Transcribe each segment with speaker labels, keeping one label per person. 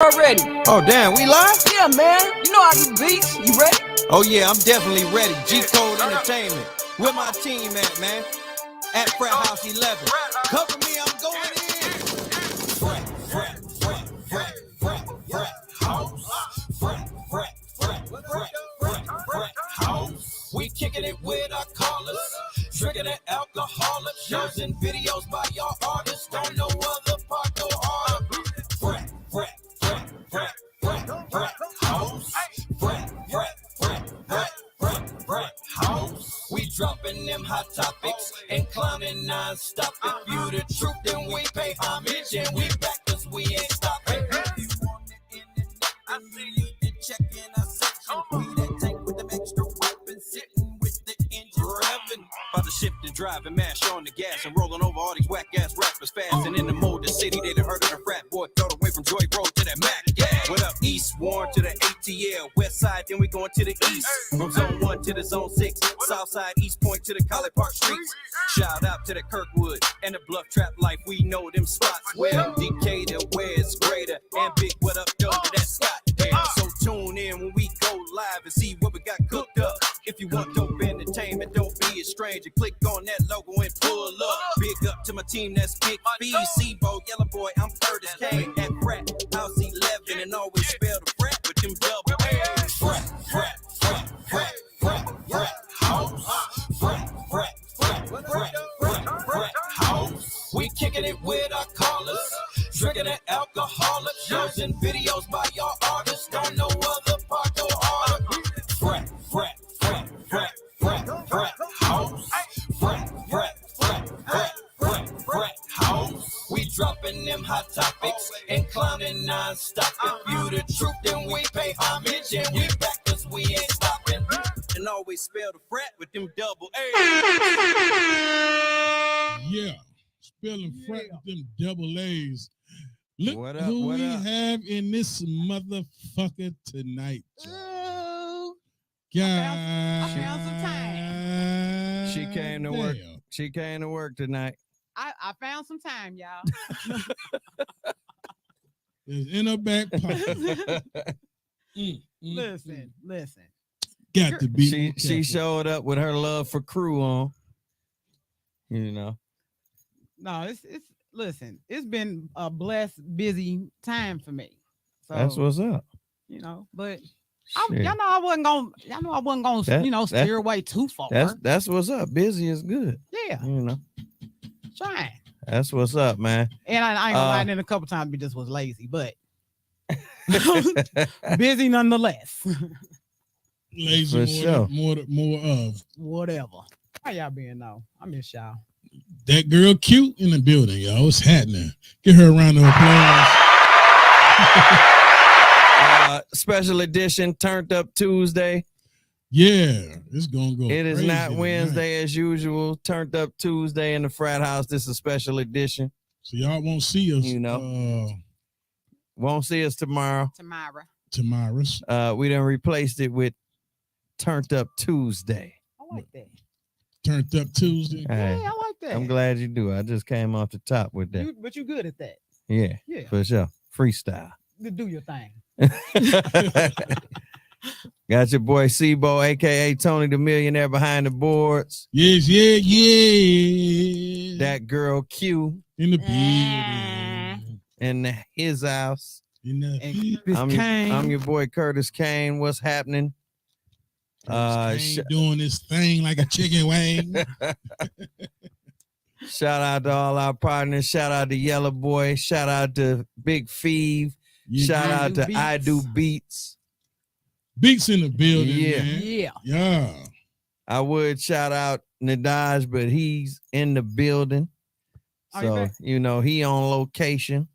Speaker 1: Already.
Speaker 2: Oh, damn, we live?
Speaker 1: Yeah, man. You know I do beats. You ready?
Speaker 2: Oh, yeah, I'm definitely ready. G-Code Entertainment. Where my team at, man? At Frat House 11. Cover me, I'm going in. Frat House. Frat House. We kicking it with our callers. Drinking that alcoholic. Shows and videos by y'all artists. Don't know other part go harder. Frat House. Frat House. We dropping them hot topics and clowning non-stop. If you the truth, then we pay homage and we back 'cause we ain't stopping. If you on the internet, I see you can check in our section. We that tank with them extra weapons, sitting with the engine revving. About to shift and drive and mash on the gas and rolling over all these whack-ass rappers fast. And in the Motor City, they done heard of the frat boy, throw away from Joy Road to that Mac. Yeah. What up, East Warren to the ATL, West Side, then we going to the East. From Zone 1 to the Zone 6, South Side, East Point to the College Park Streets. Shout out to the Kirkwood and the Bluff Trap Life, we know them spots. Well, Decatur, where it's greater, and big what up, yo, to that Scott. Yeah. So tune in when we go live and see what we got cooked up. If you want dope entertainment, don't be a stranger. Click on that logo and pull up. Big up to my team, that's Big B, C-Bo, Yellow Boy, I'm Curtis K. At Frat House 11, and always spell the frat with them double A's. Frat House. Frat House. We kicking it with our callers. Drinking that alcoholic. Shows and videos by y'all artists. Don't know other part go harder. Frat House. Frat House. We dropping them hot topics and clowning non-stop. If you the truth, then we pay homage and we back 'cause we ain't stopping. And always spell the frat with them double A's.
Speaker 3: Yeah, spelling frat with them double A's. Look who we have in this motherfucker tonight.
Speaker 4: Ooh.
Speaker 3: God,
Speaker 4: I found some time.
Speaker 5: She came to work. She came to work tonight.
Speaker 4: I found some time, y'all.
Speaker 3: It's in her back pocket.
Speaker 4: Listen.
Speaker 3: Got to be.
Speaker 5: She showed up with her love for crew on. You know.
Speaker 4: No, it's listen. It's been a blessed, busy time for me. So
Speaker 5: That's what's up.
Speaker 4: You know, but
Speaker 5: Shit.
Speaker 4: y'all know I wasn't gonna, steer away too far.
Speaker 5: That's what's up. Busy is good.
Speaker 4: Yeah,
Speaker 5: You know.
Speaker 4: trying.
Speaker 5: That's what's up, man.
Speaker 4: And I ain't gonna lie, in a couple times we just was lazy, but busy nonetheless.
Speaker 3: Lazy,
Speaker 5: For
Speaker 3: more of.
Speaker 4: Whatever. How y'all been though? I miss y'all.
Speaker 3: That girl cute in the building, y'all. What's happening? Give her a round of applause.
Speaker 5: Special edition Turned Up Tuesday.
Speaker 3: Yeah, it's gonna go.
Speaker 5: It is
Speaker 3: crazy
Speaker 5: not
Speaker 3: tonight.
Speaker 5: Wednesday as usual. Turned Up Tuesday in the Frat House. This is a special edition.
Speaker 3: So y'all won't see us.
Speaker 5: You know. Won't see us tomorrow.
Speaker 3: Tomorrow's.
Speaker 5: We done replaced it with Turned Up Tuesday.
Speaker 4: I like that.
Speaker 3: Turned Up Tuesday.
Speaker 5: Hey,
Speaker 4: Yeah, I like that.
Speaker 5: I'm glad you do. I just came off the top with that.
Speaker 4: But you good at that.
Speaker 5: Yeah,
Speaker 4: Yeah.
Speaker 5: for sure. Freestyle.
Speaker 4: Do your thing.
Speaker 5: Got your boy C-Bo, aka Tony the Millionaire behind the boards.
Speaker 3: Yes.
Speaker 5: That girl Q
Speaker 3: In the building.
Speaker 5: in his house.
Speaker 3: In the
Speaker 5: I'm your boy Curtis Kane. What's happening?
Speaker 3: Doing this thing like a chicken wing.
Speaker 5: Shout out to all our partners. Shout out to Yellow Boy. Shout out to Big Feeve. Shout out to I Do Beats.
Speaker 3: Beats in the building.
Speaker 5: Yeah.
Speaker 3: Man. Yeah.
Speaker 5: I would shout out Nadaj, but he's in the building. So, you know, he on location.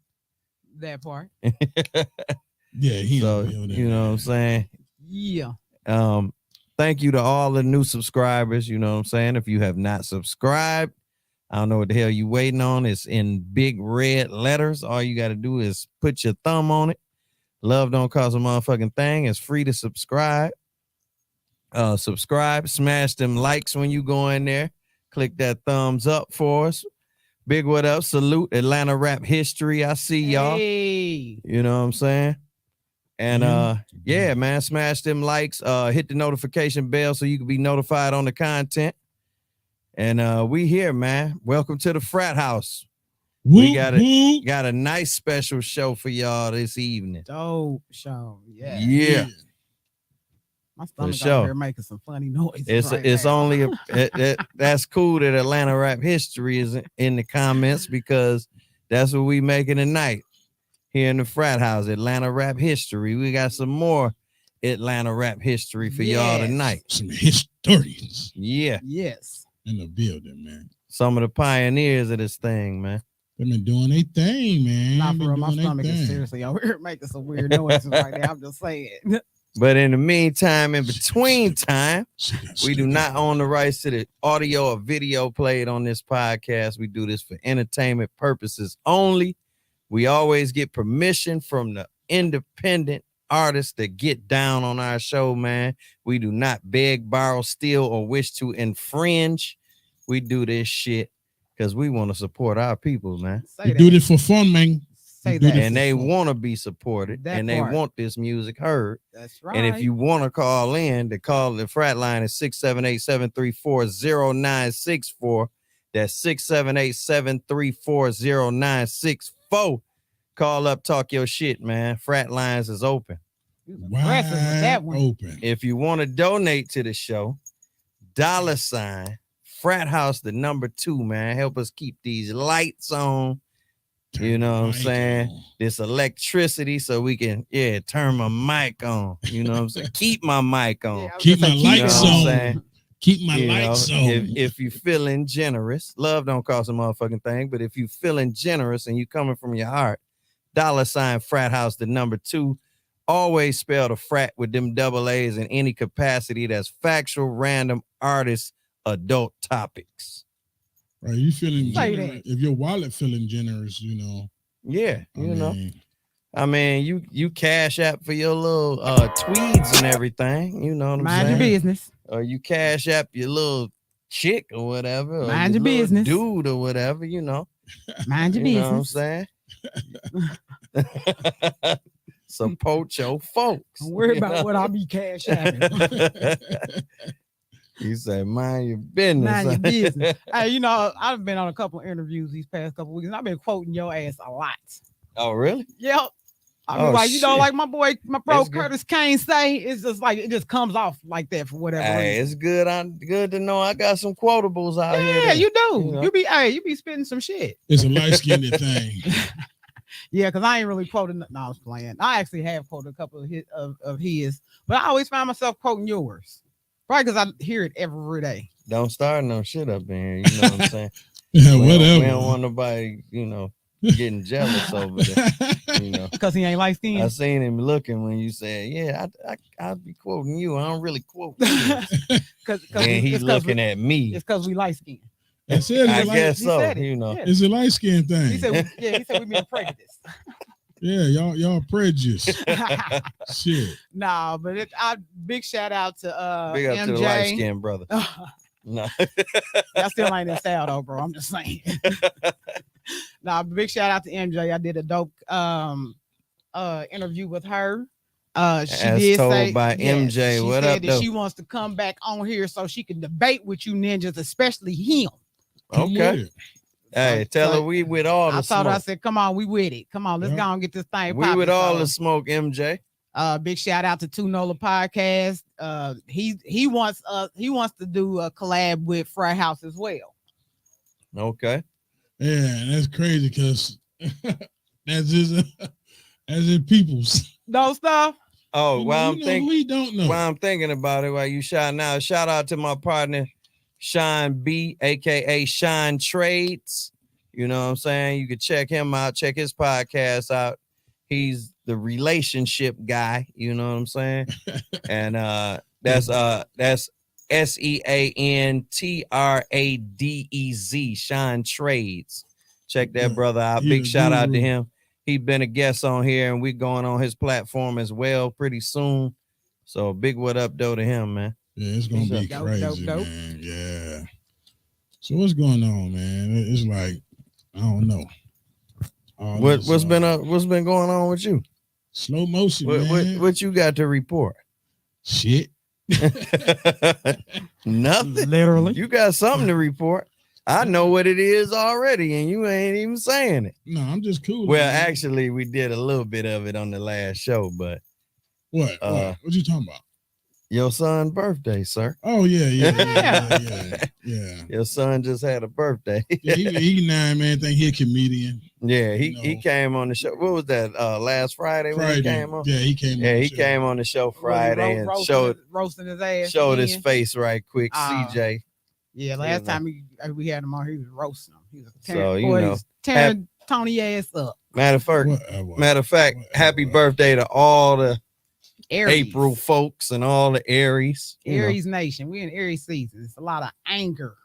Speaker 4: That part.
Speaker 3: Yeah, he
Speaker 5: So,
Speaker 3: in the building.
Speaker 5: you know what I'm saying?
Speaker 4: Yeah.
Speaker 5: Thank you to all the new subscribers. You know what I'm saying? If you have not subscribed, I don't know what the hell you waiting on. It's in big red letters. All you got to do is put your thumb on it. Love don't cost a motherfucking thing. It's free to subscribe. Subscribe, smash them likes when you go in there. Click that thumbs up for us. Big what up? Salute Atlanta rap history. I see y'all.
Speaker 4: Hey.
Speaker 5: You know what I'm saying? And yeah, man, smash them likes, hit the notification bell so you can be notified on the content. And we here, man. Welcome to the Frat House. We got a nice special show for y'all this evening.
Speaker 4: Dope show.
Speaker 5: Yeah.
Speaker 4: My stomach over here making some funny noises.
Speaker 5: It's only that's cool that Atlanta rap history is in the comments because that's what we making tonight here in the Frat House. Atlanta rap history. We got some more Atlanta rap history for y'all tonight.
Speaker 3: Some historians.
Speaker 5: Yeah.
Speaker 4: Yes.
Speaker 3: In the building, man.
Speaker 5: Some of the pioneers of this thing, man.
Speaker 3: They've been doing their thing, man.
Speaker 4: Not for real. My stomach is seriously over here making some weird noises right now. I'm just saying.
Speaker 5: But in the meantime, in between time, we do not own the rights to the audio or video played on this podcast. We do this for entertainment purposes only. We always get permission from the independent artists that get down on our show, man. We do not beg, borrow, steal, or wish to infringe. We do this shit because we want to support our people, man.
Speaker 3: We do this for fun, man.
Speaker 5: And they want to be supported, and they want this music heard.
Speaker 4: That's right.
Speaker 5: And if you want to call in, the Fraat line is 678-734-0964. That's 678-734-0964. Call up, talk your shit, man. Frat lines is open.
Speaker 3: Wide open.
Speaker 5: If you want to donate to the show, $ Frat House, the number 2, man. Help us keep these lights on. You know what I'm saying? This electricity so we can, turn my mic on. You know what I'm saying? Keep my mic on.
Speaker 3: Keep my lights on. Keep my lights on.
Speaker 5: If you feeling generous, love don't cost a motherfucking thing, but if you feeling generous and you coming from your heart, $ Frat House, the number 2. Always spell the frat with them double A's in any capacity. That's factual, random, artist, adult topics.
Speaker 3: Right, you feeling generous. If your wallet feeling generous, you know.
Speaker 5: Yeah, I mean, you cash app for your little tweeds and everything. You know what I'm saying?
Speaker 4: Mind your business.
Speaker 5: Or you cash app your little chick or whatever.
Speaker 4: Mind your business.
Speaker 5: Dude or whatever, you know.
Speaker 4: Mind your business.
Speaker 5: You know what I'm saying? Support your folks.
Speaker 4: Don't worry about what I'll be cash apping.
Speaker 5: You say, mind your business.
Speaker 4: Mind your business. Hey, you know, I've been on a couple of interviews these past couple of weeks, and I've been quoting your ass a lot.
Speaker 5: Oh, really?
Speaker 4: Yep. I mean, like, you know, like my bro Curtis Kane say, it's just like it just comes off like that for whatever reason.
Speaker 5: It's good. Good to know I got some quotables out here.
Speaker 4: Yeah, you do. You be spitting some shit.
Speaker 3: It's a light-skinned thing.
Speaker 4: Yeah, because I ain't really quoted. No, I was playing. I actually have quoted a couple of his, but I always find myself quoting yours. Probably because I hear it every day.
Speaker 5: Don't start no shit up in here. You know what I'm saying?
Speaker 3: Yeah,
Speaker 5: whatever. We don't want nobody, getting jealous over that.
Speaker 4: Because he ain't light skinned.
Speaker 5: I seen him looking when you said, "Yeah, I'll be quoting you. I don't really quote you." And he's looking at me.
Speaker 4: It's because we light skinned.
Speaker 3: That's it.
Speaker 5: I guess so.
Speaker 3: It's a light skin thing.
Speaker 4: He said we being prejudiced.
Speaker 3: Yeah, y'all prejudiced. Shit.
Speaker 4: Nah, but big shout out to
Speaker 5: big up
Speaker 4: MJ.
Speaker 5: to the light skinned brother. No,
Speaker 4: that still ain't in style though, bro. I'm just saying. Nah, big shout out to MJ. I did a dope interview with her. She
Speaker 5: as
Speaker 4: did
Speaker 5: told
Speaker 4: say
Speaker 5: by MJ.
Speaker 4: She
Speaker 5: what
Speaker 4: said
Speaker 5: up?
Speaker 4: That
Speaker 5: though?
Speaker 4: she wants to come back on here so she can debate with you ninjas, especially him.
Speaker 5: Okay. Hey, tell her we with all the smoke.
Speaker 4: I said, come on, we with it. Come on, let's go and get this thing.
Speaker 5: We with all the smoke, MJ.
Speaker 4: Big shout out to Two Nola Podcast. He wants to do a collab with Frat House as well.
Speaker 5: Okay.
Speaker 3: Yeah, that's crazy because that's just as in people's
Speaker 4: no stuff.
Speaker 5: Oh,
Speaker 3: we don't know.
Speaker 5: While I'm thinking about it, while you shouting out, shout out to my partner Sean B, aka Sean Trades. You know what I'm saying? You can check him out, check his podcast out. He's the relationship guy, you know what I'm saying? And that's SEANTRADEZ, Sean Trades. Check that brother out. Big shout out to him. He's been a guest on here, and we're going on his platform as well pretty soon. So big what up though to him, man.
Speaker 3: Yeah, it's gonna be crazy, man. Yeah. So what's going on, man? It's like I don't know.
Speaker 5: What's been going on with you?
Speaker 3: Slow motion, man.
Speaker 5: What you got to report?
Speaker 3: Shit.
Speaker 5: Nothing.
Speaker 4: Literally.
Speaker 5: You got something to report. I know what it is already, and you ain't even saying it.
Speaker 3: No, I'm just cool.
Speaker 5: Well,
Speaker 3: man.
Speaker 5: actually, we did a little bit of it on the last show, but
Speaker 3: what? What you talking about?
Speaker 5: Your son's birthday, sir.
Speaker 3: Oh yeah.
Speaker 5: Your son just had a birthday.
Speaker 3: Yeah, he 9, man. Think he a comedian.
Speaker 5: Yeah, he came on the show. What was that? Last Friday when he came on?
Speaker 3: Yeah, he came.
Speaker 5: Yeah, he came on the show Friday and
Speaker 4: roasting his ass.
Speaker 5: Showed his face right quick. CJ.
Speaker 4: Yeah, last time we had him on, he was roasting him. He was
Speaker 5: tearing
Speaker 4: Tony ass up.
Speaker 5: Matter of fact, happy birthday to all the
Speaker 4: Aries.
Speaker 5: April folks and all the Aries.
Speaker 4: Aries Nation. We're in Aries season. It's a lot of anger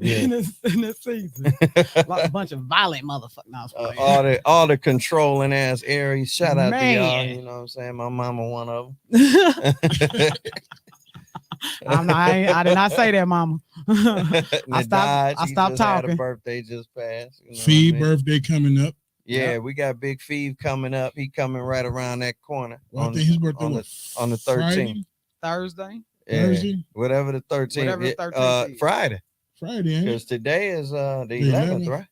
Speaker 4: in this season. A bunch of violent motherfuckers.
Speaker 5: All the controlling ass Aries. Shout out to y'all. You know what I'm saying? My mama one of them.
Speaker 4: I did not say that, mama. I stopped talking.
Speaker 5: Had a birthday just passed. You know
Speaker 3: Fee birthday coming up.
Speaker 5: Yeah, we got Big Fee coming up. He coming right around that corner.
Speaker 3: Well, I think his birthday
Speaker 5: on the 13th.
Speaker 4: Thursday.
Speaker 5: Yeah,
Speaker 3: Thursday?
Speaker 5: Whatever the 13th. Friday.
Speaker 3: Friday, ain't it?
Speaker 5: Because today is the 11th, right?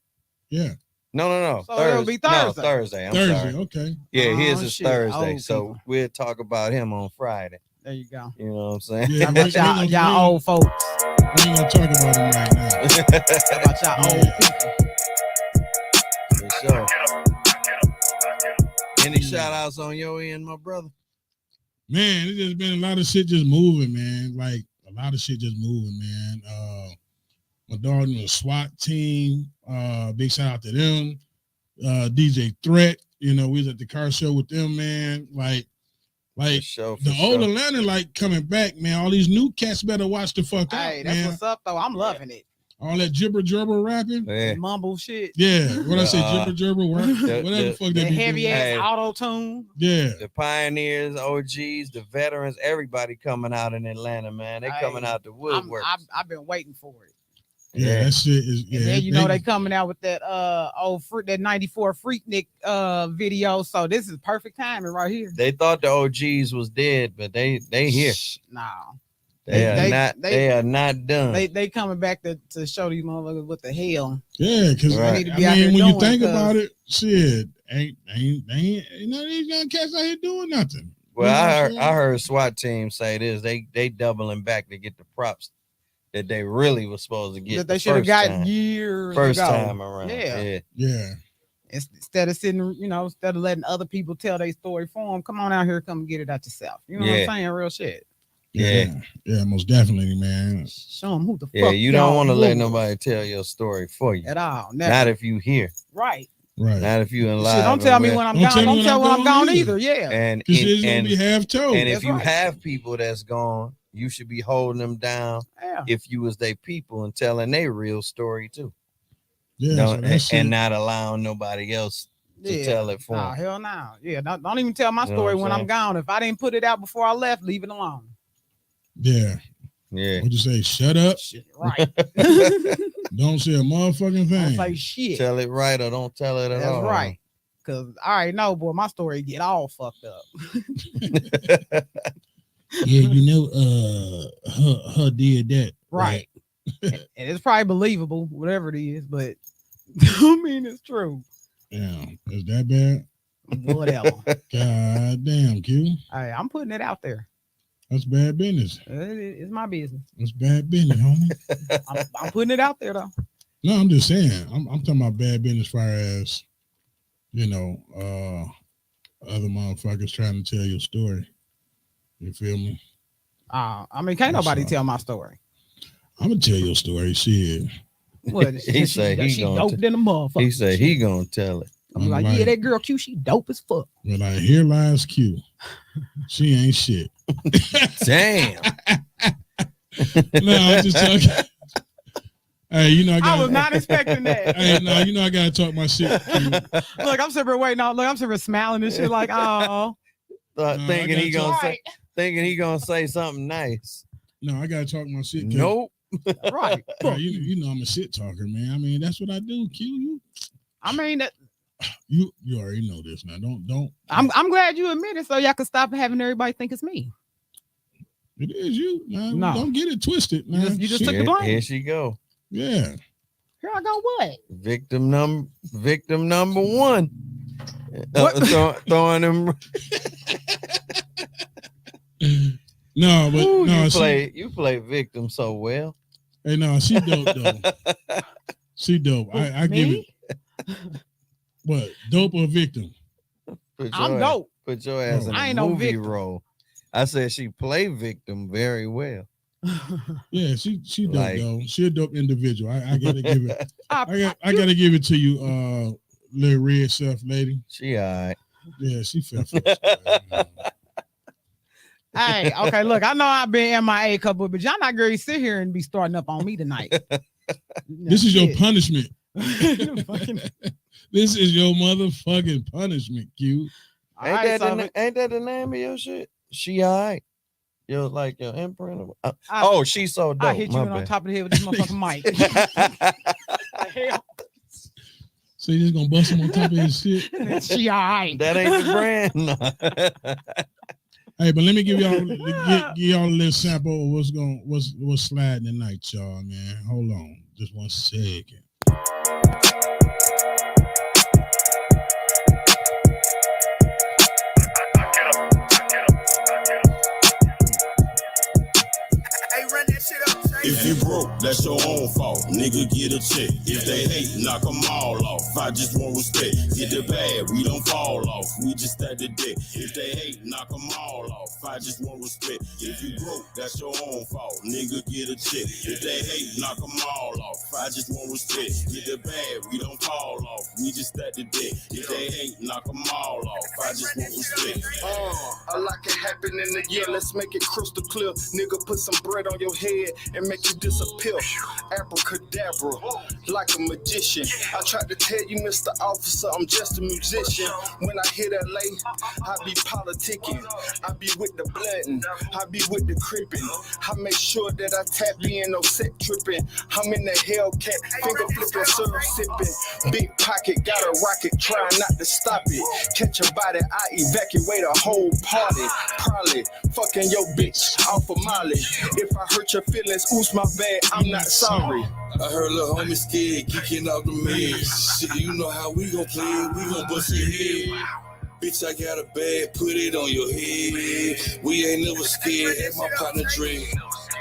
Speaker 3: Yeah.
Speaker 5: No.
Speaker 4: So it'll be Thursday.
Speaker 5: No, Thursday. I'm
Speaker 3: Thursday,
Speaker 5: sorry.
Speaker 3: okay.
Speaker 5: Yeah, his is
Speaker 4: shit.
Speaker 5: Thursday.
Speaker 4: Old
Speaker 5: So
Speaker 4: people.
Speaker 5: we'll talk about him on Friday.
Speaker 4: There you go.
Speaker 5: You know what I'm saying?
Speaker 3: Yeah,
Speaker 4: Y'all old folks.
Speaker 3: We ain't gonna talk about him right now.
Speaker 4: How about y'all old people?
Speaker 5: For sure. Any shout outs on your end, my brother?
Speaker 3: Man, it's just been a lot of shit just moving, man. Like a lot of shit just moving, man. My daughter in the SWAT team. Big shout out to them. DJ Threat, we was at the car show with them, man. Like the old Atlanta, like coming back, man. All these new cats better watch the fuck out,
Speaker 4: Hey, that's
Speaker 3: man.
Speaker 4: what's up though. I'm loving it.
Speaker 3: All that jibber jabber rapping.
Speaker 5: Yeah.
Speaker 4: Mumble shit.
Speaker 3: Yeah, what I say, jibber jabber, whatever the fuck they
Speaker 4: The
Speaker 3: be
Speaker 4: heavy
Speaker 3: doing.
Speaker 4: ass auto tune.
Speaker 3: Yeah.
Speaker 5: The pioneers, OGs, the veterans, everybody coming out in Atlanta, man. They coming out the woodwork.
Speaker 4: I've been waiting for it.
Speaker 3: Yeah, that shit is. Yeah,
Speaker 4: and then they coming out with that that 94 Freaknik video. So this is perfect timing right here.
Speaker 5: They thought the OGs was dead, but they here.
Speaker 4: No.
Speaker 5: They are not done.
Speaker 4: They coming back to show these motherfuckers what the hell.
Speaker 3: Yeah, because
Speaker 4: right.
Speaker 3: when you think about it, shit, ain't these young cats out here doing nothing.
Speaker 5: Well, I heard SWAT team say this. They doubling back to get the props that they really was supposed to get.
Speaker 4: That they should have got years
Speaker 5: first
Speaker 4: ago.
Speaker 5: time around.
Speaker 3: Yeah.
Speaker 4: Instead of sitting, instead of letting other people tell their story for them, come on out here, come get it out yourself. You know what I'm saying? Real shit.
Speaker 3: Yeah, most definitely, man.
Speaker 4: Show them who the fuck.
Speaker 5: Yeah, you don't want to let nobody tell your story for you
Speaker 4: at all. Never.
Speaker 5: Not if you here.
Speaker 4: Right.
Speaker 5: Not if you in live.
Speaker 4: Don't tell me when I'm gone. Don't tell when I'm gone either. Yeah.
Speaker 5: And
Speaker 3: be half told.
Speaker 5: And if you have people that's gone, you should be holding them down.
Speaker 4: Yeah.
Speaker 5: If you was their people and telling their real story too.
Speaker 3: Yeah.
Speaker 5: And not allowing nobody else to tell it for them.
Speaker 4: Hell no. Yeah. Don't even tell my story when I'm gone. If I didn't put it out before I left, leave it alone.
Speaker 3: Yeah.
Speaker 5: What'd
Speaker 3: you say? Shut up.
Speaker 4: Shit, right.
Speaker 3: Don't say a motherfucking thing.
Speaker 4: Don't say shit.
Speaker 5: Tell it right or don't tell it at all.
Speaker 4: That's right. Cause I already know, boy, my story get all fucked up.
Speaker 3: Yeah, her did that.
Speaker 4: Right. And it's probably believable, whatever it is, but I mean it's true.
Speaker 3: Yeah, is that bad?
Speaker 4: Whatever.
Speaker 3: God damn, Q.
Speaker 4: Hey, I'm putting it out there.
Speaker 3: That's bad business.
Speaker 4: It's my business.
Speaker 3: That's bad business, homie.
Speaker 4: I'm putting it out there though.
Speaker 3: No, I'm just saying. I'm talking about bad business as far as, other motherfuckers trying to tell your story. You feel me?
Speaker 4: I mean, can't nobody tell my story.
Speaker 3: I'm gonna tell your story. Shit.
Speaker 4: What?
Speaker 5: He say he gonna
Speaker 4: dope than a motherfucker.
Speaker 5: He say he gonna tell it.
Speaker 4: I'm like, yeah, that girl Q, she dope as fuck.
Speaker 3: But here lies Q. She ain't shit.
Speaker 5: Damn.
Speaker 3: No, I'm just talking. Hey,
Speaker 4: I was not expecting that.
Speaker 3: Hey, no, I gotta talk my shit. Q.
Speaker 4: Look, I'm sitting here waiting on. Look, I'm sitting here smiling and shit like, oh.
Speaker 5: Thinking he gonna say something nice.
Speaker 3: No, I gotta talk my shit.
Speaker 5: Nope.
Speaker 4: Right.
Speaker 3: You know I'm a shit talker, man. I mean, that's what I do. Q,
Speaker 4: I mean that.
Speaker 3: You already know this now. Don't.
Speaker 4: I'm glad you admit it, so y'all can stop having everybody think it's me.
Speaker 3: It is you, man.
Speaker 4: No.
Speaker 3: Don't get it twisted, man.
Speaker 4: You just took the blame.
Speaker 5: Here she go.
Speaker 3: Yeah.
Speaker 4: Here I go. What?
Speaker 5: Victim number one. Throwing him.
Speaker 3: No, but
Speaker 5: Ooh,
Speaker 3: no,
Speaker 5: you play victim so well.
Speaker 3: Hey, no, she dope though. She dope. I give it. What, dope or victim?
Speaker 4: I'm dope.
Speaker 5: Put your ass in a movie role. I said she play victim very well.
Speaker 3: Yeah, she dope
Speaker 5: Like-
Speaker 3: though. She a dope individual. I gotta give it. I gotta give it to you, little red self lady.
Speaker 5: She all right.
Speaker 3: Yeah, she fell.
Speaker 4: Hey, okay, look, I know I've been MIA a couple, but y'all not going to sit here and be starting up on me tonight.
Speaker 3: This is your punishment. This is your motherfucking punishment, Q.
Speaker 5: Ain't that the name of your shit? She all right. You're like your imprint. She's so dope.
Speaker 4: I hit you on top of the head with this motherfucking mic.
Speaker 3: So you just gonna bust him on top of his shit?
Speaker 4: She all right.
Speaker 5: That ain't the brand.
Speaker 3: Hey, but let me give y'all a little sample of what's sliding tonight, y'all, man. Hold on, just 1 second.
Speaker 2: If you broke, that's your own fault. Nigga, get a check. If they hate, knock them all off. I just want respect. Get the bag, we don't fall off. We just at the deck. If they hate, knock them all off. I just want respect. If you broke, that's your own fault. Nigga, get a check. If they hate, knock them all off. I just want respect. Get the bag, we don't fall off. We just at the deck. If they hate, knock them all off. I just want respect.
Speaker 6: A lot can happen in the year. Let's make it crystal clear. Nigga, put some bread on your head and make you disappear. Abracadabra, like a magician. I tried to tell you, Mr. Officer, I'm just a musician. When I hit LA, I be politicking. I be with the bloodin', I be with the crippin'. I make sure that I tap in, no set tripping. I'm in the Hellcat, finger flipping, syrup sipping. Big pocket, got a rocket, try not to stop it. Catch a body, I evacuate a whole party. Probably fucking your bitch off of Molly. If I hurt your feelings, oops, my bad, I'm not sorry.
Speaker 2: I heard little homie scared, kicking out the meds. Shit, you know how we gon' play it, we gon' bust your head. Bitch, I got a bag, put it on your head. We ain't never scared, at my partner Dre.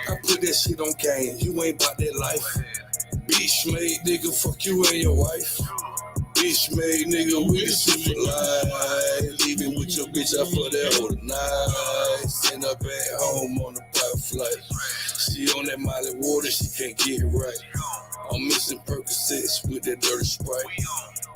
Speaker 2: I put that shit on game, you ain't about that life. Bitch made nigga, fuck you and your wife. Bitch made nigga, we the shit for life. Leaving with your bitch out for that whole night. Send her back home on the private flight. She on that Molly water, she can't get right. I'm missing Percocets with that dirty Sprite.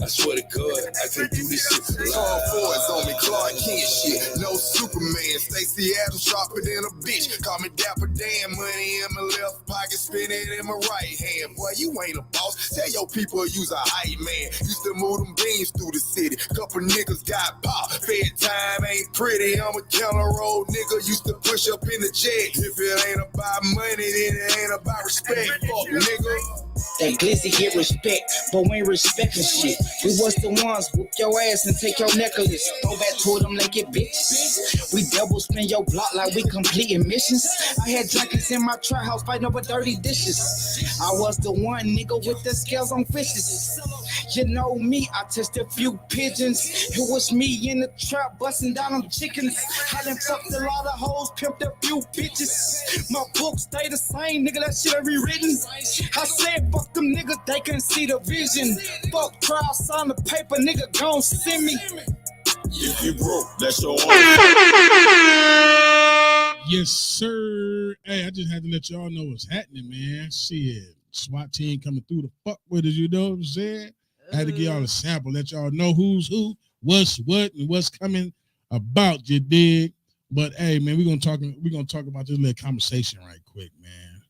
Speaker 2: I swear to God, I can't do this shit for life.
Speaker 6: Tall Ford's on me, Clark Kent shit. No Superman, Stacey Adams sharper than a bitch. Call me Dapper Dan, money in my left pocket, spin it in my right hand. Boy, you ain't a boss. Tell your people use a hype man. Used to move them beans through the city. Couple niggas got popped. Fed time ain't pretty. I'm a counter road nigga. Used to push up in the jet. If it ain't about money, then it ain't about respect. Fuck nigga.
Speaker 7: That glizzy get respect, but we ain't respecting shit. We was the ones whoop your ass and take your necklace. Throw back to them like it bitch. We double spin your block like we completing missions. I had junkies in my trap house fighting over dirty dishes. I was the one nigga with the scales on fishes. You know me, I touched a few pigeons. It was me in the trap busting down on chickens. I done fucked a lot of hoes, pimped a few bitches. My book stay the same, nigga, that shit I rewritten. I said fuck them niggas, they couldn't see the vision. Fuck trial, sign the paper, nigga, gon' send me.
Speaker 2: If you broke, that's your own.
Speaker 3: Yes, sir. Hey, I just had to let y'all know what's happening, man. Shit, SWAT team coming through the fuck with us, you know what I'm saying? I had to give y'all a sample, let y'all know who's who, what's what, and what's coming about, you dig? But hey, man, we're gonna talk about this little conversation right quick, man.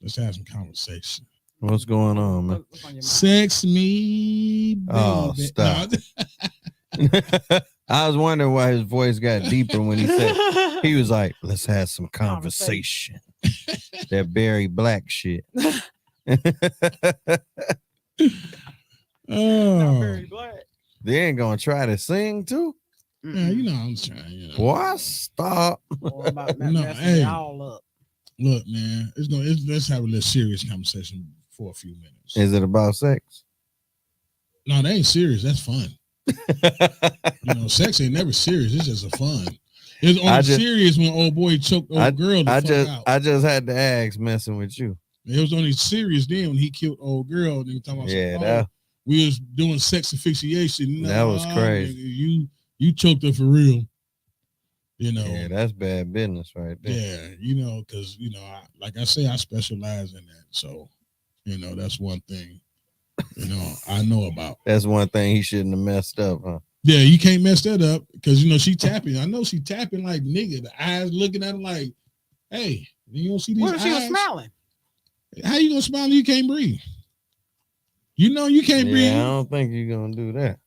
Speaker 3: Let's have some conversation.
Speaker 5: What's going on, man?
Speaker 3: Sex me, baby.
Speaker 5: Oh, stop. I was wondering why his voice got deeper when he said, he was like, let's have some conversation. That Barry Black shit.
Speaker 4: I'm
Speaker 3: Oh,
Speaker 4: very glad.
Speaker 5: They ain't gonna try to sing too.
Speaker 3: yeah, you know I'm trying. You know.
Speaker 5: Boy, stop.
Speaker 4: Boy, about
Speaker 3: No,
Speaker 4: messing
Speaker 3: hey.
Speaker 4: it all up.
Speaker 3: Look, man, let's have a little serious conversation for a few minutes.
Speaker 5: Is it about sex?
Speaker 3: No, they ain't serious. That's fun. You know, sex ain't never serious. It's just a fun. It's only serious when old boy choked old girl the fuck out.
Speaker 5: I just had to ask, messing with you.
Speaker 3: It was only serious then when he killed old girl. And he talking about
Speaker 5: that
Speaker 3: we was doing sex asphyxiation.
Speaker 5: That was crazy.
Speaker 3: Nigga, you choked her for real. You know.
Speaker 5: Yeah, that's bad business right there.
Speaker 3: Yeah, you know, because you know, like I say, I specialize in that. So, you know, that's one thing. You know, I know about.
Speaker 5: That's one thing he shouldn't have messed up, huh?
Speaker 3: Yeah, you can't mess that up because you know she tapping. I know she tapping like nigga. The eyes looking at him like, hey, you don't see these
Speaker 4: What if
Speaker 3: eyes?
Speaker 4: she was smiling?
Speaker 3: How you gonna smile when you can't breathe? You know you can't breathe.
Speaker 5: I don't think you're gonna do that.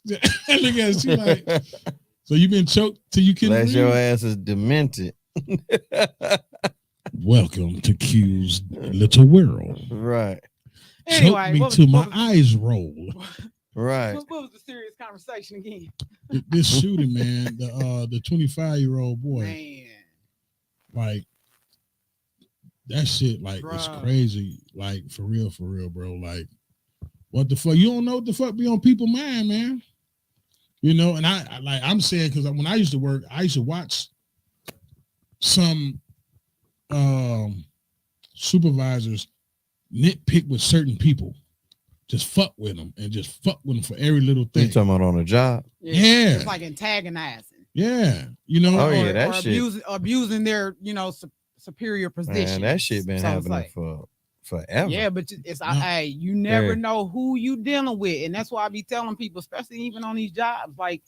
Speaker 3: Look at she like. So you been choked till you couldn't breathe?
Speaker 5: Your ass is demented.
Speaker 3: Welcome to Q's little world.
Speaker 5: Right.
Speaker 4: Anyway,
Speaker 3: choke me till my eyes roll.
Speaker 5: Right.
Speaker 4: What was the serious conversation again?
Speaker 3: This shooting, man, the 25-year-old boy,
Speaker 4: Man,
Speaker 3: like that shit, like it's
Speaker 4: Bruh.
Speaker 3: crazy, like for real, bro. Like, what the fuck? You don't know what the fuck be on people's mind, man. You know, and I'm saying because when I used to work, I used to watch some supervisors nitpick with certain people, just fuck with them and just fuck with them for every little thing.
Speaker 5: You talking about on a job?
Speaker 3: Yeah.
Speaker 4: It's like antagonizing.
Speaker 3: Yeah, you know.
Speaker 5: Oh, yeah,
Speaker 4: or
Speaker 5: that shit.
Speaker 4: abusing their, superior position.
Speaker 5: Man, that shit been happening for forever.
Speaker 4: Yeah, but hey, you never know who you dealing with, and that's why I be telling people, especially even on these jobs, like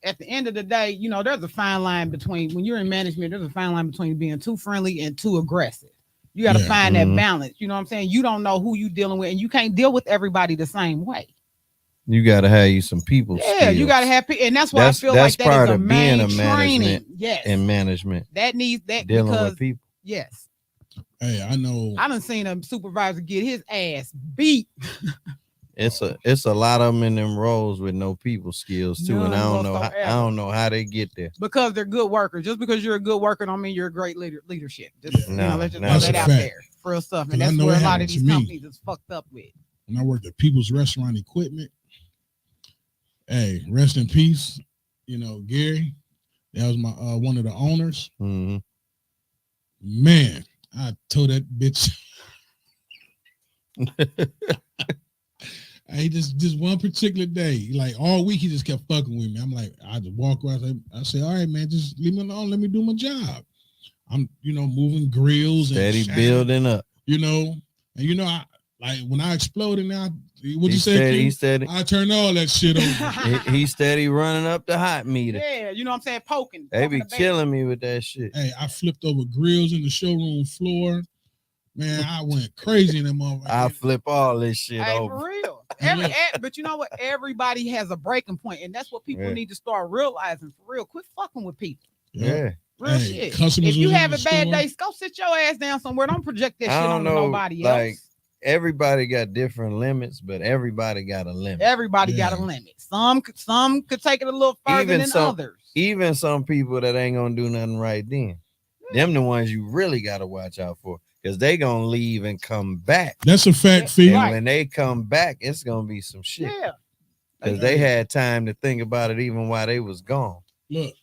Speaker 4: at the end of the day, there's a fine line between when you're in management. There's a fine line between being too friendly and too aggressive. You got to find that balance. You know what I'm saying? You don't know who you dealing with, and you can't deal with everybody the same way.
Speaker 5: You got to have you some people.
Speaker 4: Yeah,
Speaker 5: skills.
Speaker 4: you got to have people, and that's why I feel like that
Speaker 5: part
Speaker 4: is a
Speaker 5: of being a
Speaker 4: training.
Speaker 5: management.
Speaker 4: Yes,
Speaker 5: in management,
Speaker 4: that needs that
Speaker 5: dealing
Speaker 4: because
Speaker 5: with people.
Speaker 4: yes.
Speaker 3: Hey, I know.
Speaker 4: I done seen a supervisor get his ass beat.
Speaker 5: It's a lot of them in them roles with no people skills too, and I don't know how they get there
Speaker 4: because they're good workers. Just because you're a good worker don't mean you're a great leadership. Just, let's just throw that out there for real stuff, and that's where a lot of these companies is fucked up with.
Speaker 3: When I worked at People's Restaurant Equipment, hey, rest in peace. Gary, that was my one of the owners.
Speaker 5: Mm-hmm.
Speaker 3: Man, I told that bitch. Hey, just one particular day, like all week, he just kept fucking with me. I'm like, I just walk around. I say, all right, man, just leave me alone. Let me do my job. I'm, moving grills and
Speaker 5: steady building up.
Speaker 3: And I like when I exploded. Now, what you say?
Speaker 5: He steady.
Speaker 3: I turned all that shit over.
Speaker 5: he steady running up the hot meter.
Speaker 4: Yeah, you know what I'm saying? Poking.
Speaker 5: They be killing me with that shit.
Speaker 3: Hey, I flipped over grills in the showroom floor. Man, I went crazy in that motherfucker.
Speaker 5: I flip all this shit over.
Speaker 4: For real. But you know what? Everybody has a breaking point, and that's what people need to start realizing. For real, quit fucking with people.
Speaker 5: Yeah.
Speaker 4: Real shit. If you have a bad day, go sit your ass down somewhere. Don't project that shit on nobody else.
Speaker 5: Like, everybody got different limits, but everybody got a limit.
Speaker 4: Everybody got a limit. Some could take it a little further than others.
Speaker 5: Even some people that ain't gonna do nothing right then. Them the ones you really gotta watch out for. Because they gonna leave and come back.
Speaker 3: That's a fact, Fee.
Speaker 5: And when they come back, it's gonna be some shit.
Speaker 4: Yeah.
Speaker 5: Because they had time to think about it even while they was gone.
Speaker 3: Look,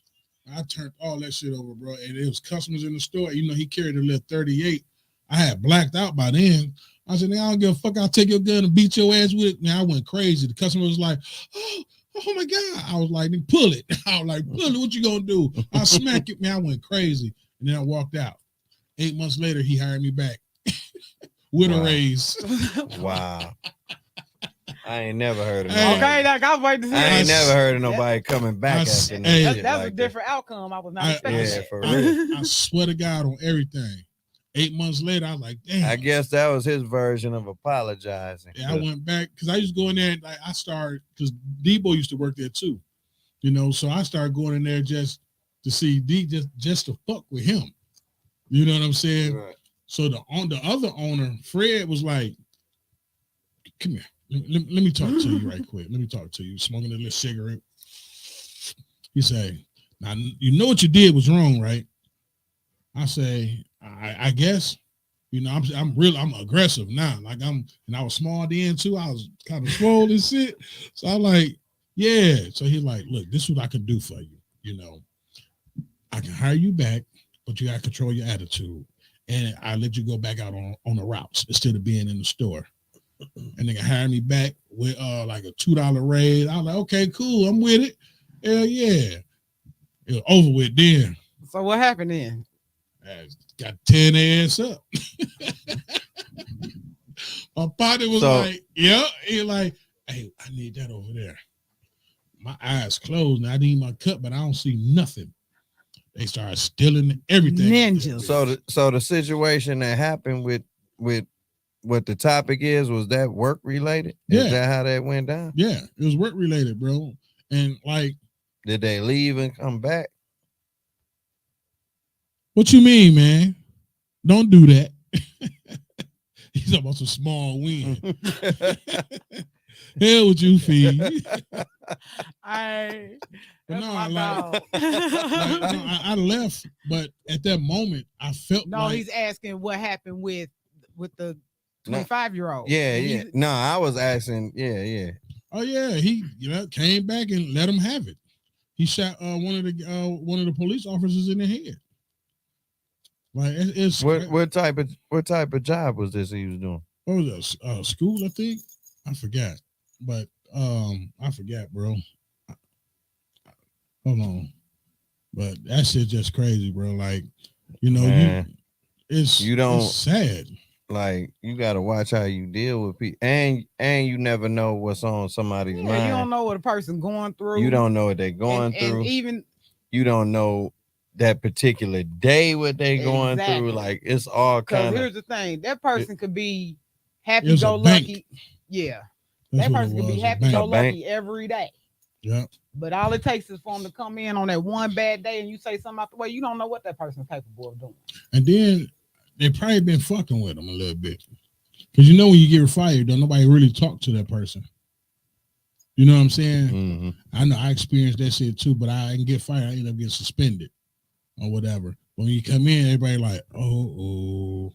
Speaker 3: I turned all that shit over, bro. And it was customers in the store. He carried a little 38. I had blacked out by then. I said, I don't give a fuck. I'll take your gun and beat your ass with it. Now I went crazy. The customer was like, oh my God. I was like, pull it. I was like, pull it. What you gonna do? I'll smack it. Man, I went crazy. And then I walked out. 8 months later, he hired me back with a raise.
Speaker 5: Wow. I ain't never heard of
Speaker 4: nobody. Okay, I was waiting to see.
Speaker 5: I ain't never heard of nobody coming back after that.
Speaker 4: That's a different outcome. I was not expecting.
Speaker 5: Yeah, for real.
Speaker 3: I swear to God on everything. 8 months later, I was like, damn.
Speaker 5: I guess that was his version of apologizing.
Speaker 3: Yeah, I went back because I used to go in there and I started because Debo used to work there too. So I started going in there just to see D just to fuck with him. You know what I'm saying?
Speaker 5: Right.
Speaker 3: So the other owner, Fred, was like, come here. Let me talk to you right quick. Let me talk to you. Smoking a little cigarette. He say, now you know what you did was wrong, right? I say, I guess. You know, I'm aggressive now. Like and I was small then too. I was kind of swole and shit. So I'm like, yeah. So he's like, look, this is what I can do for you. You know, I can hire you back, but you gotta control your attitude. And I let you go back out on the routes instead of being in the store. And they can hire me back with like a $2 raise. I was like, okay, cool, I'm with it. Hell yeah. It was over with then.
Speaker 4: So what happened then?
Speaker 3: I got 10 ass up. My partner was like, yeah. He like, hey, I need that over there. My eyes closed and I need my cut, but I don't see nothing. They started stealing everything.
Speaker 4: Ninjas.
Speaker 5: So the situation that happened with what the topic was that work related?
Speaker 3: Yeah.
Speaker 5: Is that how that went down?
Speaker 3: Yeah, it was work related, bro. And like,
Speaker 5: did they leave and come back?
Speaker 3: What you mean, man? Don't do that. He's talking about some small win. Hell with you, Fee.
Speaker 4: I
Speaker 3: left, but at that moment, I felt like
Speaker 4: he's asking what happened with the 25-year-old.
Speaker 5: Yeah. No, I was asking. Yeah.
Speaker 3: Oh yeah, he came back and let him have it. He shot one of the police officers in the head. Like it's
Speaker 5: what type of job was this he was doing?
Speaker 3: What was that? School, I think. I forgot, but I forgot, bro. Hold on, but that shit just crazy, bro. Like, you know, it's sad.
Speaker 5: Like, you gotta watch how you deal with people, and you never know what's on somebody's mind.
Speaker 4: You don't know what a person going through.
Speaker 5: You don't know what they're going through.
Speaker 4: And even
Speaker 5: you don't know that particular day what they going through. Like, it's all kind of.
Speaker 4: Here's the thing: that person could be happy-go-lucky. Yeah, that person could be happy-go-lucky every day.
Speaker 3: Yeah.
Speaker 4: But all it takes is for them to come in on that one bad day, and you say something out the way. You don't know what that person's capable of doing.
Speaker 3: And then they probably been fucking with them a little bit, because you know when you get fired, don't nobody really talk to that person. You know what I'm saying?
Speaker 5: Mm-hmm.
Speaker 3: I know I experienced that shit too, but I didn't get fired. I ended up getting suspended or whatever. When you come in, everybody like, oh,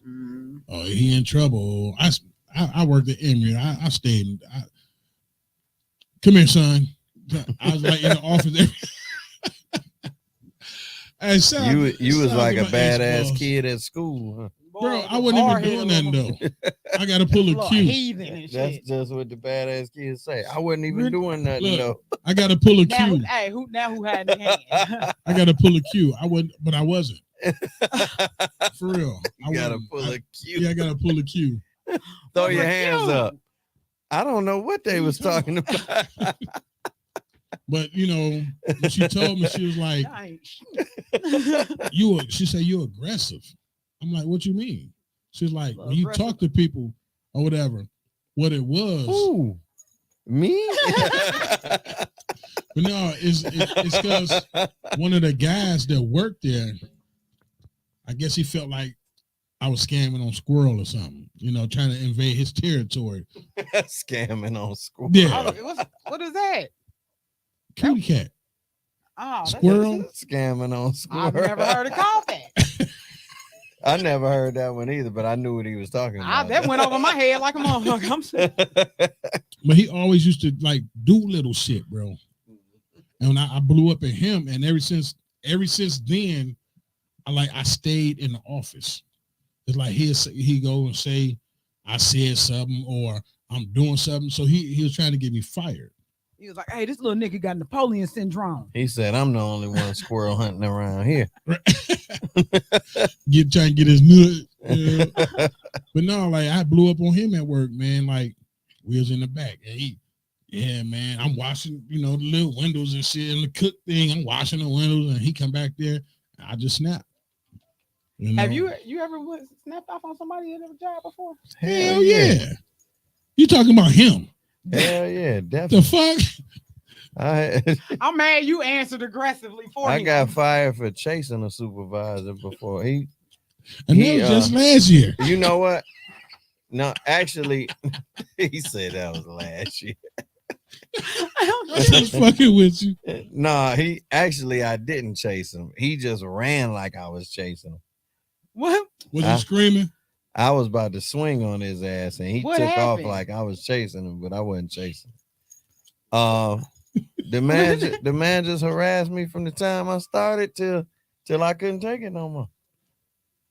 Speaker 3: he in trouble. I worked at Emory. I stayed. Come here, son. I was like in the office.
Speaker 5: You was like a badass kid at school, huh?
Speaker 3: Bro, I wasn't even doing nothing though. I gotta pull a cue.
Speaker 5: That's just what the badass kids say. I wasn't even doing nothing though.
Speaker 3: I gotta pull a cue.
Speaker 4: Who had the hand?
Speaker 3: I gotta pull a cue. I wasn't. For real.
Speaker 5: You gotta pull a cue.
Speaker 3: Yeah, I gotta pull a cue.
Speaker 5: Throw your hands up. I don't know what they was talking about.
Speaker 3: But you know, when she told me, she was like, she said you're aggressive. I'm like, what you mean? She's like, when you talk to people or whatever, what it was.
Speaker 5: Ooh, me?
Speaker 3: But no, it's because one of the guys that worked there, I guess he felt like I was scamming on Squirrel or something, you know, trying to invade his territory.
Speaker 5: Scamming on Squirrel.
Speaker 3: Yeah.
Speaker 4: What is that?
Speaker 3: Kitty cat.
Speaker 4: Oh,
Speaker 3: Squirrel.
Speaker 5: Scamming on Squirrel.
Speaker 4: I've never heard it called that.
Speaker 5: I never heard that one either, but I knew what he was talking about.
Speaker 4: That went over my head like a motherfucker.
Speaker 3: But he always used to like do little shit, bro. And when I blew up at him, and ever since then, I stayed in the office. It's like he go and say I said something or I'm doing something. So he was trying to get me fired.
Speaker 4: He was like, hey, this little nigga got Napoleon syndrome.
Speaker 5: He said, I'm the only one squirrel hunting around here.
Speaker 3: Trying to get his nut. Yeah. But no, like I blew up on him at work, man. Like we was in the back. And man, I'm washing, the little windows and shit in the cook thing. I'm washing the windows and he come back there. And I just snapped.
Speaker 4: Have you ever snapped off on somebody in a job before?
Speaker 3: Hell yeah. You talking about him?
Speaker 5: Hell yeah, definitely.
Speaker 3: The
Speaker 5: fuck?
Speaker 4: I'm mad you answered aggressively for him.
Speaker 5: I got fired for chasing a supervisor before.
Speaker 3: And that was just last year.
Speaker 5: You know what? No, actually, he said that was last year.
Speaker 3: I'm just fucking with you.
Speaker 5: No, I didn't chase him. He just ran like I was chasing him.
Speaker 4: What?
Speaker 3: Was he screaming?
Speaker 5: I was about to swing on his ass, and he
Speaker 4: What
Speaker 5: took
Speaker 4: happened?
Speaker 5: off like I was chasing him, but I wasn't chasing. The man just harassed me from the time I started till I couldn't take it no more.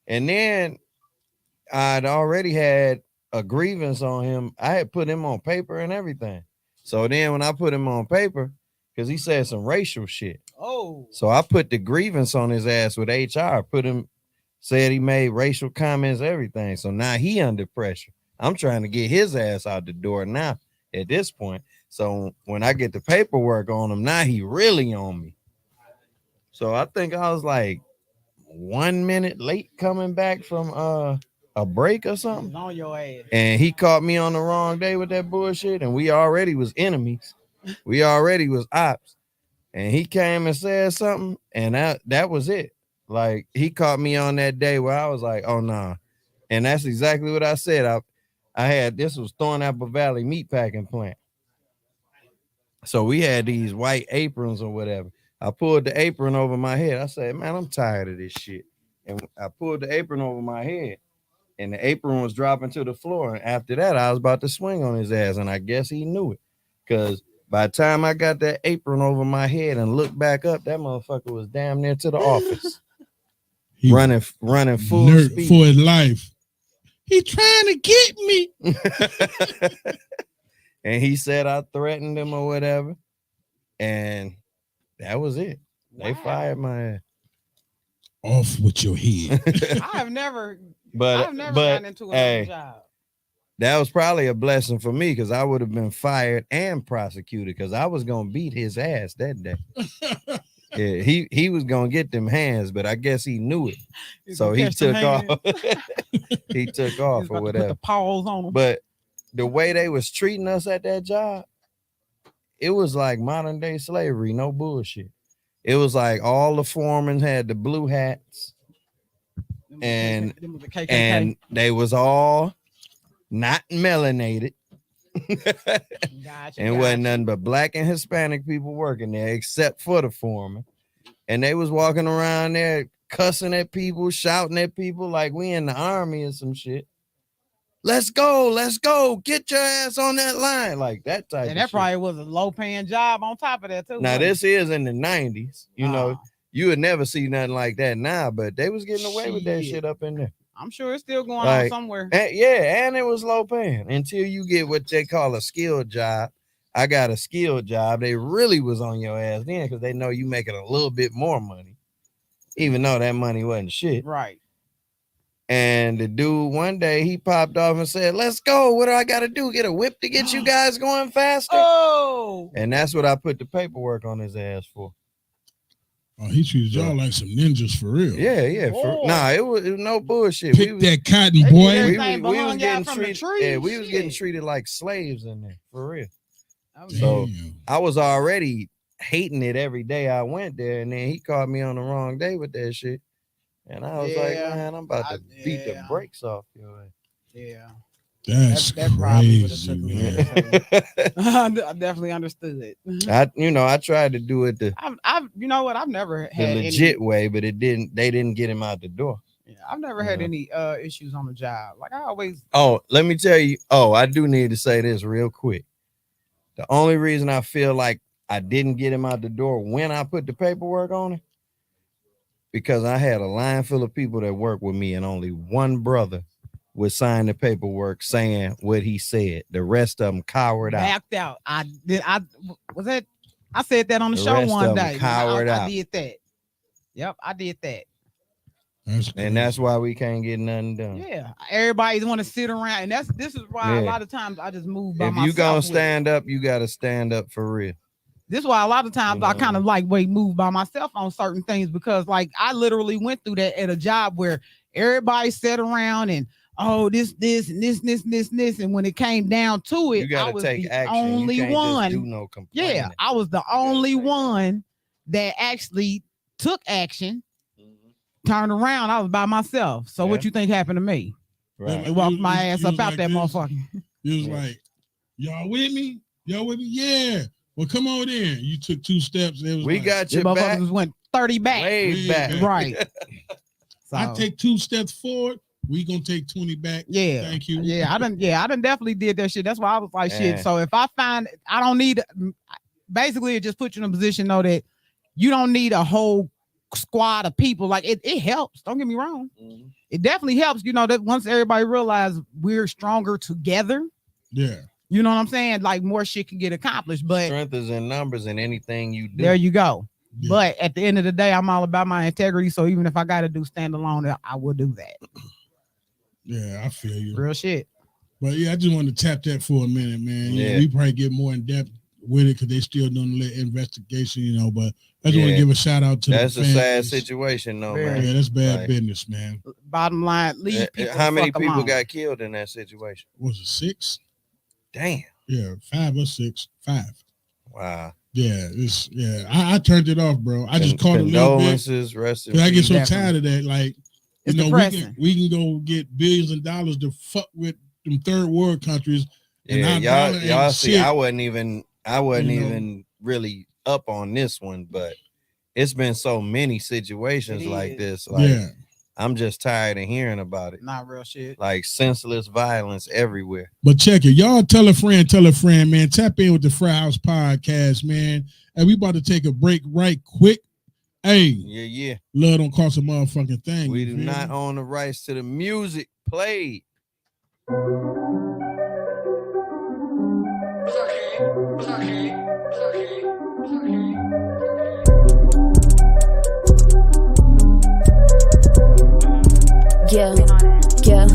Speaker 5: And then I'd already had a grievance on him. I had put him on paper and everything. So then when I put him on paper, because he said some racial shit.
Speaker 4: Oh.
Speaker 5: So I put the grievance on his ass with HR, said he made racial comments, everything. So now he under pressure. I'm trying to get his ass out the door now at this point. So when I get the paperwork on him, now he really on me. So I think I was like 1 minute late coming back from a break or something.
Speaker 4: On your ass.
Speaker 5: And he caught me on the wrong day with that bullshit. And we already was enemies. We already was ops. And he came and said something. And that was it. Like, he caught me on that day where I was like, oh, nah. And that's exactly what I said. This was Thornapple Valley meatpacking plant. So we had these white aprons or whatever. I pulled the apron over my head. I said, man, I'm tired of this shit. And I pulled the apron over my head. And the apron was dropping to the floor. And after that, I was about to swing on his ass. And I guess he knew it. Because by the time I got that apron over my head and looked back up, that motherfucker was damn near to the office. He running full speed.
Speaker 3: For his life. He trying to get me.
Speaker 5: And he said I threatened him or whatever. And that was it. They fired my ass.
Speaker 3: Off with your head.
Speaker 4: I've never gotten into a job.
Speaker 5: That was probably a blessing for me because I would have been fired and prosecuted because I was gonna beat his ass that day. Yeah, he was gonna get them hands, but I guess he knew it. So he took off. He took off or whatever.
Speaker 4: Put the paws on him.
Speaker 5: But the way they was treating us at that job, it was like modern day slavery, no bullshit. It was like all the foremen had the blue hats, and they was all not melanated. And wasn't nothing but black and Hispanic people working there, except for the foreman. And they was walking around there cussing at people, shouting at people like we in the army or some shit. Let's go, get your ass on that line, like that type.
Speaker 4: And that probably was a low-paying job on top of that too.
Speaker 5: Now this is in the 90s, you know. You would never see nothing like that now, but they was getting away with that shit up in there.
Speaker 4: I'm sure it's still going on somewhere.
Speaker 5: And it was low paying until you get what they call a skilled job. I got a skilled job. They really was on your ass then because they know you making a little bit more money, even though that money wasn't shit.
Speaker 4: Right.
Speaker 5: And the dude one day he popped off and said, "Let's go. What do I got to do? Get a whip to get you guys going faster?"
Speaker 4: Oh.
Speaker 5: And that's what I put the paperwork on his ass for.
Speaker 3: Oh, he treated y'all like some ninjas for real.
Speaker 5: Yeah. It was no bullshit.
Speaker 3: Pick that cotton, boy.
Speaker 5: We was getting treated. Yeah, we was getting treated like slaves in there for real. So I was already hating it every day I went there, and then he caught me on the wrong day with that shit, and I was like, man, I'm about to beat the brakes off your ass.
Speaker 4: Yeah.
Speaker 3: That's crazy, man.
Speaker 4: I definitely understood it.
Speaker 5: I tried to do it
Speaker 4: I've never had
Speaker 5: the legit way, but they didn't get him out the door.
Speaker 4: Yeah, I've never had any issues on the job. Like I always.
Speaker 5: Oh, let me tell you. Oh, I do need to say this real quick. The only reason I feel like I didn't get him out the door when I put the paperwork on it, because I had a line full of people that work with me, and only one brother would sign the paperwork saying what he said. The rest of them cowered
Speaker 4: backed out. I said that on the show one day.
Speaker 5: Cowered out.
Speaker 4: I did that. Yep, I did that.
Speaker 5: And that's why we can't get nothing done.
Speaker 4: Yeah, everybody's want to sit around, and this is why a lot of times I just move by myself.
Speaker 5: If you gonna stand up, you gotta stand up for real.
Speaker 4: This is why a lot of times I kind of like move by myself on certain things, because like I literally went through that at a job where everybody sat around and this and this, and when it came down to it, I was the only one. Yeah, I was the only one that actually took action. Turned around, I was by myself. So what you think happened to me?
Speaker 5: Right.
Speaker 4: They walked my ass
Speaker 3: He
Speaker 4: up
Speaker 3: was
Speaker 4: out
Speaker 3: like
Speaker 4: that
Speaker 3: this.
Speaker 4: motherfucker.
Speaker 3: He was like, y'all with me? Y'all with me? Yeah. Well, come on in. You took 2 steps. It was
Speaker 5: We
Speaker 3: like,
Speaker 5: got
Speaker 4: The
Speaker 5: your back.
Speaker 4: motherfuckers went 30 back.
Speaker 5: Way back.
Speaker 4: Right.
Speaker 3: I
Speaker 4: So,
Speaker 3: take 2 steps forward. We gonna take 20 back.
Speaker 4: yeah.
Speaker 3: Thank you.
Speaker 4: Yeah, I done definitely did that shit. That's why I was like,
Speaker 5: Man.
Speaker 4: shit. So if I find I don't need, basically it just puts you in a position though that you don't need a whole squad of people. Like it helps. Don't get me wrong.
Speaker 5: Mhm.
Speaker 4: It definitely helps, you know, that once everybody realizes we're stronger together,
Speaker 3: Yeah.
Speaker 4: you know what I'm saying? Like more shit can get accomplished. But
Speaker 5: Strength is in numbers in anything you do.
Speaker 4: there you go.
Speaker 3: Yeah.
Speaker 4: But at the end of the day, I'm all about my integrity. So even if I got to do standalone, I will do that.
Speaker 3: Yeah, I feel you.
Speaker 4: Real shit.
Speaker 3: But yeah, I just wanted to tap that for a minute, man.
Speaker 5: Yeah.
Speaker 3: We probably get more in depth with it because they still doing the investigation, you know. But I just want to
Speaker 5: Yeah.
Speaker 3: give a shout out to
Speaker 5: That's
Speaker 3: the
Speaker 5: a sad
Speaker 3: families.
Speaker 5: situation, though,
Speaker 4: Very.
Speaker 5: man.
Speaker 3: Yeah, that's bad
Speaker 5: Like,
Speaker 3: business, man.
Speaker 4: Bottom line, leave people.
Speaker 5: How
Speaker 4: the
Speaker 5: many
Speaker 4: fuck
Speaker 5: people
Speaker 4: alone.
Speaker 5: got killed in that situation?
Speaker 3: Was it 6?
Speaker 5: Damn.
Speaker 3: Yeah, 5 or 6. 5.
Speaker 5: Wow.
Speaker 3: Yeah, I turned it off, bro. I just caught a little bit
Speaker 5: Condolences, rest in
Speaker 3: because I get
Speaker 5: peace.
Speaker 3: so
Speaker 4: Definitely.
Speaker 3: tired of that. Like,
Speaker 4: It's
Speaker 3: you know,
Speaker 4: depressing.
Speaker 3: we can go get billions of dollars to fuck with them third world countries. And
Speaker 5: Yeah,
Speaker 3: our dollar
Speaker 5: y'all
Speaker 3: ain't
Speaker 5: see,
Speaker 3: shit.
Speaker 5: I wasn't even
Speaker 3: You know?
Speaker 5: even really up on this one, but it's been so many situations
Speaker 4: It
Speaker 5: like
Speaker 4: is.
Speaker 5: this. Like,
Speaker 3: Yeah,
Speaker 5: I'm just tired of hearing about it.
Speaker 4: Not real shit.
Speaker 5: Like senseless violence everywhere.
Speaker 3: but check it, y'all. Tell a friend, man. Tap in with the Fry House podcast, man. And we about to take a break right quick. Hey,
Speaker 5: Yeah.
Speaker 3: love don't cost a motherfucking thing.
Speaker 5: We
Speaker 3: you
Speaker 5: do
Speaker 3: feel
Speaker 5: not
Speaker 3: me?
Speaker 5: own the rights to the music played.
Speaker 8: Yeah.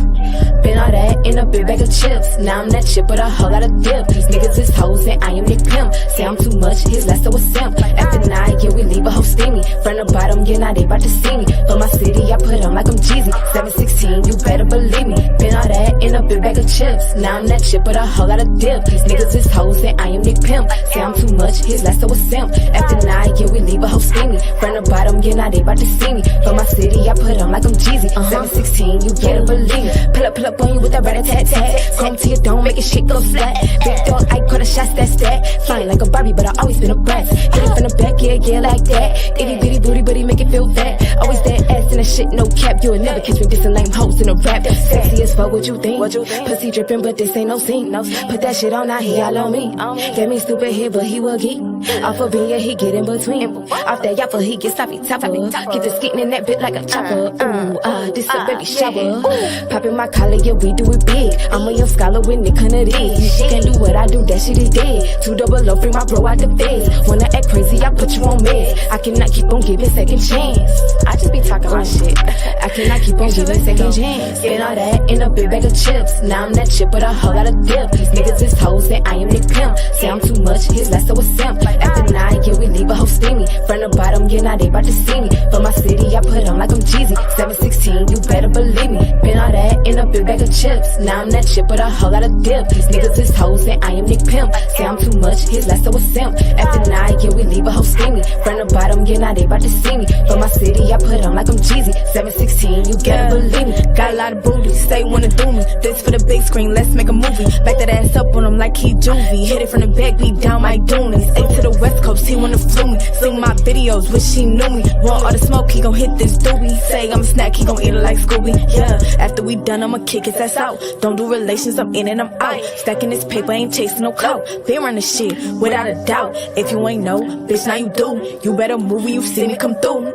Speaker 8: Been all that in a big bag of chips. Now I'm that chip with a whole lot of dip. These niggas is hoes and I am Nick Pimp. Say I'm too much, his last so a simp. After 9, yeah, we leave a hoe steamy. From the bottom, yeah, now they bout to see me. For my city, I put on like I'm Jeezy. 716, you better believe me. Been all that in a big bag of chips. Now I'm that chip with a whole lot of dip. These niggas is hoes and I am Nick Pimp. Say I'm too much, his last so a simp. After 9, yeah, we leave a hoe steamy. From the bottom, yeah, now they bout to see me. For my city, I put on like I'm Jeezy. 716, you better believe me. Pull up on you with that rat-a-tat-tat. Chrome to your dome, making shit go flat. Big dog, I call the shots, that's that. Flying like a Barbie, but I always been a brat. Hit it from the back, yeah, like that. Itty bitty booty, but he make it feel fat. Always that ass and that shit, no cap. You'll never catch me dissing lame hoes in a rap. Sexy as fuck, what you think? Pussy dripping, but this ain't no scene. Put that shit on, now he all on me. Gave me stupid head, but he will geek. Off of being, yeah, he get in between. Off that yapper, he get sloppy topper. Keep the skeeting in that bit like a chopper. Ooh, this a baby shower. Popping my collar, yeah, we do it big. I'm a young scholar with Nick Kennedy. She can't do what I do, that shit is dead. 2 double O, free my bro out the feds. Wanna act crazy, I put you on meds. I cannot keep on giving second chance. I just be talking my shit. I cannot keep on giving second chance. Spend all that in a big bag of chips. Now I'm that chip with a whole lot of dip. These niggas is hoes and I am Nick Pimp. Say I'm too much, his last so a simp. After 9, yeah, we leave a hoe steamy. From the bottom, yeah, now they bout to see me. For my city, I put on like I'm Jeezy. 716, you better believe me. Been all that in a big bag of chips. Now I'm that chip with a whole lot of dip. These niggas is hoes and I am Nick Pimp. Say I'm too much, his last so a simp. After 9, yeah, we leave a hoe steamy. From the bottom, yeah, now they bout to see me. For my city, I put on like I'm Jeezy. 716, you gotta believe me. Got a lot of booty, say wanna do me. This for the big screen, let's make a movie. Back that ass up on him like he juvie. Hit it from the back, beat down my doonies. A to the west coast, he wanna flew me. Sing my videos, wish he knew me. Want all the smoke, he gon' hit this doobie. Say I'm a snack, he gon' eat it like Scooby. Yeah, after we done, I'ma kick his ass out. Don't do relations, I'm in and I'm out. Stacking this paper, ain't chasing no clout. Been running shit, without a doubt. If you ain't know, bitch, now you do. You better move when you see me come through.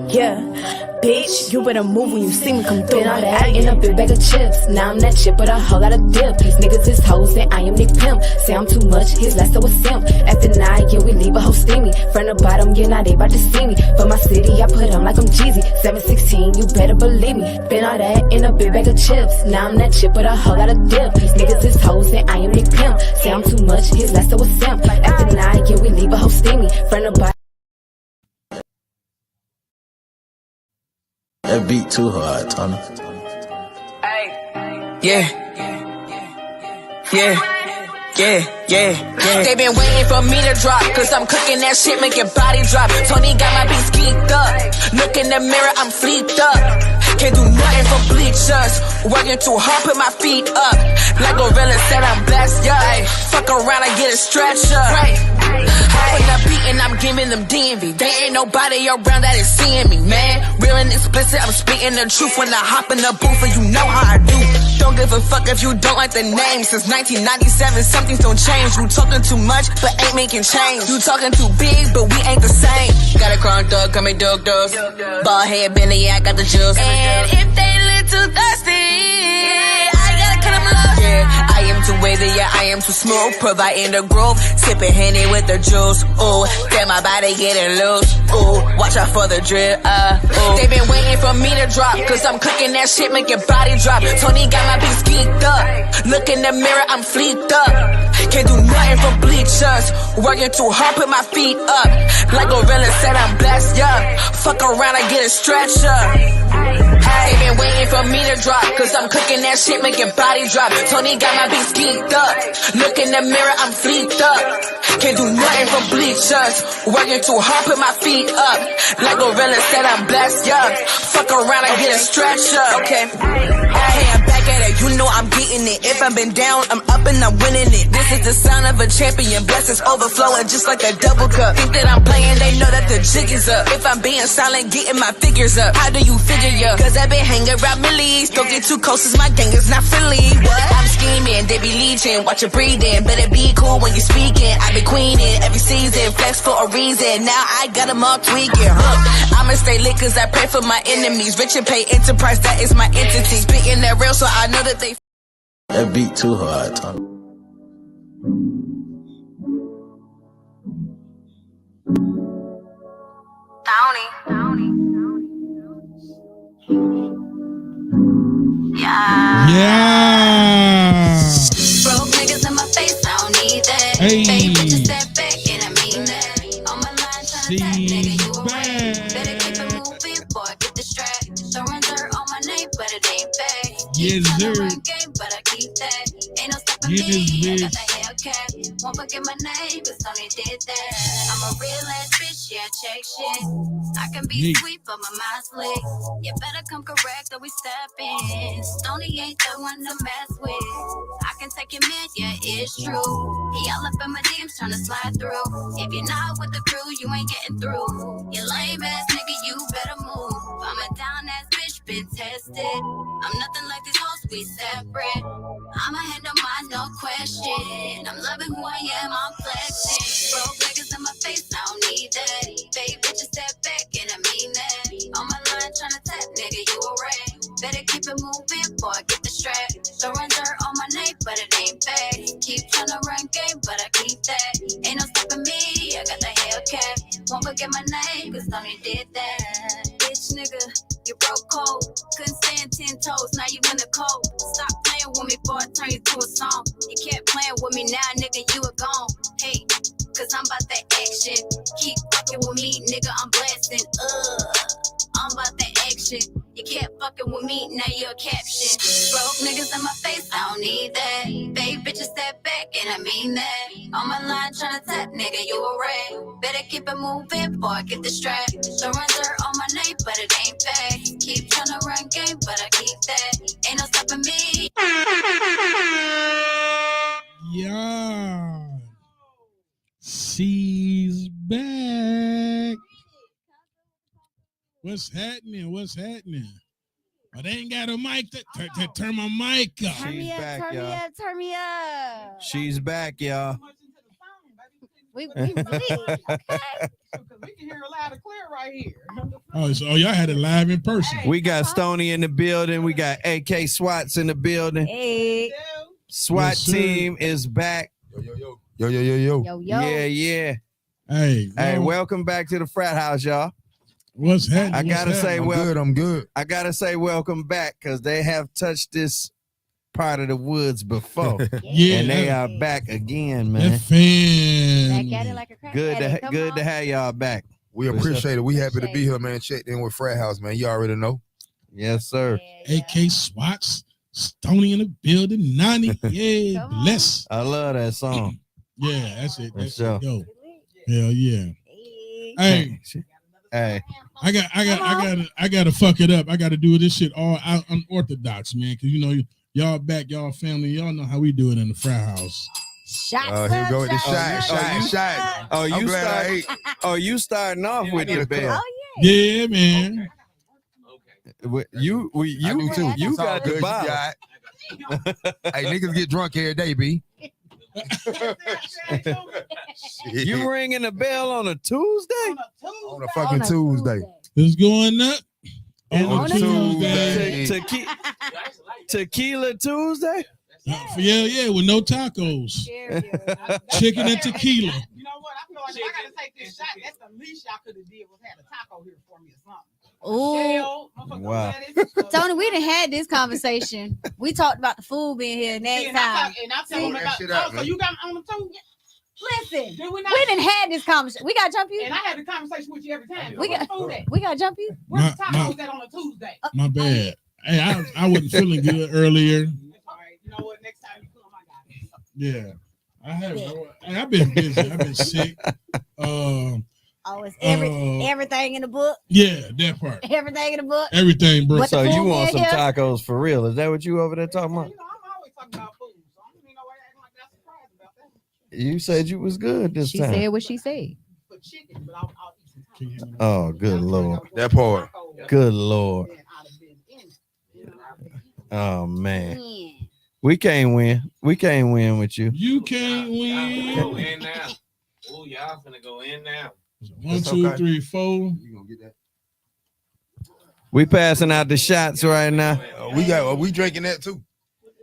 Speaker 8: Yeah, bitch, you better move when you see me come through. Been all that in a big bag of chips. Now I'm that chip with a whole lot of dip. These niggas is hoes and I am Nick Pimp. Say I'm too much, his last so a simp. After 9, yeah, we leave a hoe steamy. From the bottom, yeah, now they bout to see me. For my city, I put on like I'm Jeezy. 716, you better believe me. Been all that in a big bag of chips. Now I'm that chip with a whole lot of dip. These niggas is hoes and I am Nick Pimp. Say I'm too much, his last so a simp. After 9, yeah, we leave a hoe steamy. From the bottom.
Speaker 9: That beat too hard, Tony.
Speaker 1: Yeah. They been waiting for me to drop, cause I'm cooking that shit, make your body drop. Tony got my beats geeked up. Look in the mirror, I'm fleeked up. Can't do nothing for bleachers. Working too hard, put my feet up. Like Gorilla said, I'm blessed, yeah. Fuck around, I get a stretcher. When I'm beating, I'm giving them DMV. There ain't nobody around that is seeing me, man. Real and explicit, I'm speaking the truth when I hop in the booth, and you know how I do. Don't give a fuck if you don't like the name. Since 1997, something's don't change. You talking too much, but ain't making change. You talking too big, but we ain't the same. Got a crown thug, call me Doug Doug. Ball head, Benny, yeah, I got the juice. And if they look too thirsty, I gotta cut them loose. Yeah, I am too wavy, yeah, I am too smooth. Providing the groove, sipping Henny with the juice. Ooh, damn, my body getting loose. Ooh, watch out for the drip. Ooh. They been waiting for me to drop, cause I'm cooking that shit, make your body drop. Tony got my beats geeked up. Look in the mirror, I'm fleeked up. Can't do nothing for bleachers. Working too hard, put my feet up. Like Gorilla said, I'm blessed, yeah. Fuck around, I get a stretcher. They been waiting for me to drop, cause I'm cooking that shit, make your body drop. Tony got my beats geeked up. Look in the mirror, I'm fleeked up. Can't do nothing for bleachers. Working too hard, put my feet up. Like Gorilla said, I'm blessed, yeah. Fuck around, I get a stretcher. Okay, I'm back at it, you know I'm getting it. If I've been down, I'm up and I'm winning it. This is the sign of a champion. Blessings overflowing just like a double cup. Think that I'm playing, they know that the jig is up. If I'm being silent, getting my figures up. How do you figure ya? Cause I've been hanging around millies. Don't get too close, cause my gang is not friendly. What? I'm scheming, they be leeching. Watch your breathing, better be cool when you're speaking. I be queening every season, flex for a reason. Now I got them all tweaking. I'ma stay lit cause I pray for my enemies. Rich and pay enterprise, that is my entity. Spitting that real so I know that they.
Speaker 9: That beat too hard.
Speaker 3: Yeah.
Speaker 8: Broke niggas in my face, I don't need that.
Speaker 3: Hey.
Speaker 8: Baby, just step back and I mean that. On my line, tryna tap, nigga, you a rat. Better keep it moving, boy, get the strap. Throwing dirt on my name, but it ain't back.
Speaker 3: Yes, sir.
Speaker 8: Game, but I keep that. Ain't no stopping
Speaker 3: Get
Speaker 8: me,
Speaker 3: this
Speaker 8: I
Speaker 3: bitch.
Speaker 8: got the Hellcat. Won't forget my name, cause Tony did that. I'm a real ass bitch, yeah, check shit. I can be
Speaker 3: Yeet.
Speaker 8: sweet, but my mind's slick. You better come correct or we step in. Stoney ain't the one to mess with. I can take your man, yeah, it's true. He all up in my DMs tryna slide through. If you're not with the crew, you ain't getting through. You lame ass nigga, you better move. I'm a down ass bitch, been tested. I'm nothing like these hoes, we separate. I'ma handle mine, no question. I'm loving who I am, I'm flexing. Broke niggas in my face, I don't need that. Baby, bitches step back and I mean that. On my line tryna tap, nigga, you a rat. Better keep it moving, boy, get the strap. Throwing dirt on my name, but it ain't back. Keep tryna run game, but I keep that. Ain't no stopping me, I got the Hellcat. Won't forget my name, cause Tony did that. Bitch nigga, you broke cold. Couldn't stand 10 toes, now you in the cold. Stop playing with me, boy, turn you to a song. You can't playing with me now, nigga, you a gone. Hey, cause I'm about that action. Keep fucking with me, nigga, I'm blasting. I'm about that action. You can't fucking with me, now you're a caption. Broke niggas in my face, I don't need that. Baby, bitches step back, and I mean that. On my line tryna tap, nigga, you a rat. Better keep it moving, boy, get the strap. Throwing dirt on my name, but it ain't back. Keep tryna run game, but I keep that. Ain't no stopping me.
Speaker 3: Yeah. She's back. What's happening? What's happening? Oh, they ain't got a mic to turn my mic up.
Speaker 5: She's back, y'all.
Speaker 10: Turn me up.
Speaker 5: She's back, y'all.
Speaker 10: We bleed, okay?
Speaker 4: We can hear loud and clear right here.
Speaker 3: Oh, so y'all had it live in person.
Speaker 5: We got Stoney in the building. We got AK SWATs in the building.
Speaker 10: Hey.
Speaker 5: SWAT
Speaker 3: Yes, sir.
Speaker 5: team is back.
Speaker 9: Yo.
Speaker 10: Yo.
Speaker 5: Yeah.
Speaker 3: Hey,
Speaker 5: Hey,
Speaker 3: yo,
Speaker 5: welcome back to the frat house, y'all.
Speaker 3: what's happening?
Speaker 5: I gotta
Speaker 3: What's
Speaker 5: say,
Speaker 3: happening?
Speaker 9: I'm good.
Speaker 5: I gotta say welcome back because they have touched this part of the woods before.
Speaker 3: Yeah,
Speaker 5: And they
Speaker 3: that-
Speaker 5: are back again,
Speaker 3: that
Speaker 5: man.
Speaker 3: fan.
Speaker 10: Back at it like a crack
Speaker 5: Good
Speaker 10: addict. Come
Speaker 5: to
Speaker 10: on.
Speaker 5: have y'all back.
Speaker 9: We appreciate it. We happy to be here, man. Checked in with Frat House, man. You already know.
Speaker 5: Yes, sir.
Speaker 10: Yeah.
Speaker 3: AK SWATs, Stoney in the building, 90. Yeah,
Speaker 10: Come on.
Speaker 3: bless.
Speaker 5: I love that song.
Speaker 3: Yeah, that's it.
Speaker 5: For
Speaker 3: That's
Speaker 5: sure.
Speaker 3: it. Yo, hell yeah.
Speaker 10: Hey.
Speaker 3: Hey,
Speaker 5: Hey,
Speaker 3: I gotta fuck it up. I gotta do this shit all out unorthodox, man. Cause you know y'all back, y'all family, y'all know how we do it in the frat house.
Speaker 10: Shots.
Speaker 9: Here we go with the
Speaker 10: up,
Speaker 9: shot.
Speaker 5: oh,
Speaker 9: I'm
Speaker 5: you
Speaker 9: glad I
Speaker 5: start.
Speaker 9: ate.
Speaker 5: Oh, you starting off with the bell.
Speaker 10: Oh yeah.
Speaker 3: Yeah, man.
Speaker 5: You
Speaker 9: do too.
Speaker 5: You
Speaker 9: It's all
Speaker 5: got the
Speaker 9: good.
Speaker 5: bottle.
Speaker 9: Hey, niggas get drunk every day, B.
Speaker 5: You ringing the bell on a Tuesday?
Speaker 9: On a fucking Tuesday.
Speaker 3: It's going up on
Speaker 9: On
Speaker 3: a
Speaker 9: a
Speaker 3: Tuesday.
Speaker 9: Tuesday.
Speaker 5: Tequila Tuesday?
Speaker 3: Yeah, with no tacos. Chicken and tequila.
Speaker 4: You know what? I feel like if I gotta take this shot, that's the least y'all could have did was had a taco here for me or something.
Speaker 10: Ooh.
Speaker 5: Wow.
Speaker 10: Tony, we done had this conversation. We talked about the food being here next time.
Speaker 4: And I tell him about so you got on the too?
Speaker 10: Listen,
Speaker 4: Did we
Speaker 10: we
Speaker 4: not?
Speaker 10: done had this conversation. We gotta jump you.
Speaker 4: And I had the conversation with you every time.
Speaker 10: We
Speaker 4: Where's
Speaker 10: got-
Speaker 4: the food at?
Speaker 10: We gotta jump you.
Speaker 4: Where's the tacos at on a Tuesday?
Speaker 3: My bad. Hey, I wasn't feeling good earlier.
Speaker 4: That's all right. You know what? Next time you come, I got it.
Speaker 3: Yeah. I've been busy. I've been sick.
Speaker 10: Oh, it's everything in the book.
Speaker 3: Yeah, that part.
Speaker 10: Everything in the book.
Speaker 3: Everything, bro.
Speaker 10: But
Speaker 5: So
Speaker 10: the
Speaker 5: you
Speaker 10: food
Speaker 5: want some
Speaker 10: being here?
Speaker 5: tacos for real? Is that what you over there talking about?
Speaker 4: You know, I'm always talking about food, so I don't even know why you're acting like that's surprised about that.
Speaker 5: You said you was good this
Speaker 10: She
Speaker 5: time.
Speaker 10: said what she said.
Speaker 4: For chicken, but I'll eat some tacos.
Speaker 5: Oh, good Lord.
Speaker 9: That part.
Speaker 5: Good Lord.
Speaker 4: Then I'd have been in it. You know?
Speaker 5: Oh man.
Speaker 10: Yeah.
Speaker 5: We can't win. We can't win with you.
Speaker 3: You can't
Speaker 11: Go
Speaker 3: win.
Speaker 11: in now. Oh, y'all finna go in now.
Speaker 3: 1, 2, 3, 4.
Speaker 9: You gonna get that?
Speaker 5: We passing out the shots right now.
Speaker 9: We drinking that too.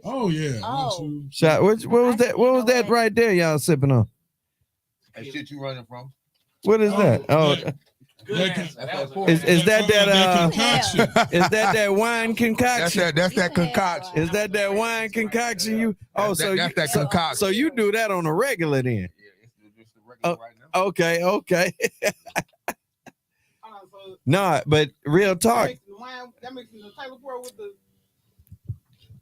Speaker 3: Oh yeah.
Speaker 10: Oh.
Speaker 3: 1, 2.
Speaker 5: Shot. What was that? What was that right there? Y'all sipping on?
Speaker 9: That shit you running from?
Speaker 5: What is that? Oh,
Speaker 11: Good answer. That was
Speaker 5: is that
Speaker 3: concoction?
Speaker 5: is that wine concoction?
Speaker 9: That's that concoction.
Speaker 5: Is that wine concoction? You? Oh,
Speaker 9: That's
Speaker 5: so
Speaker 9: that concoction.
Speaker 5: so you do that on a regular then?
Speaker 9: Yeah, it's the regular right now.
Speaker 5: Okay.
Speaker 4: So
Speaker 5: No, but real talk,
Speaker 4: that makes the Taylor Pour with the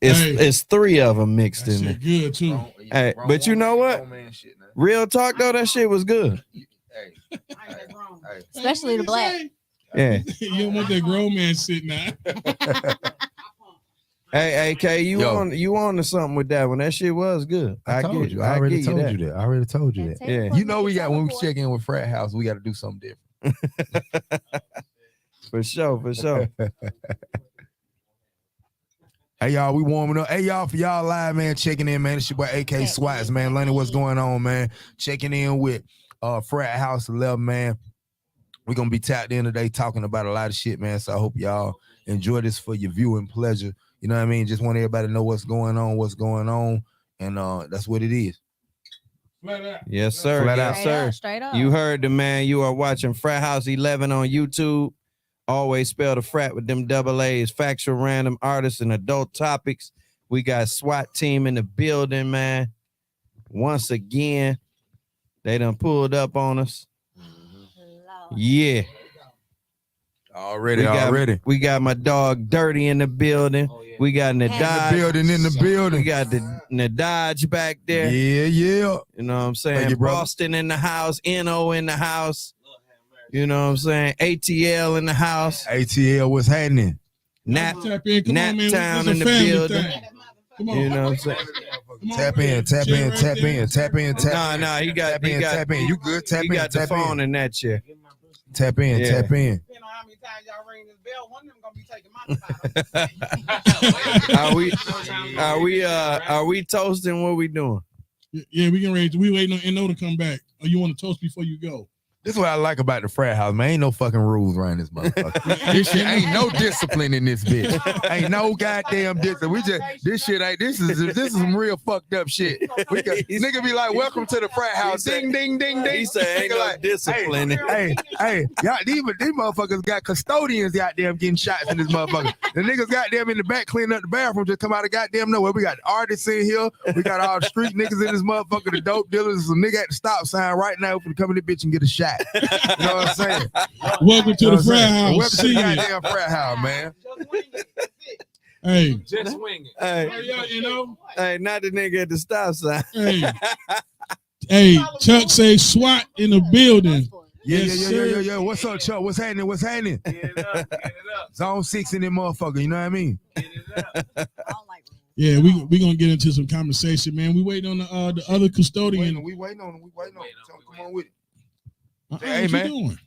Speaker 5: it's 3 of them mixed
Speaker 3: That
Speaker 5: in there.
Speaker 3: shit good too.
Speaker 5: Hey, but you know what? Real talk though, that shit was good.
Speaker 9: Hey,
Speaker 4: I ain't that grown.
Speaker 9: hey.
Speaker 10: Especially the black.
Speaker 5: Yeah.
Speaker 3: You don't want that grown man sitting there.
Speaker 5: Hey, AK, you on to something with that one? That shit was good.
Speaker 9: I told you. I already told you that. I already told you that.
Speaker 5: Yeah.
Speaker 9: You know when we check in with Frat House, we got to do something different.
Speaker 5: For sure.
Speaker 9: Hey y'all, we warming up. Hey y'all, for y'all live, man, checking in, man. It's your boy AK Swats, man. Learning what's going on, man. Checking in with Frat House 11, man. We're gonna be tapped in today talking about a lot of shit, man. So I hope y'all enjoy this for your viewing pleasure. You know what I mean? Just want everybody to know what's going on, and that's what it is.
Speaker 5: Yes, sir.
Speaker 9: Flat
Speaker 5: Yes,
Speaker 9: out.
Speaker 5: sir.
Speaker 10: Straight up.
Speaker 5: You heard the man. You are watching Frat House 11 on YouTube. Always spell the frat with them double A's. Factual, random artists, and adult topics. We got SWAT team in the building, man. Once again, they done pulled up on us. Yeah.
Speaker 9: Already.
Speaker 5: We got my dog Dirty in the building. We got Nadaj.
Speaker 9: In the building.
Speaker 5: We got the Nadaj back there.
Speaker 9: Yeah.
Speaker 5: You know what I'm saying?
Speaker 9: Thank you, brother.
Speaker 5: Boston in the house. NO in the house. You know what I'm saying? ATL in the house.
Speaker 9: ATL, what's happening?
Speaker 5: Nap
Speaker 3: Tap in. Come
Speaker 5: Nap
Speaker 3: on, man.
Speaker 5: Town
Speaker 3: It's
Speaker 5: in
Speaker 3: a
Speaker 5: the
Speaker 3: family
Speaker 5: building.
Speaker 3: thing. Come on.
Speaker 5: You know what I'm saying?
Speaker 3: Come on,
Speaker 9: Tap
Speaker 3: man.
Speaker 9: in.
Speaker 3: Chair right there.
Speaker 5: No, he got
Speaker 9: Tap in. You good? Tap
Speaker 5: he
Speaker 9: in.
Speaker 5: got the
Speaker 9: Tap
Speaker 5: phone
Speaker 9: in.
Speaker 5: in that chair.
Speaker 9: Tap in.
Speaker 5: Yeah.
Speaker 9: Tap in.
Speaker 4: Depending on how many times y'all ring this bell, one of them gonna be taking my spot.
Speaker 5: Are we toasting? What we doing?
Speaker 3: Yeah, we can raise. We waiting on NO to come back. Or you want to toast before you go?
Speaker 9: This is what I like about the Frat House, man. Ain't no fucking rules around this motherfucker. This shit ain't no discipline in this bitch. Ain't no goddamn discipline. We just this is some real fucked up shit. We can, nigga be like, welcome to the Frat House. Ding ding ding ding.
Speaker 5: He said ain't
Speaker 9: Nigga
Speaker 5: no
Speaker 9: like,
Speaker 5: discipline.
Speaker 9: Hey, y'all, these motherfuckers got custodians goddamn getting shots in this motherfucker. The niggas goddamn in the back cleaning up the bathroom just come out of goddamn nowhere. We got artists in here. We got all the street niggas in this motherfucker, the dope dealers. Some nigga at the stop sign right now for to come in the bitch and get a shot. You know what I'm saying?
Speaker 3: Welcome to the Frat House.
Speaker 9: Welcome to
Speaker 3: See
Speaker 9: the
Speaker 3: ya.
Speaker 9: goddamn Frat House, man.
Speaker 3: Hey,
Speaker 11: just swing it.
Speaker 3: hey,
Speaker 5: Hey, not the nigga at the stop sign.
Speaker 3: hey, Chuck say SWAT in the building.
Speaker 9: Yeah. What's up, Chuck? What's happening?
Speaker 11: Get it up.
Speaker 9: Zone 6 in that motherfucker. You know what I mean?
Speaker 11: Get it up.
Speaker 3: Yeah, we gonna get into some conversation, man. We waiting on the other custodian.
Speaker 9: We waiting on him. Tell him, come on with it.
Speaker 3: Hey,
Speaker 9: Hey, man.
Speaker 3: Doing?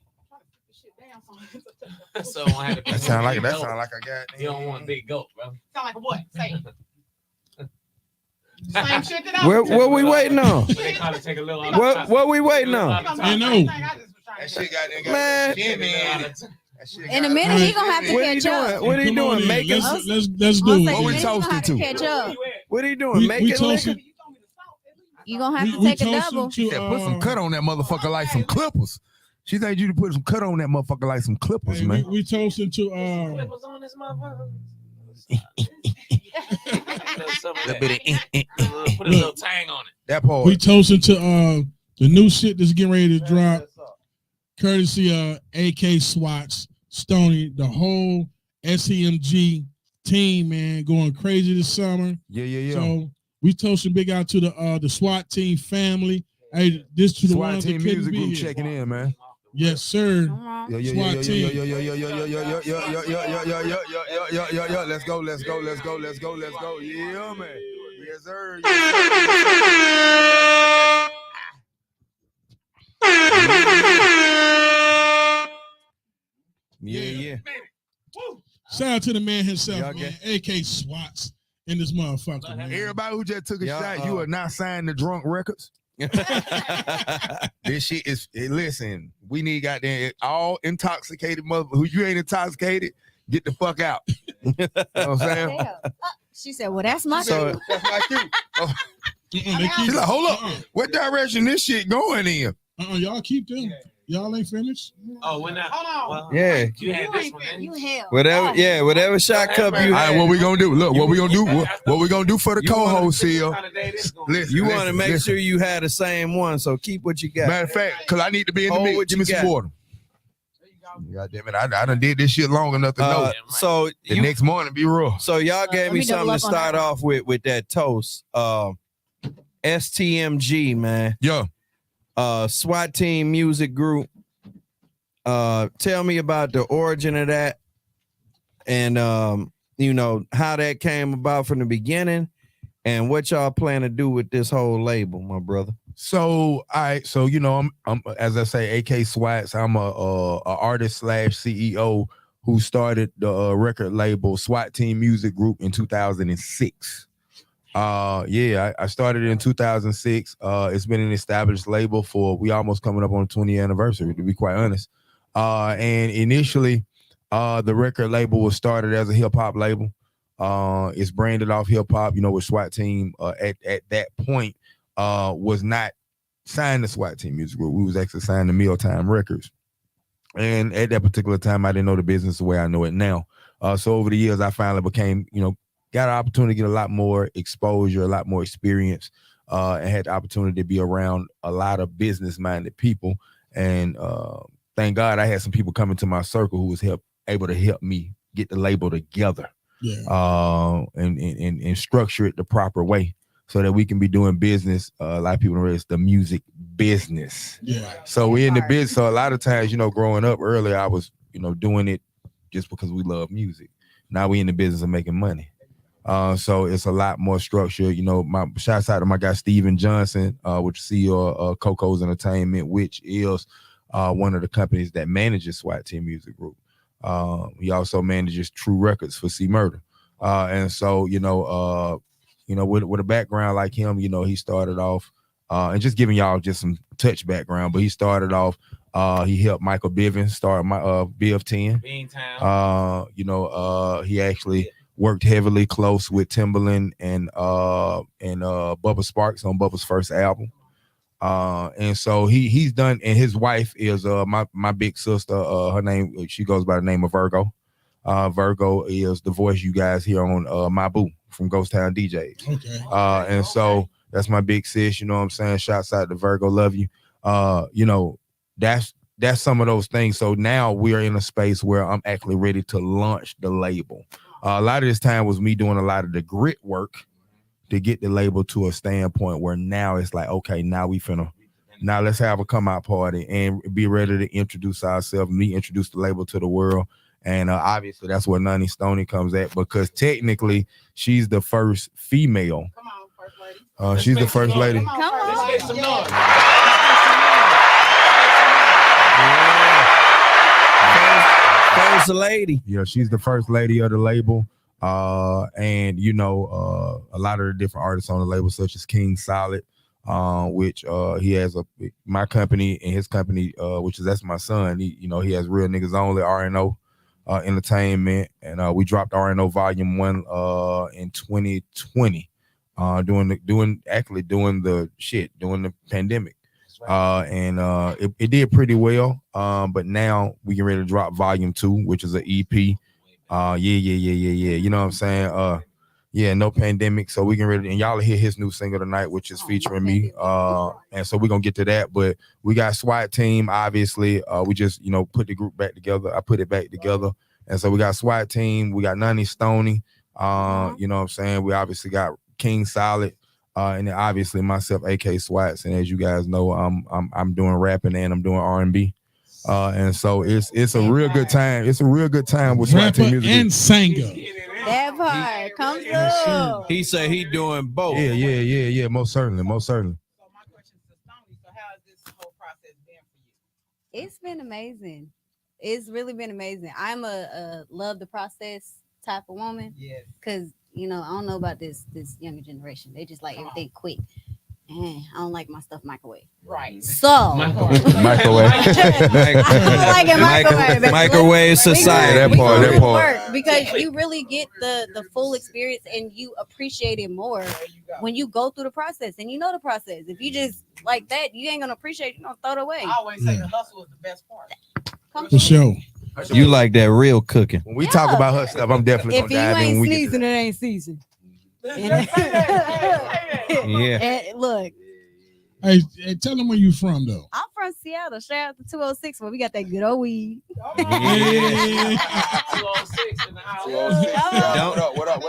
Speaker 11: So I had to
Speaker 9: That sound like I got.
Speaker 11: You don't want big goat, bro.
Speaker 4: Sound like a what? Say it. Same shit that I
Speaker 5: What we waiting on?
Speaker 11: But they call it take a little.
Speaker 5: What we waiting on?
Speaker 3: Hey, no.
Speaker 9: That shit got
Speaker 5: Man.
Speaker 10: In a minute, he gonna have to
Speaker 5: What
Speaker 10: catch
Speaker 5: he
Speaker 10: up.
Speaker 5: doing? What he
Speaker 3: Come on
Speaker 5: doing?
Speaker 3: in.
Speaker 5: Making?
Speaker 3: Let's do
Speaker 10: I'll say
Speaker 3: it.
Speaker 9: What we
Speaker 10: in a minute, he
Speaker 9: toasting
Speaker 10: gonna have
Speaker 9: to?
Speaker 10: catch up.
Speaker 5: What he doing?
Speaker 3: We
Speaker 5: Making
Speaker 3: toasting.
Speaker 5: liquor?
Speaker 10: You gonna have to
Speaker 3: We
Speaker 10: take a
Speaker 3: toasting
Speaker 10: double.
Speaker 3: to,
Speaker 9: Yeah, put some cut on that motherfucker like some clippers. She think you to put some cut on that motherfucker like some clippers,
Speaker 3: Hey,
Speaker 9: man.
Speaker 3: we toasting to
Speaker 11: Clippers on this motherfucker.
Speaker 9: That bit of
Speaker 11: Put a little tang on it.
Speaker 9: that part.
Speaker 3: we toasting to the new shit that's getting ready to drop, courtesy of AK SWATs, Stony, the whole SEMG team, man, going crazy this summer.
Speaker 9: Yeah.
Speaker 3: So we toasting big out to the SWAT team family. Hey, this to the
Speaker 9: SWAT
Speaker 3: ones
Speaker 9: team
Speaker 3: that couldn't
Speaker 9: music
Speaker 3: be
Speaker 9: group
Speaker 3: here.
Speaker 9: checking in, man.
Speaker 3: Yes, sir.
Speaker 9: Yeah.
Speaker 3: SWAT team.
Speaker 9: Let's go. Yeah, man. Yes, sir.
Speaker 5: Yeah.
Speaker 3: Shout out to the man himself,
Speaker 5: Y'all
Speaker 3: man. AK SWATs in this motherfucker, man.
Speaker 9: Everybody who just took a
Speaker 5: Yeah,
Speaker 9: shot, you are not signing the drunk records. This shit is. Listen, we need goddamn all intoxicated mother. Who you ain't intoxicated, get the fuck out. You know what I'm saying?
Speaker 10: She said, "Well, that's my
Speaker 5: So-
Speaker 10: cue."
Speaker 9: That's my cue. Oh,
Speaker 3: They
Speaker 9: she's
Speaker 3: keep-
Speaker 9: like, hold up, what direction this shit going in?
Speaker 3: y'all keep them. Y'all ain't finished.
Speaker 11: Oh, we're not.
Speaker 4: Hold on.
Speaker 5: Yeah.
Speaker 11: You had this one.
Speaker 10: You hell.
Speaker 5: Whatever shot cup you
Speaker 9: All right,
Speaker 5: had.
Speaker 9: what we gonna do? Look, what we gonna do? What we gonna do for the
Speaker 5: You wanna-
Speaker 9: co-host here? Listen,
Speaker 5: You want to make
Speaker 9: listen.
Speaker 5: sure you have the same one, so keep what you got.
Speaker 9: Matter of fact, because I need to be in the
Speaker 5: Hold
Speaker 9: mix.
Speaker 5: what
Speaker 9: Give
Speaker 5: you
Speaker 9: me some
Speaker 5: got.
Speaker 9: water. God damn it, I done did this shit long enough to know.
Speaker 5: So
Speaker 9: The
Speaker 5: you,
Speaker 9: next morning be raw.
Speaker 5: so y'all gave
Speaker 10: let
Speaker 5: me
Speaker 10: me double
Speaker 5: something to
Speaker 10: up on
Speaker 5: start
Speaker 10: that.
Speaker 5: off with that toast. STMG, man.
Speaker 9: Yeah.
Speaker 5: SWAT team music group. Tell me about the origin of that, and how that came about from the beginning, and what y'all plan to do with this whole label, my brother.
Speaker 9: So I'm as I say, AK SWATs. I'm a artist / CEO who started the record label SWAT Team Music Group in 2006. I started in 2006. It's been an established label we almost coming up on the 20th anniversary, to be quite honest. And initially, the record label was started as a hip hop label. It's branded off hip hop, with SWAT Team at that point was not signed to SWAT Team Music Group. We was actually signed to Mealtime Records. And at that particular time, I didn't know the business the way I know it now. So over the years, I finally became, got an opportunity to get a lot more exposure, a lot more experience, and had the opportunity to be around a lot of business-minded people. And thank God I had some people come into my circle who was able to help me get the label together.
Speaker 3: Yeah.
Speaker 9: And structure it the proper way so that we can be doing business. A lot of people know it's the music business.
Speaker 3: Yeah.
Speaker 9: So we in the business. So a lot of times, growing up earlier, I was, doing it just because we love music. Now we in the business of making money. So it's a lot more structure. My shouts out to my guy Steven Johnson, which CEO of Coco's Entertainment, which is one of the companies that manages SWAT Team Music Group. He also manages True Records for C Murder. And so, with a background like him, he started off, and just giving y'all just some touch background, but he started off, he helped Michael Bivins start my Biv 10. He actually worked heavily close with Timbaland and Bubba Sparks on Bubba's first album. And so he's done, and his wife is my big sister. Her name, she goes by the name of Virgo. Virgo is the voice you guys hear on My Boo from Ghost Town DJs.
Speaker 3: Okay.
Speaker 9: And so that's my big sis, you know what I'm saying? Shouts out to Virgo, love you. That's some of those things. So now we are in a space where I'm actually ready to launch the label. A lot of this time was me doing a lot of the grit work to get the label to a standpoint where now it's like, okay, now we finna Now let's have a come out party and be ready to introduce ourselves, introduce the label to the world. And obviously that's where Nani Stoney comes at, because technically she's the first female.
Speaker 4: Come on, first lady.
Speaker 9: She's the first lady.
Speaker 10: Come on.
Speaker 11: Let's make some noise.
Speaker 5: First lady.
Speaker 9: Yeah, she's the first lady of the label. And you know, a lot of the different artists on the label, such as King Solid, which he has my company and his company, which is that's my son. He has Real Niggas Only RNO Entertainment, and we dropped RNO Volume 1 in 2020, during the pandemic. And it did pretty well. But now we get ready to drop Volume 2, which is an EP. Yeah. You know what I'm saying? Yeah, no pandemic. So we can ready, and y'all will hear his new single tonight, which is featuring me. And so we're gonna get to that. But we got SWAT Team, obviously. We just, put the group back together. I put it back together. And so we got SWAT Team, we got Nani Stoney. You know what I'm saying? We obviously got King Solid. And then obviously myself, AK Swats, and as you guys know, I'm doing rapping and I'm doing R&B, and so it's a real good time. It's a real good time with SWAT Team music
Speaker 3: and singer.
Speaker 10: That part comes through.
Speaker 5: He said he doing both.
Speaker 9: Yeah. Most certainly.
Speaker 4: So my question to Stoney: so how has this whole process been for you?
Speaker 10: It's been amazing. It's really been amazing. I'm a love the process type of woman.
Speaker 4: Yes.
Speaker 10: Cause I don't know about this younger generation. They just like everything quick. I don't like my stuff microwave.
Speaker 4: Right.
Speaker 10: So
Speaker 9: microwave.
Speaker 10: I like it microwave.
Speaker 5: Microwave society.
Speaker 9: That part.
Speaker 10: Work because you really get the full experience and you appreciate it more when you go through the process and you know the process. If you just like that, you ain't gonna appreciate it. You're gonna throw it away.
Speaker 4: I always say the hustle is the best part.
Speaker 3: For sure.
Speaker 5: You like that real cooking.
Speaker 9: When we talk about her stuff, I'm definitely
Speaker 10: If
Speaker 9: gonna
Speaker 10: you
Speaker 9: dive in
Speaker 10: ain't
Speaker 9: when we get to
Speaker 10: sneezing,
Speaker 9: that.
Speaker 10: it ain't season.
Speaker 5: Yeah.
Speaker 10: And look,
Speaker 3: Hey, tell them where you from though.
Speaker 10: I'm from Seattle. Shout out to 206 where we got that good old weed.
Speaker 3: Yeah.
Speaker 11: 206 in the house.
Speaker 9: What up?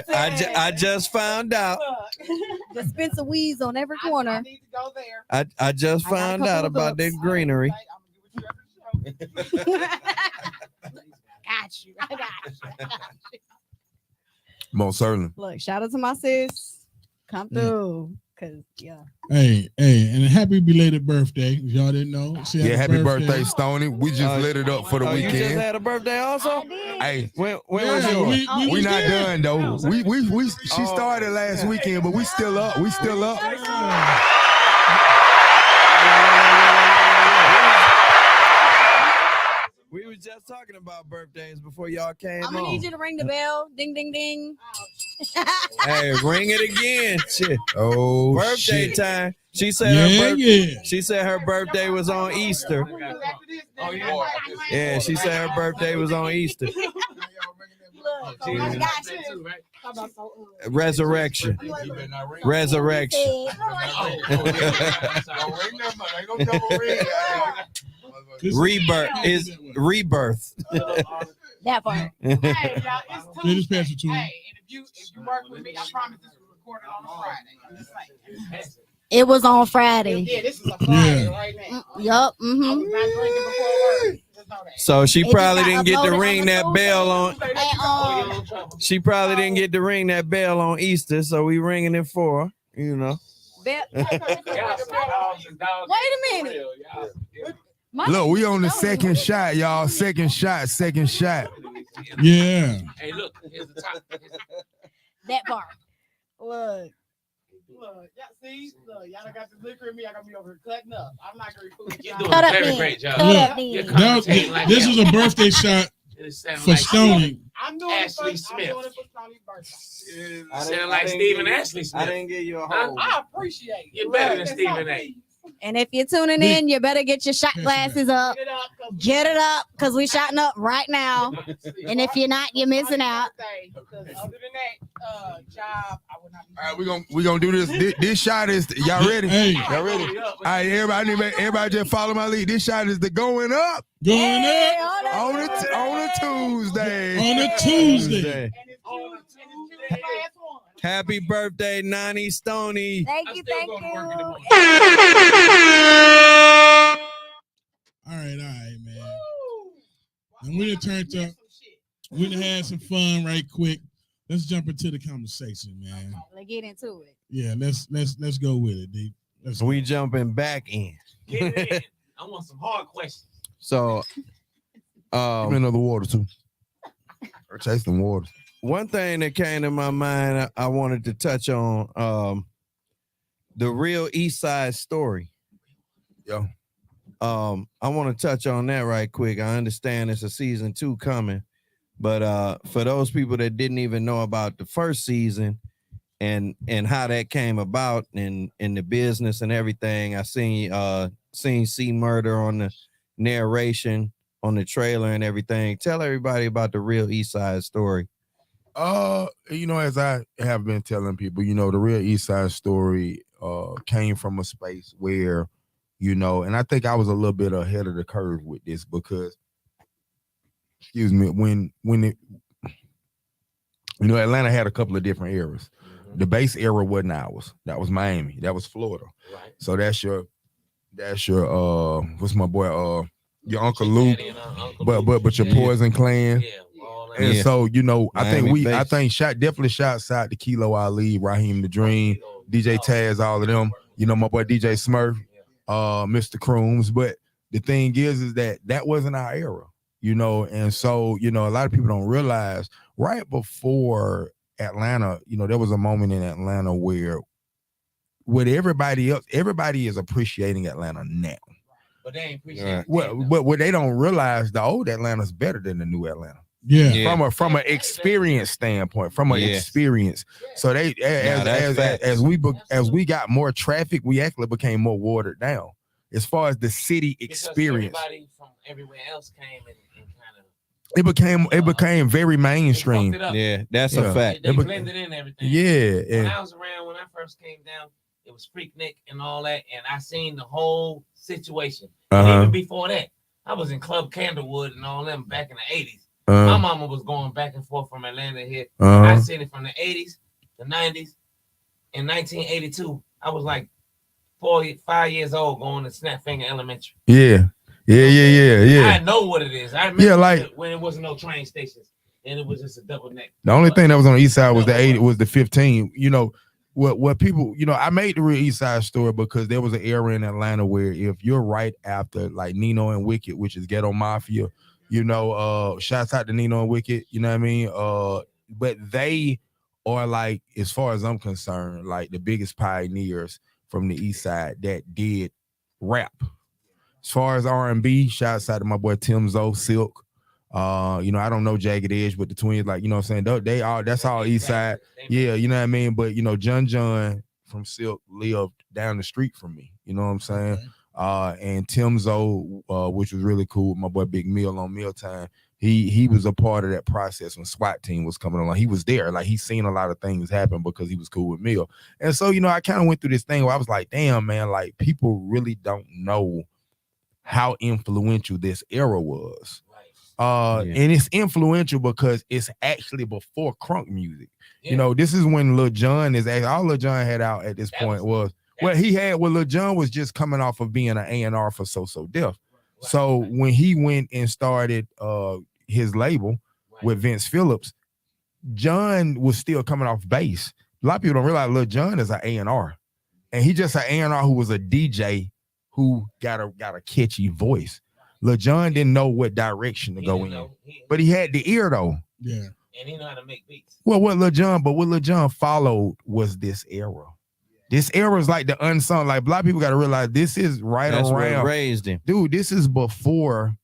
Speaker 5: I just found out.
Speaker 10: Dispenser weeds on every corner.
Speaker 4: I need to go there.
Speaker 5: I just
Speaker 10: I got a
Speaker 5: found
Speaker 10: couple
Speaker 5: out
Speaker 10: of
Speaker 5: about
Speaker 10: books.
Speaker 5: that greenery.
Speaker 10: Got you. I got you.
Speaker 9: Most certainly.
Speaker 10: Look, shout out to my sis. Come through. Cause
Speaker 3: Hey, and a happy belated birthday. If y'all didn't know.
Speaker 9: Yeah, happy birthday, Stoney. We just lit it up for the
Speaker 5: You just
Speaker 9: weekend.
Speaker 5: had a birthday also?
Speaker 9: Hey,
Speaker 5: When
Speaker 3: Yeah,
Speaker 5: was yours?
Speaker 9: we not done though. She started last weekend, but we still up.
Speaker 5: We was just talking about birthdays before y'all came
Speaker 10: I'm gonna
Speaker 5: on.
Speaker 10: need you to ring the bell. Ding ding ding.
Speaker 5: Hey, ring it again. Shit.
Speaker 9: Oh,
Speaker 5: Birthday
Speaker 9: shit.
Speaker 5: time. She said her
Speaker 3: Yeah.
Speaker 5: She said her birthday was on Easter. Yeah, she said her birthday was on Easter. Resurrection. Resurrection. Rebirth is rebirth.
Speaker 10: That part.
Speaker 4: Hey, y'all, it's
Speaker 3: Yeah, just pass
Speaker 4: Tuesday.
Speaker 3: it to him.
Speaker 4: Hey, and if you work with me, I promise this was recorded on a Friday. Just like,
Speaker 10: It was on Friday.
Speaker 4: yeah, this is a Friday
Speaker 3: Yeah.
Speaker 4: right now.
Speaker 10: Yup.
Speaker 4: I was not drinking before work. Just know that.
Speaker 5: So she
Speaker 10: It
Speaker 5: probably
Speaker 10: just
Speaker 5: didn't
Speaker 10: got
Speaker 5: get to
Speaker 10: uploaded
Speaker 5: ring
Speaker 10: on
Speaker 5: that
Speaker 10: the
Speaker 5: bell on.
Speaker 10: And
Speaker 5: She probably didn't get to ring that bell on Easter, so we ringing it for her, you know.
Speaker 10: Wait a minute. My
Speaker 9: Look, we
Speaker 10: name
Speaker 9: on the
Speaker 10: is Stoney.
Speaker 9: second shot, y'all. Second shot.
Speaker 3: Yeah.
Speaker 11: Hey, look, here's the top.
Speaker 10: That part. Look.
Speaker 4: Look, y'all done got this liquor in me. I gotta be over here cutting up. I'm not gonna be foolish.
Speaker 11: You're doing
Speaker 10: Cut
Speaker 11: a
Speaker 10: up
Speaker 11: very
Speaker 10: then.
Speaker 11: great job.
Speaker 10: Cut up
Speaker 11: You're
Speaker 10: then.
Speaker 11: commentating like
Speaker 3: This
Speaker 11: that.
Speaker 3: is a birthday shot
Speaker 11: It sound
Speaker 3: for
Speaker 11: like
Speaker 3: Stoney.
Speaker 4: I'm doing
Speaker 11: Ashley
Speaker 4: it for, I'm
Speaker 11: Smith.
Speaker 4: doing it for Stoney's birthday.
Speaker 11: Sound like Stephen Ashley Smith.
Speaker 5: didn't give you a
Speaker 11: Huh?
Speaker 4: I appreciate it.
Speaker 11: You're better than
Speaker 4: Look,
Speaker 11: Stephen
Speaker 4: that's
Speaker 11: A.
Speaker 10: And if you're tuning in, you better get your shot glasses up.
Speaker 4: Get it up, 'cause
Speaker 10: Get it up, because we shotting up right now. And if you're not, you're missing out.
Speaker 4: Because other than that, job, I would not be.
Speaker 9: All right, we gonna do this. This shot is y'all ready?
Speaker 3: Hey,
Speaker 9: Y'all ready? All right, everybody just follow my lead. This shot is the going up
Speaker 3: going
Speaker 10: Hey,
Speaker 3: up
Speaker 10: hold
Speaker 9: on a Tuesday.
Speaker 3: on a Tuesday.
Speaker 4: And it's Tuesday, last one.
Speaker 5: Happy birthday, Nani Stoney.
Speaker 10: Thank you, thank you.
Speaker 3: All right, man. And we done turned up. We done had some fun right quick. Let's jump into the conversation, man.
Speaker 10: Let's get into it.
Speaker 3: Yeah, let's go with it, D.
Speaker 5: We jumping back in.
Speaker 11: Get it in. I want some hard questions.
Speaker 5: So,
Speaker 9: Give me another water too. Or taste some water.
Speaker 5: one thing that came to my mind, I wanted to touch on the real East Side story.
Speaker 9: Yeah.
Speaker 5: I want to touch on that right quick. I understand it's a season 2 coming, but for those people that didn't even know about the first season and how that came about in the business and everything, I seen C Murder on the narration on the trailer and everything. Tell everybody about the real East Side story.
Speaker 9: As I have been telling people, the real East Side story came from a space where, and I think I was a little bit ahead of the curve with this because, when Atlanta had a couple of different eras. Mm-hmm. The base era wasn't ours. That was Miami. That was Florida. Right. So that's your what's my boy your Uncle Luke, but your Poison Clan. Yeah. And so, I think definitely shouts out to Kilo Ali, Raheem the Dream, DJ Taz, all of them. My boy DJ Smurf, Mr. Crooms. But the thing is that wasn't our era, and so, a lot of people don't realize right before Atlanta, there was a moment in Atlanta where with everybody is appreciating Atlanta now.
Speaker 11: But they ain't appreciating
Speaker 9: but what they don't realize, the old Atlanta's better than the new Atlanta.
Speaker 3: Yeah.
Speaker 9: From an experience standpoint, experience. So they as we got more traffic, we actually became more watered down as far as the city experience.
Speaker 11: Everybody from everywhere else came and kind of
Speaker 9: it became very mainstream.
Speaker 5: Yeah, that's a fact.
Speaker 11: They blended in everything.
Speaker 9: Yeah.
Speaker 11: When I was around, when I first came down, it was Freaknik and all that, and I seen the whole situation. Even before that, I was in Club Candlewood and all them back in the 80s. My mama was going back and forth from Atlanta here. I seen it from the 80s, the 90s. In 1982, I was like 5 years old going to Snapfinger Elementary.
Speaker 9: Yeah.
Speaker 11: I know what it is. I remember when it wasn't no train stations and it was just a double neck.
Speaker 9: The only thing that was on the east side was the 15. What people, I made the real East Side story because there was an era in Atlanta where if you're right after like Nino and Wicked, which is Ghetto Mafia, shouts out to Nino and Wicked, you know what I mean? But they are like, as far as I'm concerned, like the biggest pioneers from the East Side that did rap. As far as R&B, shouts out to my boy Tim Zo, Silk. I don't know Jagged Edge, but the twins, like, what I'm saying? That's all East Side. Yeah, you know what I mean? But, John from Silk lived down the street from me. You know what I'm saying? And Tim Zo, which was really cool, my boy Big Meal on Mealtime, he was a part of that process when SWAT team was coming along. He was there. Like, he's seen a lot of things happen because he was cool with Meal. And so, I kind of went through this thing where I was like, damn, man, like, people really don't know how influential this era was. And it's influential because it's actually before crunk music. This is when Lil Jon all Lil Jon had out at this point was Lil Jon was just coming off of being an A&R for So Def. So when he went and started his label with Vince Phillips, John was still coming off bass. A lot of people don't realize Lil Jon is an A&R, and he just an A&R who was a DJ who got a catchy voice. Lil Jon didn't know what direction to go in, but he had the ear though.
Speaker 3: Yeah,
Speaker 11: and he know how to make beats.
Speaker 9: Well, what Lil Jon followed was this era. This era is like the unsung. Like, a lot of people got to realize this is
Speaker 5: That's
Speaker 9: around.
Speaker 5: what raised him,
Speaker 9: dude. This is before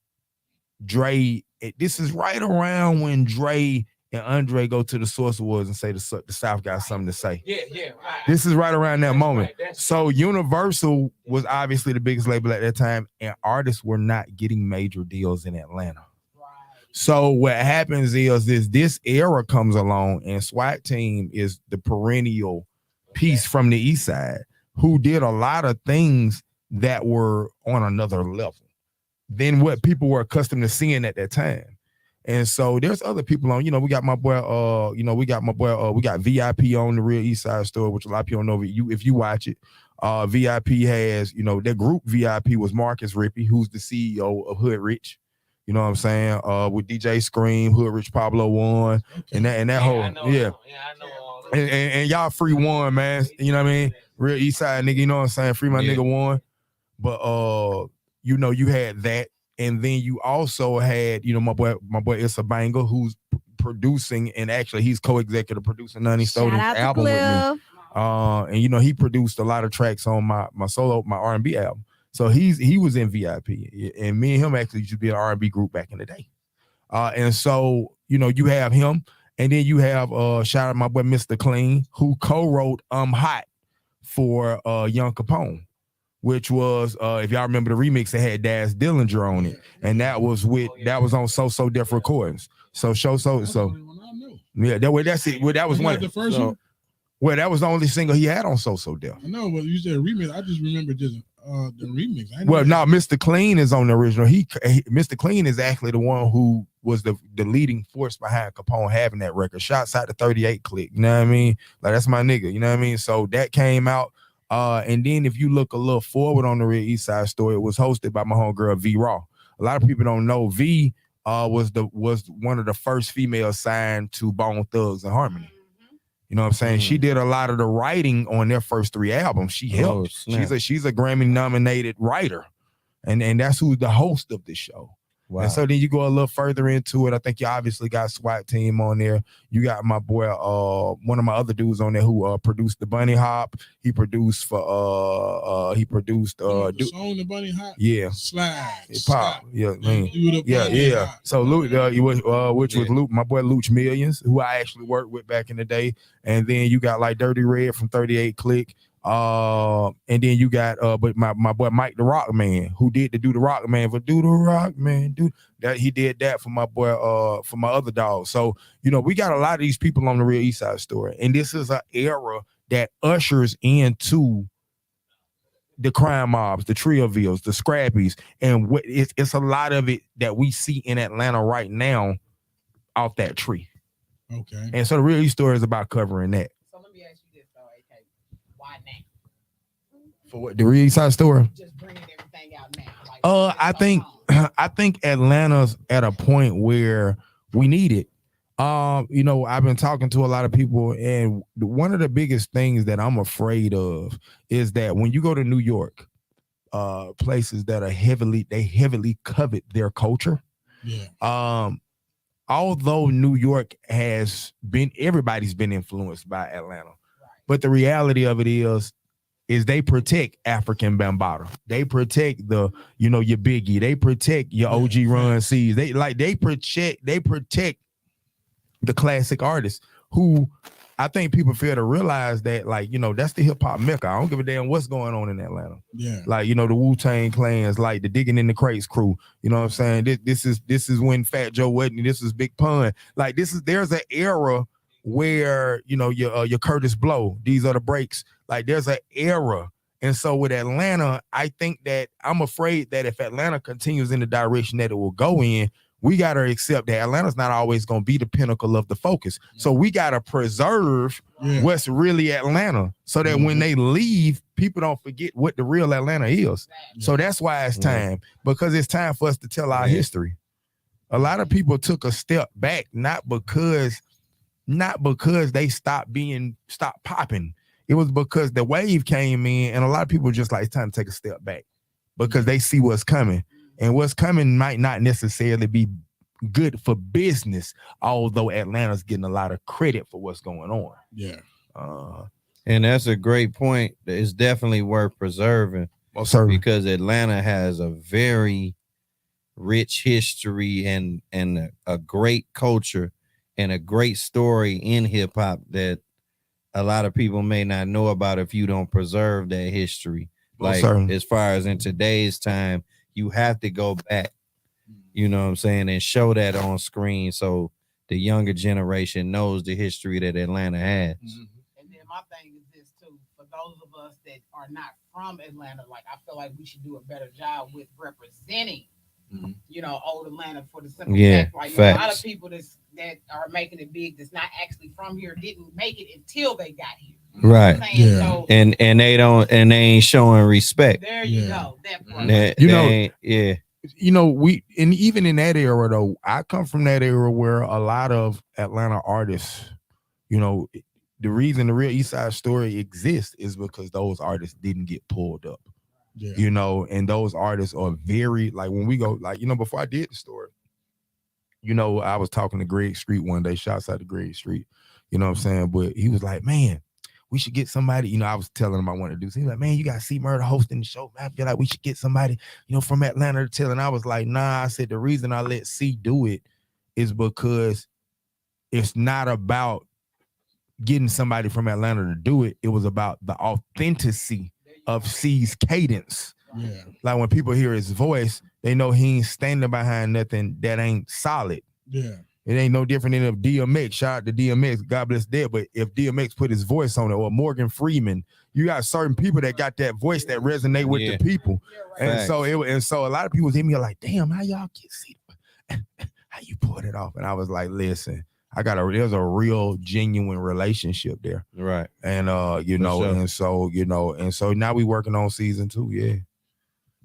Speaker 9: Dre. This is right around when Dre and Andre go to the Source Awards and say the South got something to say.
Speaker 11: Yeah.
Speaker 9: This is right around that moment. So Universal was obviously the biggest label at that time, and artists were not getting major deals in Atlanta. So what happens is this era comes along, and SWAT Team is the perennial piece from the East Side who did a lot of things that were on another level than what people were accustomed to seeing at that time. And so there's other people on, we got my boy, we got VIP on the Real East Side Story, which a lot of people don't know if you watch it. VIP has, their group VIP was Marcus Rippey, who's the CEO of Hood Rich. You know what I'm saying? With DJ Scream, Hood Rich Pablo One, and that whole
Speaker 11: I know all that.
Speaker 9: and y'all free One, man. You know what I mean? Real East Side nigga, you know what I'm saying? Free my nigga One. But you had that, and then you also had, my boy Issa Banger, who's producing, and actually he's co-executive producing Nunny Stone's album with me. And he produced a lot of tracks on my R&B album. So he was in VIP, and me and him actually used to be an R&B group back in the day. And so you have him, and then you have shout out my boy Mr. Clean, who co-wrote Hot for Young Capone, which was if y'all remember the remix, it had Daz Dillinger on it, and that was on So Def Recordings. So yeah, that's it. Well, that was one.
Speaker 3: The first one.
Speaker 9: Well, that was the only single he had on So Def.
Speaker 3: I know, but you said remix. I just remember just the remix.
Speaker 9: Well, no, Mr. Clean is on the original. Mr. Clean is actually the one who was the leading force behind Capone having that record. Shouts out to 38 Click. You know what I mean? Like, that's my nigga. You know what I mean? So that came out. And then if you look a little forward on the Real East Side Story, it was hosted by my homegirl V Raw. A lot of people don't know V was one of the first females signed to Bone Thugs and Harmony. You know what I'm saying? She did a lot of the writing on their first 3 albums. She helped. She's a Grammy nominated writer, and that's who's the host of this show. Wow. And so then you go a little further into it. I think you obviously got SWAT Team on there. You got my boy, one of my other dudes on there who produced the Bunny Hop. He produced for
Speaker 3: the song the Bunny Hop.
Speaker 9: Yeah,
Speaker 3: Slide.
Speaker 9: Pop. Yeah, man. Yeah. So Luke, which was Luke, my boy Luch Millions, who I actually worked with back in the day. And then you got like Dirty Red from 38 Click. And then you got but my boy Mike the Rock Man, who did the Do the Rock Man for Do the Rock Man, do that. He did that for my boy for my other dog. So we got a lot of these people on the Real East Side Story, and this is an era that ushers into the crime mobs, the Triovilles, the Scrappies, and it's a lot of it that we see in Atlanta right now off that tree.
Speaker 3: Okay.
Speaker 9: And so the Real East Story is about covering that.
Speaker 4: So let me ask you this though, AK. Why now?
Speaker 9: For what, the Real East Side Story?
Speaker 4: Just bringing everything out now. Like,
Speaker 9: I think Atlanta's at a point where we need it. I've been talking to a lot of people, and one of the biggest things that I'm afraid of is that when you go to New York, places that are heavily covet their culture.
Speaker 3: Yeah.
Speaker 9: Although New York everybody's been influenced by Atlanta, but the reality of it is they protect African Bambaataa. They protect your Biggie. They protect your OG Run C's. They protect the classic artists who I think people fail to realize that, that's the hip hop mecca. I don't give a damn what's going on in Atlanta.
Speaker 3: Yeah.
Speaker 9: The Wu-Tang Clans, like the Digging in the Crates crew. You know what I'm saying? This is when Fat Joe wasn't. This is Big Pun. There's an era where, your Curtis Blow, These Are the Breaks. There's an era. And so with Atlanta, I think that I'm afraid that if Atlanta continues in the direction that it will go in, we got to accept that Atlanta's not always going to be the pinnacle of the focus. So we got to preserve what's really Atlanta so that when they leave, people don't forget what the real Atlanta is. So that's why it's time, because it's time for us to tell our history. A lot of people took a step back, not because they stopped popping. It was because the wave came in, and a lot of people just like, it's time to take a step back because they see what's coming. And what's coming might not necessarily be good for business, although Atlanta's getting a lot of credit for what's going on.
Speaker 3: Yeah.
Speaker 5: And that's a great point. It's definitely worth preserving.
Speaker 9: Well, certainly.
Speaker 5: Because Atlanta has a very rich history and a great culture and a great story in hip hop that a lot of people may not know about if you don't preserve that history. As far as in today's time, you have to go back, you know what I'm saying, and show that on screen so the younger generation knows the history that Atlanta has.
Speaker 4: And then my thing is this too, for those of us that are not from Atlanta, I feel like we should do a better job with representing You know, old Atlanta for the simple fact, like a lot of people that are making it big that's not actually from here didn't make it until they got here.
Speaker 5: Right.
Speaker 3: Yeah.
Speaker 4: So,
Speaker 5: And they ain't showing respect.
Speaker 4: there you go. That part.
Speaker 9: You know, even in that era though, I come from that era where a lot of Atlanta artists, you know, the reason the Real East Side Story exists is because those artists didn't get pulled up.
Speaker 3: Yeah.
Speaker 9: You know, and those artists are very, like, when we go, like, you know, before I did the story, you know, I was talking to Greg Street one day, shouts out to Greg Street, you know what I'm saying? But he was like, man, we should get somebody, you know, I was telling him I wanted to do. So he's like, man, you got C Murder hosting the show. Man, I feel like we should get somebody, you know, from Atlanta to tell. And I was like, nah, I said, the reason I let C do it is because it's not about getting somebody from Atlanta to do it. It was about the authenticity of C's cadence.
Speaker 3: Yeah.
Speaker 9: Like when people hear his voice, they know he ain't standing behind nothing that ain't solid.
Speaker 3: Yeah.
Speaker 9: It ain't no different than if DMX, shout out to DMX, God bless dead, but if DMX put his voice on it, or Morgan Freeman, you got certain people that got that voice that resonate with the people. And so a lot of people was in me like, damn, how y'all get see how you pulled it off? And I was like, listen, there's a real genuine relationship there.
Speaker 5: Right.
Speaker 9: And you know, sure. and so now we working on season 2. Yeah.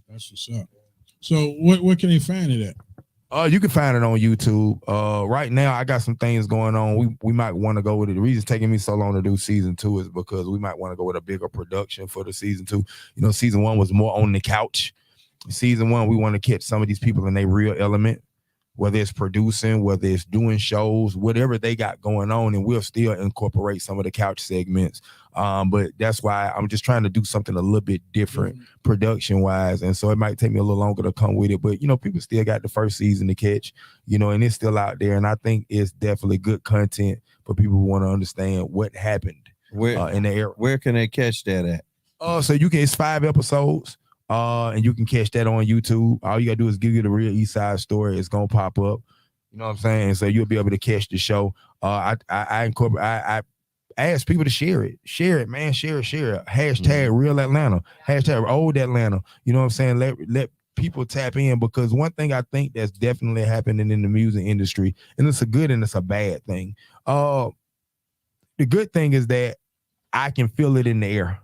Speaker 3: That's what's up. So what can they find it at?
Speaker 9: You can find it on YouTube. Right now I got some things going on. We might want to go with it. The reason it's taking me so long to do season 2 is because we might want to go with a bigger production for the season 2. You know, season 1 was more on the couch. Season 1, we want to catch some of these people in their real element, whether it's producing, whether it's doing shows, whatever they got going on, and we'll still incorporate some of the couch segments. But that's why I'm just trying to do something a little bit different production wise. And so it might take me a little longer to come with it, but you know, people still got the first season to catch, you know, and it's still out there. And I think it's definitely good content for people who want to understand what happened in the era.
Speaker 5: Where can they catch that at?
Speaker 9: So it's 5 episodes. And you can catch that on YouTube. All you gotta do is give you the Real East Side Story. It's gonna pop up. You know what I'm saying? So you'll be able to catch the show. I ask people to share it, man. Share it. Hashtag Real Atlanta. Hashtag Old Atlanta. You know what I'm saying? Let people tap in, because one thing I think that's definitely happening in the music industry, and it's a good and it's a bad thing. The good thing is that I can feel it in the air.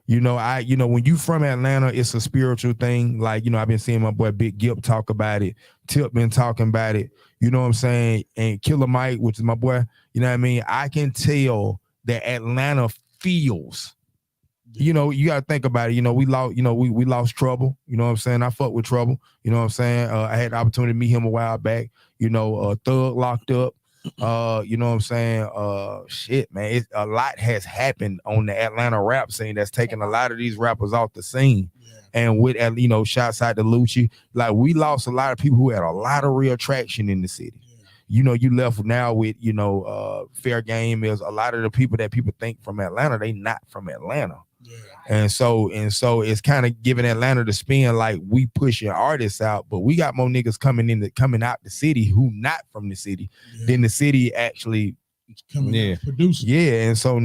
Speaker 9: You know, when you from Atlanta, it's a spiritual thing. Like, you know, I've been seeing my boy Big Gip talk about it. Tip been talking about it. You know what I'm saying? And Killer Mike, which is my boy, you know what I mean? I can tell that Atlanta feels. You know, you gotta think about it. You know, we lost Trouble. You know what I'm saying? I fuck with Trouble. You know what I'm saying? I had the opportunity to meet him a while back. You know, Thug locked up. You know what I'm saying? Shit, man, a lot has happened on the Atlanta rap scene that's taken a lot of these rappers off the scene. And with, you know, shouts out to Lucci, like we lost a lot of people who had a lot of real traction in the city. You know, you left now with, you know, Fair Game is a lot of the people that people think from Atlanta, they not from Atlanta. And so it's kind of giving Atlanta the spin like we pushing artists out, but we got more niggas coming out the city who not from the city than the city actually
Speaker 3: producing.
Speaker 9: Yeah, and so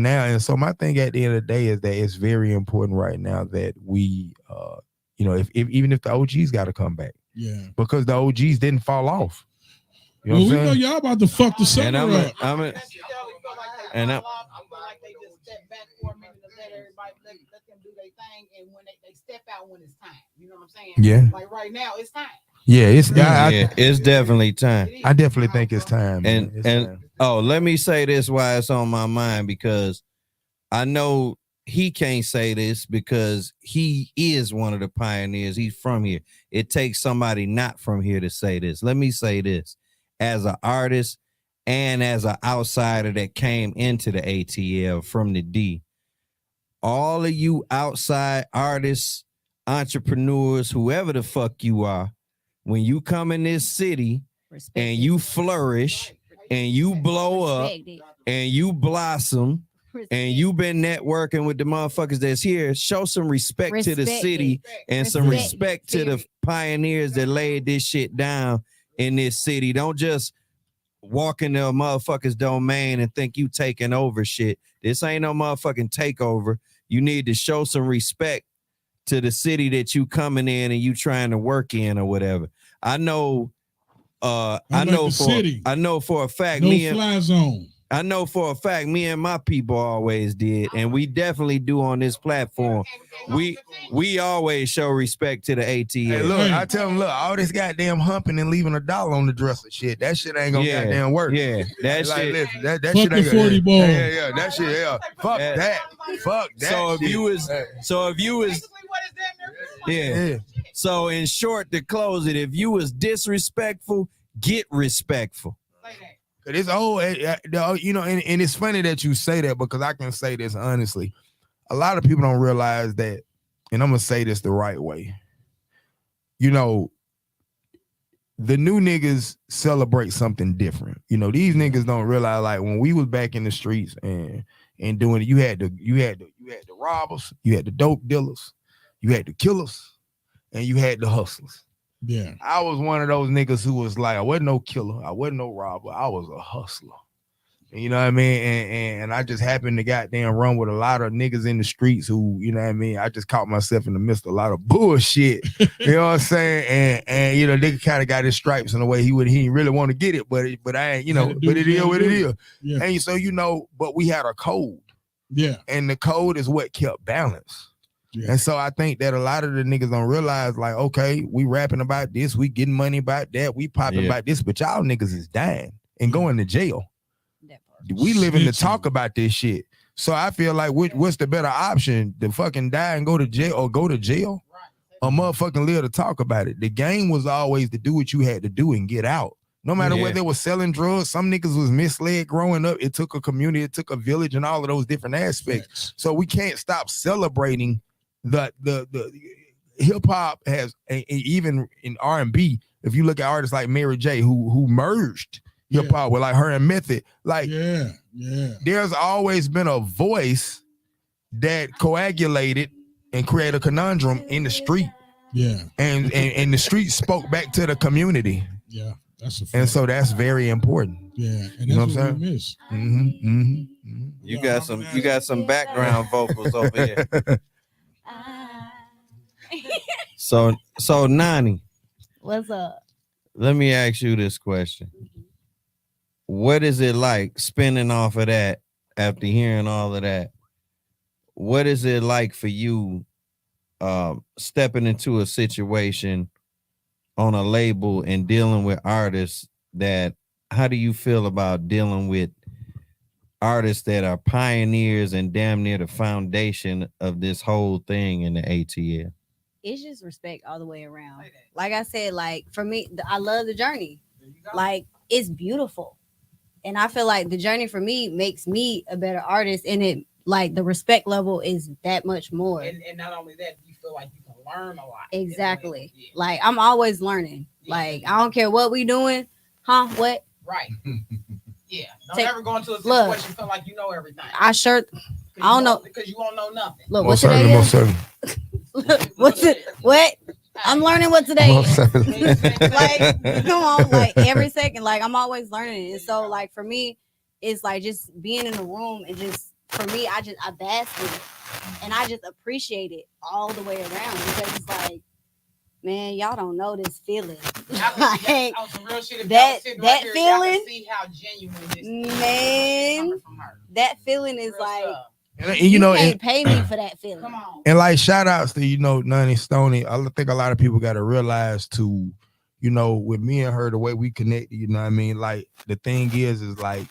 Speaker 9: my thing at the end of the day is that it's very important right now that we you know, if even if the OGs got to come back, because the OGs didn't fall off. You know,
Speaker 3: well, we know y'all about to fuck the summer up.
Speaker 4: And I'm like they just step back for a minute and let everybody let them do their thing, and when they step out when it's time. You know what I'm saying?
Speaker 9: Yeah.
Speaker 4: Like right now, it's time.
Speaker 9: Yeah, it's
Speaker 5: it's definitely time.
Speaker 9: I definitely think it's time.
Speaker 5: Let me say this why it's on my mind, because I know he can't say this because he is one of the pioneers. He's from here. It takes somebody not from here to say this. Let me say this as an artist and as an outsider that came into the ATL from the D. All of you outside artists, entrepreneurs, whoever the fuck you are, when you come in this city and you flourish and you blow up and you blossom and you been networking with the motherfuckers that's here, show some respect to the city and some respect to the pioneers that laid this shit down in this city. Don't just walk in the motherfucker's domain and think you taking over shit. This ain't no motherfucking takeover. You need to show some respect to the city that you coming in and you trying to work in or whatever. I know
Speaker 3: I
Speaker 5: know for a fact
Speaker 3: no fly zone.
Speaker 5: I know for a fact me and my people always did, and we definitely do on this platform. We always show respect to the ATL.
Speaker 9: Hey, look, I tell them, look, all this goddamn humping and leaving $1 on the dresser shit, that shit ain't gonna goddamn work.
Speaker 5: Yeah, that
Speaker 9: like,
Speaker 5: shit.
Speaker 9: Listen, that
Speaker 3: Fuck
Speaker 9: shit ain't
Speaker 3: the 40 ball.
Speaker 9: Yeah, that shit, yeah. Fuck that. Fuck that.
Speaker 5: So if
Speaker 9: shit.
Speaker 5: you was, yeah. So in short, to close it, if you was disrespectful, get respectful.
Speaker 9: It's old, you know, and it's funny that you say that because I can say this honestly. A lot of people don't realize that, and I'm gonna say this the right way. You know, the new niggas celebrate something different. You know, these niggas don't realize, like, when we was back in the streets and doing it, you had the robbers, you had the dope dealers, you had the killers, and you had the hustlers.
Speaker 3: Yeah,
Speaker 9: I was one of those niggas who was like, I wasn't no killer, I wasn't no robber, I was a hustler. You know what I mean? And I just happened to goddamn run with a lot of niggas in the streets who, you know what I mean? I just caught myself in the midst of a lot of bullshit. You know what I'm saying? And you know, nigga kind of got his stripes in a way he didn't really want to get it, but I ain't, you know, but it is what it is.
Speaker 3: Yeah.
Speaker 9: And so, you know, but we had a code.
Speaker 3: Yeah.
Speaker 9: And the code is what kept balance. Yeah. And so I think that a lot of the niggas don't realize, like, okay, we rapping about this, we getting money about that, we popping about this, but y'all niggas is dying and going to jail. We living to talk about this shit. So I feel like what's the better option? To fucking die and go to jail, or go to jail, or motherfucking live to talk about it? The game was always to do what you had to do and get out. No matter whether they were selling drugs, some niggas was misled growing up. It took a community, it took a village, and all of those different aspects. So we can't stop celebrating the hip hop has, even in R&B. If you look at artists like Mary J, who merged hip hop with like her and Method, like there's always been a voice that coagulated and created a conundrum in the street.
Speaker 3: Yeah,
Speaker 9: and the street spoke back to the community.
Speaker 3: Yeah, that's a fact.
Speaker 9: And so that's very important.
Speaker 3: Yeah, and that's
Speaker 9: you know what
Speaker 3: we
Speaker 9: I'm saying?
Speaker 3: miss.
Speaker 5: You got some background vocals over here. So Nani,
Speaker 10: what's up?
Speaker 5: Let me ask you this question. What is it like spinning off of that after hearing all of that? What is it like for you stepping into a situation on a label and dealing with artists that, how do you feel about dealing with artists that are pioneers and damn near the foundation of this whole thing in the ATL?
Speaker 10: It's just respect all the way around. Like I said, like for me, I love the journey. Like it's beautiful. And I feel like the journey for me makes me a better artist, and it like the respect level is that much more.
Speaker 4: And not only that, you feel like you can learn a lot.
Speaker 10: Exactly. Like I'm always learning. Like I don't care what we doing, huh? What?
Speaker 4: Right. Yeah. Don't ever go into a situation feel like you know everything.
Speaker 10: I don't know
Speaker 4: because you won't know nothing.
Speaker 10: Look, what today is? What's it? What? I'm learning what today is. Like, come on, like every second, like I'm always learning. And so, like for me, it's like just being in the room and just for me, I bask in it and I just appreciate it all the way around because it's like, man, y'all don't know this feeling. Like, that feeling,
Speaker 4: see how genuine this
Speaker 10: man, that feeling is like.
Speaker 9: And you know,
Speaker 10: can't pay me for that feeling. Come
Speaker 4: on.
Speaker 9: And like shout outs to, you know, Nani Stoney. I think a lot of people got to realize too, you know, with me and her, the way we connect, you know what I mean? Like the thing is like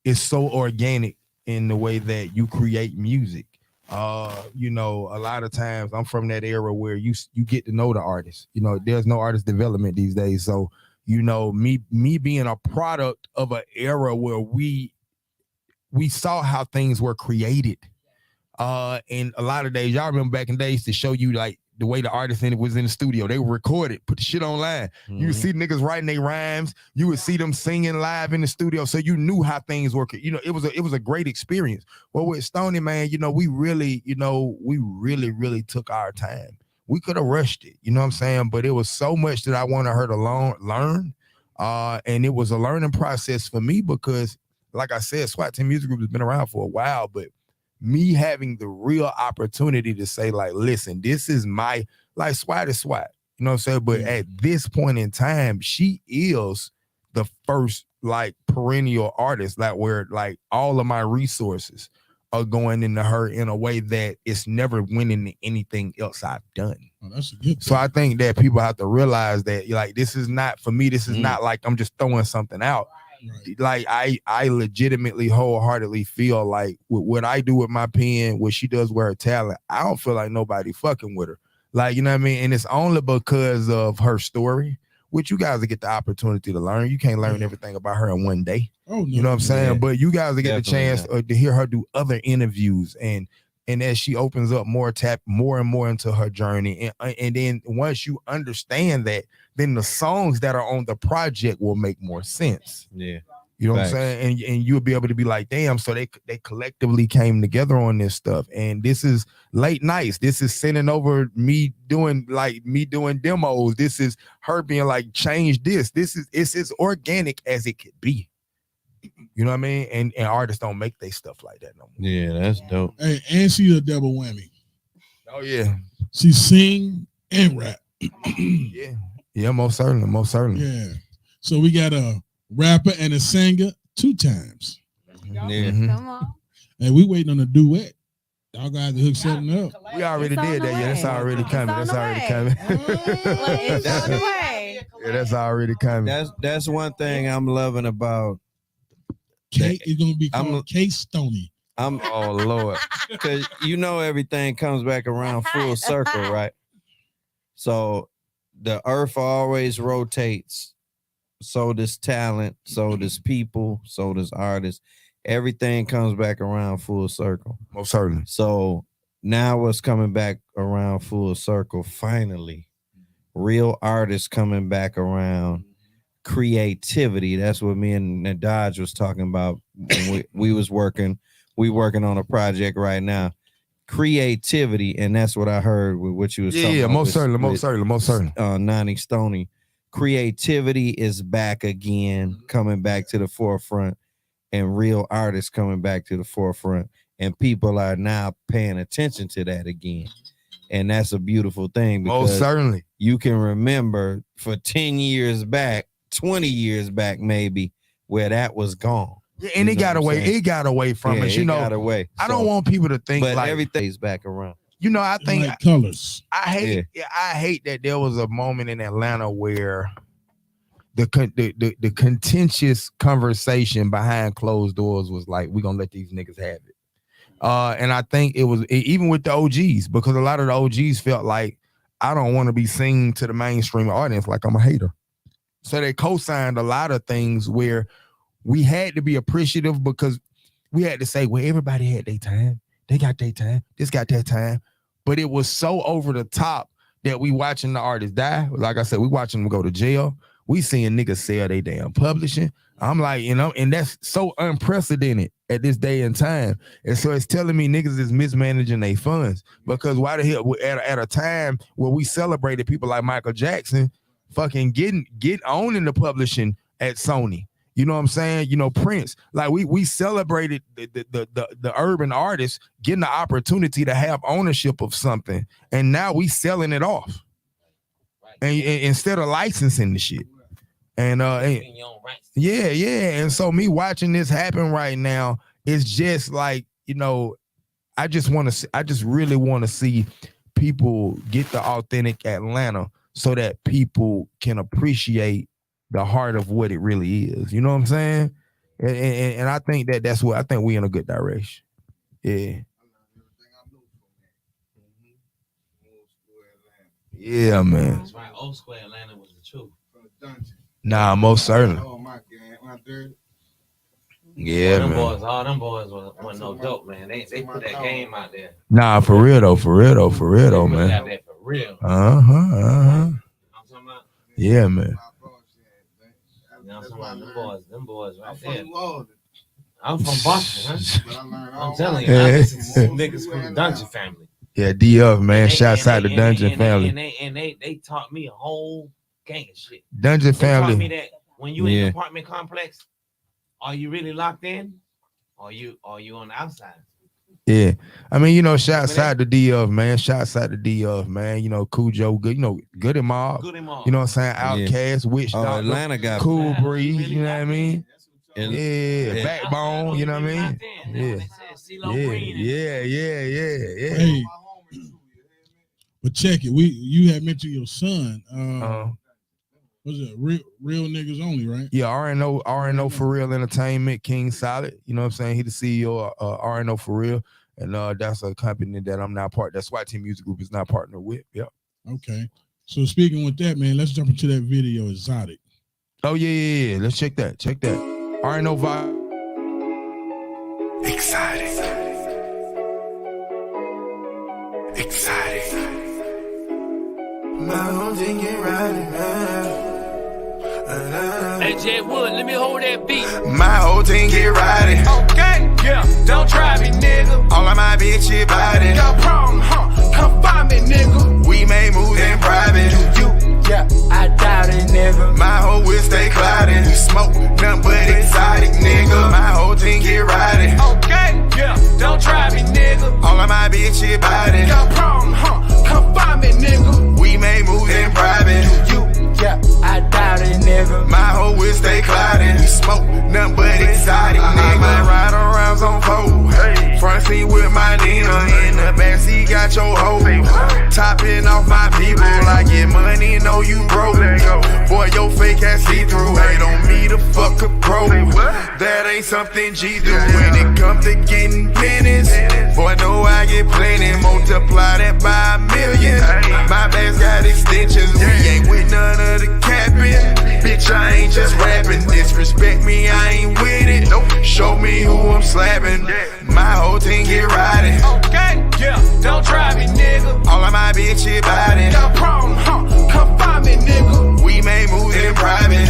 Speaker 9: it's so organic in the way that you create music. You know, a lot of times I'm from that era where you get to know the artist. You know, there's no artist development these days. So, you know, me being a product of an era where we saw how things were created. And a lot of days, y'all remember back in days to show you like the way the artist was in the studio. They were recorded, put the shit online. You would see niggas writing their rhymes. You would see them singing live in the studio. So you knew how things were. You know, it was a great experience. Well, with Stoney, man, you know, we really took our time. We could have rushed it, you know what I'm saying? But it was so much that I wanted her to learn. And it was a learning process for me because, like I said, SWATTEAM Music Group has been around for a while, but me having the real opportunity to say, like, listen, this is my, like, SWAT is SWAT. You You know what I'm saying? But at this point in time, she is the first like perennial artist, like where like all of my resources are going into her in a way that it's never went into anything else I've done.
Speaker 3: Oh, that's a good thing.
Speaker 9: So I think that people have to realize that like this is not for me. This is not like I'm just throwing something out. Like I legitimately wholeheartedly feel like what I do with my pen, what she does with her talent, I don't feel like nobody fucking with her. Like, you know what I mean? And it's only because of her story, which you guys will get the opportunity to learn. You can't learn everything about her in one day.
Speaker 3: Oh, no.
Speaker 9: You know what I'm saying?
Speaker 5: Yeah.
Speaker 9: But you guys will get the chance
Speaker 5: Definitely
Speaker 9: to hear her do other interviews and as she opens up more and more into her journey. And then once you understand that, then the songs that are on the project will make more sense.
Speaker 5: Yeah.
Speaker 9: You know
Speaker 5: Facts.
Speaker 9: what I'm saying? And you'll be able to be like, damn, so they collectively came together on this stuff. And this is late nights. This is sending over me doing demos. This is her being like, change this. It's as organic as it could be. You know what I mean? And artists don't make they stuff like that no more.
Speaker 5: Yeah, that's dope.
Speaker 3: Hey, and she's a double whammy.
Speaker 9: Oh yeah.
Speaker 3: She sing and rap.
Speaker 9: Yeah, most certainly.
Speaker 3: Yeah. So we got a rapper and a singer 2 times.
Speaker 5: Yeah.
Speaker 10: Come on.
Speaker 3: And we waiting on a duet. Y'all got to hook something up.
Speaker 9: We already
Speaker 10: It's on
Speaker 9: did
Speaker 10: the
Speaker 9: that. Yeah, that's
Speaker 10: way.
Speaker 9: already coming.
Speaker 10: It's
Speaker 9: That's
Speaker 10: on the
Speaker 9: already
Speaker 10: way.
Speaker 9: coming.
Speaker 10: It's on the way.
Speaker 9: Yeah, that's already coming.
Speaker 5: That's one thing I'm loving about.
Speaker 3: Kate is gonna be called Kate Stoney.
Speaker 5: Oh Lord, because you know everything comes back around full circle, right? So the earth always rotates. So does talent. So does people. So does artists. Everything comes back around full circle.
Speaker 9: Most certainly.
Speaker 5: So now what's coming back around full circle? Finally, real artists coming back around. Creativity. That's what me and Dodge was talking about when we was working. We working on a project right now. Creativity, and that's what I heard with what you was talking about.
Speaker 9: Most certainly.
Speaker 5: Nani Stoney. Creativity is back again, coming back to the forefront, and real artists coming back to the forefront, and people are now paying attention to that again. And that's a beautiful thing because
Speaker 9: most certainly
Speaker 5: you can remember for 10 years back, 20 years back, maybe, where that was gone.
Speaker 9: Yeah, and it got away. It got away from us. You know,
Speaker 5: got away.
Speaker 9: I don't want people to think
Speaker 5: but
Speaker 9: like
Speaker 5: everything's back around.
Speaker 9: You know, I think
Speaker 3: like colors.
Speaker 9: I hate that there was a moment in Atlanta where the contentious conversation behind closed doors was like, we're gonna let these niggas have it. And I think it was even with the OGs, because a lot of the OGs felt like I don't want to be seen to the mainstream audience like I'm a hater. So they co-signed a lot of things where we had to be appreciative because we had to say, well, everybody had their time. They got their time. This got their time. But it was so over the top that we watching the artists die. Like I said, we watching them go to jail. We seeing niggas sell they damn publishing. I'm like, you know, and that's so unprecedented at this day and time. And so it's telling me niggas is mismanaging their funds, because why the hell at a time where we celebrated people like Michael Jackson fucking getting owning the publishing at Sony. You know what I'm saying? You know, Prince, like we celebrated the urban artists getting the opportunity to have ownership of something, and now we selling it off, and instead of licensing the shit. And and so me watching this happen right now, it's just like, you know, I just really want to see people get the authentic Atlanta so that people can appreciate the heart of what it really is. You know what I'm saying? And I think that's what I think we in a good direction. Yeah. Yeah, man.
Speaker 11: That's right. Old school Atlanta was the truth.
Speaker 9: Nah, most certainly. Yeah,
Speaker 11: them
Speaker 9: man.
Speaker 11: All them boys wasn't no dope, man. They put that game out there.
Speaker 9: Nah, for real though, man.
Speaker 11: Out there for real.
Speaker 9: Yeah, man.
Speaker 11: You know what I'm talking about? Them boys right there. I'm from Boston, huh? I'm telling you, I listen to some niggas from the Dungeon family.
Speaker 9: Yeah, D-Up, man. Shouts out to Dungeon family.
Speaker 11: And they taught me a whole gang of shit.
Speaker 9: Dungeon
Speaker 11: They
Speaker 9: family.
Speaker 11: taught me that when you in an apartment complex, are you really locked in? Or you on the outside?
Speaker 9: Yeah. I mean, you know, shouts out to D-Of, man. Shouts out to D-Of, man. You know, Cujo, good, you know, Good and Mob.
Speaker 11: Good and Mob.
Speaker 9: You know what I'm saying? Outkast, Witch Doctor,
Speaker 5: Atlanta got
Speaker 9: Cool Breeze,
Speaker 11: really
Speaker 9: you know
Speaker 11: got
Speaker 9: what I mean?
Speaker 5: Yeah.
Speaker 9: Backbone, you know what I mean? Yeah.
Speaker 3: Hey, but check it. You had mentioned your son. Was it real niggas only, right?
Speaker 9: Yeah, RNO For Real Entertainment, King Solid. You know what I'm saying? He the CEO of RNO For Real. And that's a company that I'm now part. That SWATTEAM Music Group is now partnered with. Yep.
Speaker 3: Okay. So speaking with that, man, let's jump into that video, Exotic.
Speaker 9: Oh yeah. Let's check that. RNO vibe. Excited.
Speaker 2: My whole thing get riding.
Speaker 11: Hey, Jay Wood, let me hold that beat.
Speaker 2: My whole team get riding.
Speaker 11: Okay, yeah, don't try me, nigga.
Speaker 2: All of my bitches biting.
Speaker 11: Got a problem, huh? Come find me, nigga.
Speaker 2: We made moves in private.
Speaker 11: Yeah, I doubt it, nigga.
Speaker 2: My whole will stay clouding. We smoke nothing but exotic, nigga. My whole team get riding.
Speaker 11: Okay, yeah, don't try me, nigga.
Speaker 2: All of my bitches biting.
Speaker 11: Got a problem, huh? Come find me, nigga.
Speaker 2: We made moves in private.
Speaker 11: Yeah, I doubt it, nigga.
Speaker 2: My whole will stay clouding. We smoke nothing but exotic, nigga. My ride arounds on four. Hey. Front seat with my Nina. In the back seat got your hoe. Topping off my people. I get money, know you broke. Boy, your fake ass see through. Hey, don't me the fuck a pro. That ain't something G do. When it comes to getting pennies, boy, know I get plenty. Multiply that by a million. My bags got extensions. We ain't with none of the capping. Bitch, I ain't just rapping. Disrespect me, I ain't with it. Show me who I'm slapping. My whole team get riding.
Speaker 11: Okay, yeah, don't try me, nigga.
Speaker 2: All of my bitches biting.
Speaker 11: Got a problem, huh? Come find me, nigga.
Speaker 2: We made moves in private.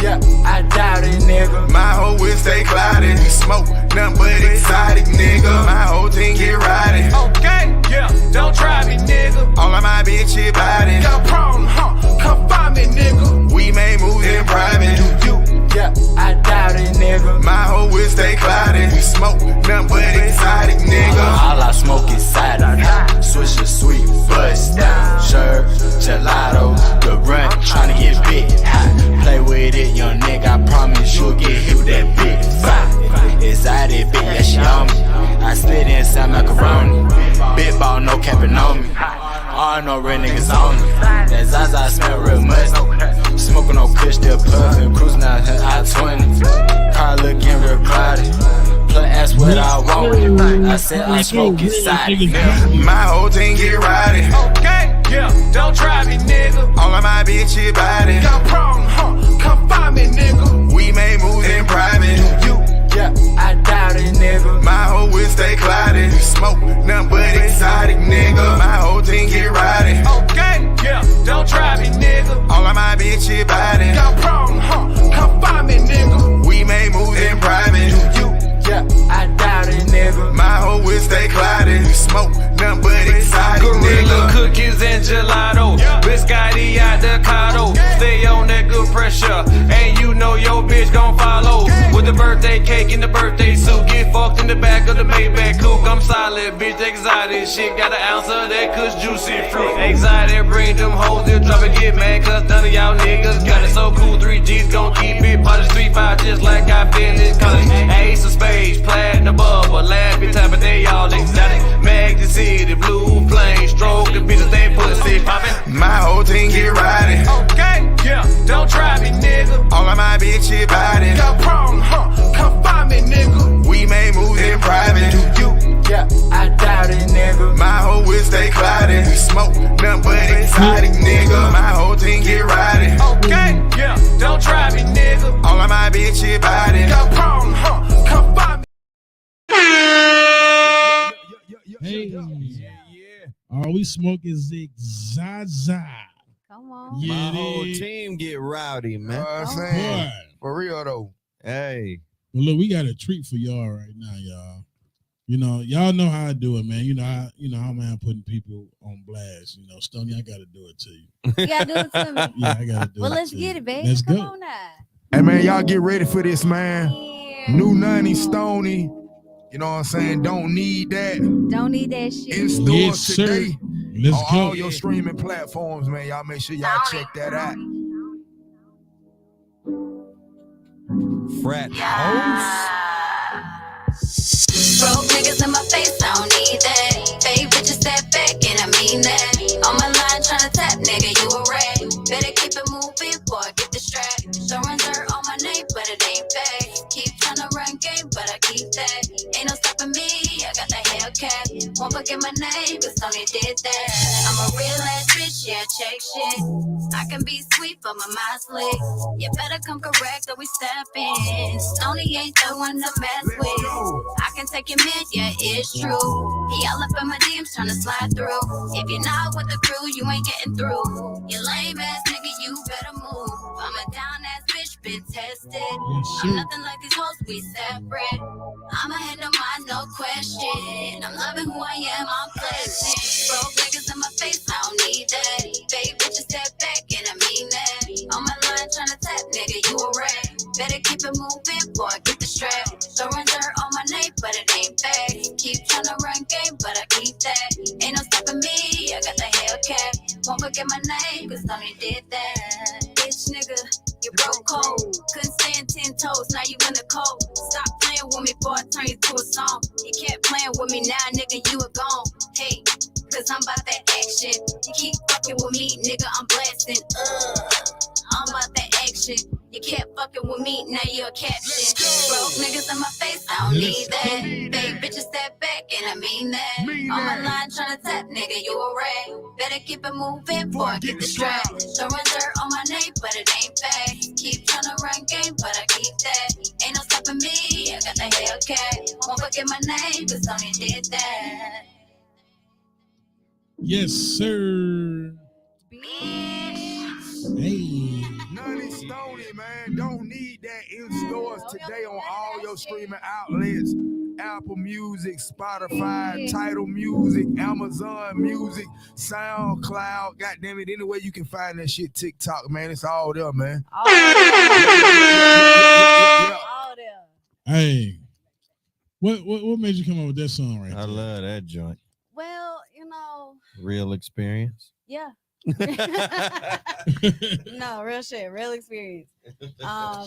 Speaker 11: Yeah, I doubt it, nigga.
Speaker 2: My whole will stay clouding. We smoke nothing but exotic, nigga. My whole team get riding.
Speaker 11: Okay, yeah, don't try me, nigga.
Speaker 2: All of my bitches biting.
Speaker 11: Got a problem, huh? Come find me, nigga.
Speaker 2: We made moves in private.
Speaker 11: Yeah, I doubt it, nigga.
Speaker 2: My whole will stay clouding. We smoke nothing but exotic, nigga.
Speaker 7: All I smoke is cider. Swisher sweet, bust down. Sure, gelato, the run, tryna get big. Play with it, young nigga. I promise you'll get hit with that big fight. Exotic, bitch, yeah, she on me. I split inside macaroni. Big ball, no capping on me. All no real niggas on me. That Zaza smell real musty. Smoking no kush, still puffin'. Cruising out here, I-20. Car looking real cloudy. Plug ass what I want. I said I smoke inside.
Speaker 2: My whole team get riding.
Speaker 11: Okay, yeah, don't try me, nigga.
Speaker 2: All of my bitches biting.
Speaker 11: Got a problem, huh? Come find me, nigga.
Speaker 2: We made moves in private.
Speaker 11: Yeah, I doubt it, nigga.
Speaker 2: My whole will stay clouding. We smoke nothing but exotic, nigga. My whole team get riding.
Speaker 11: Okay, yeah, don't try me, nigga.
Speaker 2: All of my bitches biting.
Speaker 11: Got a problem, huh? Come find me, nigga.
Speaker 2: We made moves in private.
Speaker 11: Yeah, I doubt it, nigga.
Speaker 2: My whole will stay clouding. We smoke nothing but exotic,
Speaker 11: Gorilla
Speaker 2: nigga.
Speaker 11: cookies and gelato. Biscotti out the Cotto. Stay on that good pressure. And you know your bitch gon' follow. With the birthday cake in the birthday suit. Get fucked in the back of the Maybach coupe. I'm solid, bitch, exotic. Shit got an ounce of that kush juicy fruit. Exotic, bring them hoes, they'll drop and get mad. Cause none of y'all niggas got it so cool. 3G's gon' keep it. Polish 3-5 just like I finished college. Ace of spades, platinum bubble. Laughing type of day, y'all exotic. Mag the city, blue flame. Stroke the bitches, they pussy poppin'.
Speaker 2: My whole team get riding.
Speaker 11: Okay, yeah, don't try me, nigga.
Speaker 2: All of my bitches biting.
Speaker 11: Got a problem, huh? Come find me, nigga.
Speaker 2: We made moves in private.
Speaker 11: Yeah, I doubt it, nigga.
Speaker 2: My whole will stay clouding. We smoke nothing but exotic, nigga. My whole team get riding.
Speaker 11: Okay, yeah, don't try me, nigga.
Speaker 2: All of my bitches biting.
Speaker 11: Got a problem, huh? Come find me.
Speaker 3: Hey, all we smoke is Zaza.
Speaker 10: Come on.
Speaker 3: Yeah,
Speaker 5: My whole
Speaker 3: they-
Speaker 5: team get rowdy, man.
Speaker 9: I'm
Speaker 3: Boy.
Speaker 9: saying, for real though.
Speaker 5: Hey.
Speaker 3: Well, look, we got a treat for y'all right now, y'all. You know, y'all know how I do it, man. You know how I'm putting people on blast. You know, Stoney, I got to do it to you.
Speaker 10: You gotta do it to me.
Speaker 3: Yeah, I got to do it.
Speaker 10: Well, let's
Speaker 3: to
Speaker 10: get
Speaker 3: you.
Speaker 10: it, baby.
Speaker 3: Let's
Speaker 10: Come
Speaker 3: go.
Speaker 10: on now.
Speaker 9: Hey man, y'all get ready for this, man.
Speaker 10: Yeah.
Speaker 9: New 90 Stoney You know what I'm saying? Don't need that.
Speaker 10: Don't need that shit.
Speaker 9: In stores
Speaker 3: Yes,
Speaker 9: today.
Speaker 3: sir. Let's
Speaker 9: On
Speaker 3: go.
Speaker 9: all your streaming platforms, man. Y'all make sure y'all check that out.
Speaker 5: Frat house.
Speaker 8: Broke niggas in my face, I don't need that. Fake bitches step back, and I mean that. On my line tryna tap, nigga, you a rat. Better keep it moving, boy, get the strap. Don't run dirt on my name, but it ain't fake. Keep tryna run game, but I keep that. Ain't no stopping me, I got the Hellcat. Won't forget my name, cause Tony did that. I'm a real ass bitch, yeah, check shit. I can be sweet, but my mind's slick. You better come correct or we step in. Tony ain't the one to mess with. I can take your man, yeah, it's true. He all up in my DMs tryna slide through. If you're not with the crew, you ain't getting through. You lame ass nigga, you better move. I'm a down ass bitch, been tested. I'm nothing like these hoes, we separate. I'ma handle mine, no question. I'm loving who I am, I'm blessed. Broke niggas in my face, I don't need that. Fake bitches step back, and I mean that. On my line tryna tap, nigga, you a rat. Better keep it moving, boy, get the strap. Don't run dirt on my name, but it ain't fake. Keep tryna run game, but I keep that. Ain't no stopping me, I got the Hellcat. Won't forget my name, cause Tony did that. Bitch nigga, you broke cold. Couldn't stand 10 toes, now you in the cold. Stop playing with me, boy, I turn you to a song. You kept playing with me, now nigga, you are gone. Hey, cause I'm about that action. You keep fucking with me, nigga, I'm blasting. I'm about that action. You kept fucking with me, now you're a caption. Broke niggas in my face, I don't need that. Fake bitches step back, and I mean that. On my line tryna tap, nigga, you a rat. Better keep it moving, boy, get the strap. Don't run dirt on my name, but it ain't fake. Keep tryna run game, but I keep that. Ain't no stopping me, I got the Hellcat. Won't forget my name, cause Tony did that.
Speaker 3: Yes, sir. Hey.
Speaker 9: None Stony, man. Don't need that in stores today on all your streaming outlets. Apple Music, Spotify, Tidal Music, Amazon Music, SoundCloud. God damn it, anywhere you can find that shit. TikTok, man. It's all there, man.
Speaker 10: All there.
Speaker 3: Hey. What made you come up with that song right
Speaker 5: I love that joint.
Speaker 10: Well, you know.
Speaker 5: Real experience.
Speaker 10: Yeah. No, real shit, real experience.
Speaker 3: So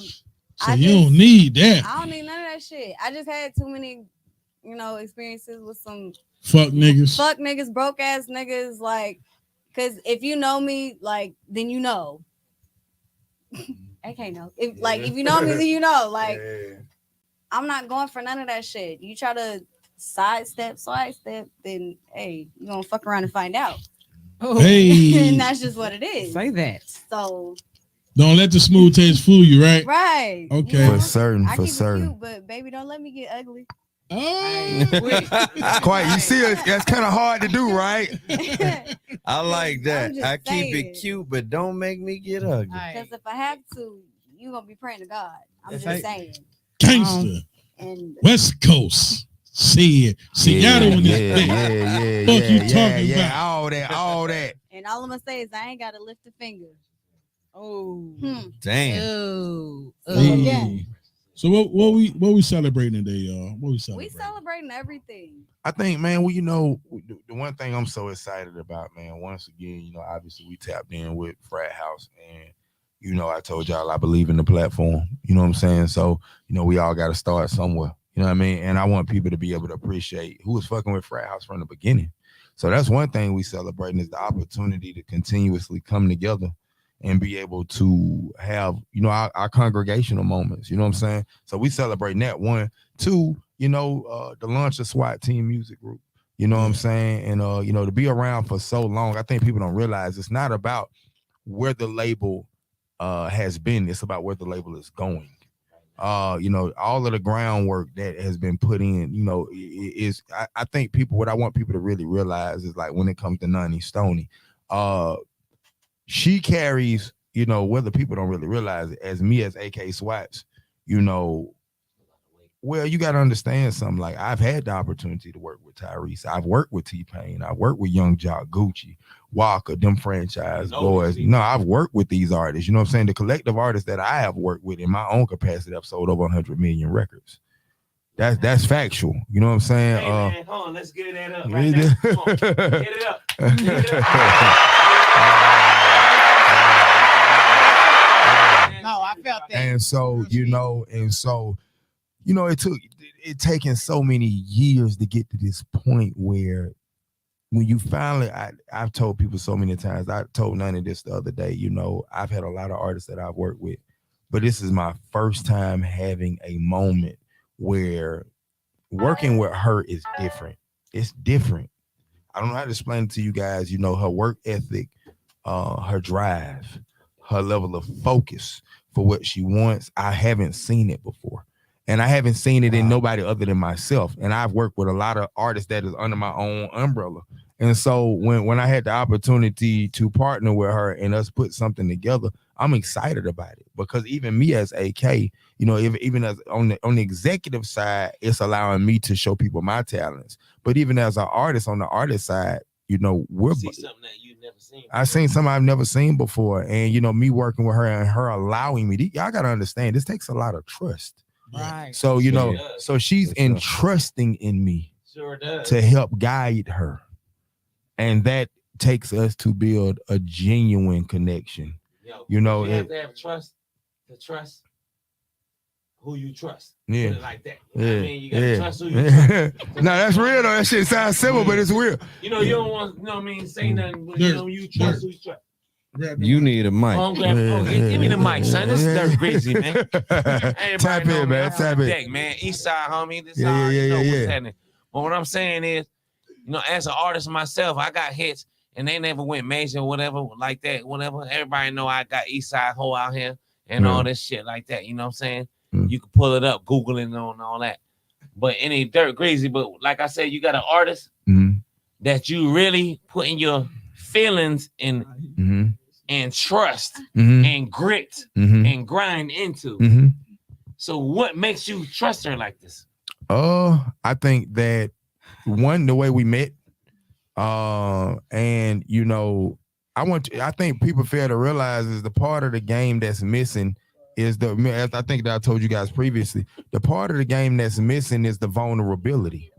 Speaker 3: you don't need that.
Speaker 10: I don't need none of that shit. I just had too many, experiences with some
Speaker 3: fuck niggas,
Speaker 10: broke ass niggas. Like, cause if you know me, like, then you know. I can't know. If you know me, then you know. Like, I'm not going for none of that shit. You try to sidestep, then hey, you gonna fuck around and find out.
Speaker 3: Hey.
Speaker 10: And that's just what it is.
Speaker 4: Say that.
Speaker 10: So
Speaker 3: don't let the smooth taste fool you, right?
Speaker 10: Right.
Speaker 3: Okay.
Speaker 9: For certain,
Speaker 10: I
Speaker 9: for
Speaker 10: keep it
Speaker 9: certain.
Speaker 10: cute, but baby, don't let me get ugly.
Speaker 9: Quite, you see, that's kind of hard to do, right?
Speaker 5: I like that. I keep
Speaker 10: saying.
Speaker 5: it cute, but don't make me get ugly.
Speaker 10: Because if I have to, you gonna be praying to God. I'm just saying.
Speaker 3: Gangster.
Speaker 10: And
Speaker 3: West Coast. See Seattle in this bitch. Fuck you talking about?
Speaker 9: All that.
Speaker 10: And all I'm gonna say is I ain't gotta lift a finger.
Speaker 4: Oh,
Speaker 5: damn.
Speaker 3: Hey. So what we celebrating today, y'all? What we celebrating?
Speaker 10: We celebrating everything.
Speaker 9: I think, man, the one thing I'm so excited about, man, once again, obviously we tapped in with Frat House, and I told y'all I believe in the platform. You know what I'm saying? So, we all got to start somewhere. You know what I mean? And I want people to be able to appreciate who was fucking with Frat House from the beginning. So that's one thing we celebrating, is the opportunity to continuously come together and be able to have, our congregational moments. You know what I'm saying? So we celebrating that. 1, 2, the launch of SWATTEAM music group. You know what I'm saying? And, to be around for so long, I think people don't realize it's not about where the label has been. It's about where the label is going. All of the groundwork that has been put in, is I think what I want people to really realize is, like, when it comes to Nani Stoney, she carries, whether people don't really realize it, as me as AK Swats, well, you got to understand something. Like, I've had the opportunity to work with Tyrese. I've worked with T-Pain. I've worked with Young Jock, Gucci, Walker, them franchise boys. I've worked with these artists. You know what I'm saying? The collective artists that I have worked with in my own capacity have sold over 100 million records. That's factual. You know what I'm saying?
Speaker 11: Hey, man, hold on, let's get that up right now. Come on, get it up. Get it up.
Speaker 4: No, I felt that.
Speaker 9: And so, it taken so many years to get to this point where when you finally, I've told people so many times, I told Nani this the other day, I've had a lot of artists that I've worked with, but this is my first time having a moment where working with her is different. It's different. I don't know how to explain it to you guys, her work ethic, her drive, her level of focus for what she wants. I haven't seen it before. And I haven't seen it in nobody other than myself. And I've worked with a lot of artists that is under my own umbrella. And so when I had the opportunity to partner with her and us put something together, I'm excited about it, because even me as AK, even as on the executive side, it's allowing me to show people my talents. But even as an artist, on the artist side, we're
Speaker 11: see something that you've never seen before.
Speaker 9: I've seen something I've never seen before. And me working with her and her allowing me, y'all gotta understand, this takes a lot of trust.
Speaker 4: Right.
Speaker 9: So, so she's entrusting in me to help guide her. And that takes us to build a genuine connection.
Speaker 11: You have to have trust to trust who you trust.
Speaker 9: Yeah.
Speaker 11: Put it like that. I mean, you gotta trust who you trust.
Speaker 9: No, that's real though. That shit sounds simple, but it's real.
Speaker 11: You don't want, say nothing, but you trust who you trust.
Speaker 5: You need a mic.
Speaker 11: Give me the mic, son. This is Dirt Greasy, man.
Speaker 9: Tap in, man. Tap in.
Speaker 11: Man. East side, homie. This what's happening. But what I'm saying is, as an artist myself, I got hits and they never went major or whatever like that, whatever. Everybody know I got East Side Ho out here and all this shit like that. You know what I'm saying? You can pull it up, Google it and all that. But any Dirt Greasy, but like I said, you got an artist that you really put in your feelings and trust and grit and grind into. So what makes you trust her like this?
Speaker 9: I think that one, the way we met, and I think people fail to realize is the part of the game that's missing is as I think that I told you guys previously, the part of the game that's missing is the vulnerability.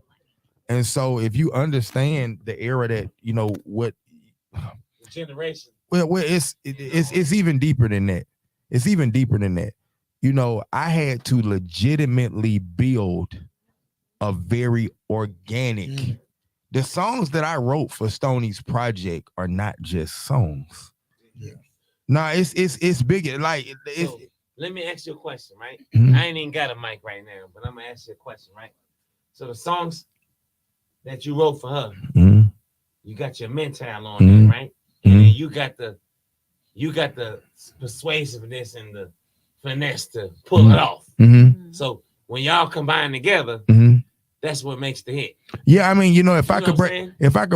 Speaker 9: And so if you understand the era that, what
Speaker 11: generation.
Speaker 9: Well, it's even deeper than that. It's even deeper than that. I had to legitimately build a very organic. The songs that I wrote for Stoney's project are not just songs. Yeah. No, it's bigger. Like
Speaker 11: so, let me ask you a question, right? I ain't even got a mic right now, but I'm gonna ask you a question, right? So the songs that you wrote for her, you got your mental on there, right? And then you got the persuasiveness and the finesse to pull it off. So when y'all combine together, that's what makes the hit.
Speaker 9: Yeah, I mean, if I could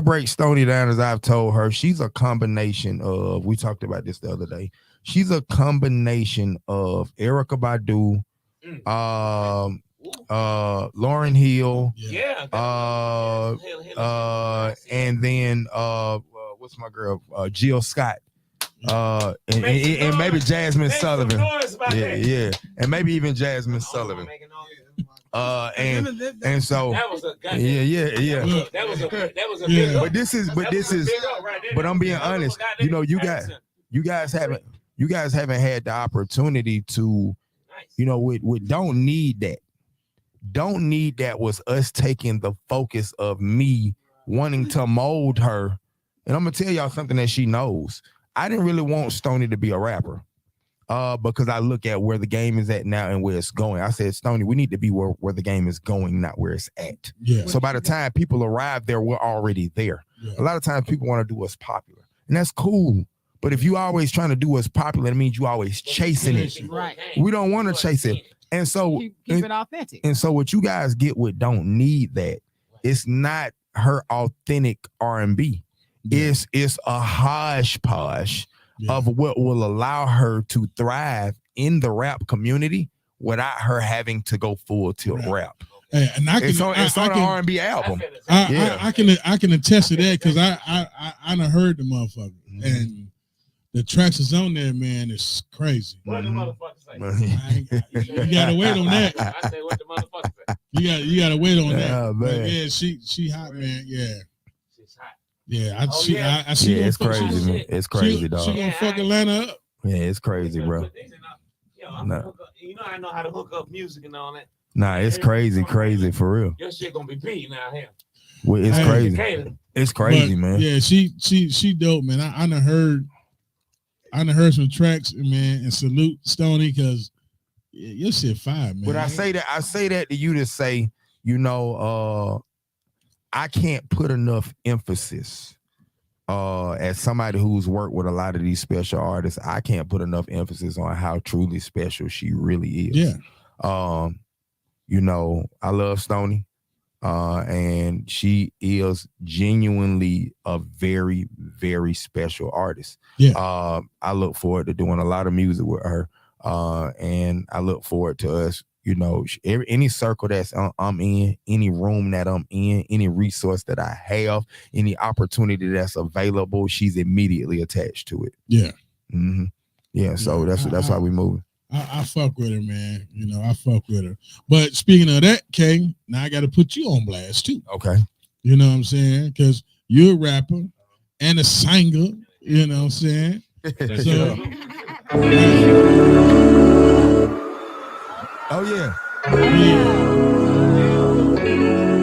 Speaker 9: break Stoney down as I've told her, she's a combination of. We talked about this the other day. She's a combination of Erykah Badu, Lauryn Hill, and then what's my girl, Jill Scott, and maybe Jasmine Sullivan. Yeah, and maybe even Jasmine Sullivan. And so
Speaker 11: that was a
Speaker 9: that was a but I'm being honest, you guys haven't had the opportunity to, we don't need that was us taking the focus of me wanting to mold her. And I'm gonna tell y'all something that she knows. I didn't really want Stoney to be a rapper. Because I look at where the game is at now and where it's going. I said, Stoney, we need to be where the game is going, not where it's at. Yeah. So by the time people arrive there, we're already there. Yeah. A lot of times people want to do what's popular, and that's cool. But if you always trying to do what's popular, it means you always chasing it.
Speaker 4: Right.
Speaker 9: We don't want to chase it. And so
Speaker 4: keep it authentic.
Speaker 9: And so what you guys get with Don't Need That, it's not her authentic R&B. Yeah. It's a hodgepodge of what will allow her to thrive in the rap community without her having to go full tilt rap.
Speaker 3: Hey, and
Speaker 9: it's on an R&B album.
Speaker 3: I can attest to that because I done heard the motherfucker, and the tracks is on there, man. It's crazy.
Speaker 11: What the motherfucker say?
Speaker 3: You gotta wait on that.
Speaker 11: I say what the motherfucker say.
Speaker 3: You gotta wait on that.
Speaker 9: Oh, man.
Speaker 3: Yeah, she hot, man. Yeah.
Speaker 11: She's hot.
Speaker 3: Yeah, I
Speaker 9: Yeah,
Speaker 3: see.
Speaker 9: it's crazy, man. It's crazy, dog.
Speaker 3: She gonna fuck Atlanta up.
Speaker 9: Yeah, it's crazy, bro.
Speaker 11: Nah. You know I know how to hook up music and all that.
Speaker 9: Nah, it's crazy for real.
Speaker 11: Your shit gonna be beating out here.
Speaker 9: Well, it's crazy. It's crazy,
Speaker 3: But,
Speaker 9: man.
Speaker 3: Yeah, she dope, man. I done heard some tracks, man, and salute Stoney because your shit fire, man.
Speaker 9: But I say that to you to say, I can't put enough emphasis as somebody who's worked with a lot of these special artists. I can't put enough emphasis on how truly special she really is.
Speaker 3: Yeah.
Speaker 9: I love Stoney. And she is genuinely a very, very special artist.
Speaker 3: Yeah.
Speaker 9: I look forward to doing a lot of music with her. And I look forward to us, any circle that's I'm in, any room that I'm in, any resource that I have, any opportunity that's available, she's immediately attached to it.
Speaker 3: Yeah.
Speaker 9: Mm-hmm. Yeah. So that's how we move.
Speaker 3: I fuck with her, man. I fuck with her. But speaking of that, King, now I got to put you on blast too.
Speaker 9: Okay.
Speaker 3: You know what I'm saying? Because you're a rapper and a singer. You know what I'm saying? So.
Speaker 9: Oh yeah.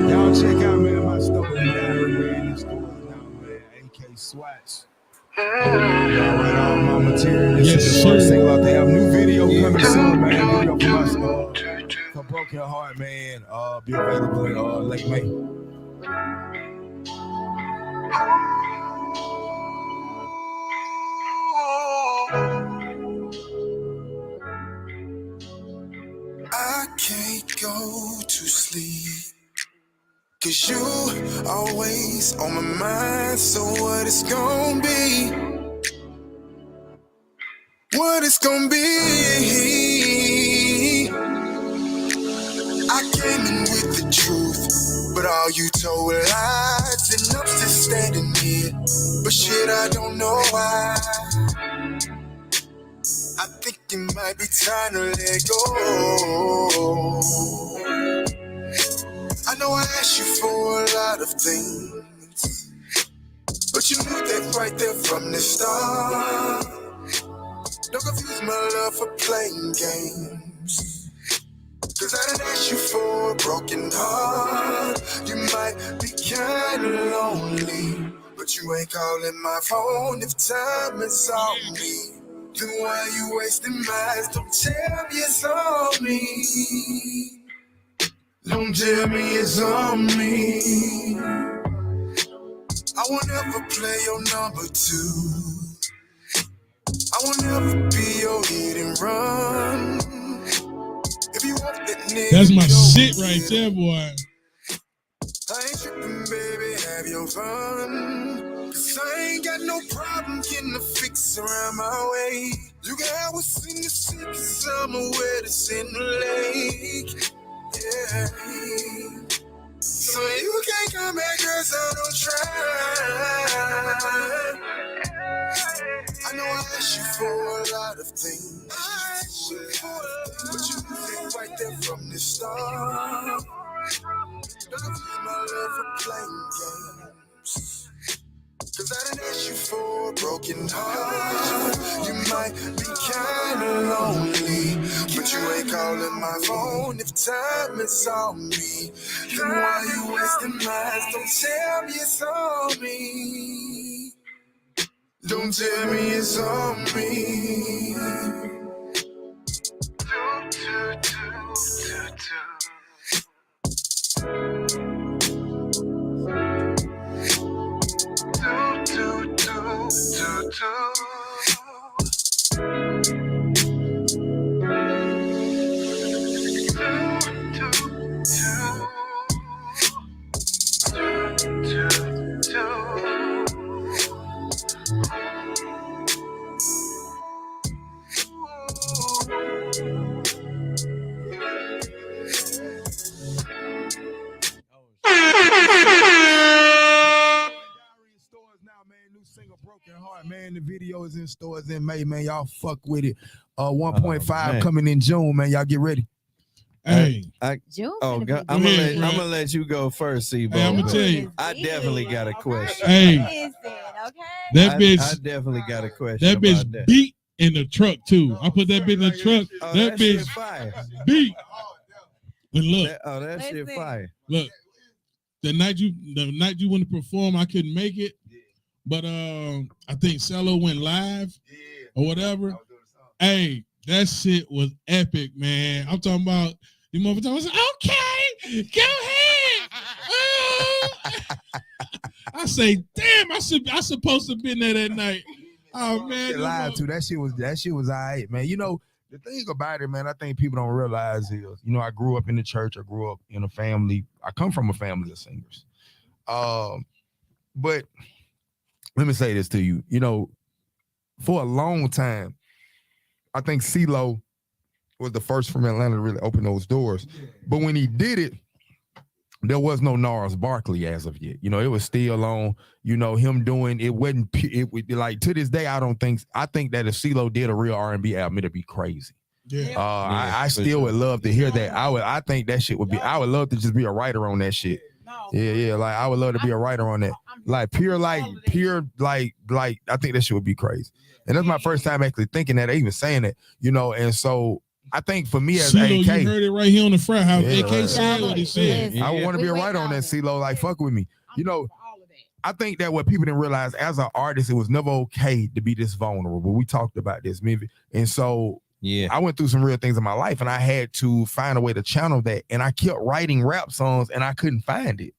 Speaker 9: Y'all check out, man, my story diary, man. It's going on, man. AK SWATTs. Y'all read all my material. This is the first single out there. I have a new video coming soon, man. Video for Broken Heart, man. Be available in late May.
Speaker 2: I can't go to sleep, 'cause you always on my mind. So what it's gonna be? What it's gonna be? I came in with the truth, but all you told were lies, and I'm still standing here. But shit, I don't know why. I think it might be time to let go. I know I asked you for a lot of things, but you knew that right there from the start. Don't confuse my love for playing games, 'cause I didn't ask you for a broken heart. You might be kinda lonely, but you ain't calling my phone if time is on me. Then why you wasting mine? Don't tell me it's on me. Don't tell me it's on me. I won't ever play your number two. I won't ever be your hit and run. If you want that nigga,
Speaker 3: that's my shit right there, boy.
Speaker 2: I ain't tripping, baby, have your fun. 'Cause I ain't got no problem getting a fix around my way. You can have what's in the city, somewhere that's in the lake. Yeah. So you can't come back, girl, so don't try. I know I asked you for a lot of things, but you knew that right there from the start. Don't confuse my love for playing games, 'cause I didn't ask you for a broken heart. You might be kinda lonely, but you ain't calling my phone if time is on me. Then why you wasting mine? Don't tell me it's on me. Don't tell me it's on me.
Speaker 9: Man, the video is in stores in May, man. Y'all fuck with it. 1.5 coming in June, man. Y'all get ready.
Speaker 3: Hey,
Speaker 10: June.
Speaker 5: I'm
Speaker 3: ahead,
Speaker 5: gonna let you go first, C-Bo.
Speaker 3: Hey, I'm gonna tell you.
Speaker 5: I definitely got a question.
Speaker 3: Hey,
Speaker 10: Listen, okay.
Speaker 3: that bitch.
Speaker 5: I definitely got a question.
Speaker 3: That bitch
Speaker 5: about that.
Speaker 3: beat in the truck too. I put that bitch in the truck.
Speaker 5: Oh,
Speaker 3: that bitch
Speaker 5: shit fire.
Speaker 3: beat. But look,
Speaker 5: That shit fire.
Speaker 3: look. The night you went to perform, I couldn't make it. But I think Cello went live or whatever. Hey, that shit was epic, man. I'm talking about the motherfucker was okay, go ahead. I say, damn, I supposed to have been there that night. Oh man,
Speaker 9: live too. That shit was all right, man. You know, the thing about it, man, I think people don't realize is, you know, I grew up in the church. I grew up in a family. I come from a family of singers. But let me say this to you. You know, for a long time, I think CeeLo was the first from Atlanta to really open those doors. But when he did it, there was no Gnarls Barkley as of yet. You know, it was still on, you know, him doing, it wasn't, it would like, to this day, I think that if CeeLo did a real R&B album, it'd be crazy.
Speaker 3: Yeah.
Speaker 9: I still would love to hear that. I think that shit would be, I would love to just be a writer on that shit. Yeah, like I would love to be a writer on that. Like pure, I think that shit would be crazy. And that's my first time actually thinking that, even saying it, you know, and so I think for me as
Speaker 3: CeeLo,
Speaker 9: AK,
Speaker 3: you heard it right here on the Fraat House.
Speaker 9: Yeah,
Speaker 3: AK said what he said.
Speaker 9: I want to be a writer on that, CeeLo. Like, fuck with me. You know, I think that what people didn't realize as an artist, it was never okay to be this vulnerable. We talked about this, maybe. And so I went through some real things in my life and I had to find a way to channel that. And I kept writing rap songs and I couldn't find it.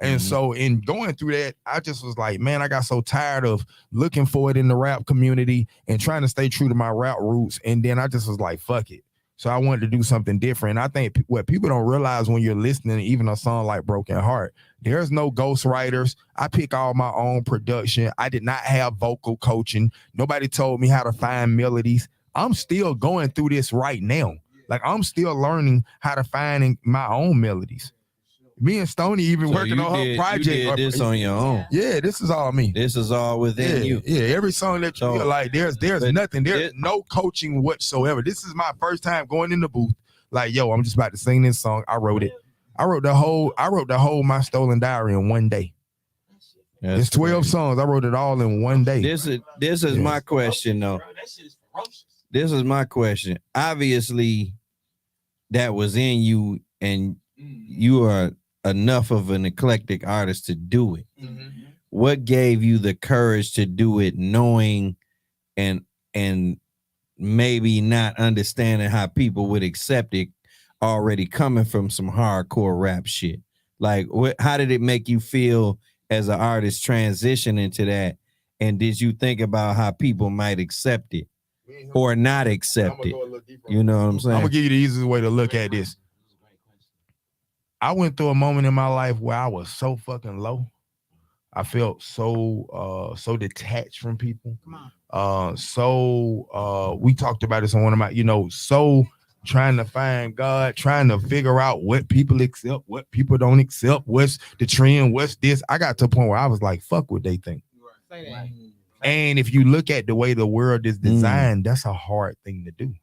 Speaker 9: And so in going through that, I just was like, man, I got so tired of looking for it in the rap community and trying to stay true to my rap roots. And then I just was like, fuck it. So I wanted to do something different. I think what people don't realize when you're listening, even a song like Broken Heart, there's no ghostwriters. I pick all my own production. I did not have vocal coaching. Nobody told me how to find melodies. I'm still going through this right now. Like I'm still learning how to find my own melodies. Me and Stoney even working on her project.
Speaker 5: You did this on your own.
Speaker 9: Yeah, this is all me.
Speaker 5: This is all within you.
Speaker 9: Yeah, every song that you feel like there's nothing. There's no coaching whatsoever. This is my first time going in the booth. Like, yo, I'm just about to sing this song. I wrote it. I wrote the whole My Stolen Diary in one day. It's 12 songs. I wrote it all in one day.
Speaker 5: This is my question though. This is my question. Obviously, that was in you, and you are enough of an eclectic artist to do it. What gave you the courage to do it, knowing and maybe not understanding how people would accept it, already coming from some hardcore rap shit? Like, how did it make you feel as an artist transition into that? And did you think about how people might accept it or not accept it? You know what I'm saying?
Speaker 9: I'm gonna give you the easiest way to look at this. I went through a moment in my life where I was so fucking low. I felt so detached from people. We talked about this on one of my, you know, so trying to find God, trying to figure out what people accept, what people don't accept, what's the trend, what's this. I got to a point where I was like, fuck what they think. And if you look at the way the world is designed, that's a hard thing to do.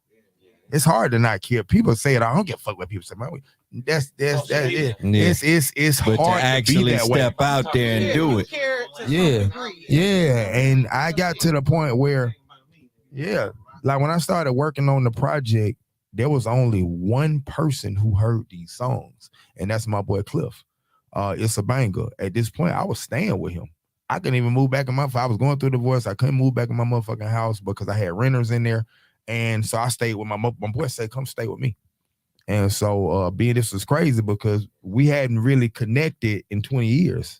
Speaker 9: It's hard to not care. People say it. I don't give a fuck what people say. That's it. It's
Speaker 5: but
Speaker 9: hard
Speaker 5: to actually step out there and do it.
Speaker 9: Yeah. And I got to the point where, like when I started working on the project, there was only one person who heard these songs, and that's my boy Cliff. It's a banger. At this point, I was staying with him. I couldn't even move back in I was going through divorce. I couldn't move back in my motherfucking house because I had renters in there. And so I stayed with my boy said, come stay with me. And so this was crazy because we hadn't really connected in 20 years.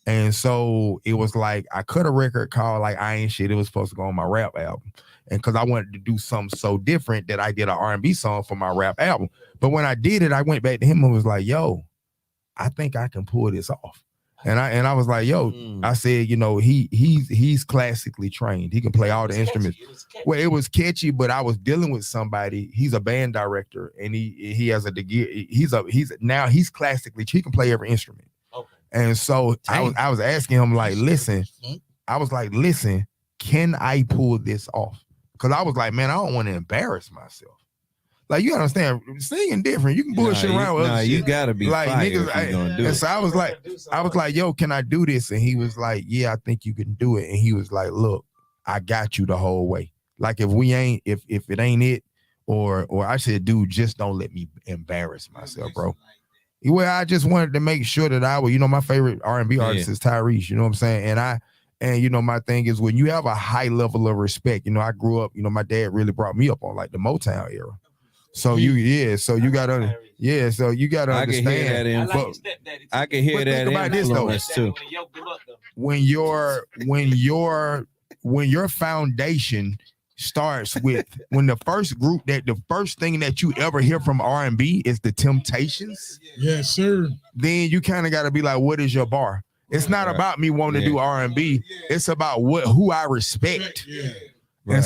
Speaker 9: And so it was like, I cut a record called like I Ain't Shit. It was supposed to go on my rap album. And because I wanted to do something so different that I did an R&B song for my rap album. But when I did it, I went back to him and was like, yo, I think I can pull this off. And I was like, yo, I said, you know, he's classically trained. He can play all the instruments. Well, it was catchy, but I was dealing with somebody. He's a band director, and he has a degree. He's classically, he can play every instrument. Okay. And so I was asking him, like, listen, can I pull this off? Because I was like, man, I don't want to embarrass myself. Like, you understand, singing different. You can bullshit around with other
Speaker 5: you
Speaker 9: shit.
Speaker 5: gotta be
Speaker 9: like
Speaker 5: fire
Speaker 9: niggas.
Speaker 5: if you gonna do
Speaker 9: And
Speaker 5: it.
Speaker 9: so I was like, yo, can I do this? And he was like, yeah, I think you can do it. And he was like, look, I got you the whole way. Like, if it ain't it, or I said, dude, just don't let me embarrass myself, bro. Well, I just wanted to make sure that I would, my favorite R&B artist is Tyrese, you know what I'm saying? And my thing is, when you have a high level of respect, I grew up, my dad really brought me up on like the Motown era. So so you gotta understand.
Speaker 5: I can hear that influence too.
Speaker 9: When your foundation starts with when the first thing that you ever hear from R&B is the Temptations.
Speaker 3: Yes, sir.
Speaker 9: Then you kind of got to be like, what is your bar? It's not about me wanting to do R&B. It's about who I respect.
Speaker 3: Yeah.
Speaker 9: And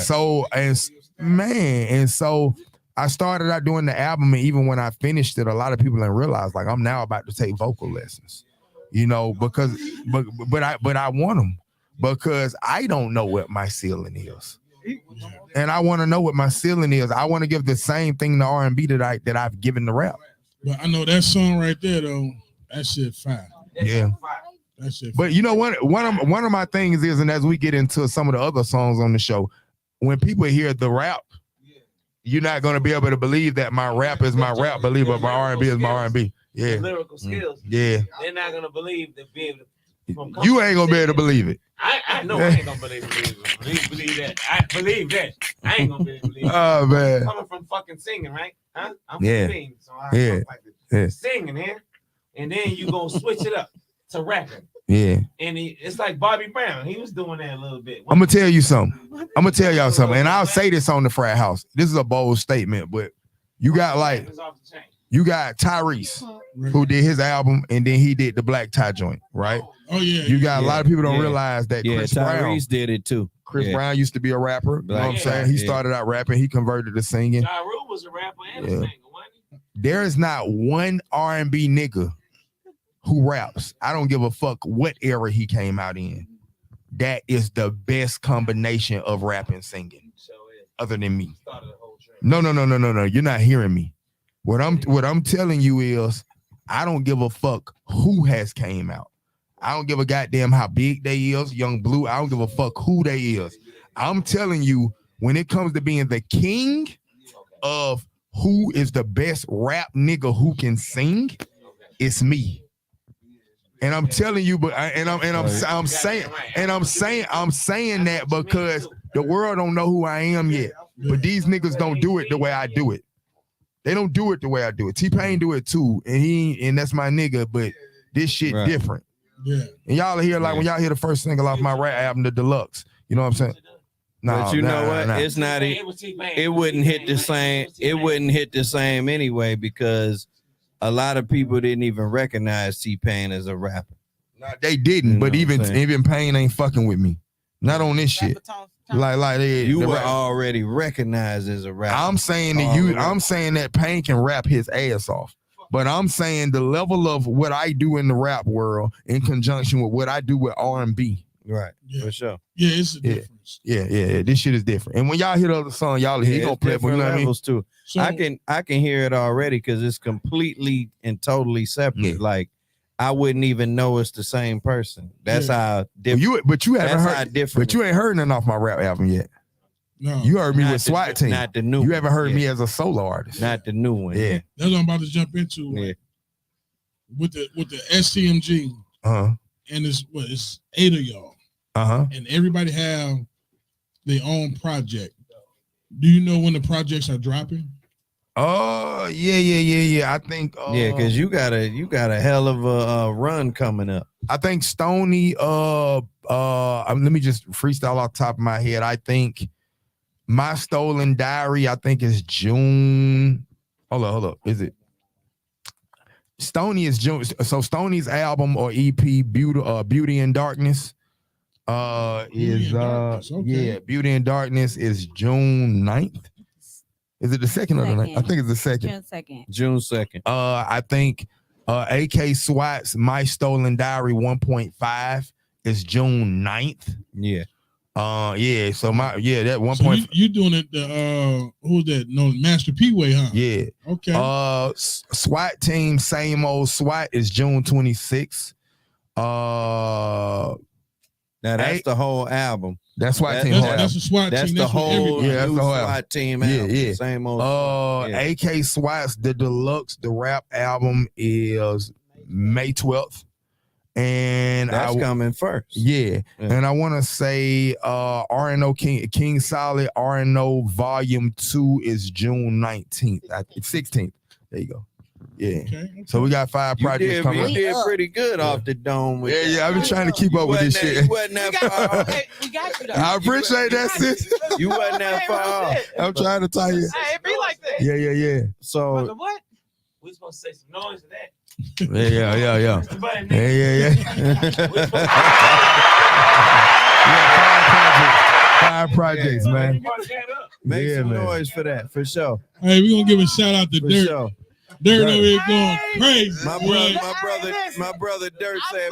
Speaker 9: so I started out doing the album, and even when I finished it, a lot of people didn't realize, like, I'm now about to take vocal lessons, because I want them because I don't know what my ceiling is. And I want to know what my ceiling is. I want to give the same thing to R&B that I've given to rap.
Speaker 3: But I know that song right there though, that shit fire.
Speaker 9: Yeah.
Speaker 3: That shit
Speaker 9: But one of my things is, and as we get into some of the other songs on the show, when people hear the rap, you're not going to be able to believe that my rap is my rap, believe it, my R&B is my R&B. Yeah.
Speaker 11: The lyrical skills.
Speaker 9: Yeah.
Speaker 11: They're not going to believe that be able to.
Speaker 9: You ain't going to be able to believe it.
Speaker 11: I know I ain't going to believe that. I believe that. I ain't going to be able to believe it.
Speaker 9: Oh, man.
Speaker 11: I'm coming from fucking singing, right? Huh? I'm
Speaker 9: Yeah.
Speaker 11: from singing, so I like
Speaker 9: Yeah.
Speaker 11: singing here. And then you going to switch it up to rapping.
Speaker 9: Yeah.
Speaker 11: And it's like Bobby Brown. He was doing that a little bit.
Speaker 9: I'm going to tell you something. I'm going to tell y'all something. And I'll say this on the Frat House. This is a bold statement, but you got Tyrese, who did his album, and then he did the Black Tie joint, right?
Speaker 3: Oh, yeah.
Speaker 9: You got a lot of people don't realize that Chris
Speaker 5: Tyrese
Speaker 9: Brown
Speaker 5: did it too.
Speaker 9: Chris Brown used to be a rapper. You know what I'm saying? He started out rapping. He converted to singing.
Speaker 11: Ja Rule was a rapper and a singer, wasn't he?
Speaker 9: There is not one R&B nigga who raps. I don't give a fuck what era he came out in. That is the best combination of rap and singing, other than me. No. You're not hearing me. What I'm telling you is, I don't give a fuck who has came out. I don't give a goddamn how big they is, Young Blue. I don't give a fuck who they is. I'm telling you, when it comes to being the king of who is the best rap nigga who can sing, it's me. And I'm telling you, I'm saying that because the world don't know who I am yet. But these niggas don't do it the way I do it. They don't do it the way I do it. T-Pain do it too, and that's my nigga. But this shit different.
Speaker 3: Yeah.
Speaker 9: And y'all hear when y'all hear the first single off my rap album, the Deluxe. You know what I'm saying?
Speaker 5: But you know what? It's not. It wouldn't hit the same. It wouldn't hit the same anyway because a lot of people didn't even recognize T-Pain as a rapper.
Speaker 9: No, they didn't.
Speaker 5: You know
Speaker 9: but even Pain ain't fucking with me. Not on this shit.
Speaker 5: You were already recognized as a rapper.
Speaker 9: I'm saying that I'm saying that Pain can rap his ass off. But I'm saying the level of what I do in the rap world in conjunction with what I do with R&B.
Speaker 5: Right.
Speaker 3: Yeah.
Speaker 5: For sure.
Speaker 3: Yeah, it's a difference.
Speaker 9: Yeah. This shit is different. And when y'all hear the other song, y'all he gonna play it for you know what I mean?
Speaker 5: Too. So, I can hear it already because it's completely and totally separate. Yeah. Like I wouldn't even know it's the same person. That's how different.
Speaker 9: But you haven't heard different. But you ain't heard nothing off my rap album yet.
Speaker 3: No,
Speaker 9: you heard me with SWAT Team.
Speaker 5: Not the new.
Speaker 9: You haven't heard me as a solo artist.
Speaker 5: Not the new one.
Speaker 9: Yeah,
Speaker 3: that's what I'm about to jump into.
Speaker 5: Yeah.
Speaker 3: With the STMG. And it's 8 of y'all. And everybody have their own project. Do you know when the projects are dropping?
Speaker 9: Oh yeah. I think
Speaker 5: because you got a hell of a run coming up.
Speaker 9: I think Stoney. Let me just freestyle off the top of my head. I think My Stolen Diary. I think is June. Hold up. Is it? Stoney is June. So Stoney's album or EP, Beauty and Darkness, Beauty and Darkness is June 9th. Is it the 2nd or the 9th? I think it's the 2nd.
Speaker 5: June 2nd.
Speaker 9: I think AK SWAT's My Stolen Diary 1.5 is June 9th.
Speaker 5: Yeah.
Speaker 9: Yeah. So that one
Speaker 3: So
Speaker 9: point.
Speaker 3: you doing it who's that? No, Master P way, huh?
Speaker 9: Yeah.
Speaker 3: Okay.
Speaker 9: SWAT team, same old SWAT is June 26th.
Speaker 5: Now that's the whole album.
Speaker 9: That's SWAT team.
Speaker 3: That's a SWAT
Speaker 5: that's
Speaker 3: team.
Speaker 5: The whole
Speaker 9: that's the whole
Speaker 5: SWAT team album.
Speaker 9: Yeah.
Speaker 5: Same old.
Speaker 9: AK SWAT's the deluxe, the rap album is May 12th. And
Speaker 5: that's coming first.
Speaker 9: Yeah. And I want to say RNO King Solid RNO Volume 2 is June 19th. 16th. There you go. Yeah. Okay. So we got 5 projects coming.
Speaker 5: You did pretty good off the dome. With
Speaker 9: I've been trying to keep up with this shit.
Speaker 5: You wasn't that far off.
Speaker 4: We got you though.
Speaker 9: I appreciate that, sis.
Speaker 5: You wasn't that far off.
Speaker 9: I'm trying to tell you.
Speaker 4: Hey, it be like that.
Speaker 9: Yeah.
Speaker 5: So
Speaker 11: what? We supposed to say some noise to that.
Speaker 9: Yeah. Yeah. 5 projects, man.
Speaker 5: Make some noise for that, for sure.
Speaker 3: Hey, we're gonna give a shout out to
Speaker 5: For
Speaker 3: Dirt.
Speaker 5: sure.
Speaker 3: Dirt over here going crazy.
Speaker 5: My brother Dirt said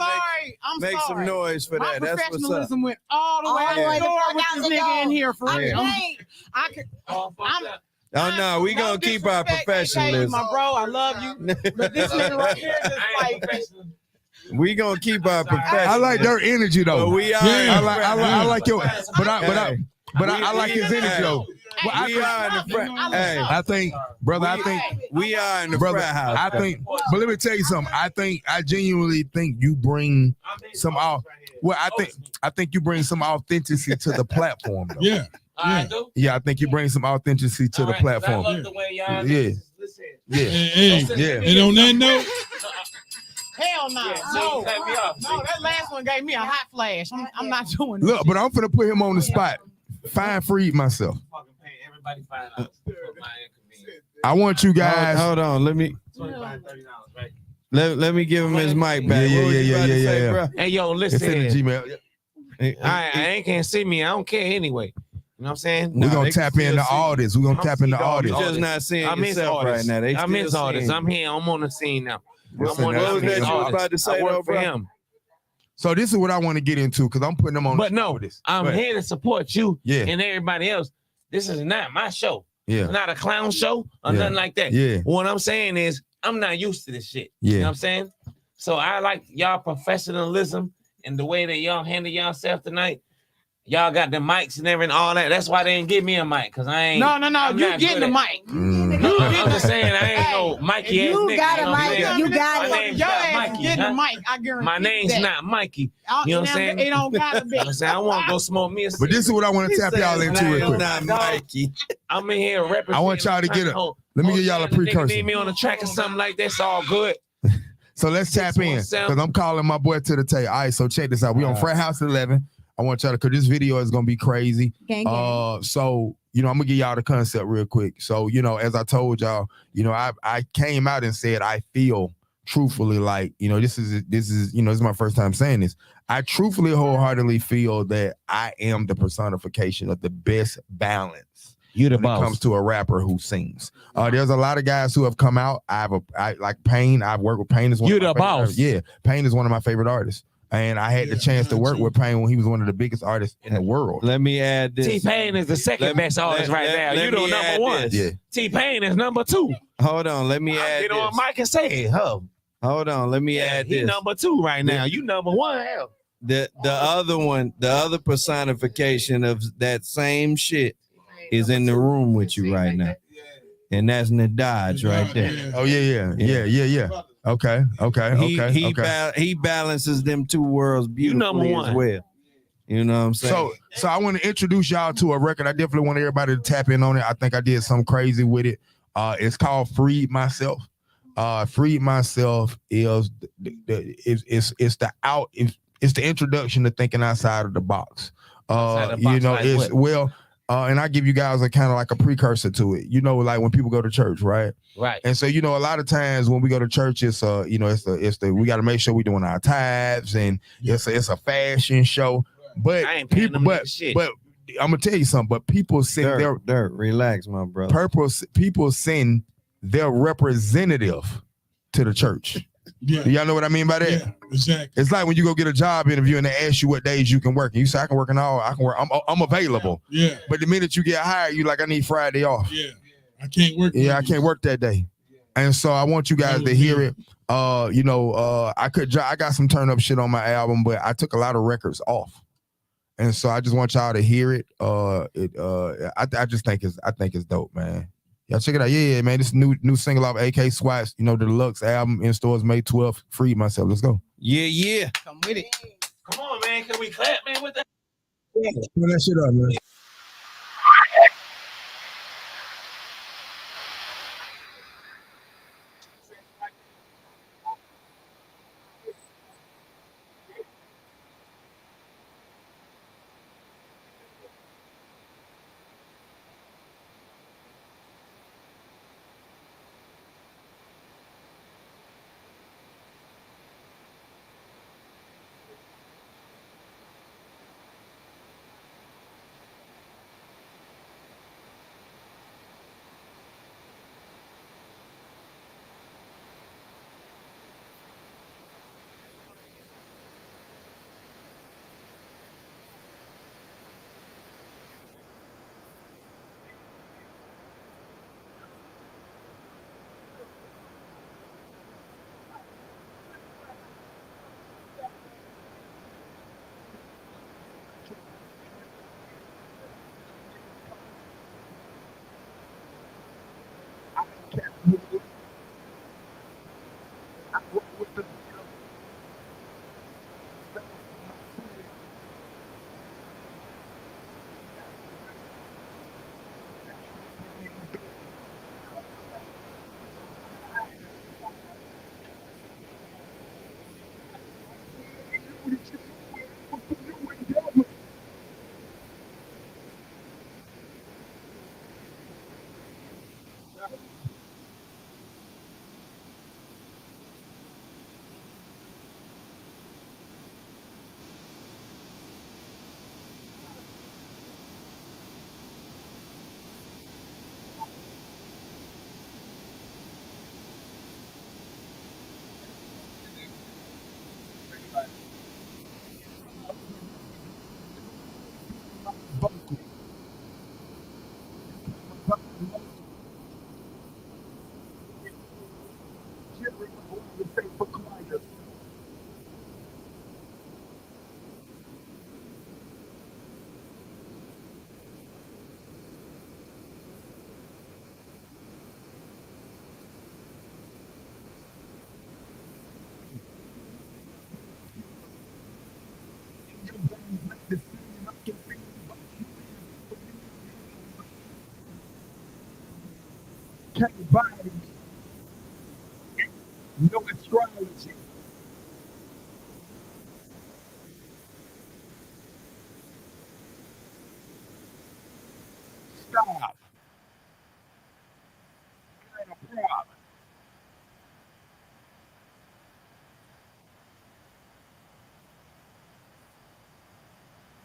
Speaker 5: make some noise for that.
Speaker 4: My
Speaker 5: That's what's up.
Speaker 4: professionalism went all the way to the door with this nigga in here for real.
Speaker 5: Oh no, we gonna keep our professionalism.
Speaker 4: My bro, I love you. But this nigga right here just like
Speaker 5: we gonna keep our professionalism.
Speaker 9: I like Dirt energy though.
Speaker 5: But we are.
Speaker 9: I like your. But I like his energy though.
Speaker 5: Well, we are in the frat. Hey,
Speaker 9: I think, brother.
Speaker 5: We are in the
Speaker 9: brother.
Speaker 5: frat house.
Speaker 9: I think, but let me tell you something. I genuinely think you bring some out. Well, I think you bring some authenticity to the platform. Though.
Speaker 3: Yeah.
Speaker 9: Yeah, I think you bring some authenticity to the platform.
Speaker 11: I love the way y'all
Speaker 9: Yeah.
Speaker 3: And on that note,
Speaker 4: hell no. No, that last one gave me a hot flash. I'm not doing it.
Speaker 9: Look, but I'm finna put him on the spot. Freed myself. I want you guys.
Speaker 5: Hold on, let me.
Speaker 11: $25, $30, right?
Speaker 5: Let me give him his mic back.
Speaker 9: Yeah.
Speaker 11: Hey, yo, listen.
Speaker 9: It's in the Gmail.
Speaker 11: I ain't can't see me. I don't care anyway. You know what I'm saying?
Speaker 9: We're gonna tap into all this. We're gonna tap into all this.
Speaker 5: You're just not seeing yourself right now.
Speaker 11: I miss all this. I'm here. I'm on the scene now.
Speaker 5: What was that you was about to say, though,
Speaker 11: for
Speaker 5: bro?
Speaker 11: him.
Speaker 9: So this is what I want to get into because I'm putting them on.
Speaker 11: But no, I'm here to support you and everybody else. This is not my show.
Speaker 9: Yeah.
Speaker 11: It's not a clown show or nothing like that.
Speaker 9: Yeah.
Speaker 11: What I'm saying is I'm not used to this shit.
Speaker 9: Yeah.
Speaker 11: You know what I'm saying? So I like y'all professionalism and the way that y'all handle yourself tonight. Y'all got the mics and everything, all that. That's why they didn't give me a mic, because I ain't.
Speaker 4: No.
Speaker 11: I'm
Speaker 4: You
Speaker 11: not
Speaker 4: getting the mic.
Speaker 11: I'm just saying, I ain't no Mikey ass nigga.
Speaker 10: You got a mic. You got
Speaker 11: My
Speaker 10: it.
Speaker 11: name's
Speaker 4: Your
Speaker 11: not
Speaker 4: ass
Speaker 11: Mikey.
Speaker 4: getting
Speaker 11: Huh?
Speaker 4: the mic. I guarantee
Speaker 11: My name's
Speaker 4: that.
Speaker 11: not Mikey. You know what I'm saying?
Speaker 4: It don't gotta be.
Speaker 11: I'm saying I want to go smoke me a
Speaker 9: But this is what I want to tap y'all into real quick.
Speaker 5: Not Mikey.
Speaker 11: I'm in here representing.
Speaker 9: I want y'all to get it. Let me give y'all a precursor.
Speaker 11: Need me on the track or something like that. It's all good.
Speaker 9: So let's tap in because I'm calling my boy to the tape. All right, so check this out. We on Frat House 11. I want y'all to, because this video is gonna be crazy. So I'm gonna give y'all the concept real quick. So as I told y'all, I came out and said I feel truthfully like this is my first time saying this. I truthfully, wholeheartedly feel that I am the personification of the best balance.
Speaker 11: You the
Speaker 9: when
Speaker 11: boss.
Speaker 9: it comes to a rapper who sings. There's a lot of guys who have come out. I like Payne. I've worked with Payne. Is one
Speaker 11: You
Speaker 9: of my
Speaker 11: the
Speaker 9: favorite
Speaker 11: boss.
Speaker 9: artists. Yeah, Payne is one of my favorite artists. And I had the chance to work with Payne when he was one of the biggest artists in the world.
Speaker 5: Let me add this.
Speaker 11: T-Pain is the second best artist right now. You know number one.
Speaker 9: Yeah.
Speaker 11: T-Pain is number two.
Speaker 5: Hold on, let me add
Speaker 11: Get
Speaker 5: this.
Speaker 11: on mic and say it.
Speaker 5: Hold on, let me add
Speaker 11: He
Speaker 5: this.
Speaker 11: number two right now. You number one. Hell.
Speaker 5: The other one, the other personification of that same shit is in the room with you right now. And that's Nadaj right there.
Speaker 9: Oh yeah. Okay.
Speaker 5: He balances them two worlds beautifully as well. You know what I'm saying?
Speaker 9: So I want to introduce y'all to a record. I definitely want everybody to tap in on it. I think I did something crazy with it. It's called Freed Myself. Freed Myself is it's the introduction to thinking outside of the box. And I give you guys a kind of like a precursor to it. Like when people go to church, right?
Speaker 11: Right.
Speaker 9: And so, a lot of times when we go to church, it's we got to make sure we're doing our tithes, and it's a fashion show. But people, but I'm gonna tell you something. But people send
Speaker 5: Dirt, relax, my brother.
Speaker 9: People send their representative to the church.
Speaker 3: Yeah.
Speaker 9: Do y'all know what I mean by that?
Speaker 3: Yeah, exactly.
Speaker 9: It's like when you go get a job interview and they ask you what days you can work. And you say, I can work in all. I can work. I'm available.
Speaker 3: Yeah.
Speaker 9: But the minute you get hired, you like, I need Friday off.
Speaker 3: Yeah. I can't work.
Speaker 9: Yeah, I can't work that day. And so I want you guys to hear it. I got some turn up shit on my album, but I took a lot of records off. And so I just want y'all to hear it. I just think it's dope, man. Y'all check it out. Yeah, man. This new single off AK SWATTs, the deluxe album in stores May 12th. Free myself. Let's go.
Speaker 5: Yeah.
Speaker 4: Come with it.
Speaker 11: Come on, man. Can we clap, man, with that?
Speaker 9: Yeah, put that shit up, man.
Speaker 12: Bodies, no astrology. Stop. You ain't a problem.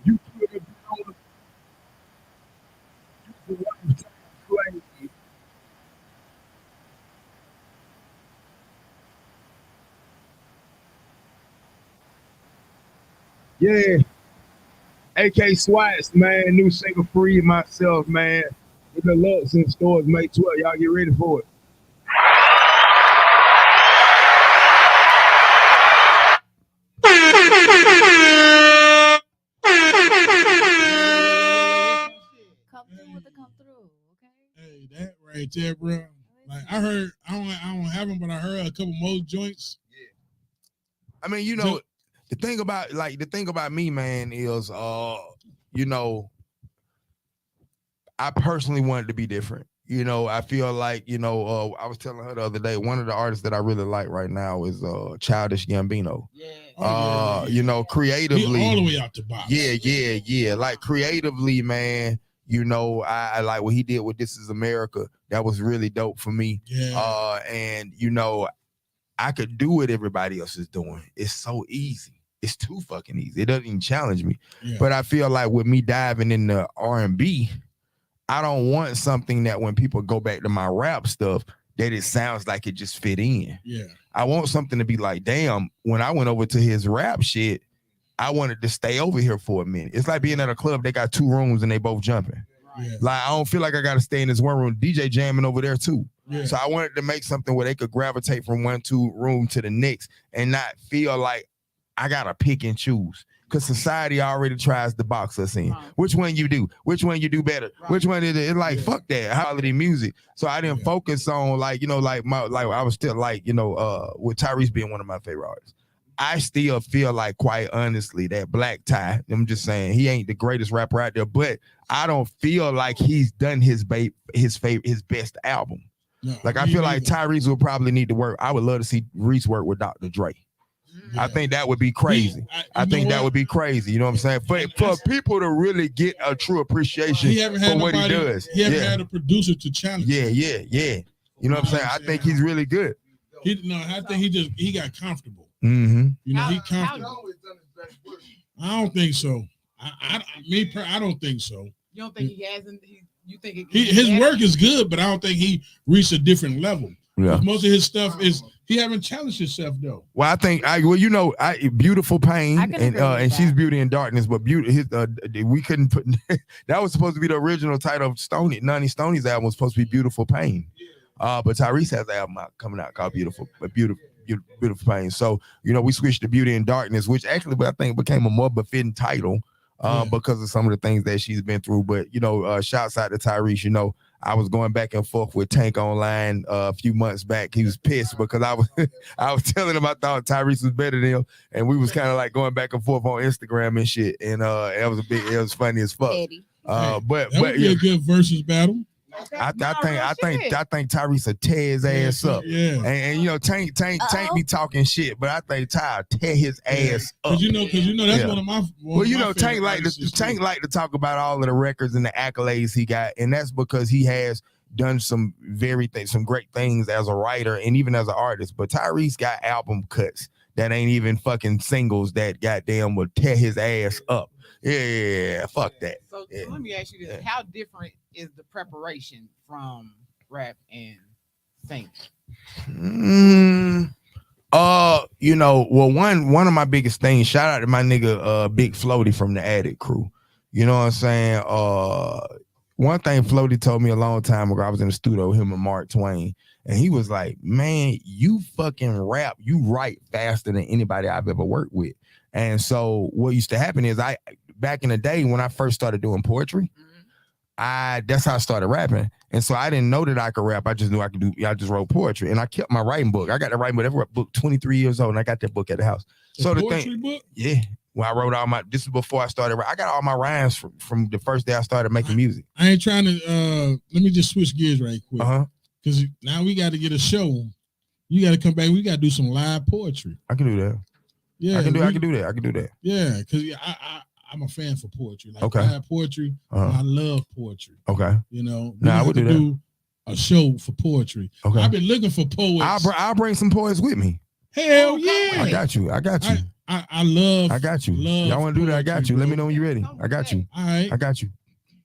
Speaker 12: You could have been on the lifetime slave. Yeah. AK SWATTs, man. New single Free Myself, man. The deluxe in stores May 12th. Y'all get ready for it.
Speaker 10: Come through with the come through, okay?
Speaker 3: Hey, that right there, bro. Like I heard, I don't have them, but I heard a couple more joints.
Speaker 9: I mean, the thing about me, man, is I personally wanted to be different. I feel like, I was telling her the other day, one of the artists that I really like right now is Childish Gambino.
Speaker 3: Yeah.
Speaker 9: Creatively.
Speaker 3: He all the way out the box.
Speaker 9: Yeah. Like creatively, man, I like what he did with This Is America. That was really dope for me.
Speaker 3: Yeah.
Speaker 9: And I could do what everybody else is doing. It's so easy. It's too fucking easy. It doesn't even challenge me.
Speaker 3: Yeah.
Speaker 9: But I feel like with me diving into R&B, I don't want something that when people go back to my rap stuff, that it sounds like it just fit in.
Speaker 3: Yeah.
Speaker 9: I want something to be like, damn, when I went over to his rap shit, I wanted to stay over here for a minute. It's like being at a club, they got 2 rooms and they both jumping.
Speaker 3: Yeah.
Speaker 9: Like, I don't feel like I got to stay in this one room. DJ jamming over there too.
Speaker 3: Yeah.
Speaker 9: So I wanted to make something where they could gravitate from one room to the next and not feel like I got to pick and choose. Because society already tries to box us in. Which one you do? Which one you do better? Which one is it? It's like, fuck that. Holiday music. So I didn't focus on like, like I was still like, with Tyrese being one of my favorite artists. I still feel like, quite honestly, that Black Ty, I'm just saying, he ain't the greatest rapper out there, but I don't feel like he's done his best album.
Speaker 3: No,
Speaker 9: like, I feel like Tyrese would probably need to work. I would love to see Reese work with Dr. Dre. Yeah. I think that would be crazy. I think that would be crazy. You know what I'm saying? For people to really get a true appreciation for what he does.
Speaker 3: He haven't had a producer to challenge.
Speaker 9: Yeah. You know what I'm saying? I think he's really good.
Speaker 3: I think he got comfortable.
Speaker 9: Mm-hmm.
Speaker 3: He comfortable. I don't think so. I don't think so.
Speaker 4: You don't think he hasn't? You think
Speaker 3: his work is good, but I don't think he reached a different level.
Speaker 9: Yeah.
Speaker 3: Most of his stuff is he haven't challenged himself though.
Speaker 9: Well, I think Beautiful Pain and she's Beauty and Darkness, but we couldn't put that was supposed to be the original title of Nani Stoney's album was supposed to be Beautiful Pain. But Tyrese has an album coming out called Beautiful Pain. So, we switched to Beauty and Darkness, which actually I think became a more befitting title because of some of the things that she's been through. But, shouts out to Tyrese. I was going back and forth with Tank online a few months back. He was pissed because I was telling him I thought Tyrese was better than him, and we was kind of like going back and forth on Instagram and shit. And it was funny as fuck. But
Speaker 3: that would be a good versus battle.
Speaker 9: I think Tyrese will tear his ass up.
Speaker 3: Yeah.
Speaker 9: And Tank be talking shit, but I think Ty tear his ass up.
Speaker 3: Cause you know that's one of my
Speaker 9: Tank like to talk about all of the records and the accolades he got, and that's because he has done some great things as a writer and even as an artist. But Tyrese got album cuts that ain't even fucking singles that goddamn will tear his ass up. Yeah, fuck that.
Speaker 4: So let me ask you this: how different is the preparation from rap and singing?
Speaker 9: Well, one of my biggest things. Shout out to my nigga Big Floaty from the Attic Crew. You know what I'm saying? One thing Floaty told me a long time ago. I was in the studio with him and Mark Twain, and he was like, "Man, you fucking rap, you write faster than anybody I've ever worked with." And so what used to happen is back in the day when I first started doing poetry, that's how I started rapping. And so I didn't know that I could rap. I just knew I could I just wrote poetry. And I kept my writing book. I got the writing book 23 years old, and I got that book at the house. So the
Speaker 3: poetry book?
Speaker 9: Yeah. When I wrote this is before I started. I got all my rhymes from the first day I started making music.
Speaker 3: I ain't trying to let me just switch gears right quick. Because now we got to get a show. You got to come back. We got to do some live poetry.
Speaker 9: I can do that.
Speaker 3: Yeah,
Speaker 9: I can do that.
Speaker 3: Yeah, because I'm a fan for poetry. Like live poetry. I love poetry.
Speaker 9: Okay.
Speaker 3: I would do a show for poetry.
Speaker 9: Okay.
Speaker 3: I've been looking for poets.
Speaker 9: I'll bring some poets with me.
Speaker 3: Hell yeah!
Speaker 9: I got you.
Speaker 3: I love.
Speaker 9: I got you. Y'all want to do that? I got you. Let me know when you're ready. I got you.
Speaker 3: All right.
Speaker 9: I got you.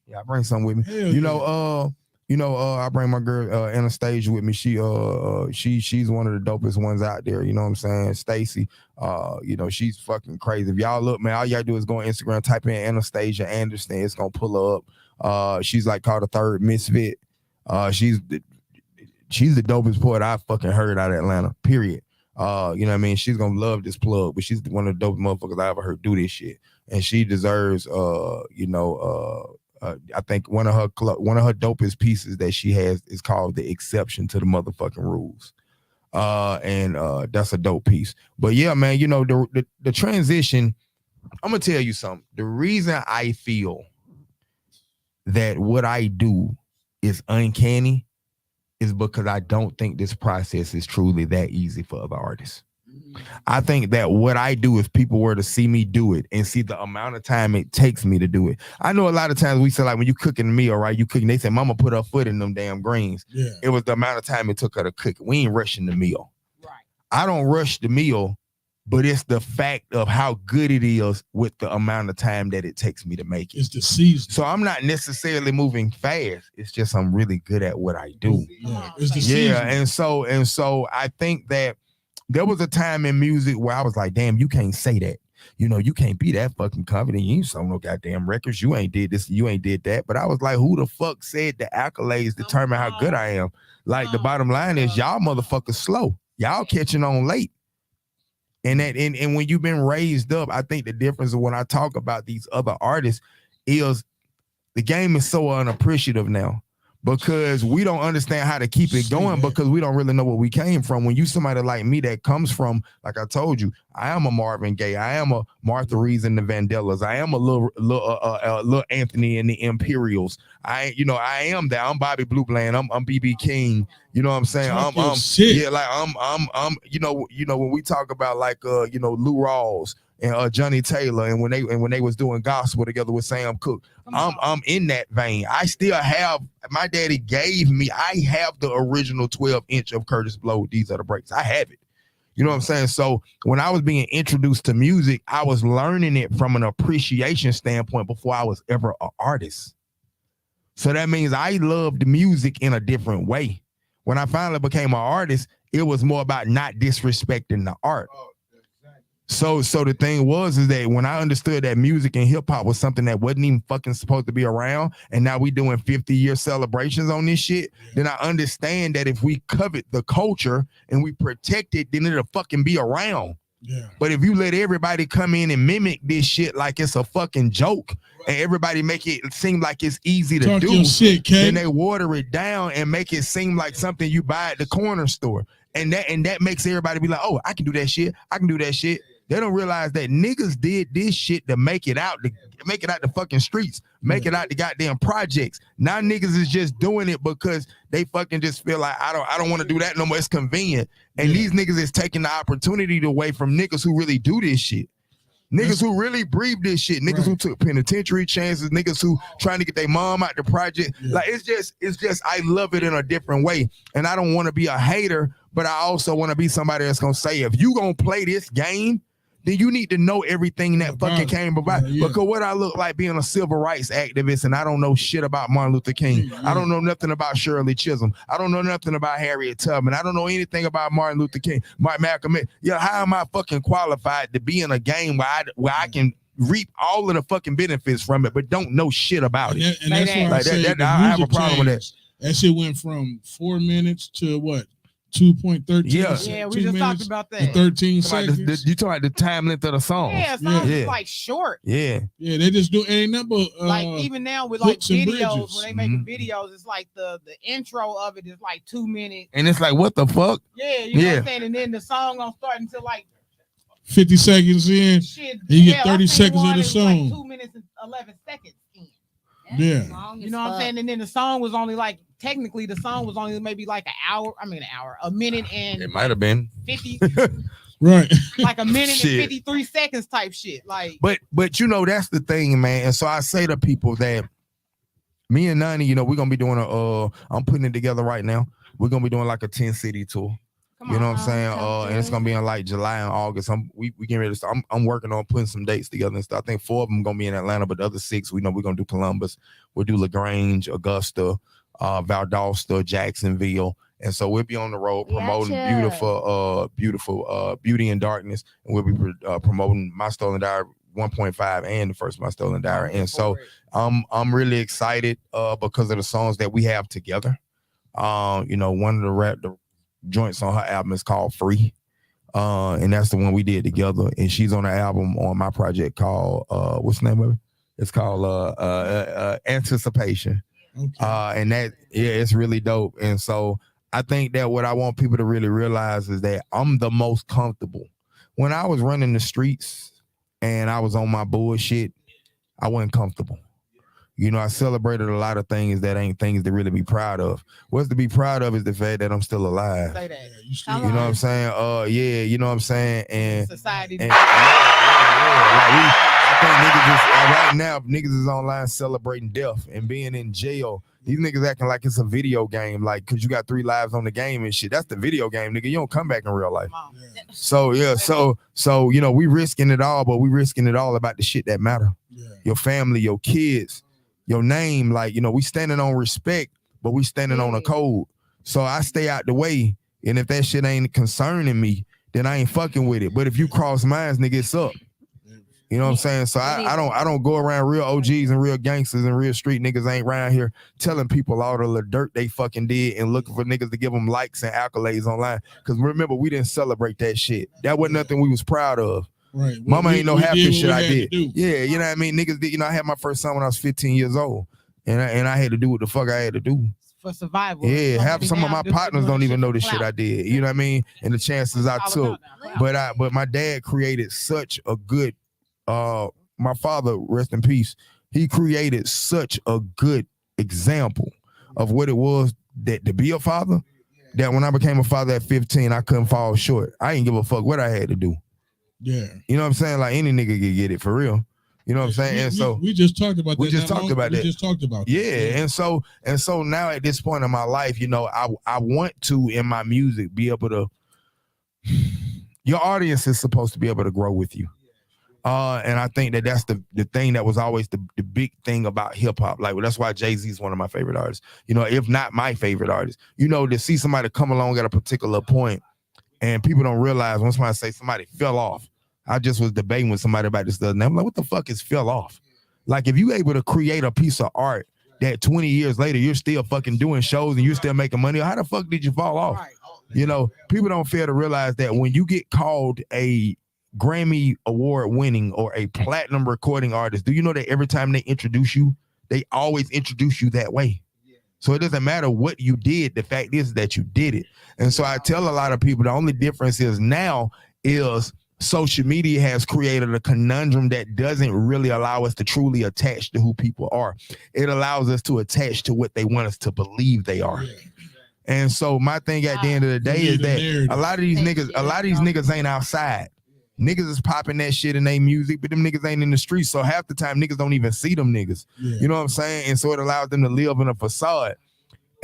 Speaker 9: Yeah, I bring something with me.
Speaker 3: Hell
Speaker 9: I bring my girl Anastasia with me. She's one of the dopest ones out there. You know what I'm saying? Stacy, she's fucking crazy. If y'all look, man, all y'all do is go on Instagram, type in Anastasia Anderson. It's gonna pull her up. She's like called the third misfit. She's the dopest poet I fucking heard out of Atlanta. Period. You know what I mean? She's gonna love this plug, but she's one of the dopest motherfuckers I ever heard do this shit, and she deserves I think one of her dopest pieces that she has is called "The Exception to the Motherfucking Rules," and that's a dope piece. But yeah, man, the transition. I'm gonna tell you something. The reason I feel that what I do is uncanny is because I don't think this process is truly that easy for other artists. I think that what I do, if people were to see me do it and see the amount of time it takes me to do it. I know a lot of times we say, like, when you cooking a meal, right? They say, "Mama put her foot in them damn greens."
Speaker 3: Yeah.
Speaker 9: It was the amount of time it took her to cook it. We ain't rushing the meal.
Speaker 4: Right.
Speaker 9: I don't rush the meal but it's the fact of how good it is with the amount of time that it takes me to make it.
Speaker 3: It's the season.
Speaker 9: So I'm not necessarily moving fast. It's just I'm really good at what I do.
Speaker 3: Yeah, it's the season.
Speaker 9: And so I think that there was a time in music where I was like, damn, you can't say that. You know, you can't be that fucking confident. You ain't sold no goddamn records. You ain't did this. You ain't did that. But I was like, who the fuck said the accolades determine how good I am? Like, the bottom line is y'all motherfuckers slow. Y'all catching on late. And when you've been raised up, I think the difference of when I talk about these other artists is the game is so unappreciative now. Because we don't understand how to keep it going because we don't really know where we came from. When you somebody like me that comes from, like I told you, I am a Marvin Gaye, I am a Martha Reeves and the Vandellas, I am a little Anthony and the Imperials. I am that. I'm Bobby Blue Bland. I'm BB King. You know what I'm saying? I'm when we talk about like Lou Rawls and Johnny Taylor, and when they was doing gospel together with Sam Cooke, I'm in that vein. I still have, my daddy gave me, I have the original 12-inch of Curtis Blow, These Are the Breaks. I have it. You know what I'm saying? So when I was being introduced to music, I was learning it from an appreciation standpoint before I was ever an artist. So that means I loved music in a different way. When I finally became an artist, it was more about not disrespecting the art. So the thing is that when I understood that music and hip hop was something that wasn't even fucking supposed to be around, and now we doing 50-year celebrations on this shit, then I understand that if we covet the culture and we protect it, then it'll fucking be around.
Speaker 3: Yeah.
Speaker 9: But if you let everybody come in and mimic this shit like it's a fucking joke, and everybody make it seem like it's easy to do, then they water it down and make it seem like something you buy at the corner store. And that makes everybody be like, oh, I can do that shit. I can do that shit. They don't realize that niggas did this shit to make it out the fucking streets, make it out the goddamn projects. Now niggas is just doing it because they fucking just feel like I don't want to do that no more. It's convenient. And these niggas is taking the opportunity away from niggas who really do this shit. Niggas who really breathe this shit. Niggas who took penitentiary chances. Niggas who trying to get their mom out the project. Like it's just I love it in a different way. And I don't want to be a hater, but I also want to be somebody that's gonna say, if you gonna play this game, then you need to know everything that fucking came about. Because what I look like being a civil rights activist, and I don't know shit about Martin Luther King. I don't know nothing about Shirley Chisholm. I don't know nothing about Harriet Tubman. I don't know anything about Martin Luther King, Malcolm X. Yeah, how am I fucking qualified to be in a game where I can reap all of the fucking benefits from it, but don't know shit about it?
Speaker 3: And that's why I say
Speaker 9: I have a problem with that.
Speaker 3: That shit went from 4 minutes to what? 2.13.
Speaker 4: Yeah, we just talked about that.
Speaker 3: 13 seconds.
Speaker 9: You talking about the time length of the song?
Speaker 4: Yeah, songs is like short.
Speaker 9: Yeah,
Speaker 3: they just do ain't number.
Speaker 4: Like even now with like videos, when they making videos, it's like the intro of it is like 2 minutes,
Speaker 9: and it's like what the fuck?
Speaker 4: Yeah, you know what I'm saying, and then the song don't start until like
Speaker 3: 50 seconds in.
Speaker 4: Shit,
Speaker 3: and you get 30 seconds of the song.
Speaker 4: Like 2 minutes and 11 seconds in.
Speaker 3: Yeah,
Speaker 4: you know what I'm saying, and then the song was only like. Technically, the song was only maybe like a minute and
Speaker 9: it might have been
Speaker 4: 50,
Speaker 3: right?
Speaker 4: Like a minute and 53 seconds type shit. Like,
Speaker 9: but you know that's the thing, man. And so I say to people that me and Nani, we're gonna be doing I'm putting it together right now. We're gonna be doing like a 10-city tour. You know what I'm saying? And it's gonna be in like July and August. We getting ready to start. I'm working on putting some dates together and stuff. I think 4 of them gonna be in Atlanta, but the other 6, we know we're gonna do Columbus. We'll do LaGrange, Augusta, Valdosta, Jacksonville, and so we'll be on the road promoting beautiful Beauty and Darkness, and we'll be promoting My Stolen Diary 1.5 and the first My Stolen Diary. And so I'm really excited because of the songs that we have together. One of the joints on her album is called Free, and that's the one we did together, and she's on the album on my project called what's the name of it? It's called Anticipation. Okay. And that, it's really dope. And so I think that what I want people to really realize is that I'm the most comfortable. When I was running the streets and I was on my bullshit, I wasn't comfortable. You know, I celebrated a lot of things that ain't things to really be proud of. What's to be proud of is the fact that I'm still alive.
Speaker 4: Say that.
Speaker 9: You know what I'm saying? Yeah, you know what I'm saying? And
Speaker 4: society.
Speaker 9: And, like I think niggas is right now, niggas is online celebrating death and being in jail. These niggas acting like it's a video game, like, cause you got 3 lives on the game and shit. That's the video game, nigga. You don't come back in real life.
Speaker 3: Yeah.
Speaker 9: So yeah, so you know, we risking it all, but we risking it all about the shit that matter.
Speaker 3: Yeah.
Speaker 9: Your family, your kids, your name. Like, you know, we standing on respect, but we standing on a code. So I stay out the way, and if that shit ain't concerning me, then I ain't fucking with it. But if you cross mines, nigga, it's up. You know what I'm saying? So I don't go around real OGs and real gangsters and real street niggas ain't around here telling people all the little dirt they fucking did and looking for niggas to give them likes and accolades online. Because remember, we didn't celebrate that shit. That wasn't nothing we was proud of.
Speaker 3: Right.
Speaker 9: Mama ain't know half the shit I did.
Speaker 3: Yeah,
Speaker 9: you know what I mean? Niggas did. You know, I had my first son when I was 15 years old, and I had to do what the fuck I had to do.
Speaker 4: For survival.
Speaker 9: Yeah, some of my partners don't even know the shit I did. You know what I mean? And the chances I took. But my dad created such a good my father, rest in peace, he created such a good example of what it was that to be a father, that when I became a father at 15, I couldn't fall short. I didn't give a fuck what I had to do.
Speaker 3: Yeah.
Speaker 9: You know what I'm saying? Like any nigga could get it for real. You know what I'm saying? And so
Speaker 3: we just talked about that.
Speaker 9: We just talked about that. Yeah. And so now at this point in my life, you know, I want to, in my music, be able to, your audience is supposed to be able to grow with you. And I think that's the thing that was always the big thing about hip hop. Like, that's why Jay-Z is one of my favorite artists. You know, if not my favorite artist. You know, to see somebody come along at a particular point, and people don't realize when somebody say somebody fell off. I just was debating with somebody about this the other night. I'm like, what the fuck is fell off? Like, if you able to create a piece of art that 20 years later you're still fucking doing shows and you're still making money, how the fuck did you fall off? You know, people don't fail to realize that when you get called a Grammy award winning or a platinum recording artist, do you know that every time they introduce you, they always introduce you that way? So it doesn't matter what you did. The fact is that you did it. And so I tell a lot of people the only difference is now is social media has created a conundrum that doesn't really allow us to truly attach to who people are. It allows us to attach to what they want us to believe they are. And so my thing at the end of the day is that a lot of these niggas ain't outside. Niggas is popping that shit in their music, but them niggas ain't in the streets. So half the time niggas don't even see them niggas. Yeah. You know what I'm saying? And so it allows them to live in a facade.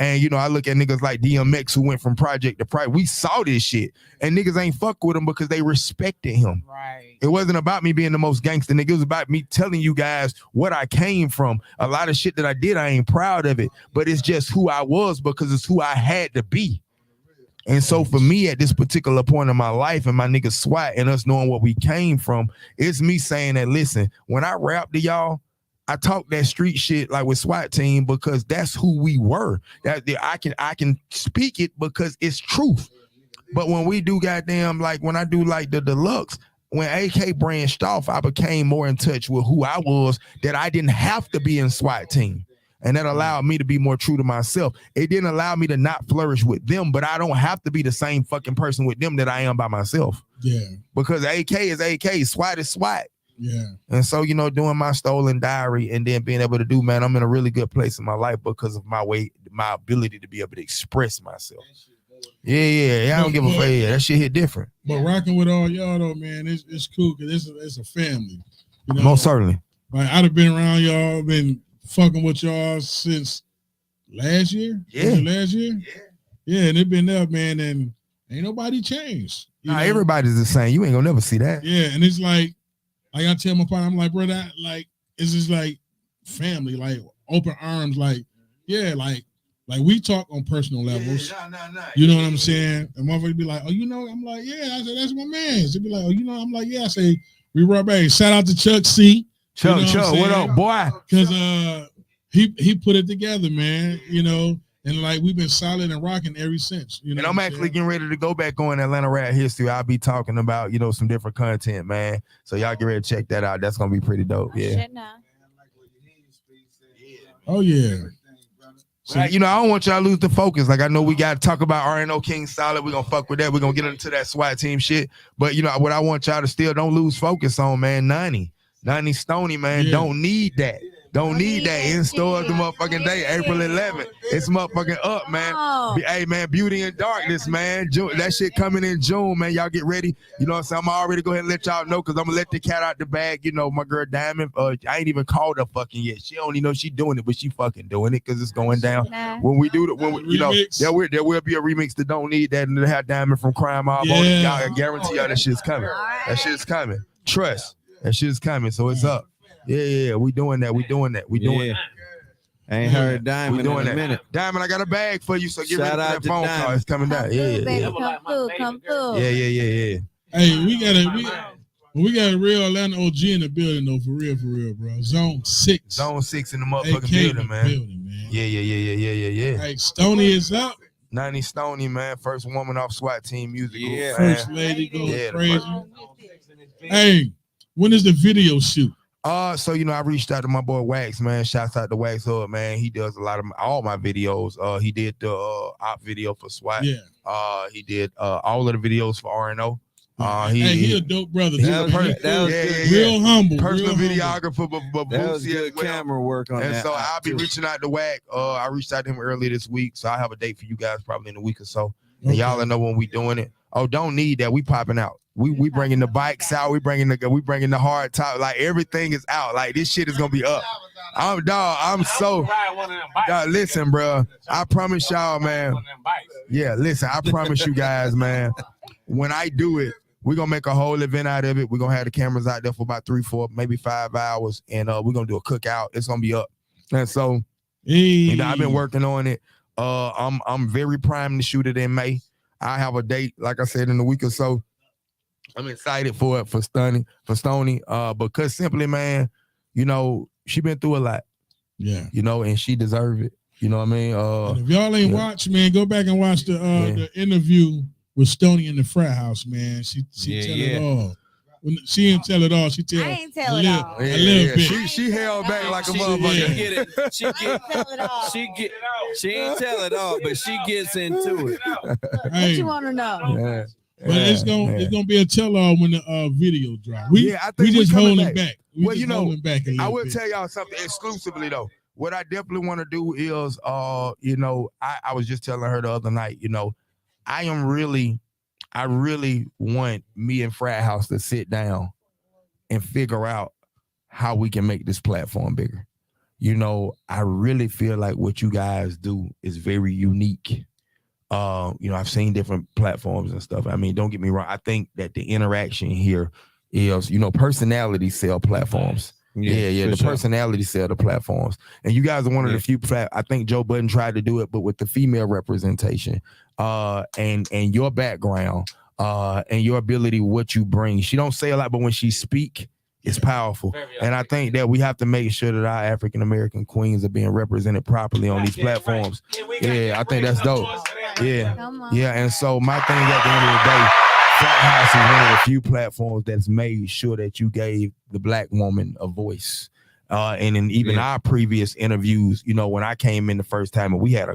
Speaker 9: And, you know, I look at niggas like DMX who went from project to project. We saw this shit. And niggas ain't fuck with him because they respected him.
Speaker 4: Right.
Speaker 9: It wasn't about me being the most gangster nigga. It was about me telling you guys what I came from. A lot of shit that I did, I ain't proud of it. But it's just who I was because it's who I had to be. And so for me at this particular point in my life and my nigga SWAT and us knowing what we came from, it's me saying that, listen, when I rap to y'all, I talk that street shit like with SWAT team because that's who we were. That I can speak it because it's truth. But when we do goddamn, like when I do like the deluxe, when AK branched off, I became more in touch with who I was, that I didn't have to be in SWAT team. And that allowed me to be more true to myself. It didn't allow me to not flourish with them, but I don't have to be the same fucking person with them that I am by myself.
Speaker 3: Yeah.
Speaker 9: Because AK is AK, SWAT is SWAT.
Speaker 3: Yeah.
Speaker 9: And so, you know, doing my stolen diary and then being able to do, man, I'm in a really good place in my life because of my ability to be able to express myself. Yeah. I don't give a fuck. Yeah, that shit hit different.
Speaker 3: But rocking with all y'all though, man, it's cool because it's a family. You know?
Speaker 9: Most certainly.
Speaker 3: Like I'd have been around y'all, been fucking with y'all since last year.
Speaker 9: Yeah.
Speaker 3: Last year. Yeah, and it been there, man, and ain't nobody changed.
Speaker 9: Nah, everybody's the same. You ain't gonna never see that.
Speaker 3: Yeah, and it's like I tell my partner, I'm like, brother, like it's just like family, like open arms, like like we talk on personal levels. You know what I'm saying? And motherfucker be like, oh, you know, I'm like, yeah. I said that's my man. She'd be like, oh, you know, I'm like, yeah. I say we rub a shout out to Chuck C.
Speaker 9: Chuck, what up, boy?
Speaker 3: Because he put it together, man. You know, and like we've been solid and rocking ever since. You know,
Speaker 9: and I'm actually getting ready to go back on Atlanta Rap History. I'll be talking about, you know, some different content, man. So y'all get ready to check that out. That's gonna be pretty dope. Yeah.
Speaker 3: Oh yeah.
Speaker 9: Right, you know, I don't want y'all to lose the focus. Like I know we got to talk about RNO King Solid. We're gonna fuck with that. We're gonna get into that SWAT team shit. But you know what I want y'all to still don't lose focus on, man. 90 Stoney, man, don't need that. Don't need that in stores the motherfucking day, April 11th. It's motherfucking up, man. Hey, man, Beauty and Darkness, man. That shit coming in June, man. Y'all get ready. You know what I'm saying? I'm already go ahead and let y'all know because I'm going to let the cat out the bag. You know, my girl Diamond, I ain't even called her fucking yet. She don't even know she doing it, but she fucking doing it because it's going down. When we do you know, there will be a remix that don't need that and to have Diamond from Crime Mob on it. Y'all, I guarantee y'all that shit's coming. That shit's coming. Trust. That shit's coming. So it's up. Yeah, we doing that. We doing that.
Speaker 5: I ain't heard Diamond in a minute.
Speaker 9: Diamond, I got a bag for you, so get
Speaker 5: Shout
Speaker 9: ready for
Speaker 5: out
Speaker 9: that
Speaker 5: to
Speaker 9: phone
Speaker 5: Diamond.
Speaker 9: call. It's coming down. Yeah.
Speaker 10: Come through.
Speaker 9: Yeah.
Speaker 3: Hey, we got a real Atlanta OG in the building though, for real, bro. Zone 6.
Speaker 9: Zone 6 in the motherfucking building, man. Yeah.
Speaker 3: Hey, Stoney is up.
Speaker 9: 90 Stoney, man. First woman off SWAT team music.
Speaker 5: Yeah.
Speaker 3: First lady going crazy. Hey, when is the video shoot?
Speaker 9: So you know, I reached out to my boy Wax, man. Shouts out to Wax Hub, man. He does a lot of all my videos. He did the op video for SWAT.
Speaker 3: Yeah.
Speaker 9: He did all of the videos for RNO.
Speaker 3: He a dope brother.
Speaker 9: Real
Speaker 3: humble.
Speaker 9: Personal
Speaker 3: real
Speaker 9: videographer, but
Speaker 5: that was
Speaker 9: Boosie
Speaker 5: good camera work on
Speaker 9: and
Speaker 5: that.
Speaker 9: so I'll be reaching out to Wack. I reached out to him earlier this week, so I have a date for you guys probably in a week or so. And y'all will know when we doing it. Oh, don't need that. We popping out. We bringing the bikes out. We bringing the hard top. Like everything is out. Like this shit is gonna be up. I'm so. Dog, listen, bro. I promise y'all, man. Yeah, listen. I promise you guys, man. When I do it, we're gonna make a whole event out of it. We're gonna have the cameras out there for about 3, 4, maybe 5 hours, and we're gonna do a cookout. It's gonna be up. And so, you know, I've been working on it. I'm very primed to shoot it in May. I have a date, like I said, in a week or so. I'm excited for it for Stoney, because simply, man, you know, she been through a lot.
Speaker 3: Yeah.
Speaker 9: You know, and she deserve it. You know what I mean?
Speaker 3: And if y'all ain't watched, man, go back and watch the interview with Stoney in the frat house, man. She tell it all. When she didn't tell it all. She tell.
Speaker 10: I ain't tell it all.
Speaker 3: A little bit.
Speaker 9: She held back like a motherfucker.
Speaker 5: She ain't tell it all, but she gets into it.
Speaker 10: What you want to know?
Speaker 3: But it's gonna be a tell-all when the video drop. We just holding back.
Speaker 9: Well, you know, I will tell y'all something exclusively though. What I definitely want to do is, you know, I was just telling her the other night, you know, I really want me and Frat House to sit down and figure out how we can make this platform bigger. You know, I really feel like what you guys do is very unique. You know, I've seen different platforms and stuff. I mean, don't get me wrong. I think that the interaction here is, you know, personality sell platforms. Yeah. The personality sell the platforms. And you guys are one of the few, I think Joe Budden tried to do it, but with the female representation and your background and your ability, what you bring. She don't say a lot, but when she speak, it's powerful. And I think that we have to make sure that our African-American queens are being represented properly on these platforms. Yeah, I think that's dope. Yeah. And so my thing at the end of the day, Frat House is one of the few platforms that's made sure that you gave the Black woman a voice. And in even our previous interviews, you know, when I came in the first time, and we had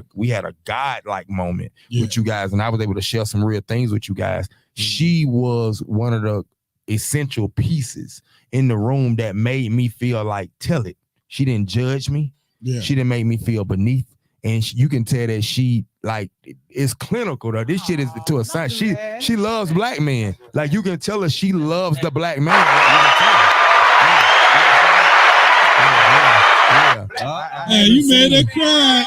Speaker 9: a God-like moment with you guys, and I was able to share some real things with you guys. She was one of the essential pieces in the room that made me feel like, tell it. She didn't judge me. She didn't make me feel beneath. And you can tell that she like it's clinical though. This shit is to a science. She loves Black men. Like you can tell her she loves the Black man.
Speaker 3: Hey, you made her cry.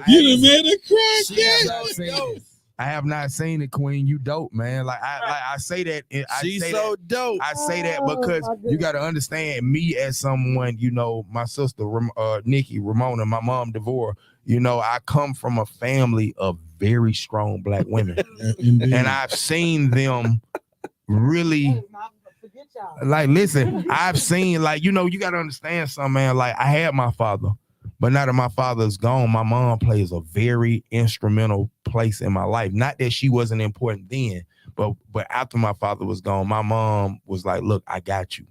Speaker 3: You done made her cry.
Speaker 9: I have not seen it, Queen. You dope, man. Like I say that.
Speaker 5: She's so dope.
Speaker 9: I say that because you got to understand me as someone. You know, my sister Nikki, Ramona, my mom Devora. You know, I come from a family of very strong Black women, and I've seen them really. Like, listen, I've seen, like, you know, you got to understand something, man. Like, I had my father, but now that my father's gone, my mom plays a very instrumental place in my life. Not that she wasn't important then, but after my father was gone, my mom was like, look, I got you.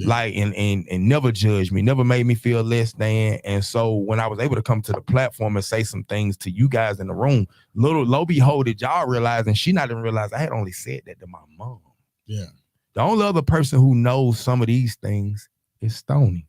Speaker 9: Like, and never judged me, never made me feel less than. And so when I was able to come to the platform and say some things to you guys in the room, lo behold, did y'all realize, and she not even realize I had only said that to my mom.
Speaker 3: Yeah.
Speaker 9: The only other person who knows some of these things is Stoney.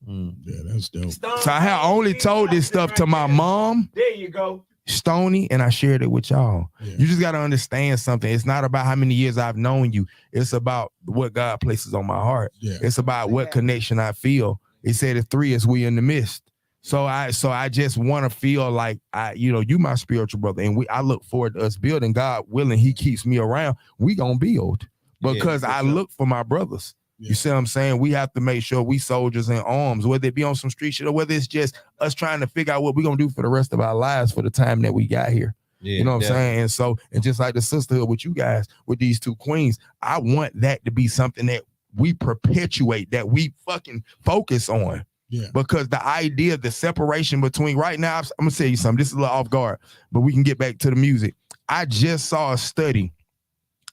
Speaker 3: Yeah, that's dope.
Speaker 9: So I had only told this stuff to my mom.
Speaker 11: There you go.
Speaker 9: Stoney, and I shared it with y'all.
Speaker 3: Yeah.
Speaker 9: You just got to understand something. It's not about how many years I've known you. It's about what God places on my heart.
Speaker 3: Yeah.
Speaker 9: It's about what connection I feel. He said if 3 is we in the midst. So I just want to feel like you my spiritual brother, and I look forward to us building. God willing, He keeps me around. We gonna build because I look for my brothers. You see what I'm saying? We have to make sure we soldiers in arms, whether it be on some street shit or whether it's just us trying to figure out what we're going to do for the rest of our lives for the time that we got here. Yeah, you know what I'm saying? And just like the sisterhood with you guys, with these 2 queens, I want that to be something that we perpetuate, that we fucking focus on.
Speaker 3: Yeah.
Speaker 9: Because the idea, the separation between right now, I'm going to tell you something. This is a little off guard, but we can get back to the music. I just saw a study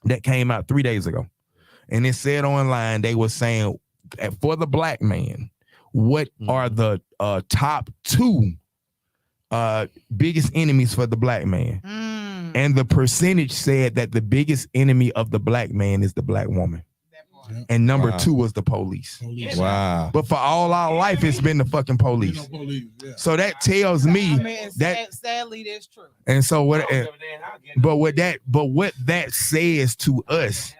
Speaker 9: that came out 3 days ago. And it said online, they were saying for the black man, what are the top 2 biggest enemies for the black man? And the percentage said that the biggest enemy of the black man is the black woman. And number 2 was the police.
Speaker 5: Wow.
Speaker 9: But for all our life, it's been the fucking police. So that tells me that
Speaker 4: sadly that's true.
Speaker 9: And so what that says to us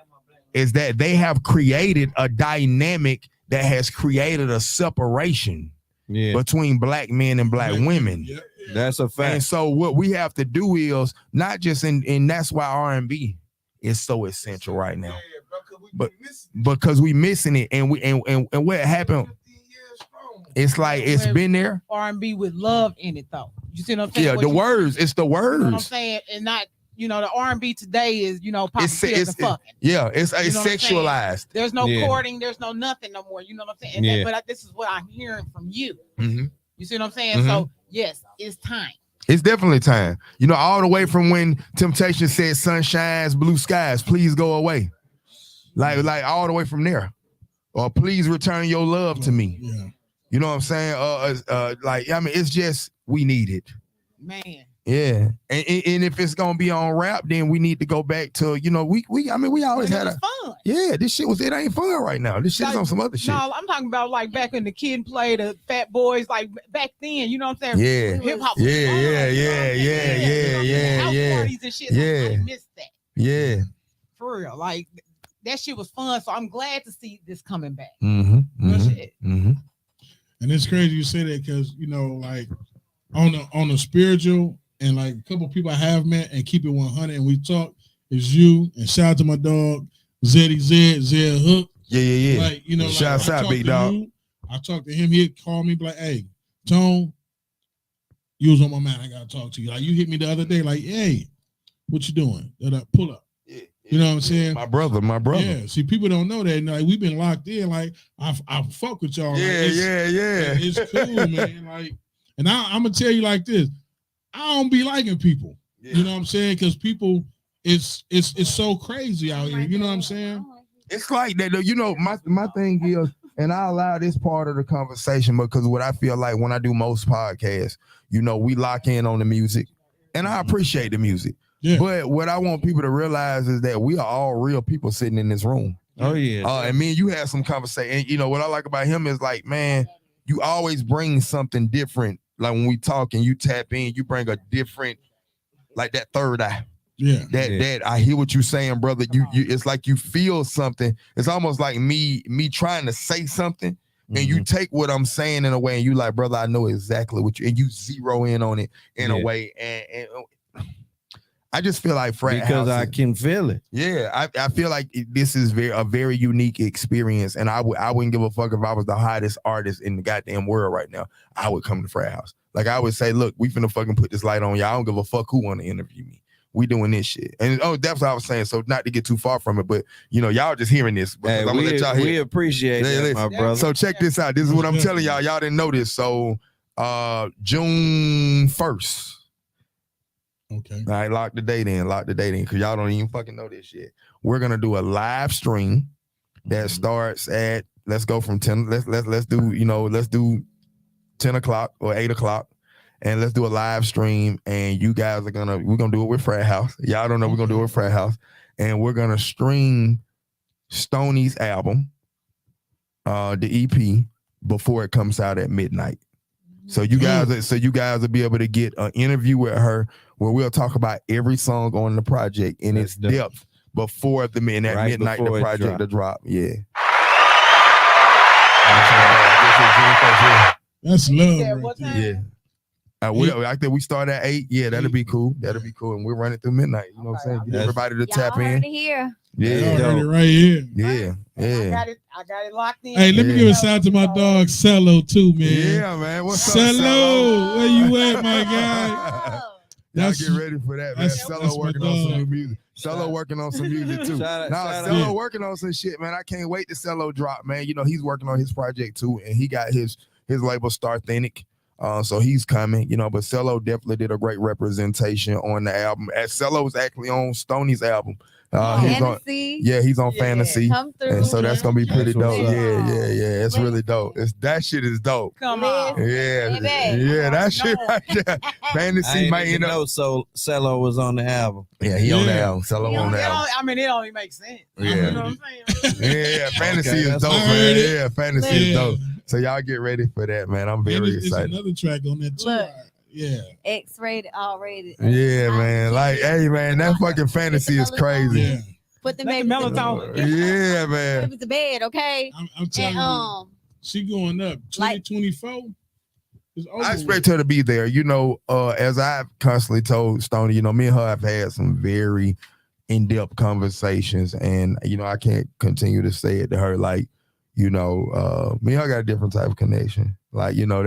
Speaker 9: is that they have created a dynamic that has created a separation between black men and black women.
Speaker 5: That's a fact.
Speaker 9: And so what we have to do is not just and that's why R&B is so essential right now. But because we missing it, and what happened, it's like it's been there.
Speaker 4: R&B with love in it though. You see what I'm saying?
Speaker 9: Yeah, the words. It's the words.
Speaker 4: You know what I'm saying? And not, the R&B today is, popping pills and fucking.
Speaker 9: Yeah, it's sexualized.
Speaker 4: There's no courting, there's no nothing no more. You know what I'm saying? And but this is what I'm hearing from you.
Speaker 9: Mm-hmm.
Speaker 4: You see what I'm saying? So yes, it's time.
Speaker 9: It's definitely time. All the way from when Temptation said sunshines, blue skies, please go away. Like all the way from there. Or please return your love to me.
Speaker 3: Yeah.
Speaker 9: You know what I'm saying? It's just we need it.
Speaker 4: Man.
Speaker 9: Yeah. And if it's gonna be on rap, then we need to go back to, we always had
Speaker 4: fun.
Speaker 9: Yeah, this shit it ain't fun right now. This shit's on some other shit.
Speaker 4: No, I'm talking about like back when the Kid played the Fat Boys, like back then, you know what I'm saying?
Speaker 9: Yeah.
Speaker 4: Hip hop.
Speaker 9: Yeah.
Speaker 4: Parties and shit.
Speaker 9: Yeah.
Speaker 4: I missed that.
Speaker 9: Yeah.
Speaker 4: For real. Like that shit was fun. So I'm glad to see this coming back.
Speaker 3: And it's crazy you say that because like on the spiritual and like a couple people I have met and keep it 100 and we talk is you, and shout out to my dog Zeddy Zed Hook.
Speaker 9: Yeah.
Speaker 3: Like
Speaker 9: shouts out, big dog.
Speaker 3: I talked to him. He'd call me like, "Hey, Tone, you was on my mind. I gotta talk to you." Like you hit me the other day, like, "Hey, what you doing?" Pull up. You know what I'm saying?
Speaker 9: My brother.
Speaker 3: Yeah. See, people don't know that. Like we've been locked in. Like I fuck with y'all.
Speaker 9: Yeah.
Speaker 3: It's cool, man. Like, and I'm gonna tell you like this. I don't be liking people. Yeah. You know what I'm saying? Because people, it's so crazy out here. You know what I'm saying?
Speaker 9: It's like that. My thing is, and I allow this part of the conversation because what I feel like when I do most podcasts, we lock in on the music, and I appreciate the music. Yeah. But what I want people to realize is that we are all real people sitting in this room.
Speaker 5: Oh yeah.
Speaker 9: And me and you had some conversation. And what I like about him is like, man, you always bring something different. Like when we talk and you tap in, you bring a different, like that third eye.
Speaker 3: Yeah.
Speaker 9: That I hear what you're saying, brother. You it's like you feel something. It's almost like me trying to say something. And you take what I'm saying in a way, and you like, brother, I know exactly what and you zero in on it in a way. And I just feel like Fraat
Speaker 5: because I can feel it.
Speaker 9: Yeah, I feel like this is a very unique experience, and I wouldn't give a fuck if I was the hottest artist in the goddamn world right now. I would come to Fraat House. Like I would say, look, we finna fucking put this light on y'all. I don't give a fuck who want to interview me. We doing this shit, and that's what I was saying. So not to get too far from it, but y'all just hearing this.
Speaker 5: Hey, I'm gonna let y'all hear. We appreciate that, my brother.
Speaker 9: So check this out. This is what I'm telling y'all. Y'all didn't know this. So June 1st.
Speaker 3: Okay.
Speaker 9: All right, lock the date in, because y'all don't even fucking know this shit. We're gonna do a live stream that starts at let's go from 10. Let's do 10 o'clock or 8 o'clock, and let's do a live stream. And you guys we're gonna do it with Fraat House. Y'all don't know we're gonna do it with Fraat House, and we're gonna stream Stoney's album, the EP, before it comes out at midnight. So you guys will be able to get an interview with her where we'll talk about every song on the project in its depth before midnight the project to drop. Yeah.
Speaker 3: That's love.
Speaker 4: Yeah,
Speaker 3: Right there.
Speaker 9: Yeah. I think we start at 8. Yeah, that'll be cool. That'll be cool. And we'll run it through midnight. You know what I'm saying? Get everybody to tap
Speaker 10: Y'all
Speaker 9: in.
Speaker 10: heard it here.
Speaker 9: Yeah.
Speaker 3: Y'all heard it right here.
Speaker 9: Yeah.
Speaker 4: I got it locked in.
Speaker 3: Hey, let me give a shout out to my dog Cello too, man.
Speaker 9: Yeah, man. What's up,
Speaker 3: Cello? Where you at, my guy?
Speaker 9: Y'all get ready for that, man. Cello working on some new music. Cello working on some music too. Cello working on some shit, man. I can't wait to Cello drop, man. You know, he's working on his project too, and he got his label Starthenic. So he's coming, you know, but Cello definitely did a great representation on the album. As Cello was actually on Stoney's album.
Speaker 10: Fantasy.
Speaker 9: He's on Fantasy.
Speaker 10: Come through.
Speaker 9: And so that's gonna be pretty dope.
Speaker 10: up.
Speaker 9: Yeah. It's really dope. That shit is dope.
Speaker 4: Come on.
Speaker 9: Yeah, that shit right there. Fantasy might end up.
Speaker 5: So Cello was on the album.
Speaker 9: Yeah, he on the album. Cello on the album.
Speaker 4: I mean, it only makes sense.
Speaker 9: Yeah.
Speaker 4: You know what I'm saying?
Speaker 9: Yeah, Fantasy is dope, man. Yeah, Fantasy is dope. So y'all get ready for that, man. I'm very excited.
Speaker 3: There's another track on that too.
Speaker 10: Look.
Speaker 3: Yeah.
Speaker 10: X-rated, R-rated.
Speaker 9: Yeah, man. Like, hey, man, that fucking Fantasy is crazy.
Speaker 3: Yeah.
Speaker 10: Put the
Speaker 4: melatonin.
Speaker 9: Yeah, man.
Speaker 10: Put it to bed, okay?
Speaker 3: I'm telling you, she going up. 2024 is over.
Speaker 9: I expect her to be there. You know, as I've constantly told Stoney, you know, me and her have had some very in-depth conversations, and you know, I can't continue to say it to her like, you know, me and her got a different type of connection. Like, you know,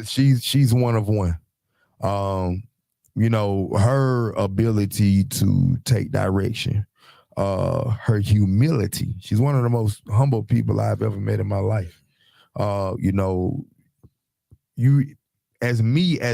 Speaker 9: she's one of one. You know, her ability to take direction, her humility. She's one of the most humble people I've ever met in my life. You know, as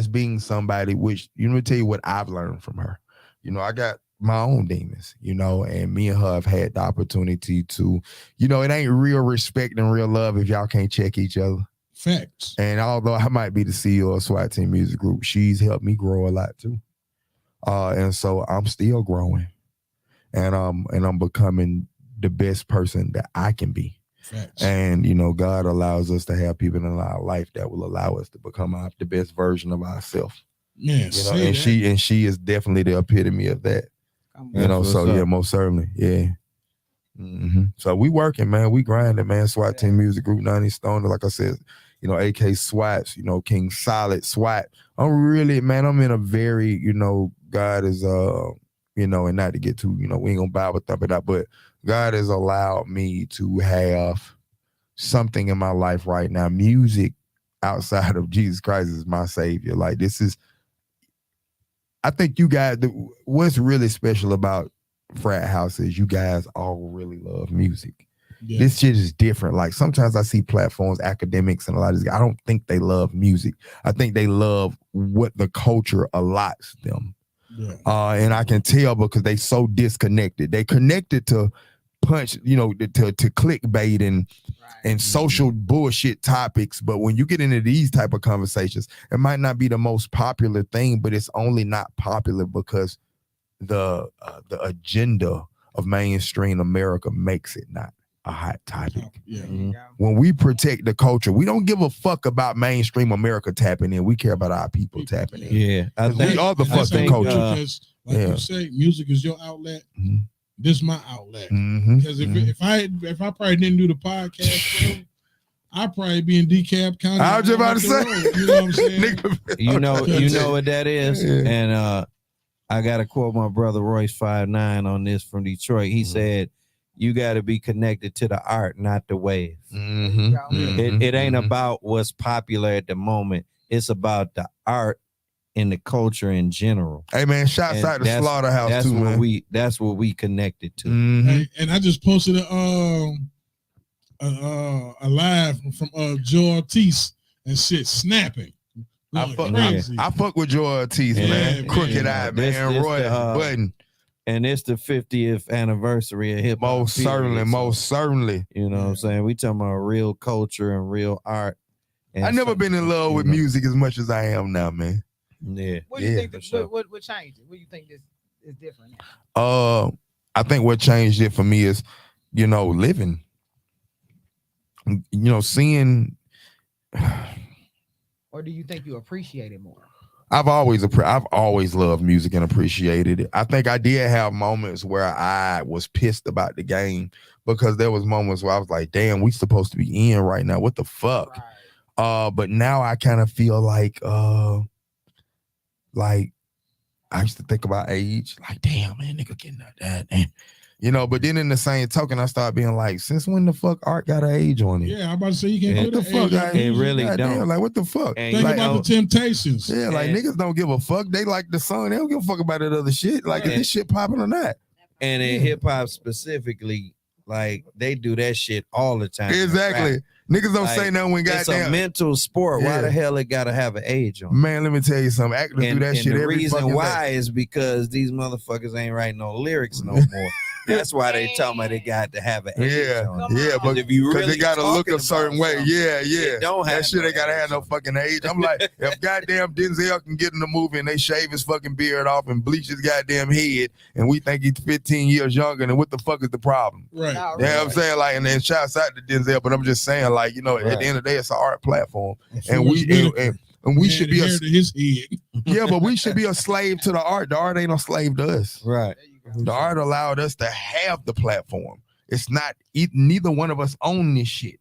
Speaker 9: being somebody, which, you know, let me tell you what I've learned from her. You know, I got my own demons, you know, and me and her have had the opportunity to, you know, it ain't real respect and real love if y'all can't check each other.
Speaker 3: Facts.
Speaker 9: And although I might be the CEO of SWATTEAM Music Group, she's helped me grow a lot too. And so I'm still growing, and I'm becoming the best person that I can be.
Speaker 3: Facts.
Speaker 9: And you know, God allows us to have people in our life that will allow us to become the best version of ourselves.
Speaker 3: Man,
Speaker 9: you know, and she is definitely the epitome of that. You know, so yeah, most certainly, yeah. Mm-hmm. So we working, man. We grinding, man. SWATTEAM Music Group, 90 Stone. Like I said, you know, AK SWATs, you know, King Solid SWAT. I'm in a very, you know, God is, you know, and not to get too, you know, we ain't gonna Bible thump it up, but God has allowed me to have something in my life right now. Music outside of Jesus Christ is my savior. Like, this is, I think you guys, what's really special about Frat House is you guys all really love music. Yeah. This shit is different. Like, sometimes I see platforms, academics, and a lot of these, I don't think they love music. I think they love what the culture allots them. Yeah. And I can tell because they so disconnected. They connected to punch, you know, to clickbait and social bullshit topics. But when you get into these type of conversations, it might not be the most popular thing, but it's only not popular because the agenda of mainstream America makes it not a hot topic.
Speaker 3: Yeah.
Speaker 9: Mm-hmm. When we protect the culture, we don't give a fuck about mainstream America tapping in. We care about our people tapping in.
Speaker 5: Yeah,
Speaker 9: we are the fucking culture.
Speaker 3: Because, like you say, music is your outlet.
Speaker 9: Mm-hmm.
Speaker 3: This is my outlet.
Speaker 9: Mm-hmm.
Speaker 3: Because if I probably didn't do the podcast, bro, I'd probably be in DeKalb County.
Speaker 9: I was just about to say,
Speaker 3: you know what I'm saying?
Speaker 5: you know what that is, and I gotta quote my brother Royce 5'9" on this from Detroit. He said, "You got to be connected to the art, not the wave.
Speaker 9: Mm-hmm.
Speaker 5: It ain't about what's popular at the moment. It's about the art and the culture in general."
Speaker 9: Hey man, shouts out to Slaughterhouse too, man.
Speaker 5: That's what we connected to.
Speaker 9: Mm-hmm.
Speaker 3: And I just posted a live from Joe Ortiz and shit snapping.
Speaker 9: I fuck with Joe Ortiz, man. Crooked Eye, man. Roy Button.
Speaker 5: And it's the 50th anniversary of hip hop.
Speaker 9: Most certainly.
Speaker 5: You know what I'm saying? We talking about real culture and real art. And
Speaker 9: I never been in love with music as much as I am now, man.
Speaker 5: Yeah.
Speaker 4: What do you think? What changed it? What do you think this is different now?
Speaker 9: I think what changed it for me is, you know, living. seeing.
Speaker 4: Or do you think you appreciate it more?
Speaker 9: I've always loved music and appreciated it. I think I did have moments where I was pissed about the game because there was moments where I was like, damn, we supposed to be in right now. What the fuck? Right. But now I kind of feel like I used to think about age, like, damn, man, nigga getting that. And but then in the same token, I started being like, since when the fuck art got an age on it?
Speaker 3: Yeah, I'm about to say you can't
Speaker 9: what the fuck?
Speaker 5: It really don't.
Speaker 9: Damn, like, what the fuck?
Speaker 5: And
Speaker 3: think about the Temptations.
Speaker 9: Yeah, like niggas don't give a fuck. They like the song. They don't give a fuck about that other shit. Like, is this shit popping or not?
Speaker 5: And in hip hop specifically, like they do that shit all the time.
Speaker 9: Exactly. Niggas don't say nothing when goddamn.
Speaker 5: It's a mental sport. Why the hell it gotta have an age on it?
Speaker 9: Man, let me tell you something. Actors do that shit every fucking day.
Speaker 5: The reason why is because these motherfuckers ain't writing no lyrics no more. That's why they talking about they got to have an age on it.
Speaker 9: Yeah, but
Speaker 5: if you really
Speaker 9: they gotta look a certain way. Yeah.
Speaker 5: Don't have
Speaker 9: that shit ain't gotta have no fucking age. I'm like, if goddamn Denzel can get in the movie and they shave his fucking beard off and bleach his goddamn head and we think he's 15 years younger, then what the fuck is the problem?
Speaker 3: Right.
Speaker 9: You know what I'm saying? Like, and then shouts out to Denzel, but I'm just saying, like, at the end of the day, it's an art platform. And we should be
Speaker 3: his head.
Speaker 9: Yeah, but we should be a slave to the art. The art ain't a slave to us.
Speaker 5: Right.
Speaker 9: The art allowed us to have the platform. It's not neither one of us own this shit.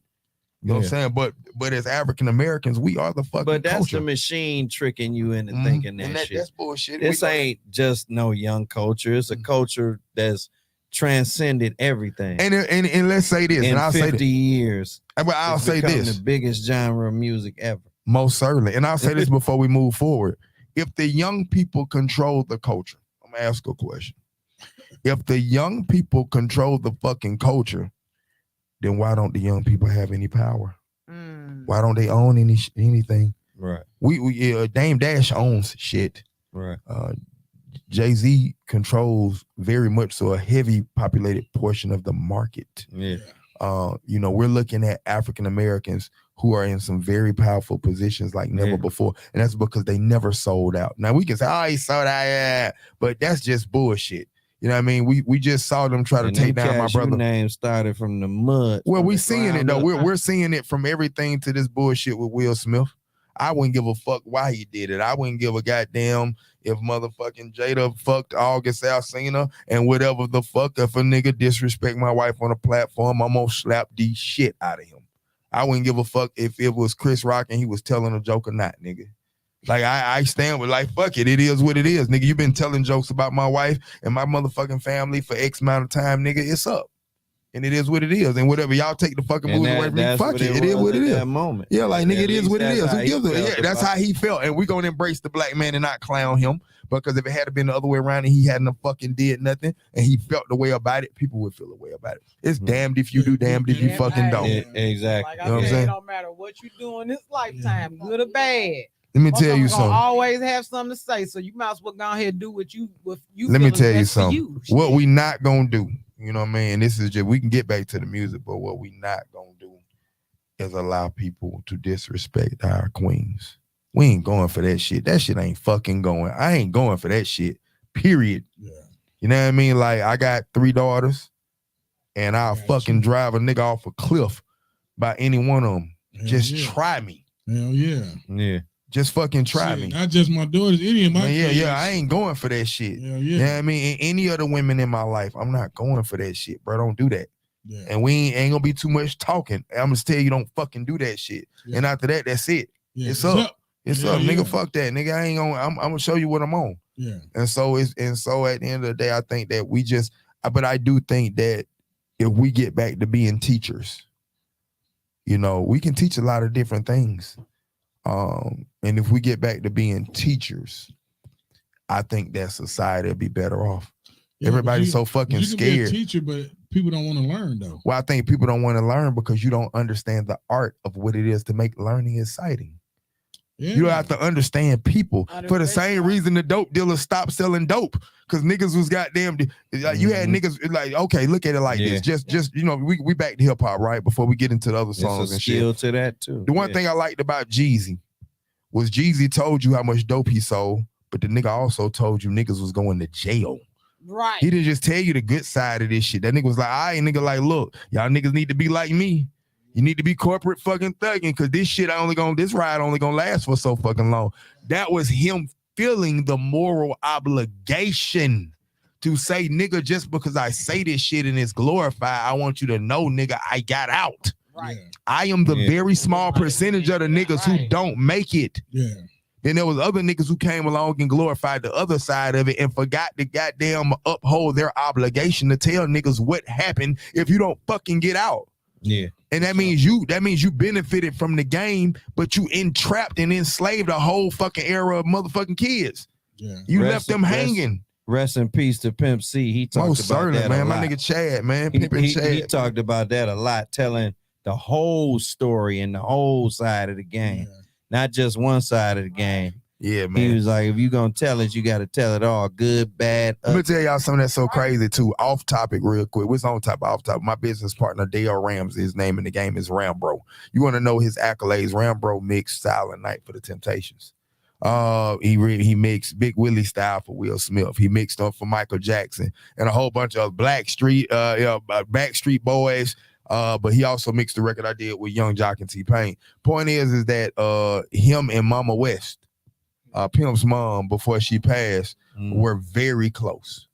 Speaker 9: You know what I'm saying? But as African Americans, we are the fucking
Speaker 5: But that's
Speaker 9: culture.
Speaker 5: the machine tricking you into thinking that shit.
Speaker 9: That's bullshit.
Speaker 5: This ain't just no young culture. It's a culture that's transcended everything.
Speaker 9: And let's say this.
Speaker 5: In
Speaker 9: and I'll
Speaker 5: 50
Speaker 9: say
Speaker 5: years.
Speaker 9: But I'll say this.
Speaker 5: The biggest genre of music ever.
Speaker 9: Most certainly. And I'll say this before we move forward. If the young people control the culture, I'm gonna ask a question. If the young people control the fucking culture, then why don't the young people have any power? Why don't they own anything?
Speaker 5: Right.
Speaker 9: We Dame Dash owns shit.
Speaker 5: Right.
Speaker 9: Jay-Z controls very much so a heavy populated portion of the market.
Speaker 5: Yeah.
Speaker 9: We're looking at African Americans who are in some very powerful positions like never before. And that's because they never sold out. Now we can say, oh, he sold out, yeah, but that's just bullshit. You know what I mean? We just saw them try to take down my brother.
Speaker 5: Name started from the mud.
Speaker 9: Well, we seeing it though. We're seeing it from everything to this bullshit with Will Smith. I wouldn't give a fuck why he did it. I wouldn't give a goddamn if motherfucking Jada fucked August Alsina and whatever the fuck. If a nigga disrespect my wife on a platform, I'm gonna slap the shit out of him. I wouldn't give a fuck if it was Chris Rock and he was telling a joke or not, nigga. Like, I stand with, like, fuck it. It is what it is, nigga. You've been telling jokes about my wife and my motherfucking family for X amount of time, nigga. It's up. And it is what it is. And whatever, y'all take the fucking moves away from me, fuck it. It is what it is.
Speaker 5: That moment.
Speaker 9: Yeah, like, nigga, it is what it is. Who gives a yeah, that's how he felt. And we're going to embrace the black man and not clown him. Because if it had been the other way around and he hadn't fucking did nothing and he felt the way about it, people would feel the way about it. It's damned if you do, damned if you fucking don't.
Speaker 5: Exactly.
Speaker 4: Like I said, it don't matter what you do in this lifetime, good or bad.
Speaker 9: Let me tell you something.
Speaker 4: Always have something to say, so you might as well go ahead and do what you.
Speaker 9: Let me tell you something. What we not gonna do, you know what I mean? This is just, we can get back to the music, but what we not gonna do is allow people to disrespect our queens. We ain't going for that shit. That shit ain't fucking going. I ain't going for that shit. Period. Yeah. You know what I mean? Like, I got 3 daughters, and I'll fucking drive a nigga off a cliff by any one of them. Just try me.
Speaker 3: Hell yeah.
Speaker 5: Yeah.
Speaker 9: Just fucking try me.
Speaker 3: Not just my daughters, any of my
Speaker 9: kids. Yeah, I ain't going for that shit.
Speaker 3: Yeah.
Speaker 9: You know what I mean? And any other women in my life, I'm not going for that shit, bro. Don't do that. Yeah. And we ain't gonna be too much talking. I'm gonna tell you, don't fucking do that shit. Yeah. And after that, that's it. Yeah. It's up. It's up, nigga. Fuck that, nigga. I ain't gonna. I'm gonna show you what I'm on.
Speaker 3: Yeah.
Speaker 9: And so at the end of the day, I think that we just. But I do think that if we get back to being teachers, we can teach a lot of different things. And if we get back to being teachers, I think that society will be better off. Yeah, everybody's so fucking scared.
Speaker 3: You can be a teacher, but people don't want to learn though.
Speaker 9: Well, I think people don't want to learn because you don't understand the art of what it is to make learning exciting. Yeah. You have to understand people for the same reason the dope dealers stopped selling dope, because niggas was goddamn like you had niggas like, okay, look at it like this. Just we back to hip hop, right? Before we get into the other songs and shit.
Speaker 5: To that too.
Speaker 9: The one thing I liked about Jeezy was Jeezy told you how much dope he sold, but the nigga also told you niggas was going to jail.
Speaker 4: Right.
Speaker 9: He didn't just tell you the good side of this shit. That nigga was like, all right, nigga, like, look, y'all niggas need to be like me. You need to be corporate fucking thugging because this ride only gonna last for so fucking long. That was him feeling the moral obligation to say, nigga, just because I say this shit and it's glorified, I want you to know, nigga, I got out.
Speaker 4: Right.
Speaker 9: I am the very small percentage of the niggas who don't make it.
Speaker 3: Yeah.
Speaker 9: Then there was other niggas who came along and glorified the other side of it and forgot to goddamn uphold their obligation to tell niggas what happened if you don't fucking get out.
Speaker 5: Yeah.
Speaker 9: And that means you benefited from the game, but you entrapped and enslaved a whole fucking era of motherfucking kids.
Speaker 3: Yeah.
Speaker 9: You left them hanging.
Speaker 5: Rest in peace to Pimp C. He talked
Speaker 9: Most
Speaker 5: about
Speaker 9: certainly,
Speaker 5: that
Speaker 9: man.
Speaker 5: a
Speaker 9: My
Speaker 5: lot.
Speaker 9: nigga Chad, man.
Speaker 5: He talked about that a lot, telling the whole story and the whole side of the game, not just one side of the game.
Speaker 9: Yeah, man.
Speaker 5: He was like, if you're going to tell it, you got to tell it all, good, bad.
Speaker 9: Let me tell y'all something that's so crazy, too. Off topic real quick. What's on top, off topic? My business partner, Dale Ramsey, his name in the game is Rambro. You want to know his accolades? Rambro mixed Silent Night for the Temptations. He mixed Big Willie style for Will Smith. He mixed up for Michael Jackson and a whole bunch of Backstreet Boys. But he also mixed the record I did with Young Jock and T-Pain. Point is that him and Mama West, Pimp's mom, before she passed, were very close.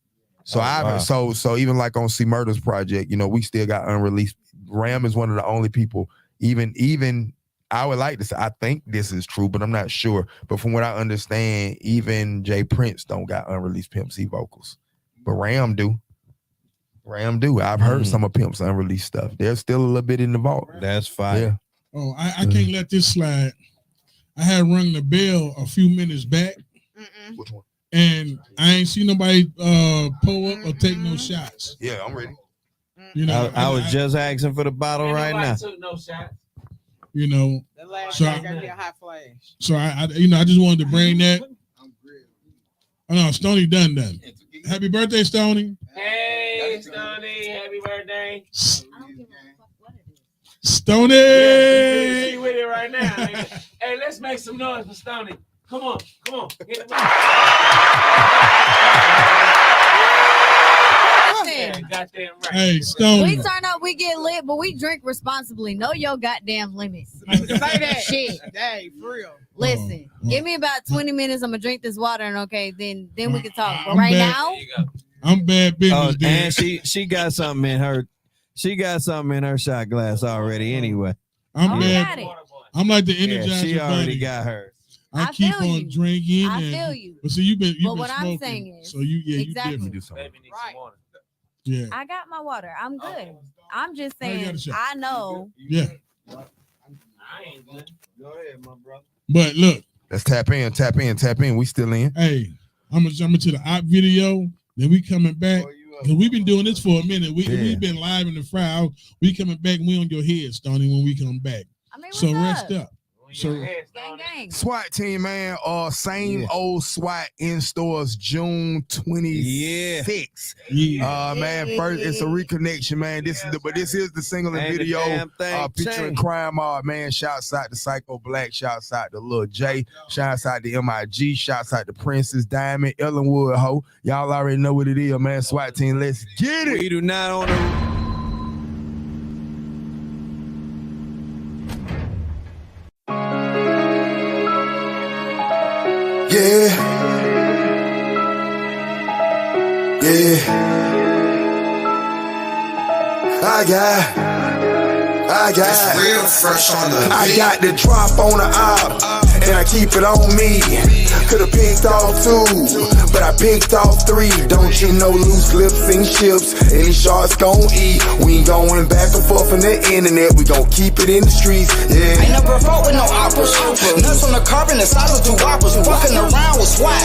Speaker 9: So so even like on C Murder's project, you know, we still got unreleased. Ram is one of the only people, even I would like to say, I think this is true, but I'm not sure. But from what I understand, even Jay Prince don't got unreleased Pimp C vocals. But Ram do. I've heard some of Pimp's unreleased stuff. There's still a little bit in the vault.
Speaker 5: That's fire.
Speaker 9: Yeah.
Speaker 3: Oh, I can't let this slide. I had rung the bell a few minutes back.
Speaker 9: Which one?
Speaker 3: And I ain't seen nobody pull up or take no shots.
Speaker 9: Yeah, I'm ready.
Speaker 3: You know,
Speaker 5: I was just asking for the bottle right now.
Speaker 11: Took no shots.
Speaker 3: You know,
Speaker 4: The last
Speaker 3: so
Speaker 4: guy got me a hot flash.
Speaker 3: So I just wanted to bring that. Oh no, Stoney done. Happy birthday, Stoney.
Speaker 11: Hey, Stoney, happy birthday.
Speaker 3: Stoney.
Speaker 11: Yeah, see with it right now. Nigga. Hey, let's make some noise for Stoney. Come on. Hit the goddamn right.
Speaker 3: Hey, Stoney.
Speaker 10: We turn up, we get lit, but we drink responsibly. Know your goddamn limits.
Speaker 4: Say that.
Speaker 10: Shit.
Speaker 4: Hey, for real.
Speaker 10: Listen, give me about 20 minutes. I'm gonna drink this water, and okay, then we can talk. But
Speaker 3: I'm
Speaker 10: right
Speaker 3: bad.
Speaker 10: now,
Speaker 3: I'm bad business.
Speaker 5: And she got something in her. She got something in her shot glass already. Anyway,
Speaker 3: I'm bad. I'm like the Energizer.
Speaker 5: Yeah, she already
Speaker 3: bunny.
Speaker 5: got hers.
Speaker 3: I keep on
Speaker 10: you.
Speaker 3: drinking.
Speaker 10: I
Speaker 3: and,
Speaker 10: feel you.
Speaker 3: But see, you've been
Speaker 10: But what
Speaker 3: smoking,
Speaker 10: I'm saying is,
Speaker 3: so you
Speaker 10: exactly.
Speaker 3: different.
Speaker 9: Do something.
Speaker 4: Right.
Speaker 3: Yeah.
Speaker 10: I got my water. I'm good. I'm just
Speaker 3: Oh, you got
Speaker 10: saying,
Speaker 3: a shot.
Speaker 10: I know.
Speaker 3: Yeah.
Speaker 11: I ain't good.
Speaker 5: Go ahead, my brother.
Speaker 3: But look.
Speaker 9: Let's tap in. We still in.
Speaker 3: Hey, I'm gonna jump into the op video. Then we coming back. Cause we've been doing this for a minute. We've been live in the fry. We coming back. We on your head, Stoney, when we come back.
Speaker 10: I mean,
Speaker 3: So rest up. So
Speaker 10: Gang, gang.
Speaker 9: SWAT team, man. Same old SWAT in stores June 26th.
Speaker 3: Yeah.
Speaker 9: Man, first it's a reconnection, man. This is the single and
Speaker 5: Ain't a
Speaker 9: video
Speaker 5: damn thing
Speaker 9: featuring
Speaker 5: changed.
Speaker 9: Crime Mob, man. Shouts out to Psycho Black, shouts out to Lil J, shouts out to MIG, shouts out to Princess Diamond, Ellenwood Ho. Y'all already know what it is, man. SWAT team, let's get it.
Speaker 5: We do not own a.
Speaker 13: I got real fresh on the I got the drop on the op, and I keep it on me. Could've picked off 2, but I picked off 3. Don't you know loose lips and chips, any sharks gon' eat. We ain't going back and forth on the internet, we gon' keep it in the streets, yeah.
Speaker 7: I never fought with no operas. Nuts on the carbon and size of 2 whoppers. Fucking around with swag.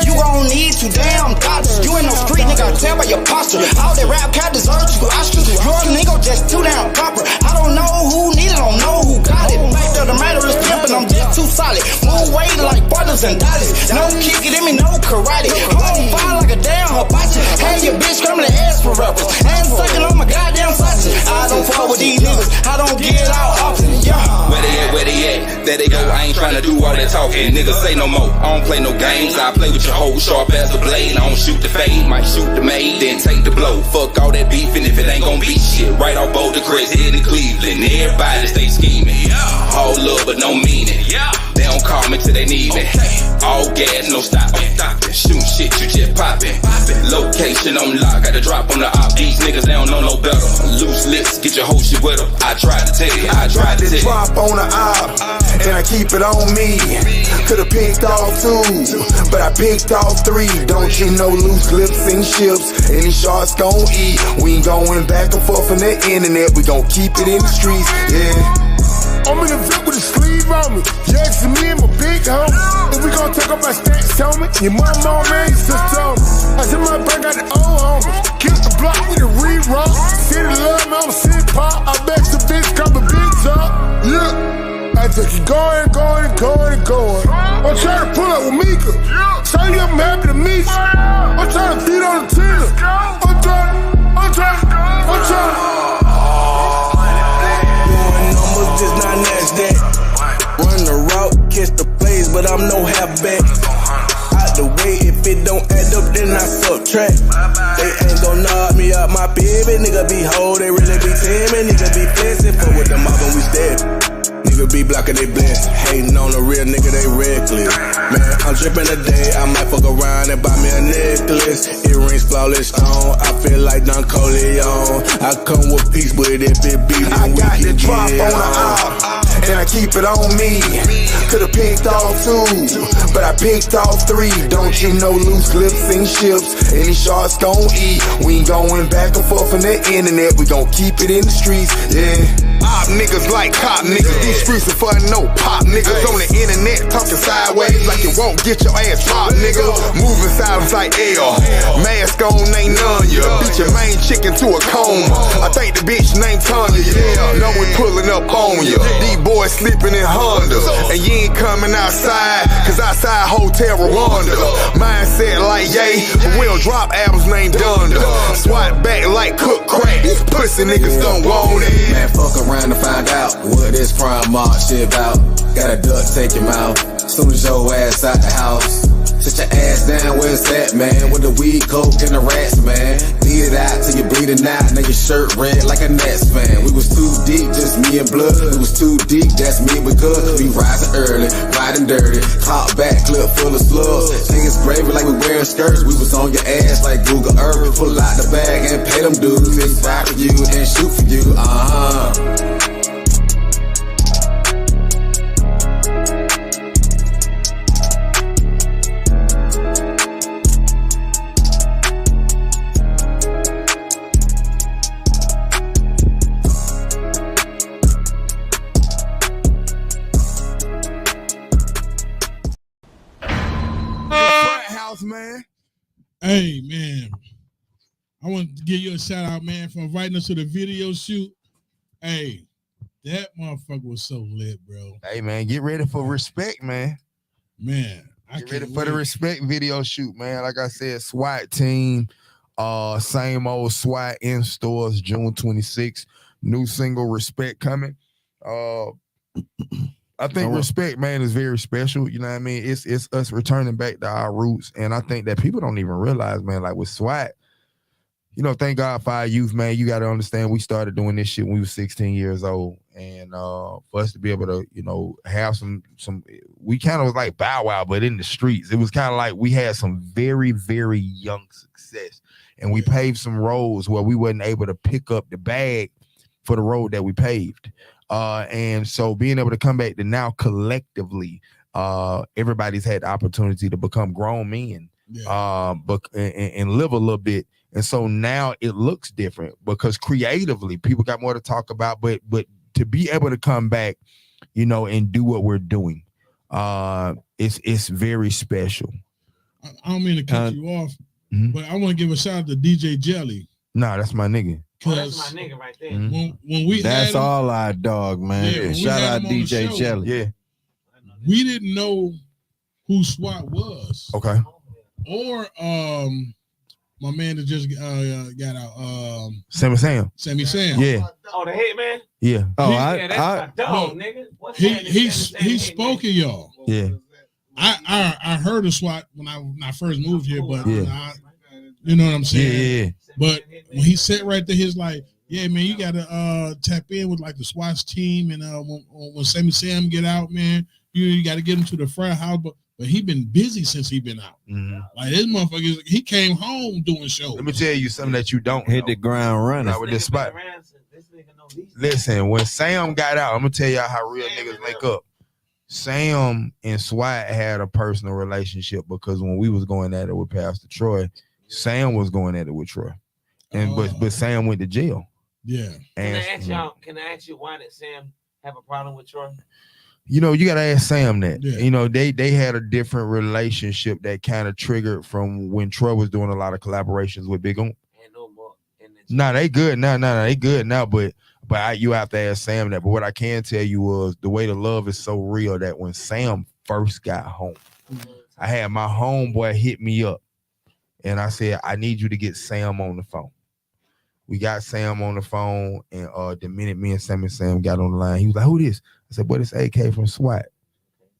Speaker 7: You gon' need 2 damn dollars. You ain't no street nigga, I tell by your posture. All that rap cat deserves you ostrich. Your nigga just too damn proper. I don't know who need it, don't know who got it. Fact of the matter is pimpin', I'm just too solid. Move weight like brothers and dollies. No kick it in me, no karate. I'm on fire like a damn hibachi. Hey, your bitch screaming ass for rappers. And sucking on my goddamn sausage. I don't fall with these niggas, I don't get out often, yeah.
Speaker 14: Where they at? There they go, I ain't tryna do all that talking. Niggas say no more, I don't play no games. I play with your hoe, sharp as a blade. I don't shoot the fade, might shoot the maid, then take the blow. Fuck all that beef, and if it ain't gon' don't be shit. Right off both the crest, heading to Cleveland. Everybody stay scheming. All love but no meaning. They don't call me till they need me. All gas, no stopping. Shooting shit, you just popping. Location on lock, got to drop on the op. These niggas, they don't know no better. Loose lips, get your whole shit with them. I tried to tell you, I tried to
Speaker 13: drop on the op, and I keep it on me. Could've picked off 2, but I picked off 3. Don't you know loose lips and ships, any sharks gon' eat. We ain't going back and forth on the internet, we gon' keep it in the streets, yeah.
Speaker 12: I'm in the VIP with a sleeve on me. Jackson, me and my big homie. And we gon' take up my stacks, homie. Your mama, man, your sister on me. I said my brain got the old homie. Kill the block with a re-roll. City love, man, I'm sick pop. I bet the bitch got my big top. Yeah. I just keep going. I'm trying to pull up with Mika. Tell you I'm happy to meet you. I'm trying to feed on the Tina. I'm trying.
Speaker 15: Just not NASDAQ. Run the route, catch the plays, but I'm no halfback. Out the way, if it don't add up, then I subtract. They ain't gon' knock me out my baby. Nigga be whole, they really be teaming. Nigga be flexing, fuck with them mob and we step. Nigga be blocking they blessing. Hating on a real nigga, they reckless. Man, I'm dripping today, I might fuck around and buy me a necklace. Earrings, flawless stone, I feel like Don Corleone. I come with peace, but if it be, then
Speaker 13: I
Speaker 15: we
Speaker 13: got
Speaker 15: can
Speaker 13: the drop
Speaker 15: get
Speaker 13: on the op, and I keep it on me. Could've picked off 2, but I picked off 3. Don't you know loose lips and ships, any sharks gon' eat. We ain't going back and forth on the internet, we gon' keep it in the streets, yeah. Op niggas like cop niggas, these streets are for no pop niggas. On the internet talking sideways like you won't get your ass dropped, nigga. Moving silence like L, mask on ain't none ya. Beat your main chicken to a coma. I think the bitch named Tanya, yeah. Know we pulling up on ya. These boys sleeping in Hondas, and you ain't coming outside, cause outside Hotel Rwanda. Mindset like yay, but we don't drop albums named Dunder. SWAT back like cook crack, pussy niggas don't want it.
Speaker 16: Man, fuck around to find out what this prime mark shit about. Got a duck, take him out. Soon as your ass out the house, sit your ass down where it's at, man. With the weed, coke, and the rats, man. Bleed it out till you bleeding out. Now your shirt red like a Nets fan. We was too deep, just me and blood. We was too deep, that's me because we rising early, riding dirty. Top back, clip full of slugs. Niggas gravy like we wearing skirts. We was on your ass like Google Earth. Pull out the bag and pay them dudes. They ride for you and shoot for you,
Speaker 12: Man.
Speaker 3: Hey man, I want to give you a shout out, man, for inviting us to the video shoot. Hey, that motherfucker was so lit, bro.
Speaker 9: Hey man, get ready for respect, man.
Speaker 3: Man,
Speaker 9: get ready for the respect video shoot, man. Like I said, SWAT team, same old SWAT in stores, June 26th. New single, Respect, coming. I think respect, man, is very special. You know what I mean? It's us returning back to our roots. And I think that people don't even realize, man, like with SWAT, you know, thank God for our youth, man. You got to understand we started doing this shit when we were 16 years old. And for us to be able to, you know, have some we kind of was like Bow Wow, but in the streets. It was kind of like we had some very, very young success. And we paved some roads where we wasn't able to pick up the bag for the road that we paved. And so being able to come back to now collectively, everybody's had the opportunity to become grown men, and live a little bit. And so now it looks different because creatively people got more to talk about, but to be able to come back, you know, and do what we're doing, it's very special.
Speaker 3: I don't mean to cut you off, but I want to give a shout out to DJ Jelly.
Speaker 9: Nah, that's my nigga.
Speaker 11: Oh, that's my nigga right there.
Speaker 3: When we
Speaker 5: that's
Speaker 3: had him,
Speaker 5: all our dog, man.
Speaker 3: Yeah,
Speaker 5: shout out DJ Jelly.
Speaker 9: Yeah.
Speaker 3: We didn't know who SWAT was.
Speaker 9: Okay.
Speaker 3: Or my man that just got out
Speaker 9: Sammy Sam.
Speaker 3: Yeah.
Speaker 11: Oh, the head man?
Speaker 9: Yeah.
Speaker 5: Oh,
Speaker 11: that's my dog, nigga. What's
Speaker 3: He spoke of y'all.
Speaker 9: Yeah.
Speaker 3: I heard of SWAT when I first moved here, but
Speaker 9: yeah.
Speaker 3: you know what I'm saying?
Speaker 9: Yeah.
Speaker 3: But when he sat right there, he's like, Yeah, man, you gotta tap in with like the SWAT team, and when Sammy Sam get out, man, you got to get him to the Fraat house. But he been busy since he been out.
Speaker 9: Mm-hmm.
Speaker 3: Like this motherfucker, he came home doing shows.
Speaker 9: Let me tell you something that you don't
Speaker 5: hit the ground running.
Speaker 9: Like with this spot. Listen, when Sam got out, I'm gonna tell y'all how real niggas link up. Sam and SWAT had a personal relationship because when we was going at it with Pastor Troy, Sam was going at it with Troy, and but Sam went to jail.
Speaker 3: Yeah.
Speaker 11: Can I ask you why did Sam have a problem with Troy?
Speaker 9: You know, you gotta ask Sam that.
Speaker 3: Yeah.
Speaker 9: You know, they had a different relationship that kind of triggered from when Troy was doing a lot of collaborations with Big On. No, they good now. They good now, but you have to ask Sam that. But what I can tell you was the way the love is so real that when Sam first got home, I had my homeboy hit me up, and I said, I need you to get Sam on the phone. We got Sam on the phone, and the minute me and Sam got on the line, he was like, "Who this?" I said, "Boy, this AK from SWAT."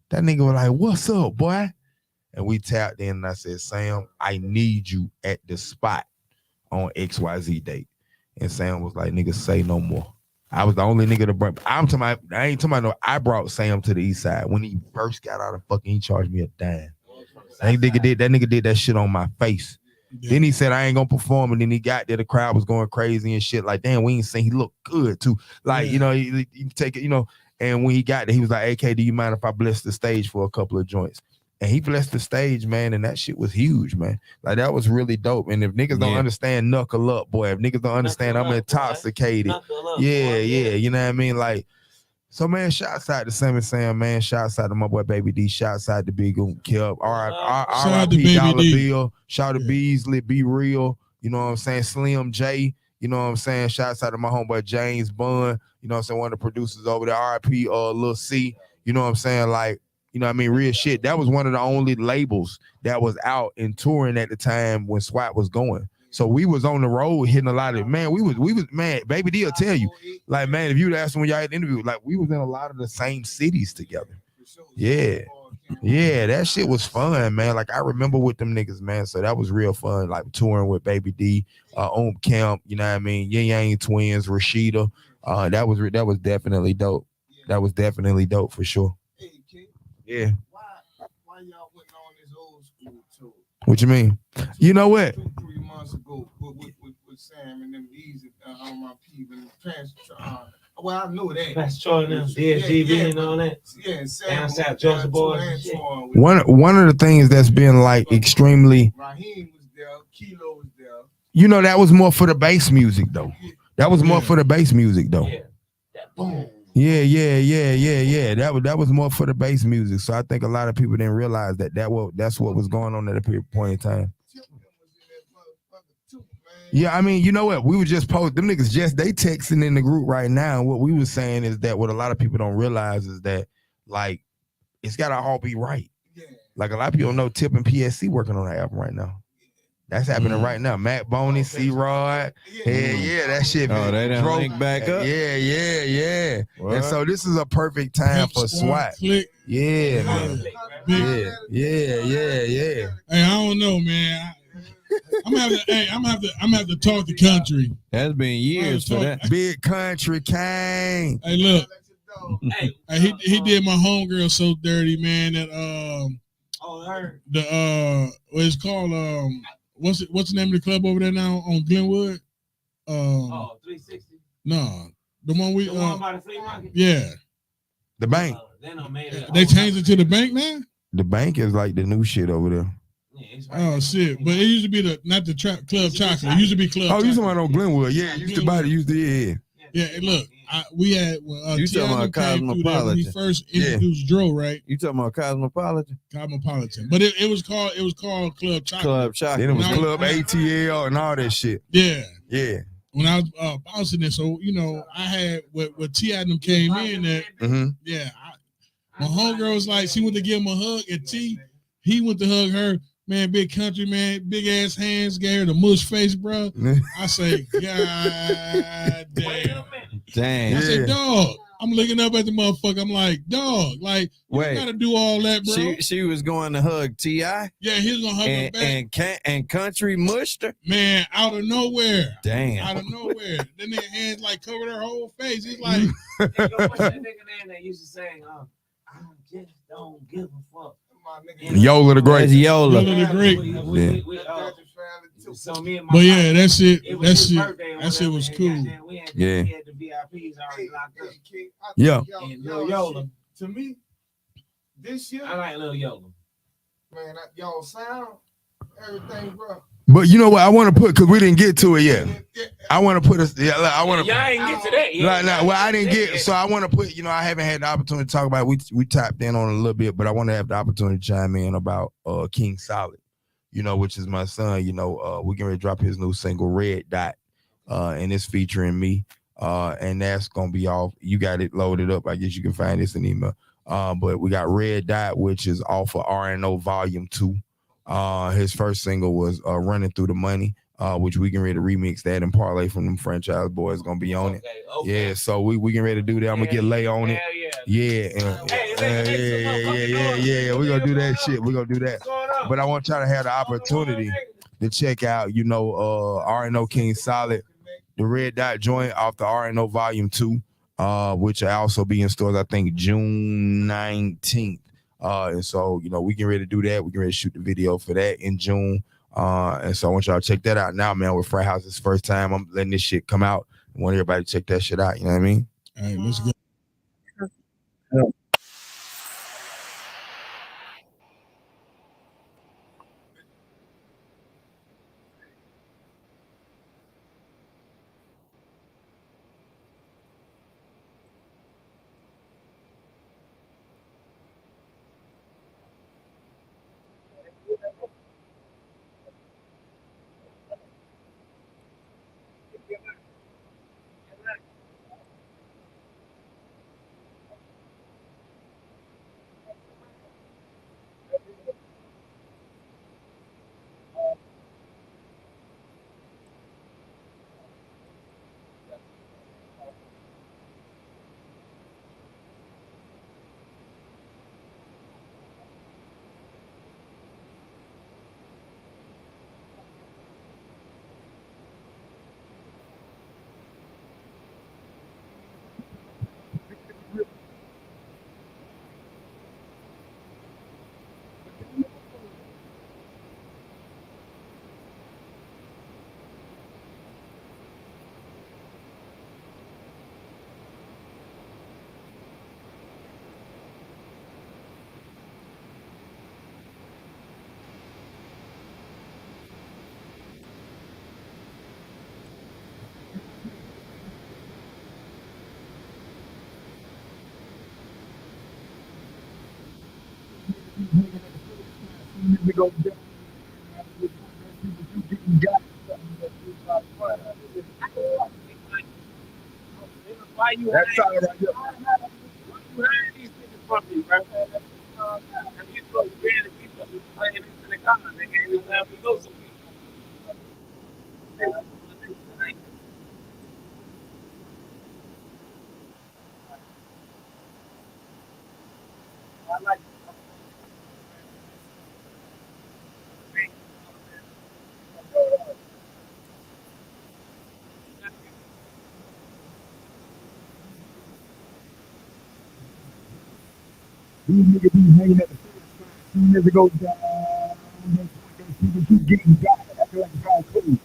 Speaker 9: That nigga was like, "What's up, boy?" And we tapped in, and I said, "Sam, I need you at the spot on XYZ date." And Sam was like, "Nigga, say no more." I was the only nigga to bring. I ain't talking about no. I brought Sam to the east side when he first got out of fucking. He charged me a dime. That nigga did that shit on my face. Yeah. Then he said I ain't gonna perform, and then he got there. The crowd was going crazy and shit. Like, damn, we ain't seen. He looked good too. Like, you know, he take it, you know. And when he got there, he was like, AK, do you mind if I bless the stage for a couple of joints? And he blessed the stage, man, and that shit was huge, man. Like, that was really dope. And if niggas don't understand, knuckle up, boy. If niggas don't understand, I'm intoxicated. Yeah, you know what I mean? Like, so, man, shouts out to Sammy Sam, man. Shouts out to my boy Baby D. Shouts out to Big Kelp. R.I.P. Dollar Bill. Shout out to Beasley, Be Real. You know what I'm saying? Slim J. You know what I'm saying? Shouts out to my homeboy James Bunn. You know what I'm saying? One of the producers over there. R.I.P. Lil C. You know what I'm saying? Like, you know what I mean? Real shit. That was one of the only labels that was out and touring at the time when SWAT was going. So we was on the road hitting a lot of, man, we was, man, Baby D will tell you. Like, man, if you'd ask him when y'all had the interview, like, we was in a lot of the same cities together. Yeah. Yeah, that shit was fun, man. Like, I remember with them niggas, man. So that was real fun, like touring with Baby D, Camp, you know what I mean? Yin Yang Twins, Rashida. That was definitely dope. That was definitely dope for sure. Yeah.
Speaker 12: Why y'all went on this old school tour?
Speaker 9: What you mean? You know what?
Speaker 12: 3 months ago with Sam and them Easy on my peep and well, I know that.
Speaker 11: That's Troy and them, DSGV and all that.
Speaker 12: Yeah,
Speaker 11: Sam South Georgia boys.
Speaker 9: One of the things that's been like extremely.
Speaker 12: Raheem was there, Kilo was there.
Speaker 9: You know, that was more for the bass music though. That was more for the bass music though.
Speaker 11: Yeah. That boom.
Speaker 9: Yeah. That was more for the bass music. So I think a lot of people didn't realize that's what was going on at a point in time. Yeah, I mean, you know what? We were just post them niggas they texting in the group right now. What we were saying is that what a lot of people don't realize is that like it's gotta all be right. Like a lot of people don't know Tip and PSC working on the album right now. That's happening right now. Matt Boney, C-Rod. Yeah, that shit.
Speaker 5: Oh, they done link back up?
Speaker 9: Yeah.
Speaker 5: What?
Speaker 9: And so this is a perfect time for SWAT. Yeah, man. Yeah.
Speaker 3: Hey, I don't know, man. I'm gonna have to talk to Country.
Speaker 5: That's been years for that.
Speaker 9: Big Country King.
Speaker 3: Hey, look. Hey, he did my homegirl so dirty, man. That what it's called what's the name of the club over there now on Glenwood?
Speaker 11: 360.
Speaker 3: No, the one we
Speaker 11: the one by the flea market.
Speaker 3: Yeah,
Speaker 9: the bank.
Speaker 3: They changed it to the bank now.
Speaker 9: The bank is like the new shit over there.
Speaker 3: Oh shit! But it used to be not the Club Chocolate. It used to be Club.
Speaker 9: Oh, you talking about on Glenwood? Yeah, used to buy it.
Speaker 3: Yeah, look, we had
Speaker 5: you talking about Cosmopolitan
Speaker 3: when he first introduced Dro, right?
Speaker 5: You talking about Cosmopolitan?
Speaker 3: Cosmopolitan, but it was called Club Chocolate.
Speaker 5: Club Chocolate.
Speaker 9: Then it was Club ATL and all that shit.
Speaker 3: Yeah.
Speaker 9: When
Speaker 3: I was bouncing it, so you know, I had what T and them came in there. Yeah, my homegirl was like, she went to give him a hug, and T, he went to hug her. Man, Big Country, man, big ass hands, gave her the mush face, bro. I say, God damn.
Speaker 5: Dang.
Speaker 3: I said, dog. I'm looking up at the motherfucker. I'm like, dog, like, you gotta do all that, bro.
Speaker 5: She was going to hug T.I.
Speaker 3: Yeah, he was gonna hug her back.
Speaker 5: And Country mushed her.
Speaker 3: Man, out of nowhere.
Speaker 5: Damn.
Speaker 3: Out of nowhere. Then their hands like covered her whole face. He's like,
Speaker 11: what's that nigga name that used to say, I just don't give a fuck.
Speaker 9: Yola the Great.
Speaker 5: Yola
Speaker 3: the Great.
Speaker 11: So me and my
Speaker 3: but yeah, that shit,
Speaker 11: that
Speaker 3: shit was cool.
Speaker 11: Yeah. We had the VIPs already locked up.
Speaker 9: Yeah.
Speaker 11: And Lil Yola.
Speaker 17: To me, this year,
Speaker 11: I like Lil Yola.
Speaker 17: Man, y'all sound, everything, bro.
Speaker 9: But you know what? I want to put, because we didn't get to it yet. I want to put us. Yeah, I want to.
Speaker 11: Y'all ain't get to that yet.
Speaker 9: Well, I didn't get. So I want to put. You know, I haven't had the opportunity to talk about it. We tapped in on it a little bit, but I want to have the opportunity to chime in about King Solid. You know, which is my son. You know, we're getting ready to drop his new single Red Dot, and it's featuring me. And that's gonna be off. You got it loaded up. I guess you can find this in email. But we got Red Dot, which is off of RNO Volume 2. His first single was Running Through the Money, which we can ready to remix that and parlay from them franchise boys gonna be on it. Okay. Yeah, so we getting ready to do that. I'm gonna get Lay on it. Yeah, we're gonna do that shit. We're gonna do that. But I want y'all to have the opportunity to check out, you know, RNO King Solid, the Red Dot joint off the RNO Volume 2, which will also be in stores, I think, June 19th. And so, you know, we getting ready to do that. We getting ready to shoot the video for that in June. And so I want y'all to check that out now, man. With Frat House, it's the first time I'm letting this shit come out. I want everybody to check that shit out. You know what I mean?
Speaker 3: All right, let's go.
Speaker 17: That's all right there. You heard these niggas from me, bro. And these folks really people be playing into the car. They can't even have me go somewhere. I like these niggas be hanging at the same spot. 2 years ago, people keep getting got. I feel like it's all cool.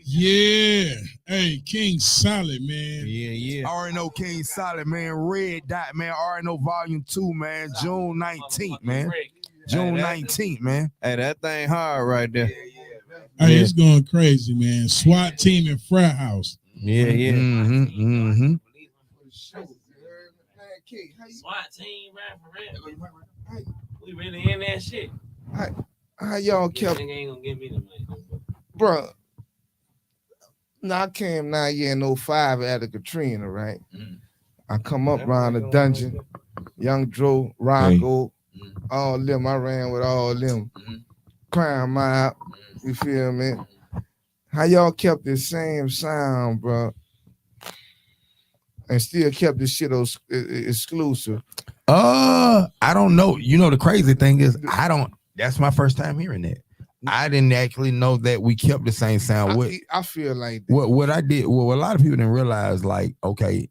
Speaker 3: Yeah. Hey, King Solid, man.
Speaker 5: Yeah.
Speaker 9: RNO King Solid, man. Red Dot, man. RNO Volume 2, man. June 19th, man. June 19th, man.
Speaker 5: Hey, that thing hard right there.
Speaker 3: Hey, it's going crazy, man. SWAT team and Frat House.
Speaker 5: Yeah.
Speaker 11: SWAT team, right? For real. We really in that shit.
Speaker 18: How y'all kept?
Speaker 11: Nigga ain't gonna give me the money,
Speaker 18: bro. Now I came 9 years in 05 out of Katrina, right? I come up around the dungeon, Young Joe, Rocco, all them. I ran with all them. Crime Mob, you feel me? How y'all kept the same sound, bro, and still kept this shit exclusive?
Speaker 9: I don't know. You know, the crazy thing is, that's my first time hearing that. I didn't actually know that we kept the same sound.
Speaker 18: I feel like that.
Speaker 9: What I did, well, a lot of people didn't realize, like, okay,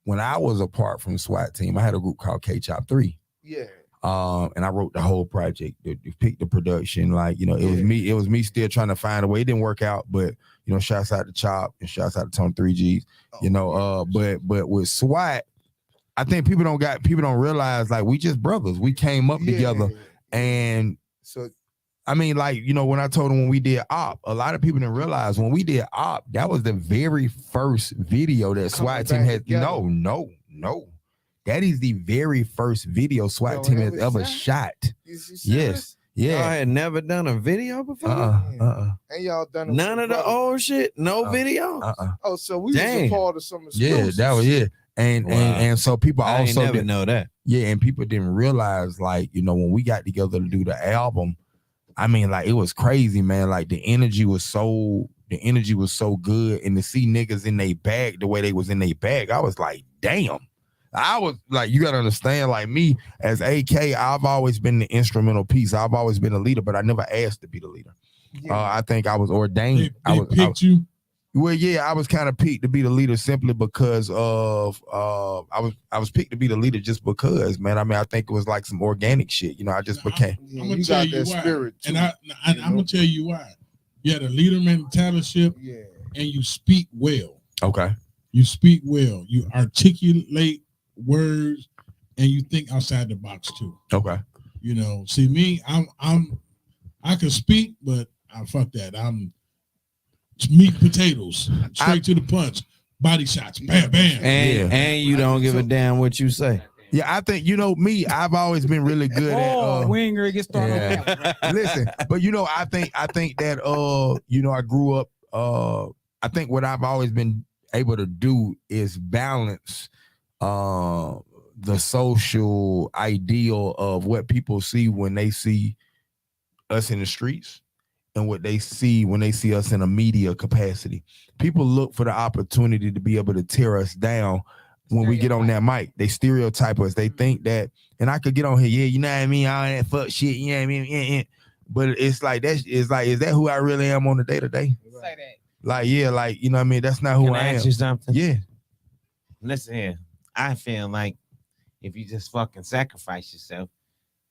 Speaker 9: when I was apart from SWAT team, I had a group called K-Chop 3.
Speaker 18: Yeah.
Speaker 9: And I wrote the whole project, picked the production, like, you know, it was me still trying to find a way. It didn't work out, but, you know, shouts out to Chop and shouts out to Tone 3Gs, you know, but with SWAT, I think people don't realize, like, we just brothers. We came up together. And so, I mean, like, you know, when I told them when we did Op, a lot of people didn't realize when we did Op, that was the very first video that SWAT team had. No. That is the very first video SWAT team has ever shot. Yes. Yeah.
Speaker 5: Y'all had never done a video before?
Speaker 18: And y'all done
Speaker 5: none of the old shit? No video?
Speaker 18: Oh, so we was a part of some
Speaker 9: exclusives. Yeah, that was it. And so people
Speaker 5: I
Speaker 9: also
Speaker 5: never know that.
Speaker 9: Yeah, and people didn't realize, like, you know, when we got together to do the album, I mean, like, it was crazy, man. Like, the energy was so good, and to see niggas in their bag the way they was in their bag, I was like, damn. I was like, you gotta understand, like, me as AK, I've always been the instrumental piece. I've always been a leader, but I never asked to be the leader. I think I was ordained.
Speaker 3: They picked you.
Speaker 9: Well, yeah, I was kind of picked to be the leader simply because of I was picked to be the leader just because, man. I mean, I think it was like some organic shit. You know, I just became.
Speaker 3: I'm gonna tell you why. Spirit too, and I'm gonna tell you why. You had a leader mentality, and you speak well.
Speaker 9: Okay.
Speaker 3: You speak well. You articulate words, and you think outside the box too.
Speaker 9: Okay.
Speaker 3: You know, see me, I can speak, but fuck that. I'm meat and potatoes, straight to the punch, body shots, bam, bam.
Speaker 5: And you don't give a damn what you say.
Speaker 9: Yeah, I think, you know, me, I've always been really good at
Speaker 4: winger gets started.
Speaker 9: Listen, but you know, I think that you know, I grew up I think what I've always been able to do is balance the social ideal of what people see when they see us in the streets and what they see when they see us in a media capacity. People look for the opportunity to be able to tear us down when we get on that mic. They stereotype us. They think that, and I could get on here, yeah, you know what I mean, all that fuck shit, you know what I mean, yeah. But it's like, is that who I really am on the day-to-day?
Speaker 4: Say that.
Speaker 9: Like, yeah, like, you know what I mean, that's not who I am.
Speaker 11: Ask you something?
Speaker 9: Yeah.
Speaker 11: Listen here, I feel like if you just fucking sacrifice yourself,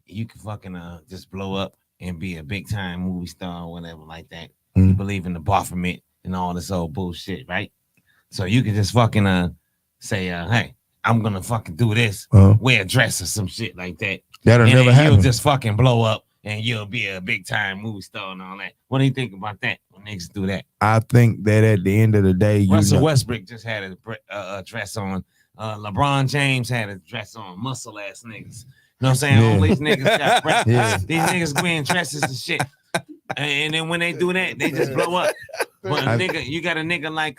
Speaker 11: you can fucking just blow up and be a big time movie star or whatever like that. You believe in the Baphomet and all this old bullshit, right? So you can just fucking say, hey, I'm gonna fucking do this, wear a dress or some shit like that.
Speaker 9: That'll never happen.
Speaker 11: You'll just fucking blow up and you'll be a big time movie star and all that. What do you think about that when niggas do that?
Speaker 9: I think that at the end of the day,
Speaker 11: Russell Westbrook just had a dress on. LeBron James had a dress on. Muscle ass niggas. You know what I'm saying? All these niggas got breath. These niggas wearing dresses and shit. And then when they do that, they just blow up. But you got a nigga like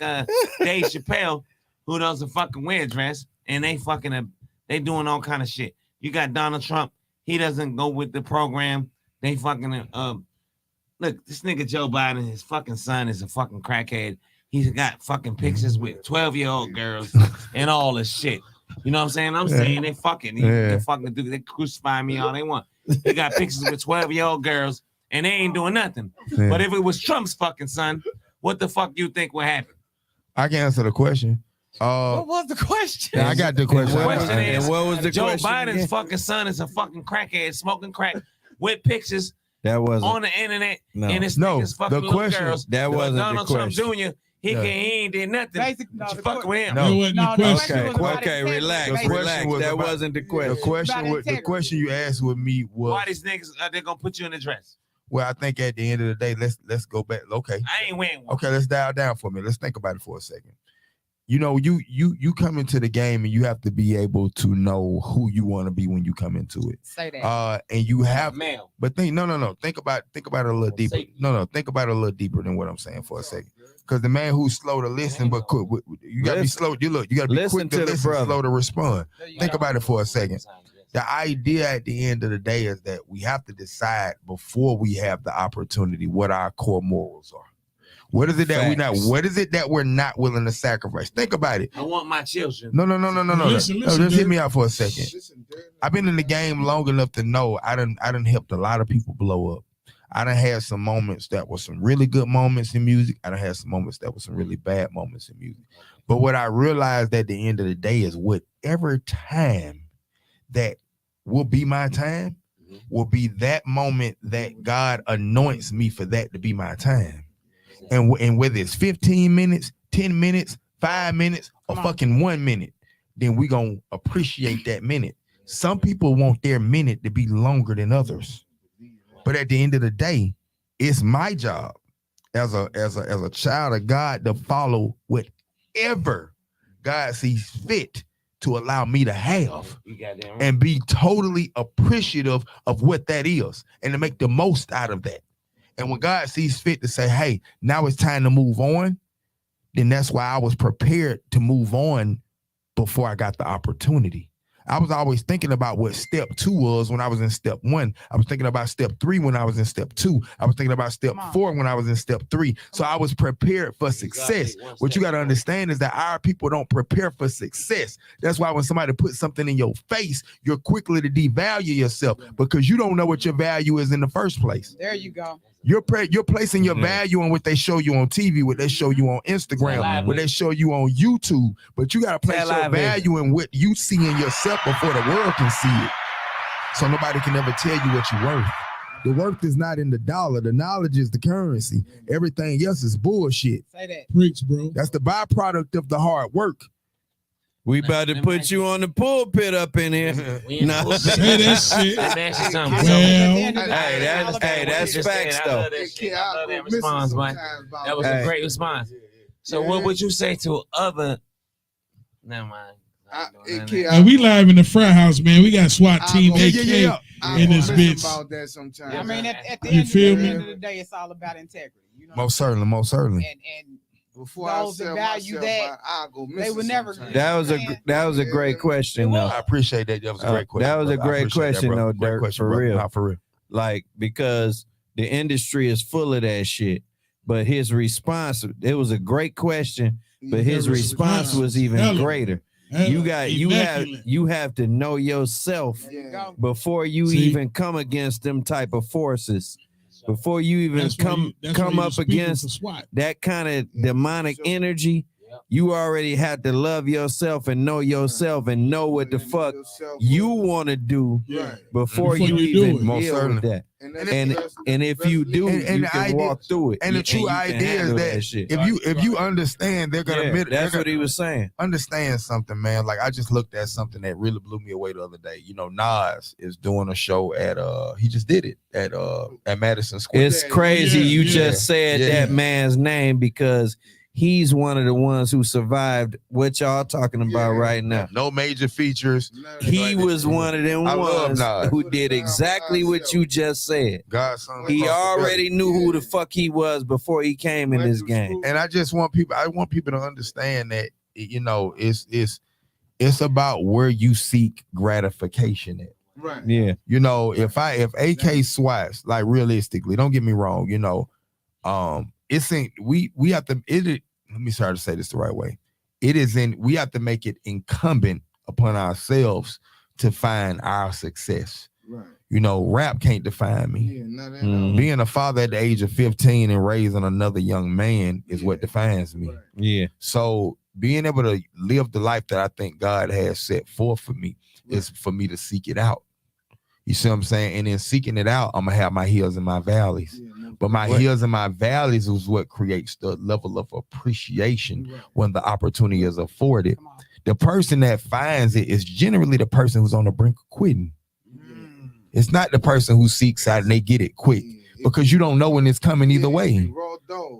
Speaker 11: Dave Chappelle who doesn't fucking wear a dress, and they doing all kind of shit. You got Donald Trump. He doesn't go with the program. They fucking look, this nigga Joe Biden, his fucking son is a fucking crackhead. He's got fucking pictures with 12-year-old girls and all this shit. You know what I'm saying? I'm saying they fucking, they crucify me all they want. They got pictures with 12-year-old girls and they ain't doing nothing.
Speaker 9: Yeah.
Speaker 11: But if it was Trump's fucking son, what the fuck you think would happen?
Speaker 9: I can answer the question.
Speaker 4: What was the question?
Speaker 9: I got the question.
Speaker 11: The question is,
Speaker 5: what was the
Speaker 11: Joe
Speaker 5: question
Speaker 11: Biden's
Speaker 5: again?
Speaker 11: fucking son is a fucking crackhead smoking crack with pictures
Speaker 5: that wasn't
Speaker 11: on the internet
Speaker 5: no.
Speaker 11: and his
Speaker 9: No,
Speaker 11: niggas fucking
Speaker 9: the
Speaker 11: little
Speaker 9: question-
Speaker 11: girls.
Speaker 5: that wasn't
Speaker 11: Donald
Speaker 5: the
Speaker 11: Trump
Speaker 5: question.
Speaker 11: Jr. He ain't did nothing.
Speaker 4: The
Speaker 11: Fuck with him.
Speaker 3: That wasn't the question.
Speaker 5: Okay, relax.
Speaker 9: The question
Speaker 5: Relax.
Speaker 9: was
Speaker 5: That
Speaker 9: about-
Speaker 5: wasn't the
Speaker 9: The
Speaker 5: question.
Speaker 9: question you asked with me was,
Speaker 11: Why these niggas they gonna put you in the dress?
Speaker 9: well, I think at the end of the day, let's go back. Okay.
Speaker 11: I ain't wearing one.
Speaker 9: Okay, let's dial down for me. Let's think about it for a second. you know, you come into the game and you have to be able to know who you want to be when you come into it.
Speaker 4: Say that.
Speaker 9: And you have, but think about it a little deeper. Think about it a little deeper than what I'm saying for a second. Because the man who's slow to listen, but quick, you gotta be slow. You gotta be quick to listen, slow to respond. Think about it for a second. The idea at the end of the day is that we have to decide before we have the opportunity what our core morals are. What is it that we're not willing to sacrifice? Think about it.
Speaker 11: I want my children.
Speaker 9: No. Listen, just hear me out for a second. I've been in the game long enough to know I done helped a lot of people blow up. I done had some moments that were some really good moments in music. I done had some moments that were some really bad moments in music. But what I realized at the end of the day is whatever time that will be my time will be that moment that God anoints me for that to be my time. And whether it's 15 minutes, 10 minutes, 5 minutes, or fucking 1 minute, then we gonna appreciate that minute. Some people want their minute to be longer than others. But at the end of the day, it's my job as a child of God to follow whatever God sees fit to allow me to have and be totally appreciative of what that is and to make the most out of that. And when God sees fit to say, hey, now it's time to move on, then that's why I was prepared to move on before I got the opportunity. I was always thinking about what step 2 was when I was in step 1. I was thinking about step 3 when I was in step 2. I was thinking about step 4 when I was in step 3. So I was prepared for success. What you got to understand is that our people don't prepare for success. That's why when somebody puts something in your face, you're quickly to devalue yourself because you don't know what your value is in the first place.
Speaker 4: There you go.
Speaker 9: You're placing your value on what they show you on TV, what they show you on Instagram, what they show you on YouTube. But you got to place your value in what you see in yourself before the world can see it. So nobody can ever tell you what you're worth. The worth is not in the dollar. The knowledge is the currency. Everything else is bullshit.
Speaker 4: Say that.
Speaker 3: Preach, bro.
Speaker 9: That's the byproduct of the hard work.
Speaker 5: We about to put you on the pulpit up in here.
Speaker 3: No. Say that shit.
Speaker 5: That's facts though.
Speaker 11: That response, man. That was a great response. So what would you say to other? Never mind.
Speaker 3: And we live in the frat house, man. We got SWAT team AK in this bitch.
Speaker 18: About that sometimes.
Speaker 4: I mean, at the end of the day, it's all about integrity. You know,
Speaker 9: most certainly.
Speaker 4: And
Speaker 18: before
Speaker 4: those that value that, they would never.
Speaker 5: That was a great question, though.
Speaker 9: I appreciate that. That was a great question.
Speaker 5: That was a great question, though, Dirk. For real.
Speaker 9: Not for real.
Speaker 5: Like, because the industry is full of that shit. But his response, it was a great question, but his response was even greater. You have to know yourself before you even come against them type of forces. Before you even come up against that kind of demonic energy, you already have to love yourself and know yourself and know what the fuck you want to do before you even deal with that. And if you do, you can walk through it.
Speaker 9: And the true idea is that if you understand, they're gonna admit.
Speaker 5: That's what he was saying.
Speaker 9: Understand something, man. Like I just looked at something that really blew me away the other day. You know, Nas is doing a show at he just did it at Madison Square.
Speaker 5: It's crazy you just said that man's name because he's one of the ones who survived what y'all talking about right now.
Speaker 9: No major features.
Speaker 5: He was one of them ones who did exactly what you just said. He already knew who the fuck he was before he came in this game.
Speaker 9: And I want people to understand that, you know, it's about where you seek gratification at.
Speaker 18: Right.
Speaker 5: Yeah.
Speaker 9: You know, if AK swats, like realistically, don't get me wrong, you know, it's in we have to let me try to say this the right way. We have to make it incumbent upon ourselves to find our success.
Speaker 18: Right.
Speaker 9: You know, rap can't define me. Being a father at the age of 15 and raising another young man is what defines me.
Speaker 18: Right.
Speaker 5: Yeah.
Speaker 9: So being able to live the life that I think God has set forth for me is for me to seek it out. You see what I'm saying? And in seeking it out, I'm gonna have my hills and my valleys. But my hills and my valleys is what creates the level of appreciation when the opportunity is afforded. The person that finds it is generally the person who's on the brink of quitting. It's not the person who seeks out and they get it quick because you don't know when it's coming either way.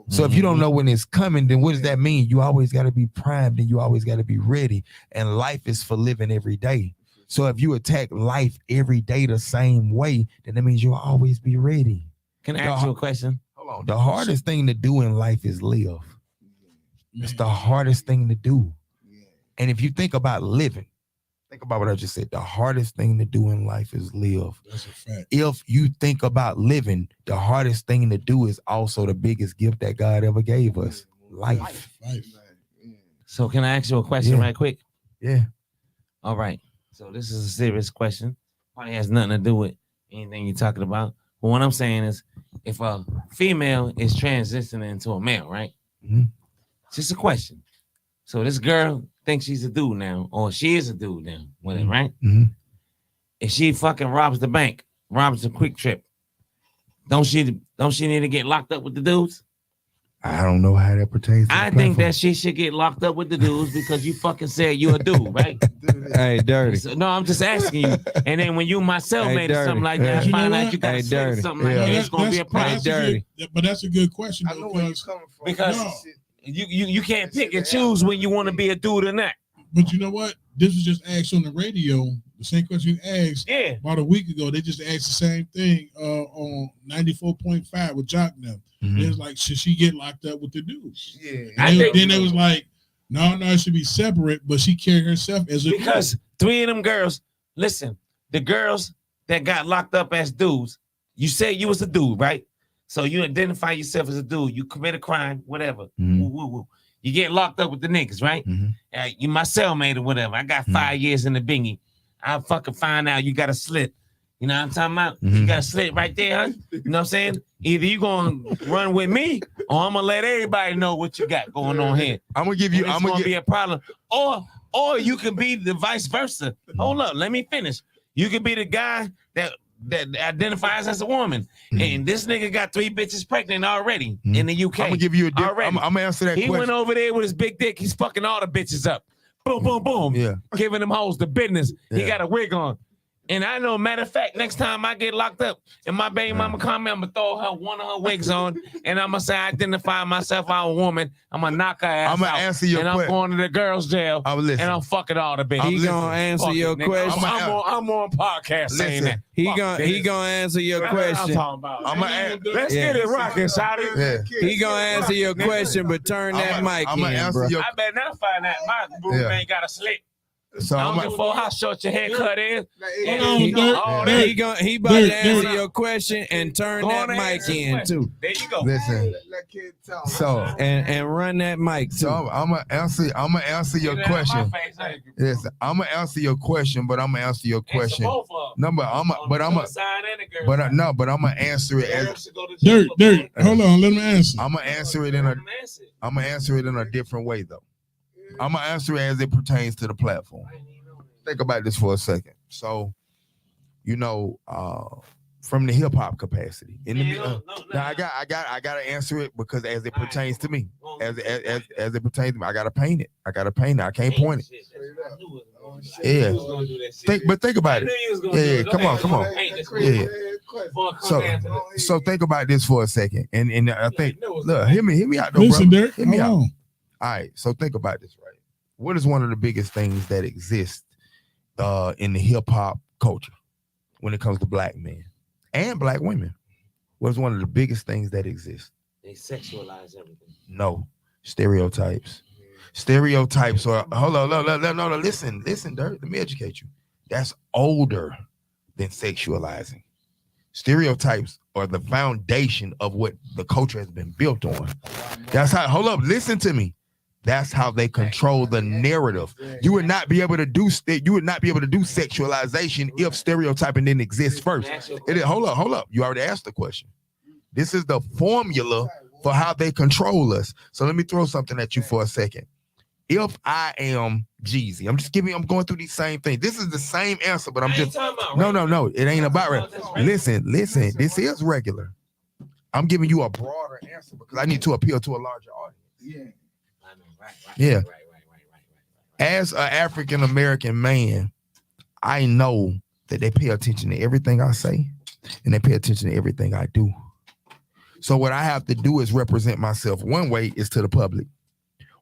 Speaker 9: So if you don't know when it's coming, then what does that mean? You always got to be primed and you always got to be ready. And life is for living every day. So if you attack life every day the same way, then that means you'll always be ready.
Speaker 11: Can I ask you a question?
Speaker 9: Hold on. The hardest thing to do in life is live. It's the hardest thing to do. And if you think about living, think about what I just said. The hardest thing to do in life is live.
Speaker 3: That's a fact.
Speaker 9: If you think about living, the hardest thing to do is also the biggest gift that God ever gave us, life.
Speaker 11: So can I ask you a question right quick?
Speaker 9: Yeah.
Speaker 11: All right. So this is a serious question. Probably has nothing to do with anything you're talking about. But what I'm saying is, if a female is transitioning into a male, right?
Speaker 9: Mm-hmm.
Speaker 11: Just a question. So this girl thinks she's a dude now, or she is a dude now, whatever, right?
Speaker 9: Mm-hmm.
Speaker 11: If she fucking robs the bank, robs a Quick Trip, don't she need to get locked up with the dudes?
Speaker 9: I don't know how that pertains to
Speaker 11: I think that she should get locked up with the dudes because you fucking said you're a dude, right?
Speaker 5: Hey, dirty.
Speaker 11: So, no, I'm just asking you. And then when you my cellmate or something like that, I find out you got a slit or something like that, it's gonna be a problem.
Speaker 3: But that's a good question.
Speaker 18: I know where you're coming from.
Speaker 11: Because you can't pick and choose when you want to be a dude or not.
Speaker 3: But you know what? This was just asked on the radio. The same question you asked about a week ago. They just asked the same thing on 94.5 with Jock now.
Speaker 9: Mm-hmm.
Speaker 3: It was like, should she get locked up with the dudes?
Speaker 18: Yeah.
Speaker 3: Then it was like, no, it should be separate, but she carried herself as a
Speaker 11: because
Speaker 3: dude.
Speaker 11: 3 of them girls, listen, the girls that got locked up as dudes, you said you was a dude, right? So you identify yourself as a dude, you commit a crime, whatever.
Speaker 9: Mm-hmm.
Speaker 11: Woo, woo, woo. You get locked up with the niggas, right?
Speaker 9: Mm-hmm.
Speaker 11: You my cellmate or whatever. I got 5 years in the bingy. I fucking find out you got a slit. You know what I'm talking about?
Speaker 9: Mm-hmm.
Speaker 11: You got a slit right there, huh? You know what I'm saying? Either you gonna run with me or I'm gonna let everybody know what you got going on here.
Speaker 9: I'm gonna give you.
Speaker 11: It's gonna be a problem. Or you can be the vice versa. Hold up, let me finish. You can be the guy that identifies as a woman, and this nigga got 3 bitches pregnant already in the UK.
Speaker 9: I'm gonna give you a different. I'm gonna answer that
Speaker 11: He
Speaker 9: question.
Speaker 11: went over there with his big dick. He's fucking all the bitches up. Boom, boom, boom.
Speaker 9: Yeah.
Speaker 11: Giving them hoes the business. He
Speaker 9: Yeah.
Speaker 11: got a wig on. And I know, matter of fact, next time I get locked up and my baby mama come in, I'm gonna throw her one of her wigs on, and I'm gonna say I identify myself as a woman. I'm gonna knock her ass
Speaker 9: I'm gonna
Speaker 11: out,
Speaker 9: answer your
Speaker 11: and I'm going to the girls' jail, and I'm fucking all the bitches.
Speaker 5: He gonna answer your question.
Speaker 11: I'm on podcast saying that.
Speaker 5: He gonna answer your question.
Speaker 11: Let's get it rocking, shawty.
Speaker 9: Yeah.
Speaker 5: He gonna answer your question, but turn that mic in, bro.
Speaker 11: I better not find out my boo ain't got a slit.
Speaker 9: So
Speaker 11: I don't give a fuck how short your haircut is.
Speaker 5: He about to answer your question and turn that mic in too.
Speaker 11: There you go.
Speaker 9: Listen. So
Speaker 5: and run that mic too.
Speaker 9: So I'm gonna answer your question. Listen, I'm gonna answer your question, but I'm gonna answer your question. No, but I'm gonna answer it as
Speaker 3: Dirt. Hold on, let me answer.
Speaker 9: I'm gonna answer it in a different way though. I'm gonna answer it as it pertains to the platform. Think about this for a second. So, from the hip hop capacity, I gotta answer it because as it pertains to me, as it pertains to me, I gotta paint it. I can't point it. Yeah. Think about it. Yeah. Come on. Yeah. So think about this for a second, and I think look, hear me out though,
Speaker 3: Listen,
Speaker 9: bro.
Speaker 3: Dirk,
Speaker 9: Hear me out.
Speaker 3: hold on.
Speaker 9: All right, so think about this, right? What is one of the biggest things that exist in the hip hop culture when it comes to black men and black women? What is one of the biggest things that exist?
Speaker 11: They sexualize everything.
Speaker 9: No, stereotypes. Stereotypes are hold on, no, listen, Dirk. Let me educate you. That's older than sexualizing. Stereotypes are the foundation of what the culture has been built on. That's how. Hold up, listen to me. That's how they control the narrative. You would not be able to do sexualization if stereotyping didn't exist first. Hold up. You already asked the question. This is the formula for how they control us. So let me throw something at you for a second. If I am Jeezy, I'm going through these same things. This is the same answer, but I'm just no. It ain't about right. Listen. This is regular. I'm giving you a broader answer because I need to appeal to a larger audience. Yeah. As an African American man, I know that they pay attention to everything I say and they pay attention to everything I do. So what I have to do is represent myself. One way is to the public.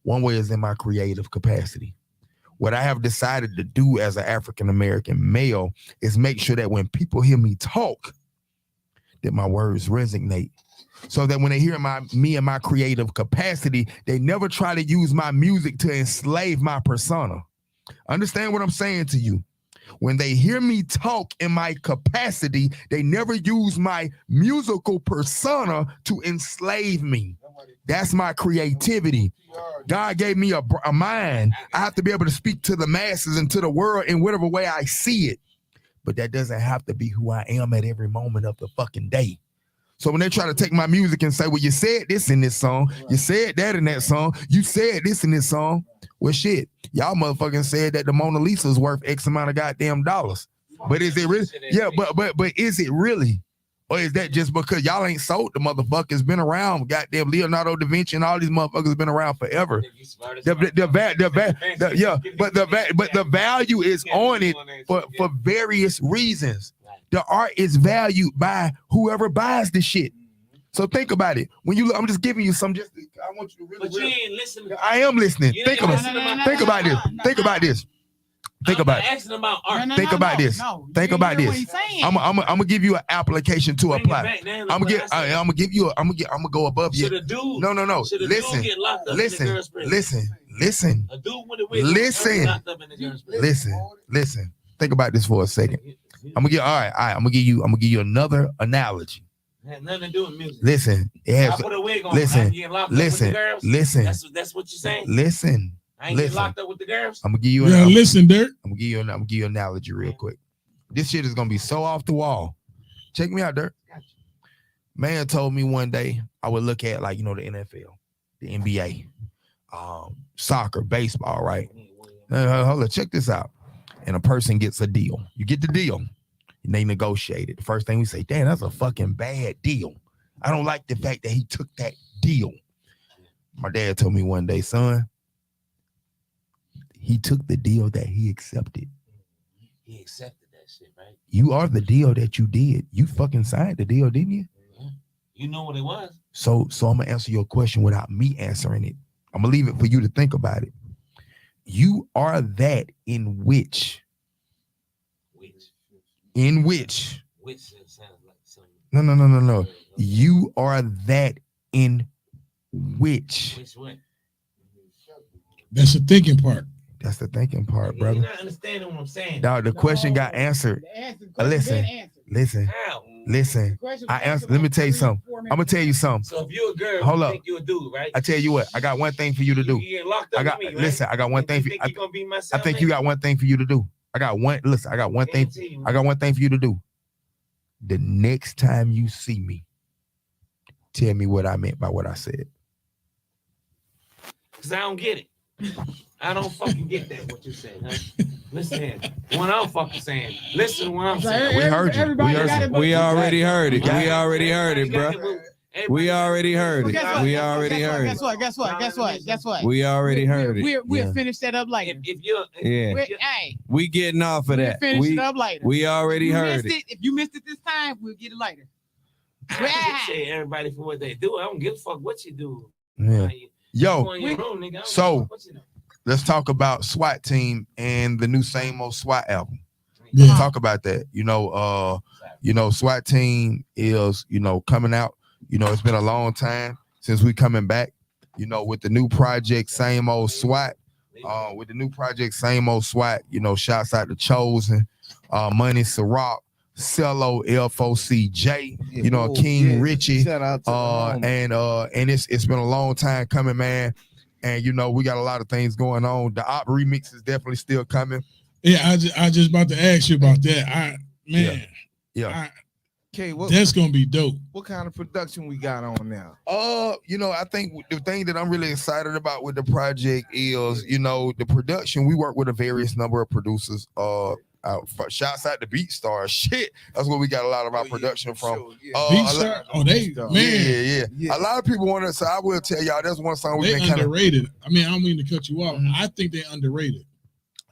Speaker 9: One way is in my creative capacity. What I have decided to do as an African-American male is make sure that when people hear me talk, that my words resonate. So that when they hear me and my creative capacity, they never try to use my music to enslave my persona. Understand what I'm saying to you? When they hear me talk in my capacity, they never use my musical persona to enslave me. That's my creativity. God gave me a mind. I have to be able to speak to the masses and to the world in whatever way I see it. But that doesn't have to be who I am at every moment of the fucking day. So when they try to take my music and say, well, you said this in this song, you said that in that song, you said this in this song, well, shit, y'all motherfucking said that the Mona Lisa is worth X amount of goddamn dollars. But is it really? Yeah, but is it really? Or is that just because y'all ain't sold the motherfuckers been around? Goddamn Leonardo da Vinci and all these motherfuckers been around forever. The value is on it for various reasons. The art is valued by whoever buys the shit. So think about it. When you look, I'm just giving you some. Just I want you to really. But you ain't listening. I am listening. Think about this. Think about this. Think about this. Think about it. Think about this. Think about this. I'm gonna give you an application to apply. I'm gonna go above you. No. Listen. Think about this for a second. I'm gonna give you another analogy.
Speaker 11: It had nothing to do with music.
Speaker 9: Listen, it has.
Speaker 11: I put a wig on. Listen. That's what you're saying.
Speaker 9: Listen.
Speaker 11: I ain't get locked up with the girls.
Speaker 9: I'm gonna give you.
Speaker 3: Listen, Dirk.
Speaker 9: I'm gonna give you an analogy real quick. This shit is gonna be so off the wall. Check me out, Dirk. Man told me one day I would look at the NFL, the NBA, soccer, baseball, right? Hold on, check this out. And a person gets a deal. You get the deal, and they negotiate it. The first thing we say, damn, that's a fucking bad deal. I don't like the fact that he took that deal. My dad told me one day, son, he took the deal that he accepted.
Speaker 11: He accepted that shit, right?
Speaker 9: You are the deal that you did. You fucking signed the deal, didn't you?
Speaker 11: You know what it was.
Speaker 9: So I'm gonna answer your question without me answering it. I'm gonna leave it for you to think about it. You are that in which. In which.
Speaker 11: Which sounds like something.
Speaker 9: No. You are that in which.
Speaker 11: Which one?
Speaker 3: That's the thinking part.
Speaker 9: That's the thinking part, brother.
Speaker 11: You're not understanding what I'm saying.
Speaker 9: Dog, the question got answered. Listen. I answered. Let me tell you something. I'm gonna tell you something.
Speaker 11: So if you're a girl,
Speaker 9: hold up.
Speaker 11: Think you're a dude, right?
Speaker 9: I tell you what. I got one thing for you to do.
Speaker 11: You get locked up with me, right?
Speaker 9: Listen. I got one thing for you. I think you got one thing for you to do. I got one thing. I got one thing for you to do. The next time you see me, tell me what I meant by what I said.
Speaker 11: Cause I don't get it. I don't fucking get that, what you said, huh? Listen here. What I'm fucking saying. Listen to what I'm saying.
Speaker 9: We heard you.
Speaker 5: We already heard it. We already heard it, bro. We already heard it. We already heard it.
Speaker 4: Guess what?
Speaker 5: We already heard it.
Speaker 4: We'll finish that up later.
Speaker 5: We getting off of that.
Speaker 4: We'll finish it up later.
Speaker 5: We already heard it.
Speaker 4: If you missed it this time, we'll get it later.
Speaker 11: I say everybody for what they do. I don't give a fuck what you do.
Speaker 9: Yeah. Yo,
Speaker 11: room,
Speaker 9: so let's talk about SWAT Team and the new Same Old SWAT album.
Speaker 3: Yeah.
Speaker 9: Let's talk about that. SWAT Team is, coming out. It's been a long time since we coming back, with the new project, Same Old SWAT. With the new project, Same Old SWAT, shouts out to Chosen, Money Ciroc, Cello, L4CJ, King Richie, and it's been a long time coming, man. And we got a lot of things going on. The Op remix is definitely still coming.
Speaker 3: Yeah, I just about to ask you about that. That's gonna be dope.
Speaker 18: What kind of production we got on now?
Speaker 9: I think the thing that I'm really excited about with the project is, the production. We work with a various number of producers. Shouts out to BeatStar. Shit, that's where we got a lot of our production from.
Speaker 3: BeatStar, man.
Speaker 9: Yeah. A lot of people want to. So I will tell y'all, that's one song we've been
Speaker 3: underrated. I don't mean to cut you off. I think they're underrated.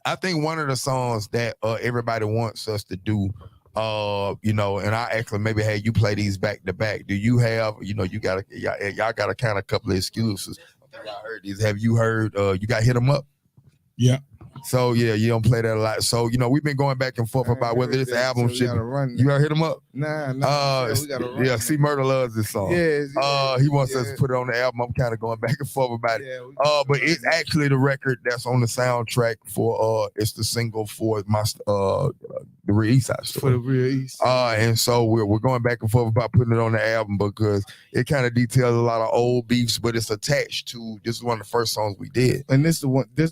Speaker 9: I think one of the songs that everybody wants us to do You know, and I actually maybe had you play these back to back. Do you have, you know, y'all got a kind of couple of excuses. Y'all heard these. Have you heard you got Hit 'Em Up?
Speaker 3: Yeah.
Speaker 9: So yeah, you don't play that a lot. So you know, we've been going back and forth about whether this album should. You ever Hit 'Em Up?
Speaker 18: Nah. We gotta run.
Speaker 9: Yeah, C Murder loves this song. He wants us to put it on the album. I'm kind of going back and forth about it. But it's actually the record that's on the soundtrack for it's the single for my the Real East Side Story.
Speaker 18: For the Real East.
Speaker 9: And so we're going back and forth about putting it on the album because it kind of details a lot of old beefs, but it's attached to. This is one of the first songs we did.
Speaker 18: And this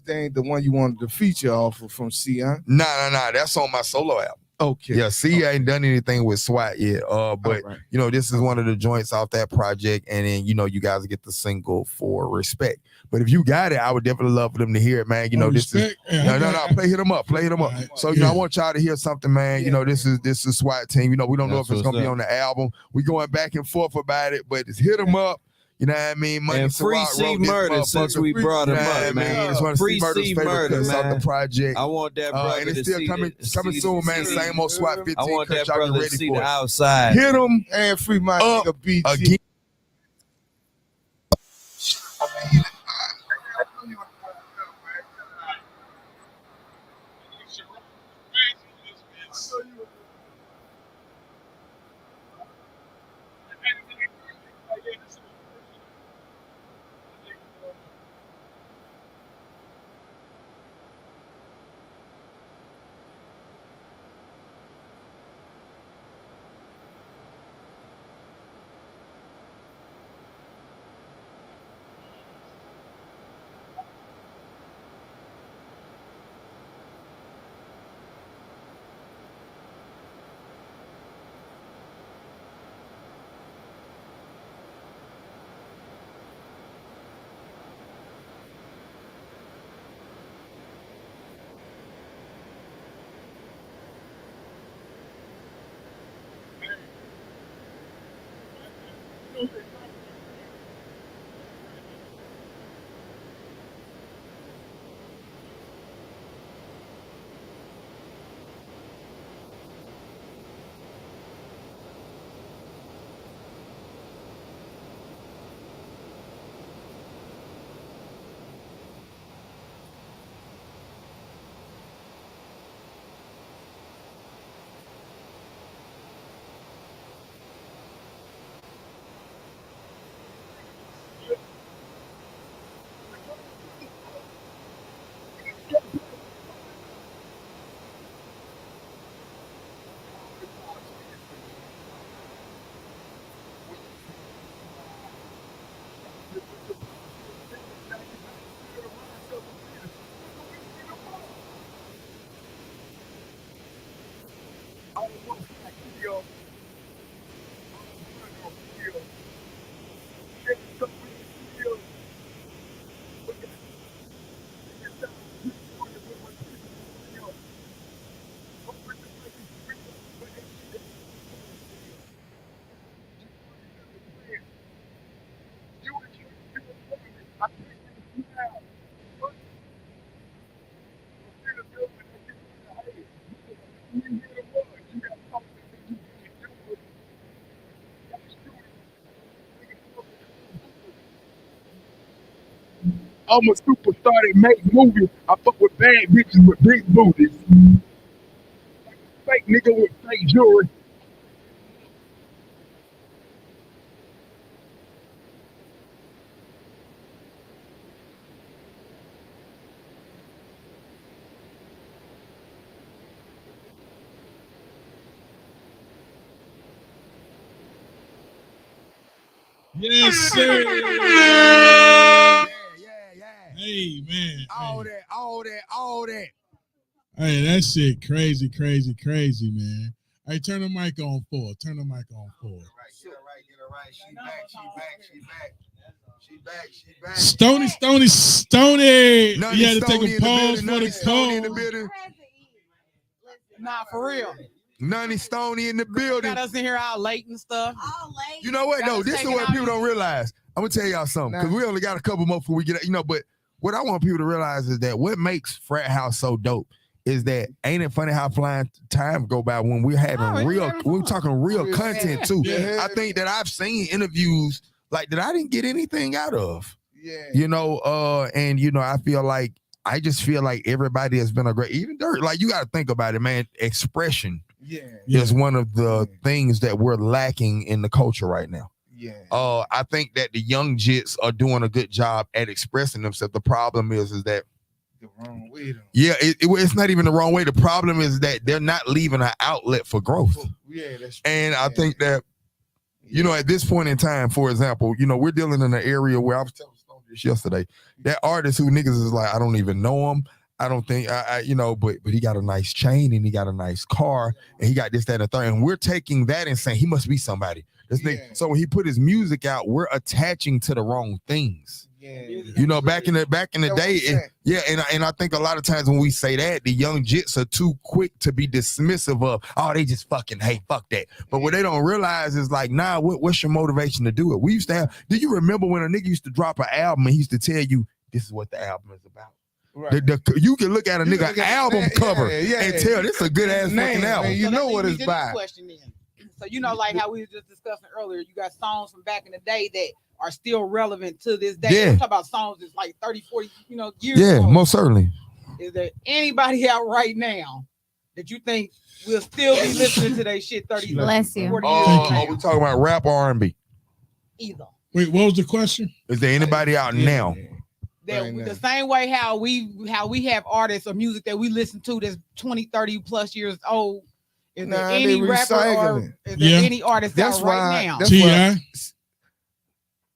Speaker 18: ain't the one you wanted to feature off of from C, huh?
Speaker 9: Nah. That's on my solo album.
Speaker 18: Okay.
Speaker 9: Yeah, C ain't done anything with SWAT yet. But you know, this is one of the joints off that project, and then you know, you guys get the single for Respect. But if you got it, I would definitely love for them to hear it, man. You know, this is no. Play Hit 'Em Up. Play Hit 'Em Up. So you know, I want y'all to hear something, man. You know, this is SWAT team. You know, we don't know if it's gonna be on the album. We going back and forth about it, but it's Hit 'Em Up. You know what I mean? Money
Speaker 5: and free C Murder since we brought him up, man.
Speaker 9: It's one of
Speaker 5: Free C Murder, man.
Speaker 9: Off the project.
Speaker 5: I want that brother
Speaker 9: and it's
Speaker 5: to
Speaker 9: still
Speaker 5: see
Speaker 9: coming soon, man. Same old SWAT 15.
Speaker 5: I want that
Speaker 9: y'all
Speaker 5: brother
Speaker 9: ready
Speaker 5: to see
Speaker 9: for
Speaker 5: the
Speaker 9: it.
Speaker 5: outside.
Speaker 9: Hit 'em
Speaker 18: and free my nigga BG.
Speaker 9: Again.
Speaker 12: I'm a superstar that make movies. I fuck with bad bitches with big booties. Fake nigga with fake jewelry.
Speaker 3: Yes, sir. Hey, man.
Speaker 9: All that.
Speaker 3: Hey, that shit crazy, man. Hey, turn the mic on for it.
Speaker 9: Get her right. She back.
Speaker 3: Stony.
Speaker 9: None
Speaker 3: You had to
Speaker 9: Stony
Speaker 3: take a pause for the
Speaker 9: Stony in the
Speaker 3: call.
Speaker 9: building.
Speaker 4: Nah, for real.
Speaker 9: None Stony in the building.
Speaker 4: Got us in here all late and stuff.
Speaker 9: You know what? No, this is what people don't realize. I'm gonna tell y'all something because we only got a couple more before we get. You know, but what I want people to realize is that what makes Frat House so dope is that ain't it funny how flying time go by when we're having we're talking real content too. I think that I've seen interviews like that I didn't get anything out of.
Speaker 18: Yeah.
Speaker 9: You know, and you know, I just feel like everybody has been a great, even Dirt. Like you got to think about it, man. Expression is one of the things that we're lacking in the culture right now.
Speaker 18: Yeah.
Speaker 9: I think that the young jits are doing a good job at expressing themselves. The problem is that
Speaker 18: the wrong way.
Speaker 9: Yeah, it's not even the wrong way. The problem is that they're not leaving an outlet for growth.
Speaker 18: Yeah, that's true.
Speaker 9: And I think that, you know, at this point in time, for example, you know, we're dealing in an area where I was telling Stone this yesterday, that artist who niggas is like, I don't even know him. I don't think you know, but he got a nice chain and he got a nice car and he got this, that, and the third. And we're taking that and saying he must be somebody. This nigga, so when he put his music out, we're attaching to the wrong things.
Speaker 18: Yeah.
Speaker 9: You know, back in the day, and I think a lot of times when we say that, the young jits are too quick to be dismissive of, oh, they just fucking hate, fuck that. But what they don't realize is like, nah, what's your motivation to do it? We used to have, do you remember when a nigga used to drop an album and he used to tell you, this is what the album is about? Right. You can look at a nigga album cover and tell this a good ass fucking album.
Speaker 18: You know what it's about.
Speaker 4: So you know, like how we were just discussing earlier, you got songs from back in the day that are still relevant to this day.
Speaker 9: Yeah.
Speaker 4: I'm talking about songs that's like 30, 40, you know, years
Speaker 9: ago. Most certainly.
Speaker 4: Is there anybody out right now that you think will still be listening to that shit 30, 40 years
Speaker 9: Are we talking about rap or R&B?
Speaker 4: Either.
Speaker 3: Wait, what was the question?
Speaker 9: Is there anybody out now?
Speaker 4: The same way how we have artists or music that we listen to that's 20, 30 plus years old. Is there any rapper or is there any artist out right now?
Speaker 3: T.I.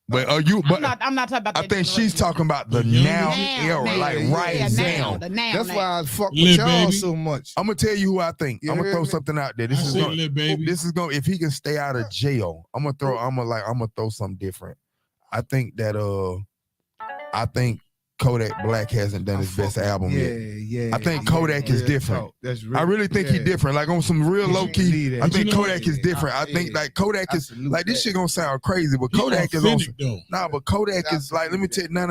Speaker 9: But are you? But
Speaker 4: I'm not talking about.
Speaker 9: I think she's talking about the now era, like right now.
Speaker 18: That's why I fuck with y'all so much.
Speaker 9: I'm gonna tell you who I think. I'm gonna throw something out there. This is going. If he can stay out of jail, I'm gonna throw something different. I think that Kodak Black hasn't done his best album yet. I think Kodak is different. I really think he's different. Like on some real low key, I think Kodak is different. I think like Kodak is like this shit gonna sound crazy, but Kodak is on but Kodak is like, let me tell you, no.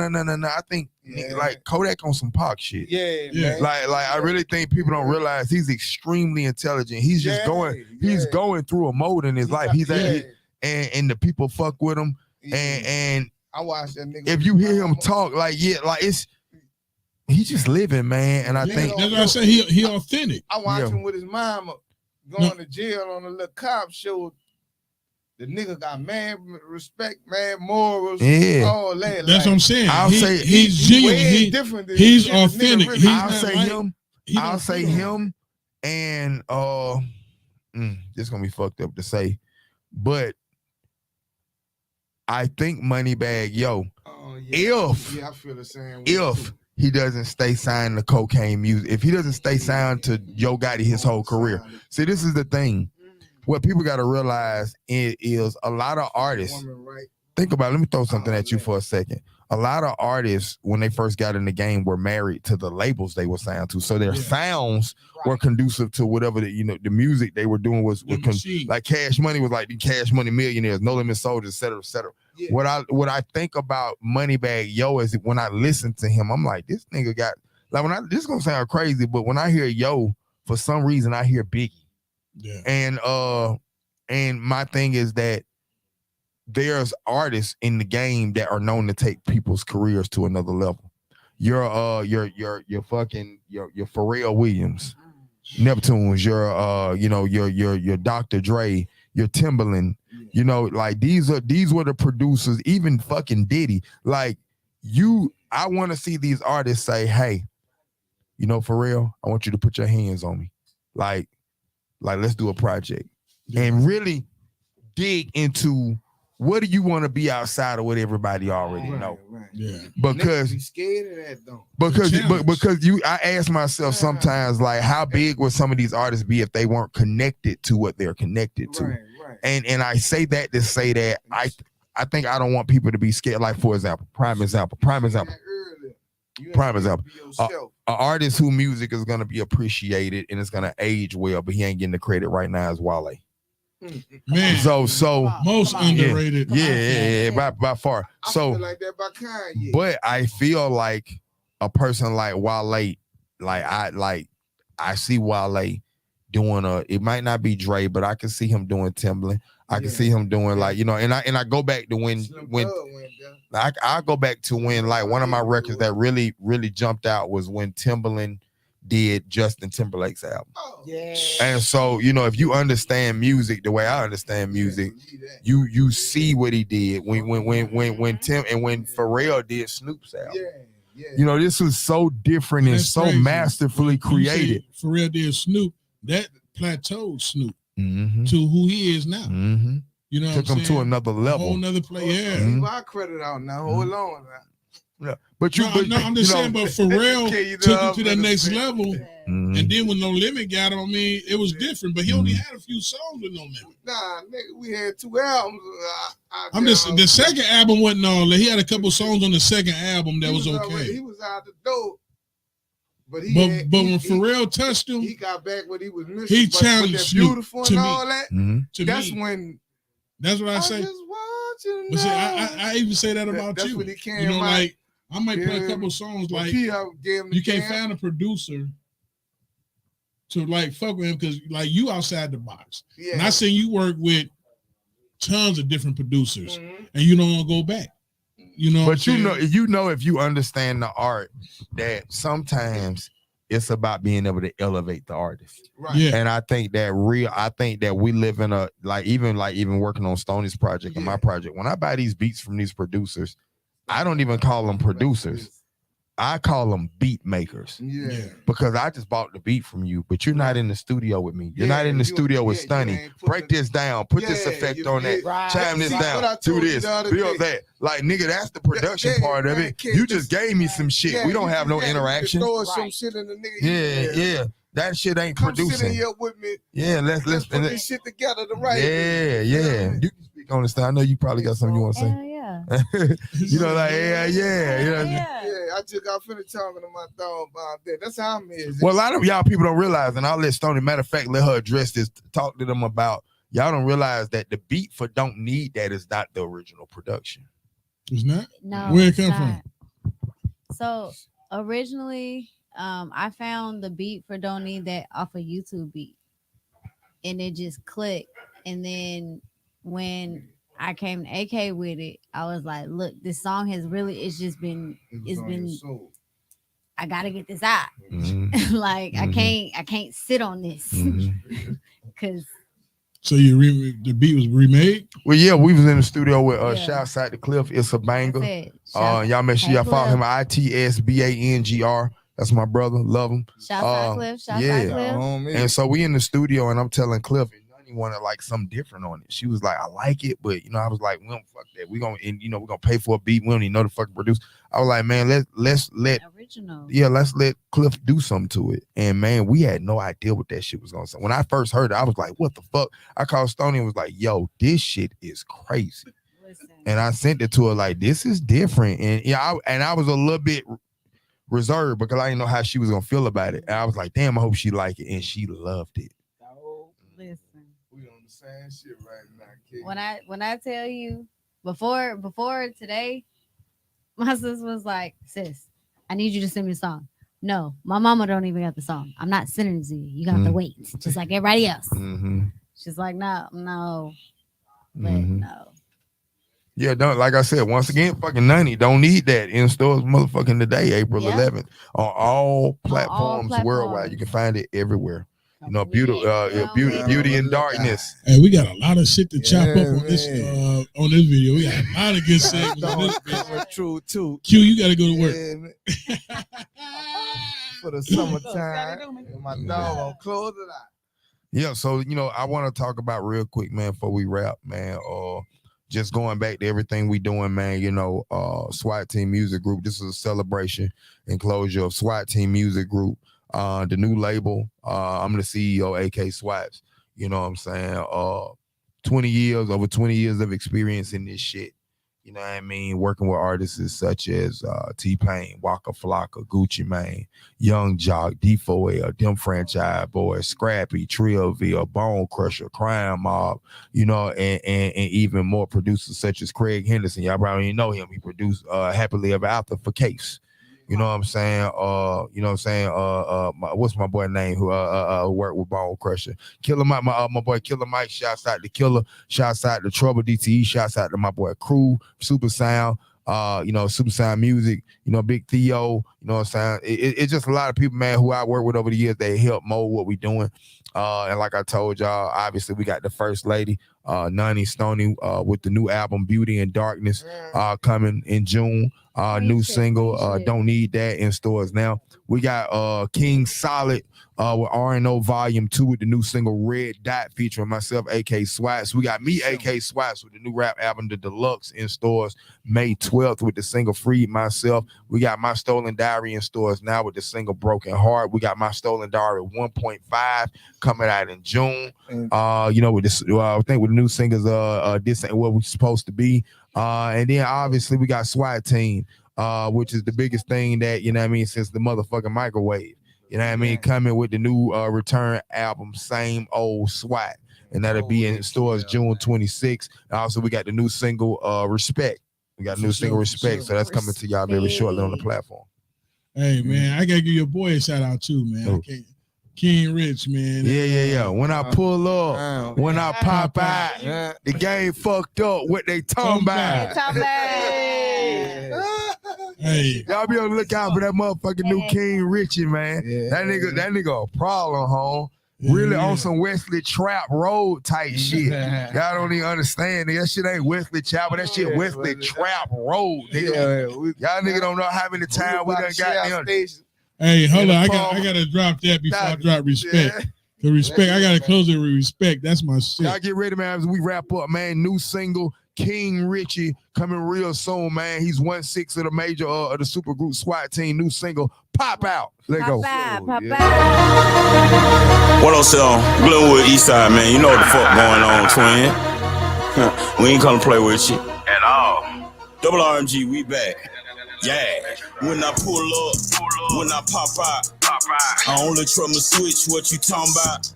Speaker 9: I think like Kodak on some Pac shit.
Speaker 18: Yeah.
Speaker 9: Like I really think people don't realize he's extremely intelligent. He's just going through a mode in his life. He's and the people fuck with him and
Speaker 18: I watched that nigga.
Speaker 9: If you hear him talk, he's just living, man. And I think
Speaker 3: that's why I say he authentic.
Speaker 18: I watched him with his mama going to jail on a little cop show. The nigga got mad respect, mad morals, all that.
Speaker 3: That's what I'm saying.
Speaker 9: I'll say
Speaker 3: he's genuine.
Speaker 18: Different than
Speaker 3: he's authentic.
Speaker 18: Really.
Speaker 9: I'll say him, and this gonna be fucked up to say, but I think Moneybagg Yo,
Speaker 18: I feel the same way
Speaker 9: if he doesn't stay signed to cocaine music, if he doesn't stay signed to Yo Gotti his whole career. See, this is the thing. What people got to realize is a lot of artists. Think about it. Let me throw something at you for a second. A lot of artists, when they first got in the game, were married to the labels they were signed to. So their sounds were conducive to whatever the music they were doing was like Cash Money was like the Cash Money Millionaires, No Limit Soldiers, et cetera, et cetera. Yeah. What I think about Moneybagg Yo is when I listen to him, I'm like, this nigga got like this is gonna sound crazy, but when I hear Yo, for some reason I hear Biggie.
Speaker 3: Yeah.
Speaker 9: And my thing is that there's artists in the game that are known to take people's careers to another level. Your Pharrell Williams, Neptunes, your Dr. Dre, your Timbaland, you know, like these were the producers, even fucking Diddy. Like I want to see these artists say, hey, you know, Pharrell, I want you to put your hands on me. Like let's do a project and really dig into what do you want to be outside of what everybody already know?
Speaker 18: Right.
Speaker 9: Yeah. Because
Speaker 18: be scared of that though.
Speaker 9: Because I ask myself sometimes, like, how big would some of these artists be if they weren't connected to what they're connected to?
Speaker 18: Right.
Speaker 9: And I say that to say that I think I don't want people to be scared. Like, for example, prime example. An artist whose music is gonna be appreciated and it's gonna age well, but he ain't getting the credit right now is Wale.
Speaker 3: Man,
Speaker 9: so
Speaker 3: most underrated.
Speaker 9: Yeah, by far.
Speaker 18: I feel like that by Kanye.
Speaker 9: But I feel like a person like Wale, I see Wale doing it might not be Dre, but I can see him doing Timbaland. I can see him doing like, and I go back to when I go back to when like one of my records that really, really jumped out was when Timbaland did Justin Timberlake's album.
Speaker 18: Yeah.
Speaker 9: And so, if you understand music the way I understand music, you see what he did when Tim and when Pharrell did Snoop's album. Yeah. This was so different and so crazy. Masterfully created.
Speaker 3: Pharrell did Snoop, that plateaued Snoop to who he is now. You know,
Speaker 9: took him to another level,
Speaker 3: a whole nother play. Yeah,
Speaker 18: leave our credit out now. Hold on.
Speaker 9: Yeah, but
Speaker 3: I'm just saying, but Pharrell took him to the next level, and then when No Limit got him, I mean, it was different. But he only had a few songs with No Limit.
Speaker 18: Nah, nigga, we had 2 albums.
Speaker 3: The second album wasn't all that. He had a couple songs on the second album that was okay.
Speaker 18: He was out the door. But
Speaker 3: when Pharrell touched him,
Speaker 18: he got back what he was missing.
Speaker 3: He challenged
Speaker 18: Beautiful
Speaker 3: to
Speaker 18: and
Speaker 3: me.
Speaker 18: all that. That's when.
Speaker 3: That's what I say. But see, I even say that about
Speaker 18: that's
Speaker 3: you.
Speaker 18: When he came
Speaker 3: like I might play a couple songs like you can't find a producer to like fuck with him because like you outside the box. Yeah. And I seen you work with tons of different producers, and you don't want to go back.
Speaker 9: But if you understand the art, that sometimes it's about being able to elevate the artist.
Speaker 18: Right.
Speaker 3: Yeah.
Speaker 9: And I think that we live in a even working on Stoney's project and my project. When I buy these beats from these producers, I don't even call them producers. I call them beat makers.
Speaker 18: Yeah.
Speaker 9: Because I just bought the beat from you, but you're not in the studio with me. You're not in the studio with Stoney. Break this down. Put this effect on that. Chime this down. Do this. Build that. Like, nigga, that's the production part of it. You just gave me some shit. We don't have no interaction.
Speaker 18: Some shit in the nigga.
Speaker 9: Yeah. That shit ain't producing.
Speaker 18: Sit in here with me.
Speaker 9: Yeah, let's
Speaker 18: put this shit together the right
Speaker 9: way. Yeah. You can speak on this thing. I know you probably got something you want to say. I just got finished talking to my dog about that. That's how I'm is. Well, a lot of y'all people don't realize, and I'll let Stoney, matter of fact, let her address this, talk to them about, y'all don't realize that the beat for Don't Need That is not the original production.
Speaker 3: It's not?
Speaker 10: No.
Speaker 3: Where it come from?
Speaker 10: So originally, I found the beat for Don't Need That off a YouTube beat. And it just clicked. And then when I came to AK with it, I was like, look, this song has really, I gotta get this out. Like I can't sit on this. Cause
Speaker 3: so the beat was remade?
Speaker 9: Well, yeah, we was in the studio with Shouts Out to Cliff. It's a banger. Y'all make sure y'all follow him at ITSBANGR. That's my brother. Love him.
Speaker 10: Shouts out Cliff. Shouts out Cliff.
Speaker 9: And so we in the studio and I'm telling Cliff, he wanted like something different on it. She was like, I like it, but I was like, we don't fuck that. We're gonna pay for a beat. We don't even know the fucking produce. I was like, man, let's let
Speaker 10: original.
Speaker 9: Yeah, let's let Cliff do something to it. And man, we had no idea what that shit was gonna say. When I first heard it, I was like, what the fuck? I called Stoney and was like, yo, this shit is crazy.
Speaker 10: Listen.
Speaker 9: And I sent it to her like, this is different. And I was a little bit reserved because I didn't know how she was gonna feel about it. And I was like, damn, I hope she liked it. And she loved it.
Speaker 10: Listen.
Speaker 18: We on the same shit right now, kid.
Speaker 10: When I tell you before today, my sis was like, sis, I need you to send me a song. No, my mama don't even got the song. I'm not sending it to you. You got to wait, just like everybody else. She's like, no, but no.
Speaker 9: Yeah, don't, like I said, once again, fucking 90, Don't Need That in stores motherfucking today, April 11th, on all platforms worldwide. You can find it everywhere. Beauty in Darkness.
Speaker 3: Hey, we got a lot of shit to chop up on this video. We got a lot of good segments on this bitch.
Speaker 18: True too.
Speaker 3: Q, you gotta go to work.
Speaker 18: For the summertime, and my dog on close it out.
Speaker 9: Yeah, so I want to talk about real quick, man, before we wrap, man. Just going back to everything we doing, man. SWAT Team Music Group. This is a celebration and closure of SWAT Team Music Group. The new label. I'm the CEO, AK SWATs. You know what I'm saying? Over 20 years of experience in this shit. You know what I mean? Working with artists such as T-Pain, Waka Flocka, Gucci Mane, Young Jock, D4L, Dem Franchise Boys, Scrappy, Trillville, Bone Crusher, Crime Mob, and even more producers such as Craig Henderson. Y'all probably know him. He produced Happily Ever After for Case. You know what I'm saying? You know what I'm saying? What's my boy name who worked with Bone Crusher? Killer Mike, my boy Killer Mike. Shouts out to Killer. Shouts out to Trouble DTE. Shouts out to my boy Crew, Super Sound. You know, Super Sound Music. You know, Big Theo. You know what I'm saying? It's just a lot of people, man, who I work with over the years. They help mold what we doing. And like I told y'all, obviously we got the First Lady, Nani Stoney, with the new album Beauty and Darkness coming in June. New single, Don't Need That, in stores now. We got King Solid with R&O Volume 2 with the new single Red Dot featuring myself, AK Swats. We got me, AK Swats, with the new rap album The Deluxe in stores May 12th with the single Freed Myself. We got My Stolen Diary in stores now with the single Broken Heart. We got My Stolen Diary 1.5 coming out in June. You know, with this, I think with the new singles, This Ain't What We Supposed to Be. And then obviously we got SWAT Team, which is the biggest thing that, you know what I mean, since the motherfucking microwave. You know what I mean? Coming with the new return album, Same Old SWAT. And that'll be in stores June 26th. Also, we got the new single, Respect. We got a new single, Respect. So that's coming to y'all very shortly on the platform.
Speaker 3: Hey, man, I got to give your boy a shout out too, man. King Rich, man.
Speaker 9: Yeah. When I pull up, when I pop out, the game fucked up. What they talking about? Hey, y'all be on the lookout for that motherfucking new King Richie, man. That nigga a problem, home. Really on some Wesley Trap Road type shit. Y'all don't even understand. That shit ain't Wesley Trap, but that shit Wesley Trap Road. Y'all nigga don't know how many times we done got them.
Speaker 3: Hey, hold on. I gotta drop that before I drop Respect. The Respect, I gotta close it with Respect. That's my shit.
Speaker 9: Y'all get ready, man, as we wrap up, man. New single, King Richie, coming real soon, man. He's 1/6 of the major of the super group SWAT Team. New single, Pop Out. Let go.
Speaker 19: What else on Glenwood East Side, man? You know what the fuck going on, twin. We ain't come to play with you at all. Double RMG, we back. Yeah. When I pull up, when I pop out, I only trust my switch. What you talking about?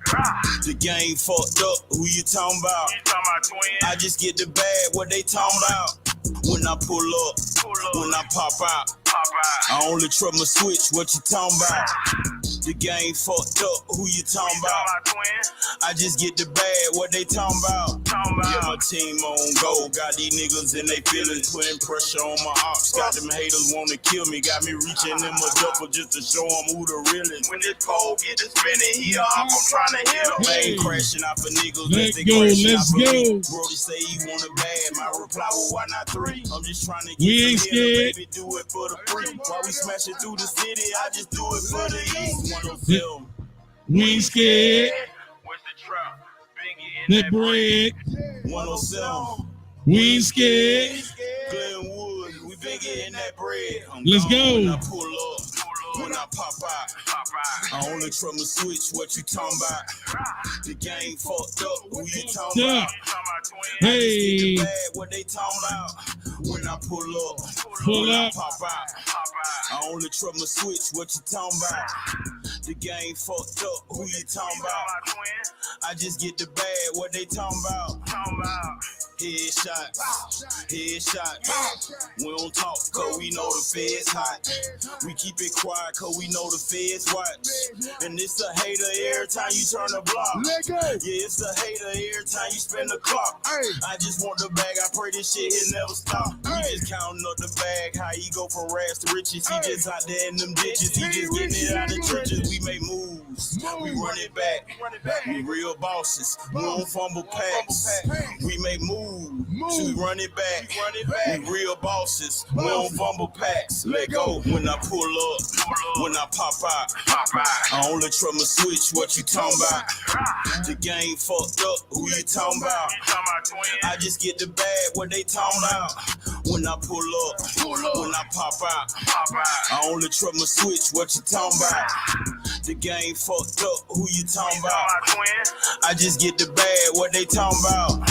Speaker 19: The game fucked up. Who you talking about? I just get the bag. What they talking about? When I pull up, when I pop out, I only trust my switch. What you talking about? The game fucked up. Who you talking about? I just get the bag. What they talking about? Yeah, my team on go. Got these niggas and they feelings, putting pressure on my ops. Got them haters wanna kill me. Got me reaching in my double just to show them who the real is. When this pole get to spinning here, I'm trying to hit them. Hey, crashing out for niggas.
Speaker 3: Let's go.
Speaker 19: Brody say he want a bad. My reply was why not 3? I'm just trying to get
Speaker 3: we ain't scared.
Speaker 19: Baby, do it for the free. While we smashing through the city, I just do it for the east.
Speaker 3: We ain't scared.
Speaker 19: What's the trap?
Speaker 3: That bread.
Speaker 19: 107.
Speaker 3: We ain't scared.
Speaker 19: Glenwood, we been getting that bread.
Speaker 3: Let's go.
Speaker 19: When I pull up, when I pop out, I only trust my switch. What you talking about? The game fucked up. Who you talking about?
Speaker 3: Hey.
Speaker 19: What they talking about? When I pull up,
Speaker 3: Pull
Speaker 19: when
Speaker 3: up.
Speaker 19: I pop out, I only trust my switch. What you talking about? The game fucked up. Who you talking about? I just get the bag. What they talking about? Headshot, headshot. We don't talk cause we know the feds hot. We keep it quiet cause we know the feds watch. And it's a hater every time you turn the block. Yeah, it's a hater every time you spin the clock. I just want the bag, I pray this shit here never stop. We just counting up the bag, how he go from rags to riches. He just out there in them ditches, he just getting it out of the trenches. We make moves, we run it back. We real bosses, we don't fumble packs. We make moves. We run it back. We real bosses. We don't fumble packs. Let go. When I pull up, when I pop out, I only trust my switch. What you talking about? The game fucked up. Who you talking about? I just get the bag. What they talking about? When I pull up, when I pop out, I only trust my switch. What you talking about? The game fucked up. Who you talking about? I just get the bag. What they talking about?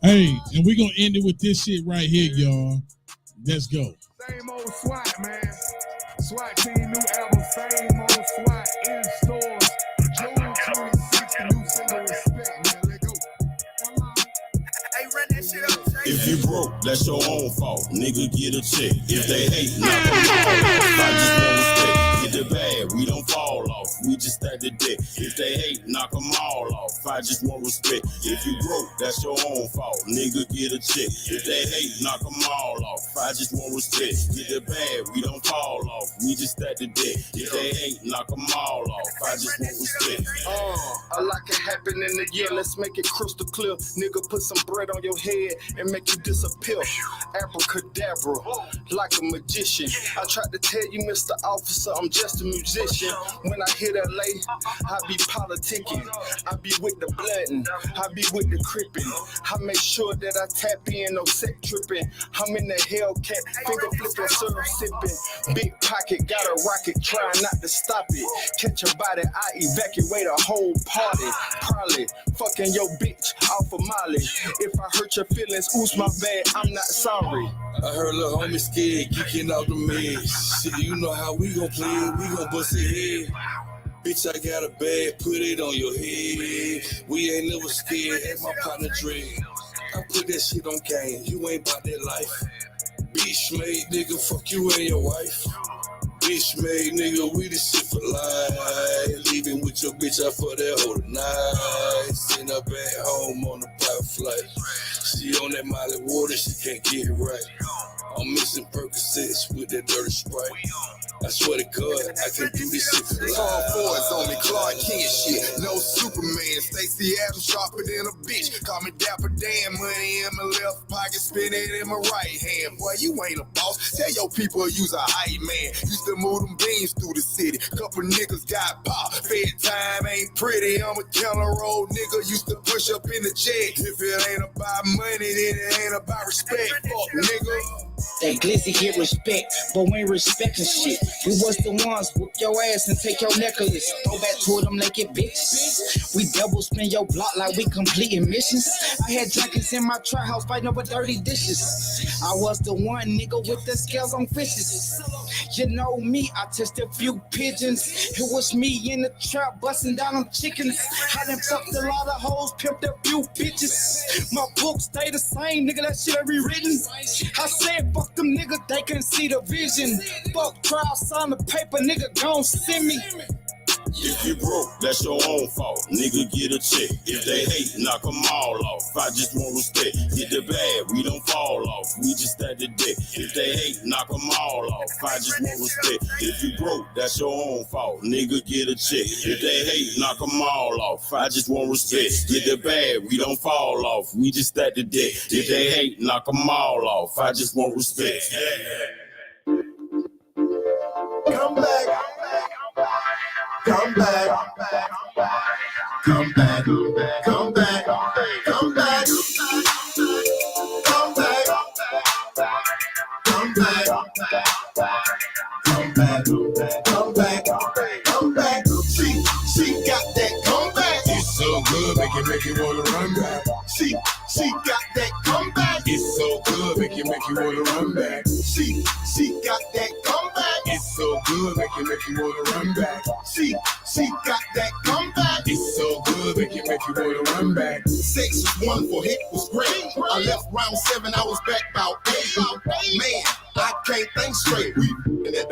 Speaker 3: Hey, and we're gonna end it with this shit right here, y'all. Let's go.
Speaker 12: Same old SWAT, man. SWAT Team, new album, same old SWAT in stores
Speaker 19: If you broke, that's your own fault. Nigga, get a check. If they hate, knock them all off. I just want respect. Get the bag, we don't fall off. We just stack the deck. If they hate, knock them all off. I just want respect. If you broke, that's your own fault. Nigga, get a check. If they hate, knock them all off. I just want respect. Get the bag, we don't fall off. We just stack the deck. If they hate, knock them all off. I just want respect.
Speaker 6: A lot can happen in the year. Let's make it crystal clear. Nigga, put some bread on your head and make you disappear. Abracadabra, like a magician. I tried to tell you, Mr. Officer, I'm just a musician. When I hit LA, I be politicking. I be with the bloodin', I be with the crippin'. I make sure that I tap in, no set tripping. I'm in the Hellcat, finger flipping, syrup sipping. Big pocket, got a rocket, try not to stop it. Catch a body, I evacuate a whole party. Probably fucking your bitch off of Molly. If I hurt your feelings, oops, my bad, I'm not sorry.
Speaker 19: I heard little homie scared, geeking out the meds. Shit, you know how we gon' play it, we gon' bust it head. Bitch, I got a bag, put it on your head. We ain't never scared, at my partner Dre. I put that shit on game, you ain't about that life. Bitch made nigga, fuck you and your wife. Bitch made nigga, we the shit for life. Leaving with your bitch out for that whole night. Sitting up at home on the private flight. She on that Molly water, she can't get it right. I'm missing Percocets with that dirty Sprite. I swear to God, I can do this shit for life.
Speaker 13: All fours on me, Clark Kent shit. No Superman, Stacey Adams sharper than a bitch. Call me Dapper Dan, money in my left pocket, spin it in my right hand. Boy, you ain't a boss. Tell your people use a hype man. Used to move them beans through the city. Couple niggas got pop. Fed time ain't pretty. I'm a counter road nigga. Used to push up in the jet. If it ain't about money, then it ain't about respect. Fuck nigga.
Speaker 7: That glizzy get respect, but we ain't respecting shit. We was the ones whoop your ass and take your necklace. Throw back to them naked bitch. We double spin your block like we completing missions. I had junkies in my trap house fighting over dirty dishes. I was the one nigga with the scales on fishes. You know me, I touched a few pigeons. It was me in the trap busting down on chickens. I done fucked a lot of hoes, pimped a few bitches. My book stay the same, nigga, that shit ain't rewritten. I said fuck them niggas, they can see the vision. Fuck trial, sign the paper, nigga, gon' send me.
Speaker 19: If you broke, that's your own fault. Nigga, get a check. If they hate, knock them all off. I just want respect. Get the bag, we don't fall off. We just stack the deck. If they hate, knock them all off. I just want respect. If you broke, that's your own fault. Nigga, get a check. If they hate, knock them all off. I just want respect. Get the bag, we don't fall off. We just stack the deck. If they hate, knock them all off. I just want respect.
Speaker 13: Come back. Come back, come back, come back, come back, come back, come back, come back, come back, come back, come back. She got that comeback.
Speaker 19: It's so good, make you wanna run back.
Speaker 13: She got that comeback.
Speaker 19: It's so good, make you wanna run back.
Speaker 13: She got that comeback.
Speaker 19: It's so good, make you wanna run back.
Speaker 13: She got that comeback.
Speaker 19: It's so good, make you wanna run back.
Speaker 13: Sex was wonderful, hit was great. I left round 7, I was back about 8. Man, I can't think straight. We at the